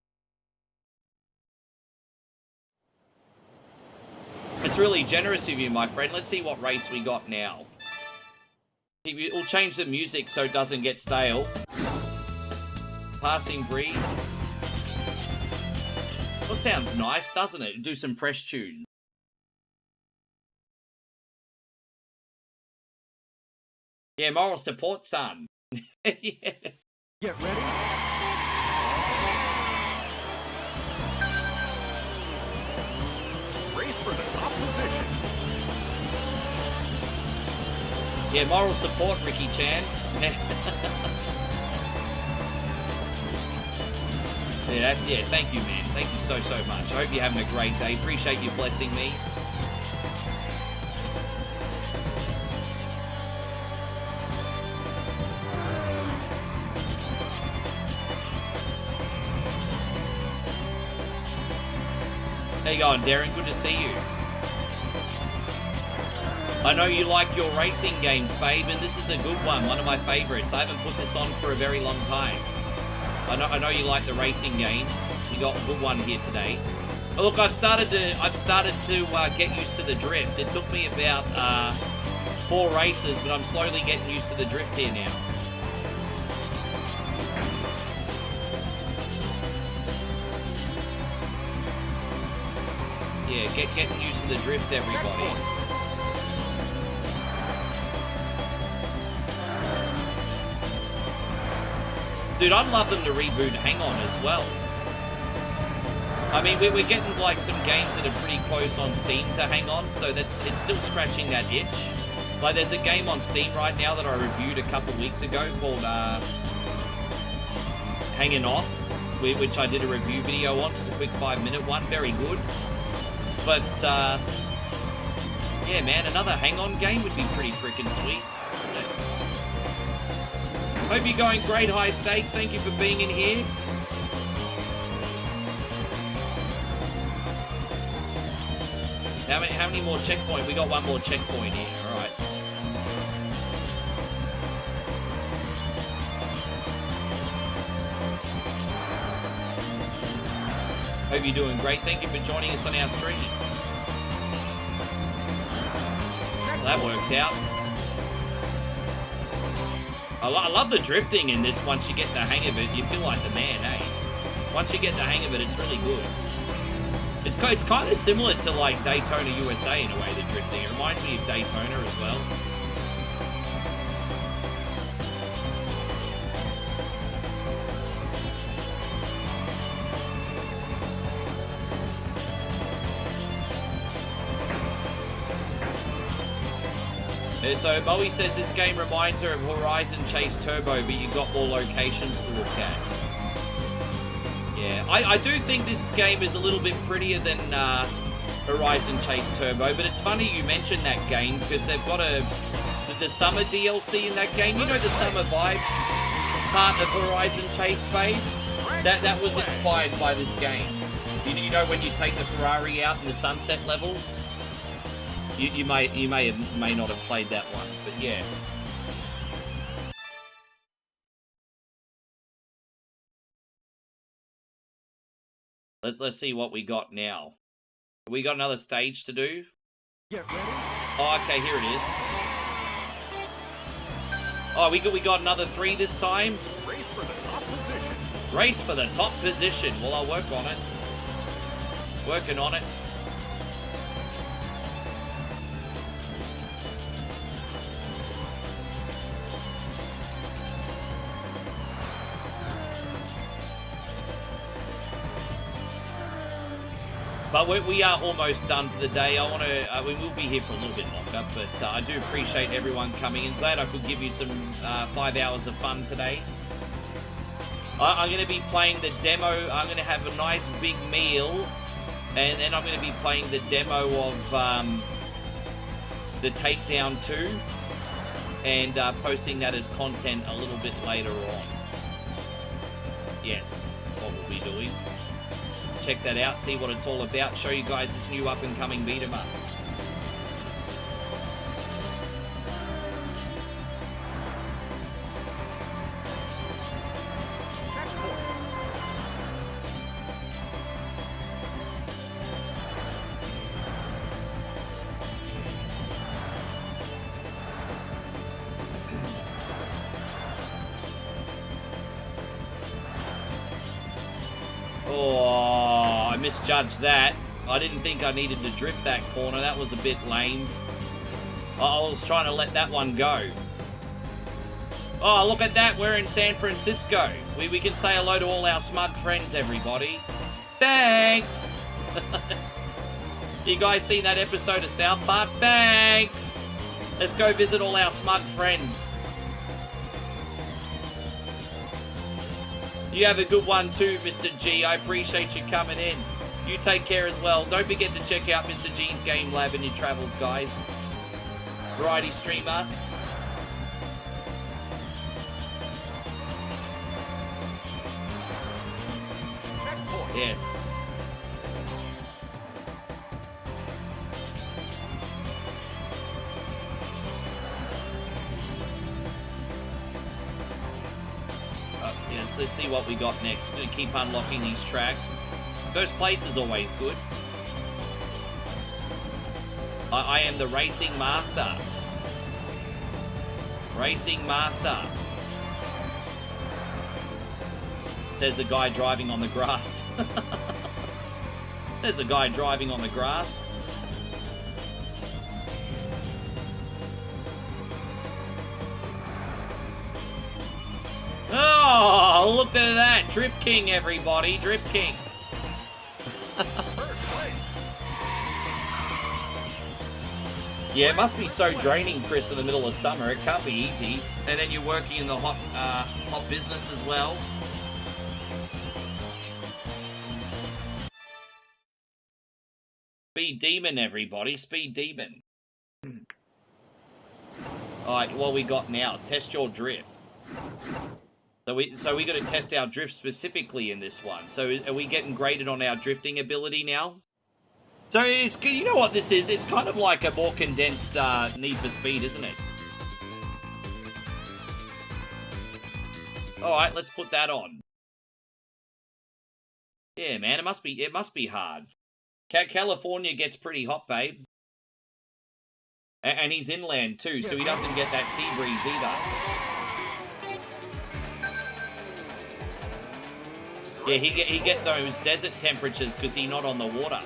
It's really generous of you, my friend. Let's see what race we got now. We'll change the music so it doesn't get stale. Passing breeze. That sounds nice, doesn't it? Do some fresh tunes. Yeah, moral support, son. Yeah. Get ready. Race for the top position. Yeah, moral support, Ricky Chan. Yeah, thank you, man. Thank you so much. I hope you're having a great day. Appreciate you blessing me. How you going, Darren? Good to see you. I know you like your racing games, babe, and this is a good one of my favorites. I haven't put this on for a very long time. I know you like the racing games. You got a good one here today. But look, I've started to get used to the drift. It took me about 4 races, but I'm slowly getting used to the drift here now. Yeah, getting used to the drift, everybody. Dude, I'd love them to reboot Hang On as well. I mean, we're getting like some games that are pretty close on Steam to Hang On, so it's still scratching that itch. Like, there's a game on Steam right now that I reviewed a couple weeks ago called Hanging Off, which I did a review video on, just a quick 5-minute one, very good. But, yeah, man, another Hang On game would be pretty freaking sweet. Hope you're going great, High Stakes. Thank you for being in here. How many more checkpoints? We got one more checkpoint here, alright. Hope you're doing great. Thank you for joining us on our stream. Well, that worked out. I love the drifting in this. Once you get the hang of it, you feel like the man, eh? Once you get the hang of it, it's really good. It's kind of similar to like Daytona USA in a way, the drifting. It reminds me of Daytona as well. So Bowie says this game reminds her of Horizon Chase Turbo, but you got more locations to look at. Yeah, I do think this game is a little bit prettier than Horizon Chase Turbo, but it's funny you mentioned that game because they've got the summer DLC in that game. You know the summer vibes part of Horizon Chase, babe? That was inspired by this game. You know when you take the Ferrari out in the sunset levels? You may not have played that one, but yeah. Let's see what we got now. We got another stage to do. Get ready. Oh, okay, here it is. Oh, we got another 3 this time. Race for the top position. Race for the top position. Well, I'll work on it. Working on it. But we are almost done for the day. I want to. We will be here for a little bit longer, but I do appreciate everyone coming in. Glad I could give you some 5 hours of fun today. I'm going to be playing the demo. I'm going to have a nice big meal, and then I'm going to be playing the demo of the Takedown 2, and posting that as content a little bit later on. Yes, what we'll be doing. Check that out, see what it's all about, show you guys this new up-and-coming beat-em-up. Oh, I misjudged that. I didn't think I needed to drift that corner. That was a bit lame. I was trying to let that one go. Oh, look at that. We're in San Francisco. We can say hello to all our smug friends, everybody. Thanks. You guys seen that episode of South Park? Thanks. Let's go visit all our smug friends. You have a good one too, Mr. G. I appreciate you coming in. You take care as well. Don't forget to check out Mr. G's Game Lab in your travels, guys. Variety streamer. Yes. Let's see what we got next. We're going to keep unlocking these tracks. First place is always good. I am the racing master. Racing master. Says the guy driving on the grass. There's a guy driving on the grass. Oh, look at that. Drift King, everybody. Drift King. Yeah, it must be so draining, Chris, in the middle of summer. It can't be easy. And then you're working in the hot business as well. Speed Demon, everybody. Speed Demon. Alright, what we got now? Test your drift. So we got to test our drift specifically in this one. So are we getting graded on our drifting ability now? So it's, you know what this is? It's kind of like a more condensed Need for Speed, isn't it? All right, let's put that on. Yeah, man, it must be hard. California gets pretty hot, babe. And he's inland too, so he doesn't get that sea breeze either. Yeah, he get those desert temperatures because he's not on the water.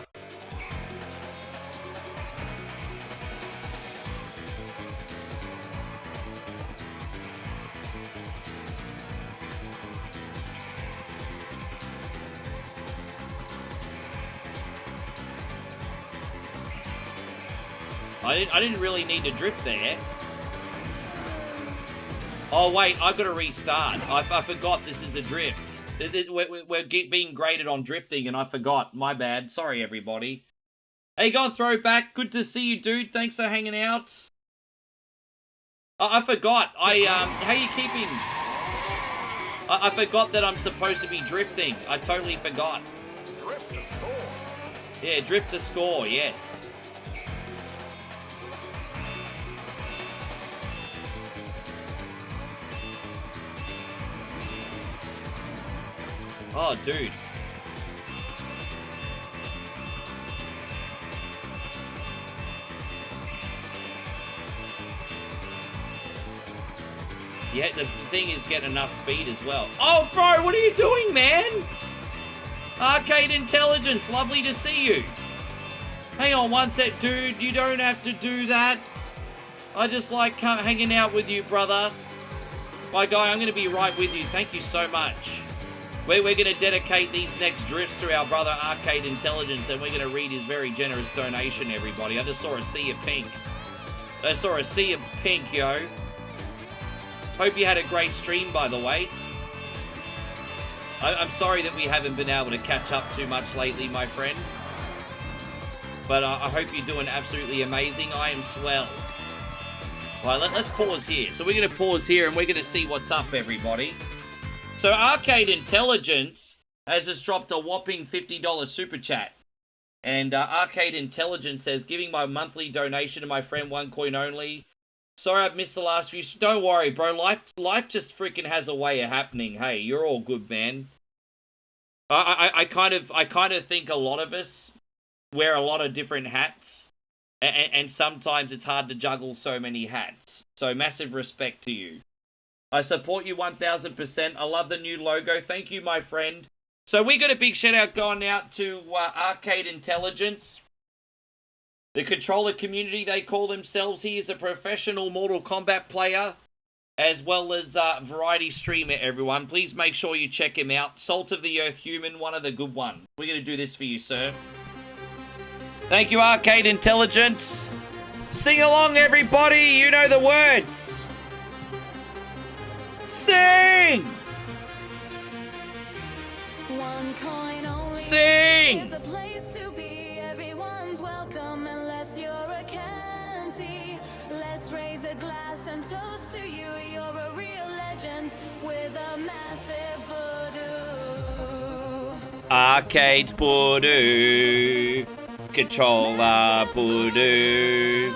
I didn't really need to drift there. Oh wait, I've got to restart. I forgot this is a drift. We're being graded on drifting, and I forgot. My bad. Sorry, everybody. Hey, Gone Throwback. Good to see you, dude. Thanks for hanging out. I forgot. How you keeping? I forgot that I'm supposed to be drifting. I totally forgot. Drift to score. Yeah, drift to score. Yes. Oh, dude. Yeah, the thing is getting enough speed as well. Oh, bro, what are you doing, man? Arcade Intelligence, lovely to see you. Hang on one sec, dude. You don't have to do that. I just like hanging out with you, brother. My guy, I'm going to be right with you. Thank you so much. We're going to dedicate these next drifts to our brother Arcade Intelligence, and we're going to read his very generous donation, everybody. I just saw a sea of pink. I saw a sea of pink, yo. Hope you had a great stream, by the way. I'm sorry that we haven't been able to catch up too much lately, my friend. But I hope you're doing absolutely amazing. I am swell. All right, let's pause here. So we're going to pause here and we're going to see what's up, everybody. So Arcade Intelligence has just dropped a whopping $50 super chat. And Arcade Intelligence says, giving my monthly donation to my friend, 1 coin only. Sorry I've missed the last few. Don't worry, bro. Life just freaking has a way of happening. Hey, you're all good, man. I kind of think a lot of us wear a lot of different hats, and sometimes it's hard to juggle so many hats. So massive respect to you. I support you 1000%. I love the new logo. Thank you, my friend. So we got a big shout out going out to Arcade Intelligence. The controller community, they call themselves. He is a professional Mortal Kombat player, as well as variety streamer, everyone. Please make sure you check him out. Salt of the Earth Human, one of the good ones. We're going to do this for you, sir. Thank you, Arcade Intelligence. Sing along, everybody. You know the words. Sing! One coin only. Sing! There's a place to be. Everyone's welcome unless you're a canty. Let's raise a glass and toast to you. You're a real legend with a massive voodoo. Arcades voodoo. Controller voodoo.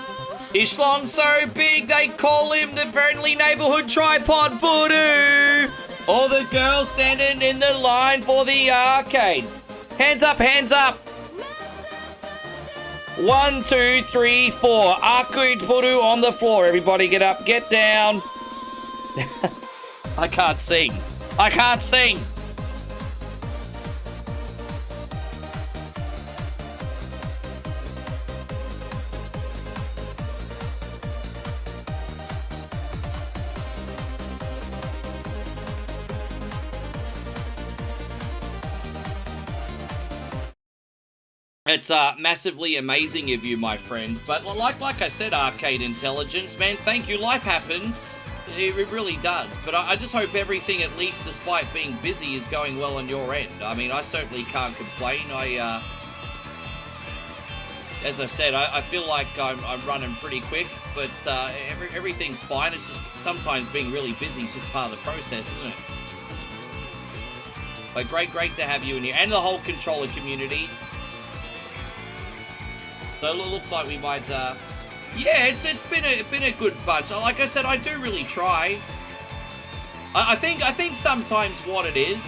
His schlong's so big they call him the friendly neighborhood tripod voodoo. All the girls standing in the line for the arcade. Hands up, hands up. 1, 2, 3, 4. Arcade voodoo on the floor. Everybody get up, get down. I can't sing. I can't sing. It's massively amazing of you, my friend. But like I said, Arcade Intelligence, man, thank you. Life happens. It really does. But I just hope everything, at least despite being busy, is going well on your end. I mean, I certainly can't complain. As I said, I feel like I'm running pretty quick, but everything's fine. It's just sometimes being really busy is just part of the process, isn't it? But great to have you in here. And the whole controller community. So it looks like we might, yeah, it's been a good bunch. Like I said, I do really try. I think sometimes what it is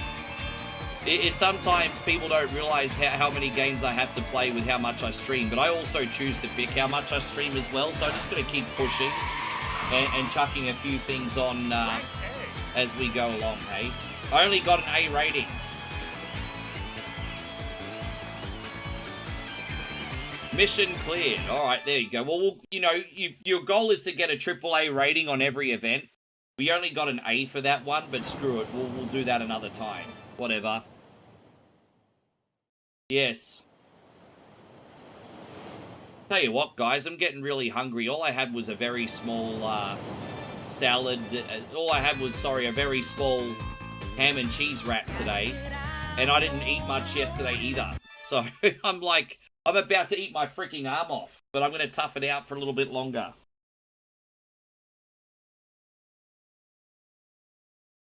sometimes people don't realize how many games I have to play with how much I stream. But I also choose to pick how much I stream as well. So I'm just going to keep pushing and chucking a few things on as we go along, hey? I only got an A rating. Mission cleared. All right, there you go. Well, you know, your goal is to get a AAA rating on every event. We only got an A for that one, but screw it. We'll do that another time. Whatever. Yes. Tell you what, guys, I'm getting really hungry. All I had was a very small salad. All I had was, sorry, a very small ham and cheese wrap today. And I didn't eat much yesterday either. So I'm like, I'm about to eat my freaking arm off, but I'm going to tough it out for a little bit longer.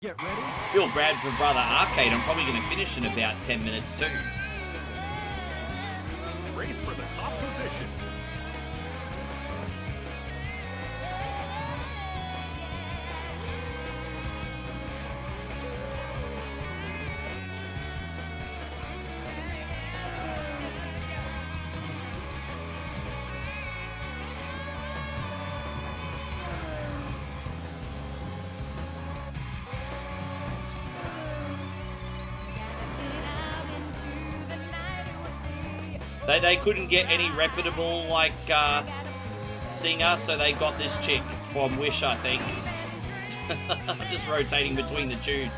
Get ready. Feel bad for Brother Arcade. I'm probably going to finish in about 10 minutes too. Race for the top position. They couldn't get any reputable, like, singer, so they got this chick from Wish, I think. Just rotating between the tunes.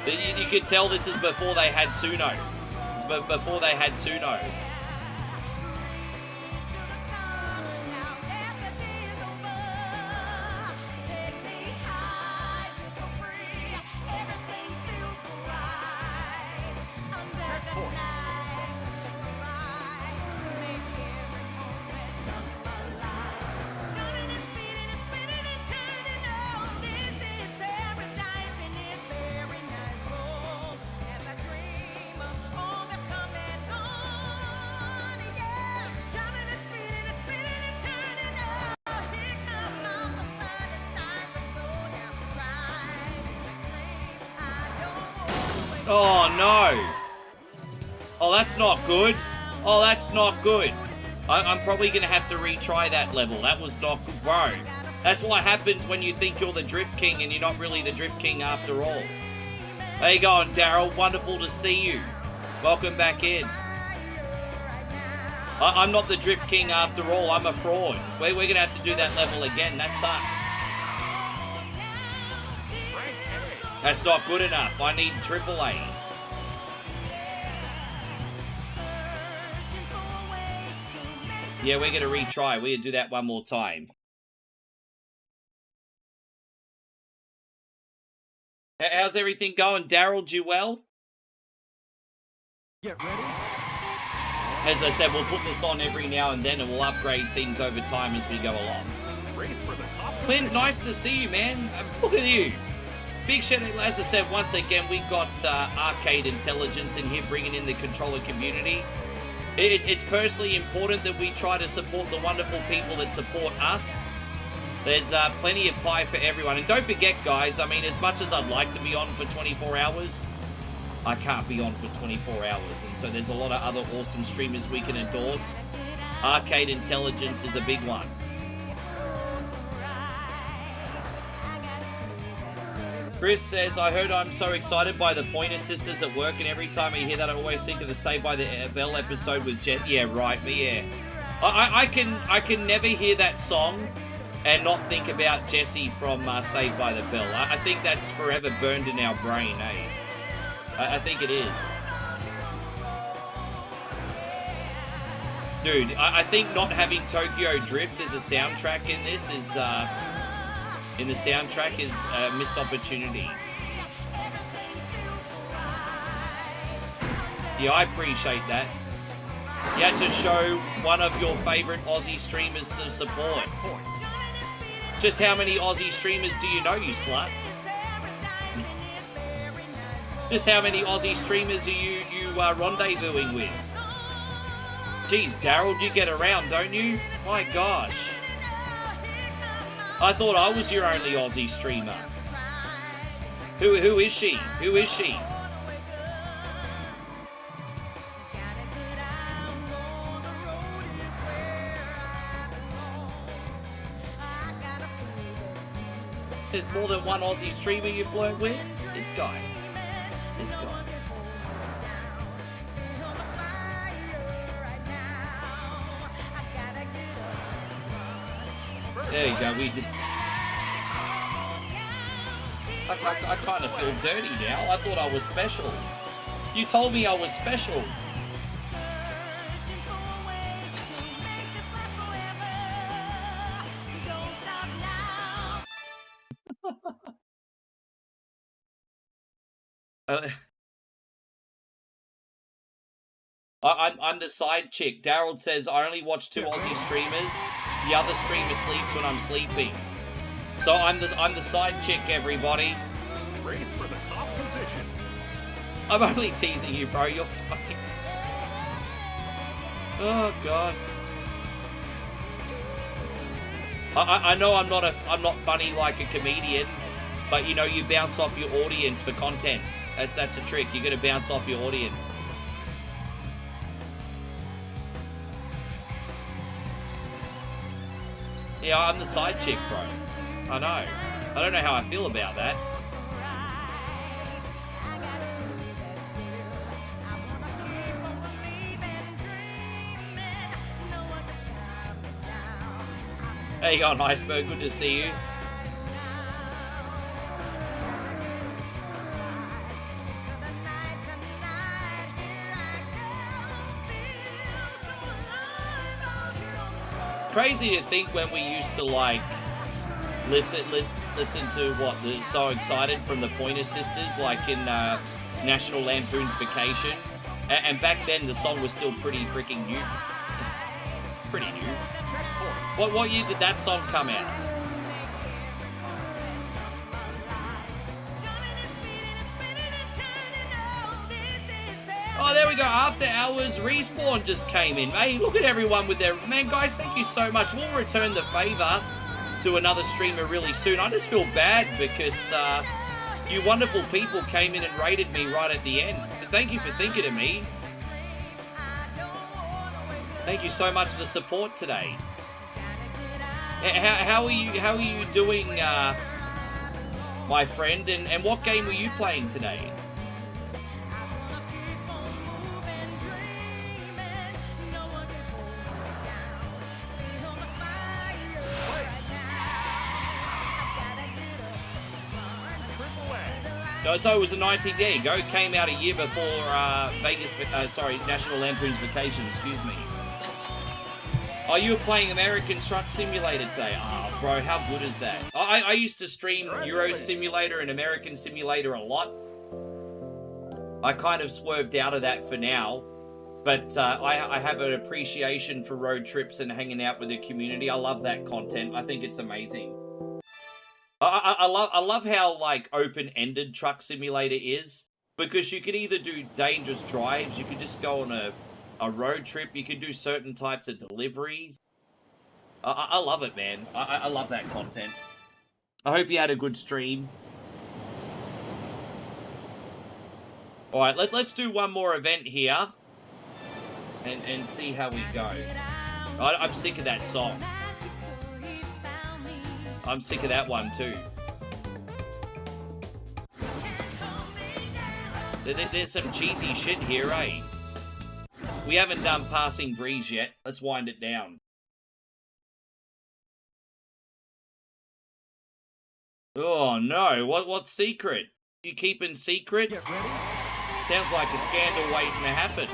You could tell this is before they had Suno. It's before they had Suno. Oh no! Oh, that's not good. Oh, that's not good. I'm probably gonna have to retry that level. That was not good, bro. That's what happens when you think you're the Drift King and you're not really the Drift King after all. How you going, Daryl? Wonderful to see you. Welcome back in. I'm not the Drift King after all. I'm a fraud. We're gonna have to do that level again. That sucked. That's not good enough. I need AAA. Yeah, we're going to retry. We're going to do that one more time. How's everything going? Daryl, do you well? Get ready. As I said, we'll put this on every now and then and we'll upgrade things over time as we go along. Race for the top. Clint, nice to see you, man. Look at you. Big shout out, as I said, once again, we've got Arcade Intelligence in here bringing in the controller community. It's personally important that we try to support the wonderful people that support us. There's plenty of pie for everyone. And don't forget, guys, I mean, as much as I'd like to be on for 24 hours, I can't be on for 24 hours. And so there's a lot of other awesome streamers we can endorse. Arcade Intelligence is a big one. Chris says, I heard I'm so excited by the Pointer Sisters at work, and every time I hear that, I always think of the Saved by the Bell episode with Jess. Yeah, right, but yeah. I can never hear that song and not think about Jessie from Saved by the Bell. I think that's forever burned in our brain, eh? I think it is. Dude, I think not having Tokyo Drift as a soundtrack in this is... in the soundtrack is a missed opportunity. Yeah, I appreciate that. You had to show one of your favourite Aussie streamers some support. Just how many Aussie streamers do you know, you slut? Just how many Aussie streamers are you rendezvousing with? Geez, Daryl, you get around, don't you? My gosh. I thought I was your only Aussie streamer. Who is she? Who is she? There's more than one Aussie streamer you flirt with? This guy. This guy. There you go, we did. I kind of feel dirty now. I thought I was special. You told me I was special. I'm the side chick. Daryl says, I only watch 2 Aussie streamers. The other streamer sleeps when I'm sleeping. So I'm the side chick, everybody. Race for the top position. I'm only teasing you, bro. You're fucking... Oh god. I know I'm not funny like a comedian, but you know, you bounce off your audience for content. That's a trick. You're gonna bounce off your audience. Yeah, I'm the side chick, bro. I know. I don't know how I feel about that. How you going, Iceberg? Good to see you. Crazy to think when we used to like listen to what the So Excited from the Pointer Sisters, like in National Lampoon's Vacation, and back then the song was still pretty freaking new. Pretty new. What year did that song come out? Oh, there we go. After Hours Respawn just came in. Hey, look at everyone with their... Man, guys, thank you so much. We'll return the favor to another streamer really soon. I just feel bad because you wonderful people came in and raided me right at the end. But thank you for thinking of me. Thank you so much for the support today. How are you doing, my friend? And what game were you playing today? So it was a 19-day. Go came out a year before National Lampoon's Vacation, excuse me. Oh, you were playing American Truck Simulator today. Oh, bro, how good is that? I used to stream Euro Simulator and American Simulator a lot. I kind of swerved out of that for now. But I have an appreciation for road trips and hanging out with the community. I love that content. I think it's amazing. I love how like open-ended Truck Simulator is, because you could either do dangerous drives, you could just go on a road trip, you could do certain types of deliveries. I love it, man. I love that content. I hope you had a good stream. All right, let's do one more event here and see how we go. I'm sick of that song. I'm sick of that one too. There's some cheesy shit here, eh? We haven't done Passing Breeze yet. Let's wind it down. Oh no, what secret? You keeping secrets? Sounds like a scandal waiting to happen.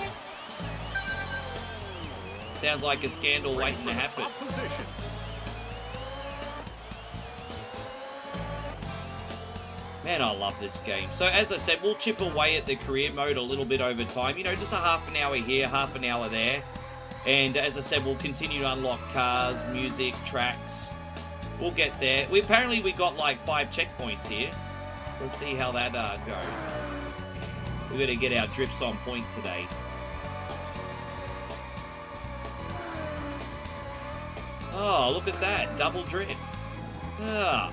Sounds like a scandal waiting to happen. Man, I love this game. So, as I said, we'll chip away at the career mode a little bit over time. You know, just a half an hour here, half an hour there. And as I said, we'll continue to unlock cars, music, tracks. We'll get there. Apparently, we got like 5 checkpoints here. Let's see how that goes. We've got to get our drifts on point today. Oh, look at that. Double drift. Ah.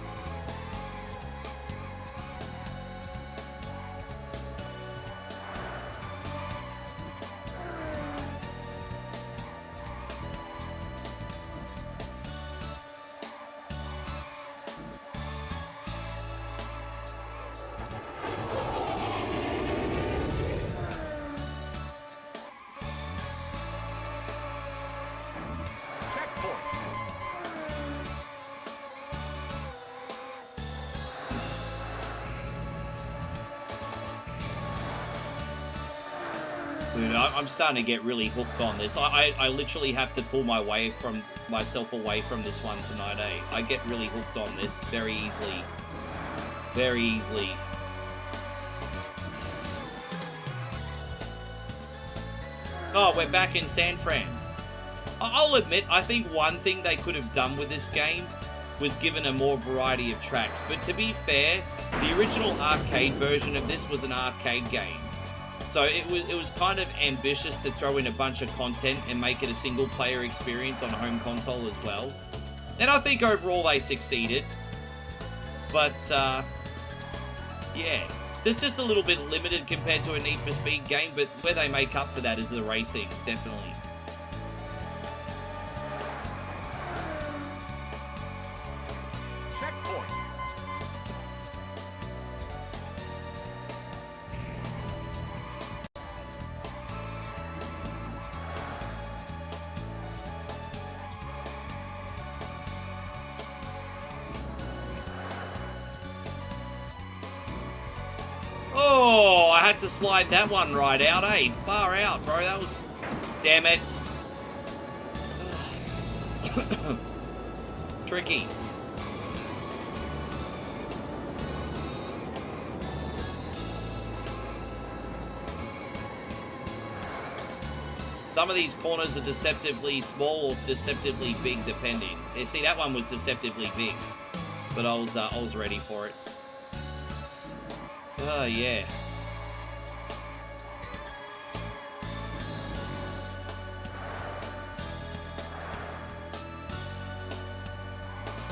Dude, I'm starting to get really hooked on this. I literally have to pull myself away from this one tonight, eh? I get really hooked on this very easily. Very easily. Oh, we're back in San Fran. I'll admit, I think one thing they could have done with this game was given a more variety of tracks. But to be fair, the original arcade version of this was an arcade game. So it was kind of ambitious to throw in a bunch of content and make it a single player experience on a home console as well. And I think overall they succeeded. But, yeah. It's just a little bit limited compared to a Need for Speed game, but where they make up for that is the racing, definitely. had to slide that one right out, eh? Far out, bro. That was... Damn it. Tricky. Some of these corners are deceptively small or deceptively big, depending. You see, that one was deceptively big, but I was ready for it. Oh yeah.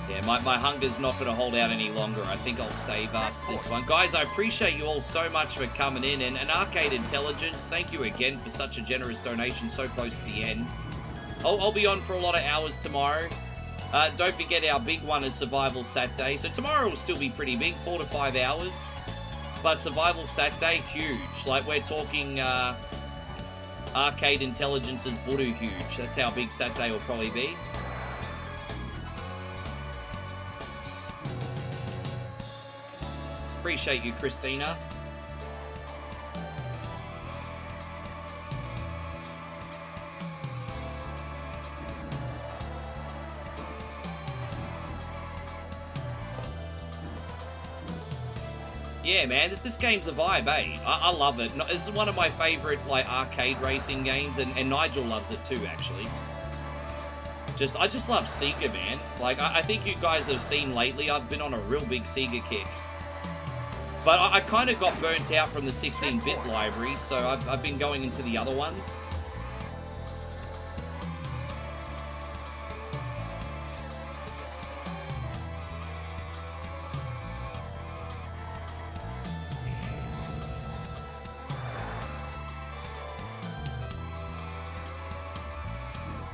Yeah, my hunger's not going to hold out any longer. I think I'll save after this one. Guys, I appreciate you all so much for coming in. And Arcade Intelligence, thank you again for such a generous donation so close to the end. I'll be on for a lot of hours tomorrow. Don't forget our big one is Survival Saturday. So tomorrow will still be pretty big, 4 to 5 hours. But Survival Saturday, huge. Like, we're talking Arcade Intelligence's Voodoo huge. That's how big Saturday will probably be. Appreciate you, Christina. Yeah, man, this game's a vibe, eh? I love it. This is one of my favorite, like, arcade racing games, and Nigel loves it too, actually. I just love Sega, man. Like, I think you guys have seen lately, I've been on a real big Sega kick. But I kind of got burnt out from the 16-bit library, so I've been going into the other ones.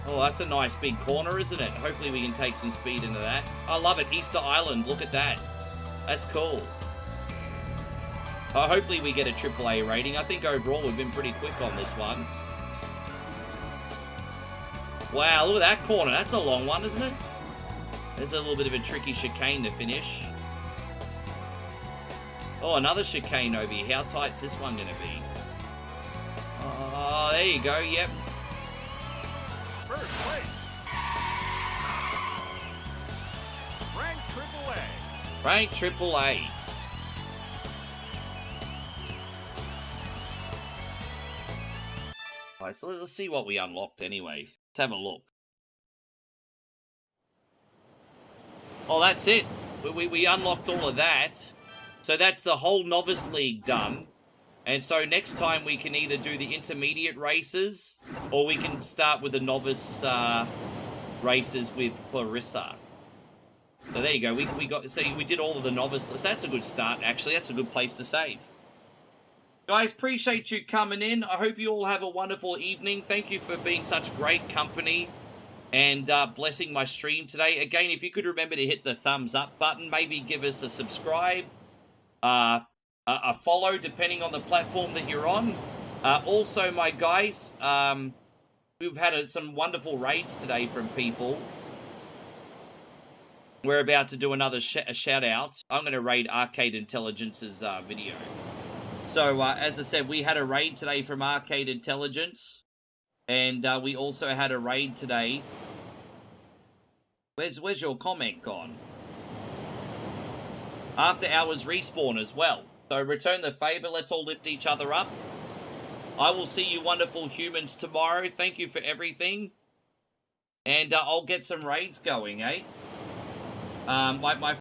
Oh, that's a nice big corner, isn't it? Hopefully we can take some speed into that. I love it. Easter Island, look at that. That's cool. Hopefully we get a AAA rating. I think overall we've been pretty quick on this one. Wow, look at that corner. That's a long one, isn't it? There's a little bit of a tricky chicane to finish. Oh, another chicane over here. How tight's this one going to be? Oh, there you go. Yep. First place. Rank AAA. Rank AAA. Alright, so let's see what we unlocked anyway. Let's have a look. Oh, that's it. We unlocked all of that. So that's the whole Novice League done. And so next time we can either do the intermediate races, or we can start with the novice races with Clarissa. So there you go. We did all of the novice. So that's a good start, actually. That's a good place to save. Guys, appreciate you coming in. I hope you all have a wonderful evening. Thank you for being such great company and blessing my stream today. Again, if you could remember to hit the thumbs up button, maybe give us a subscribe, a follow, depending on the platform that you're on. Also, my guys, we've had some wonderful raids today from people. We're about to do another shout-out. I'm going to raid Arcade Intelligence's video. So, as I said, we had a raid today from Arcade Intelligence. And we also had a raid today. Where's your comment gone? After Hours Respawn as well. So, return the favor. Let's all lift each other up. I will see you wonderful humans tomorrow. Thank you for everything. And I'll get some raids going, eh? My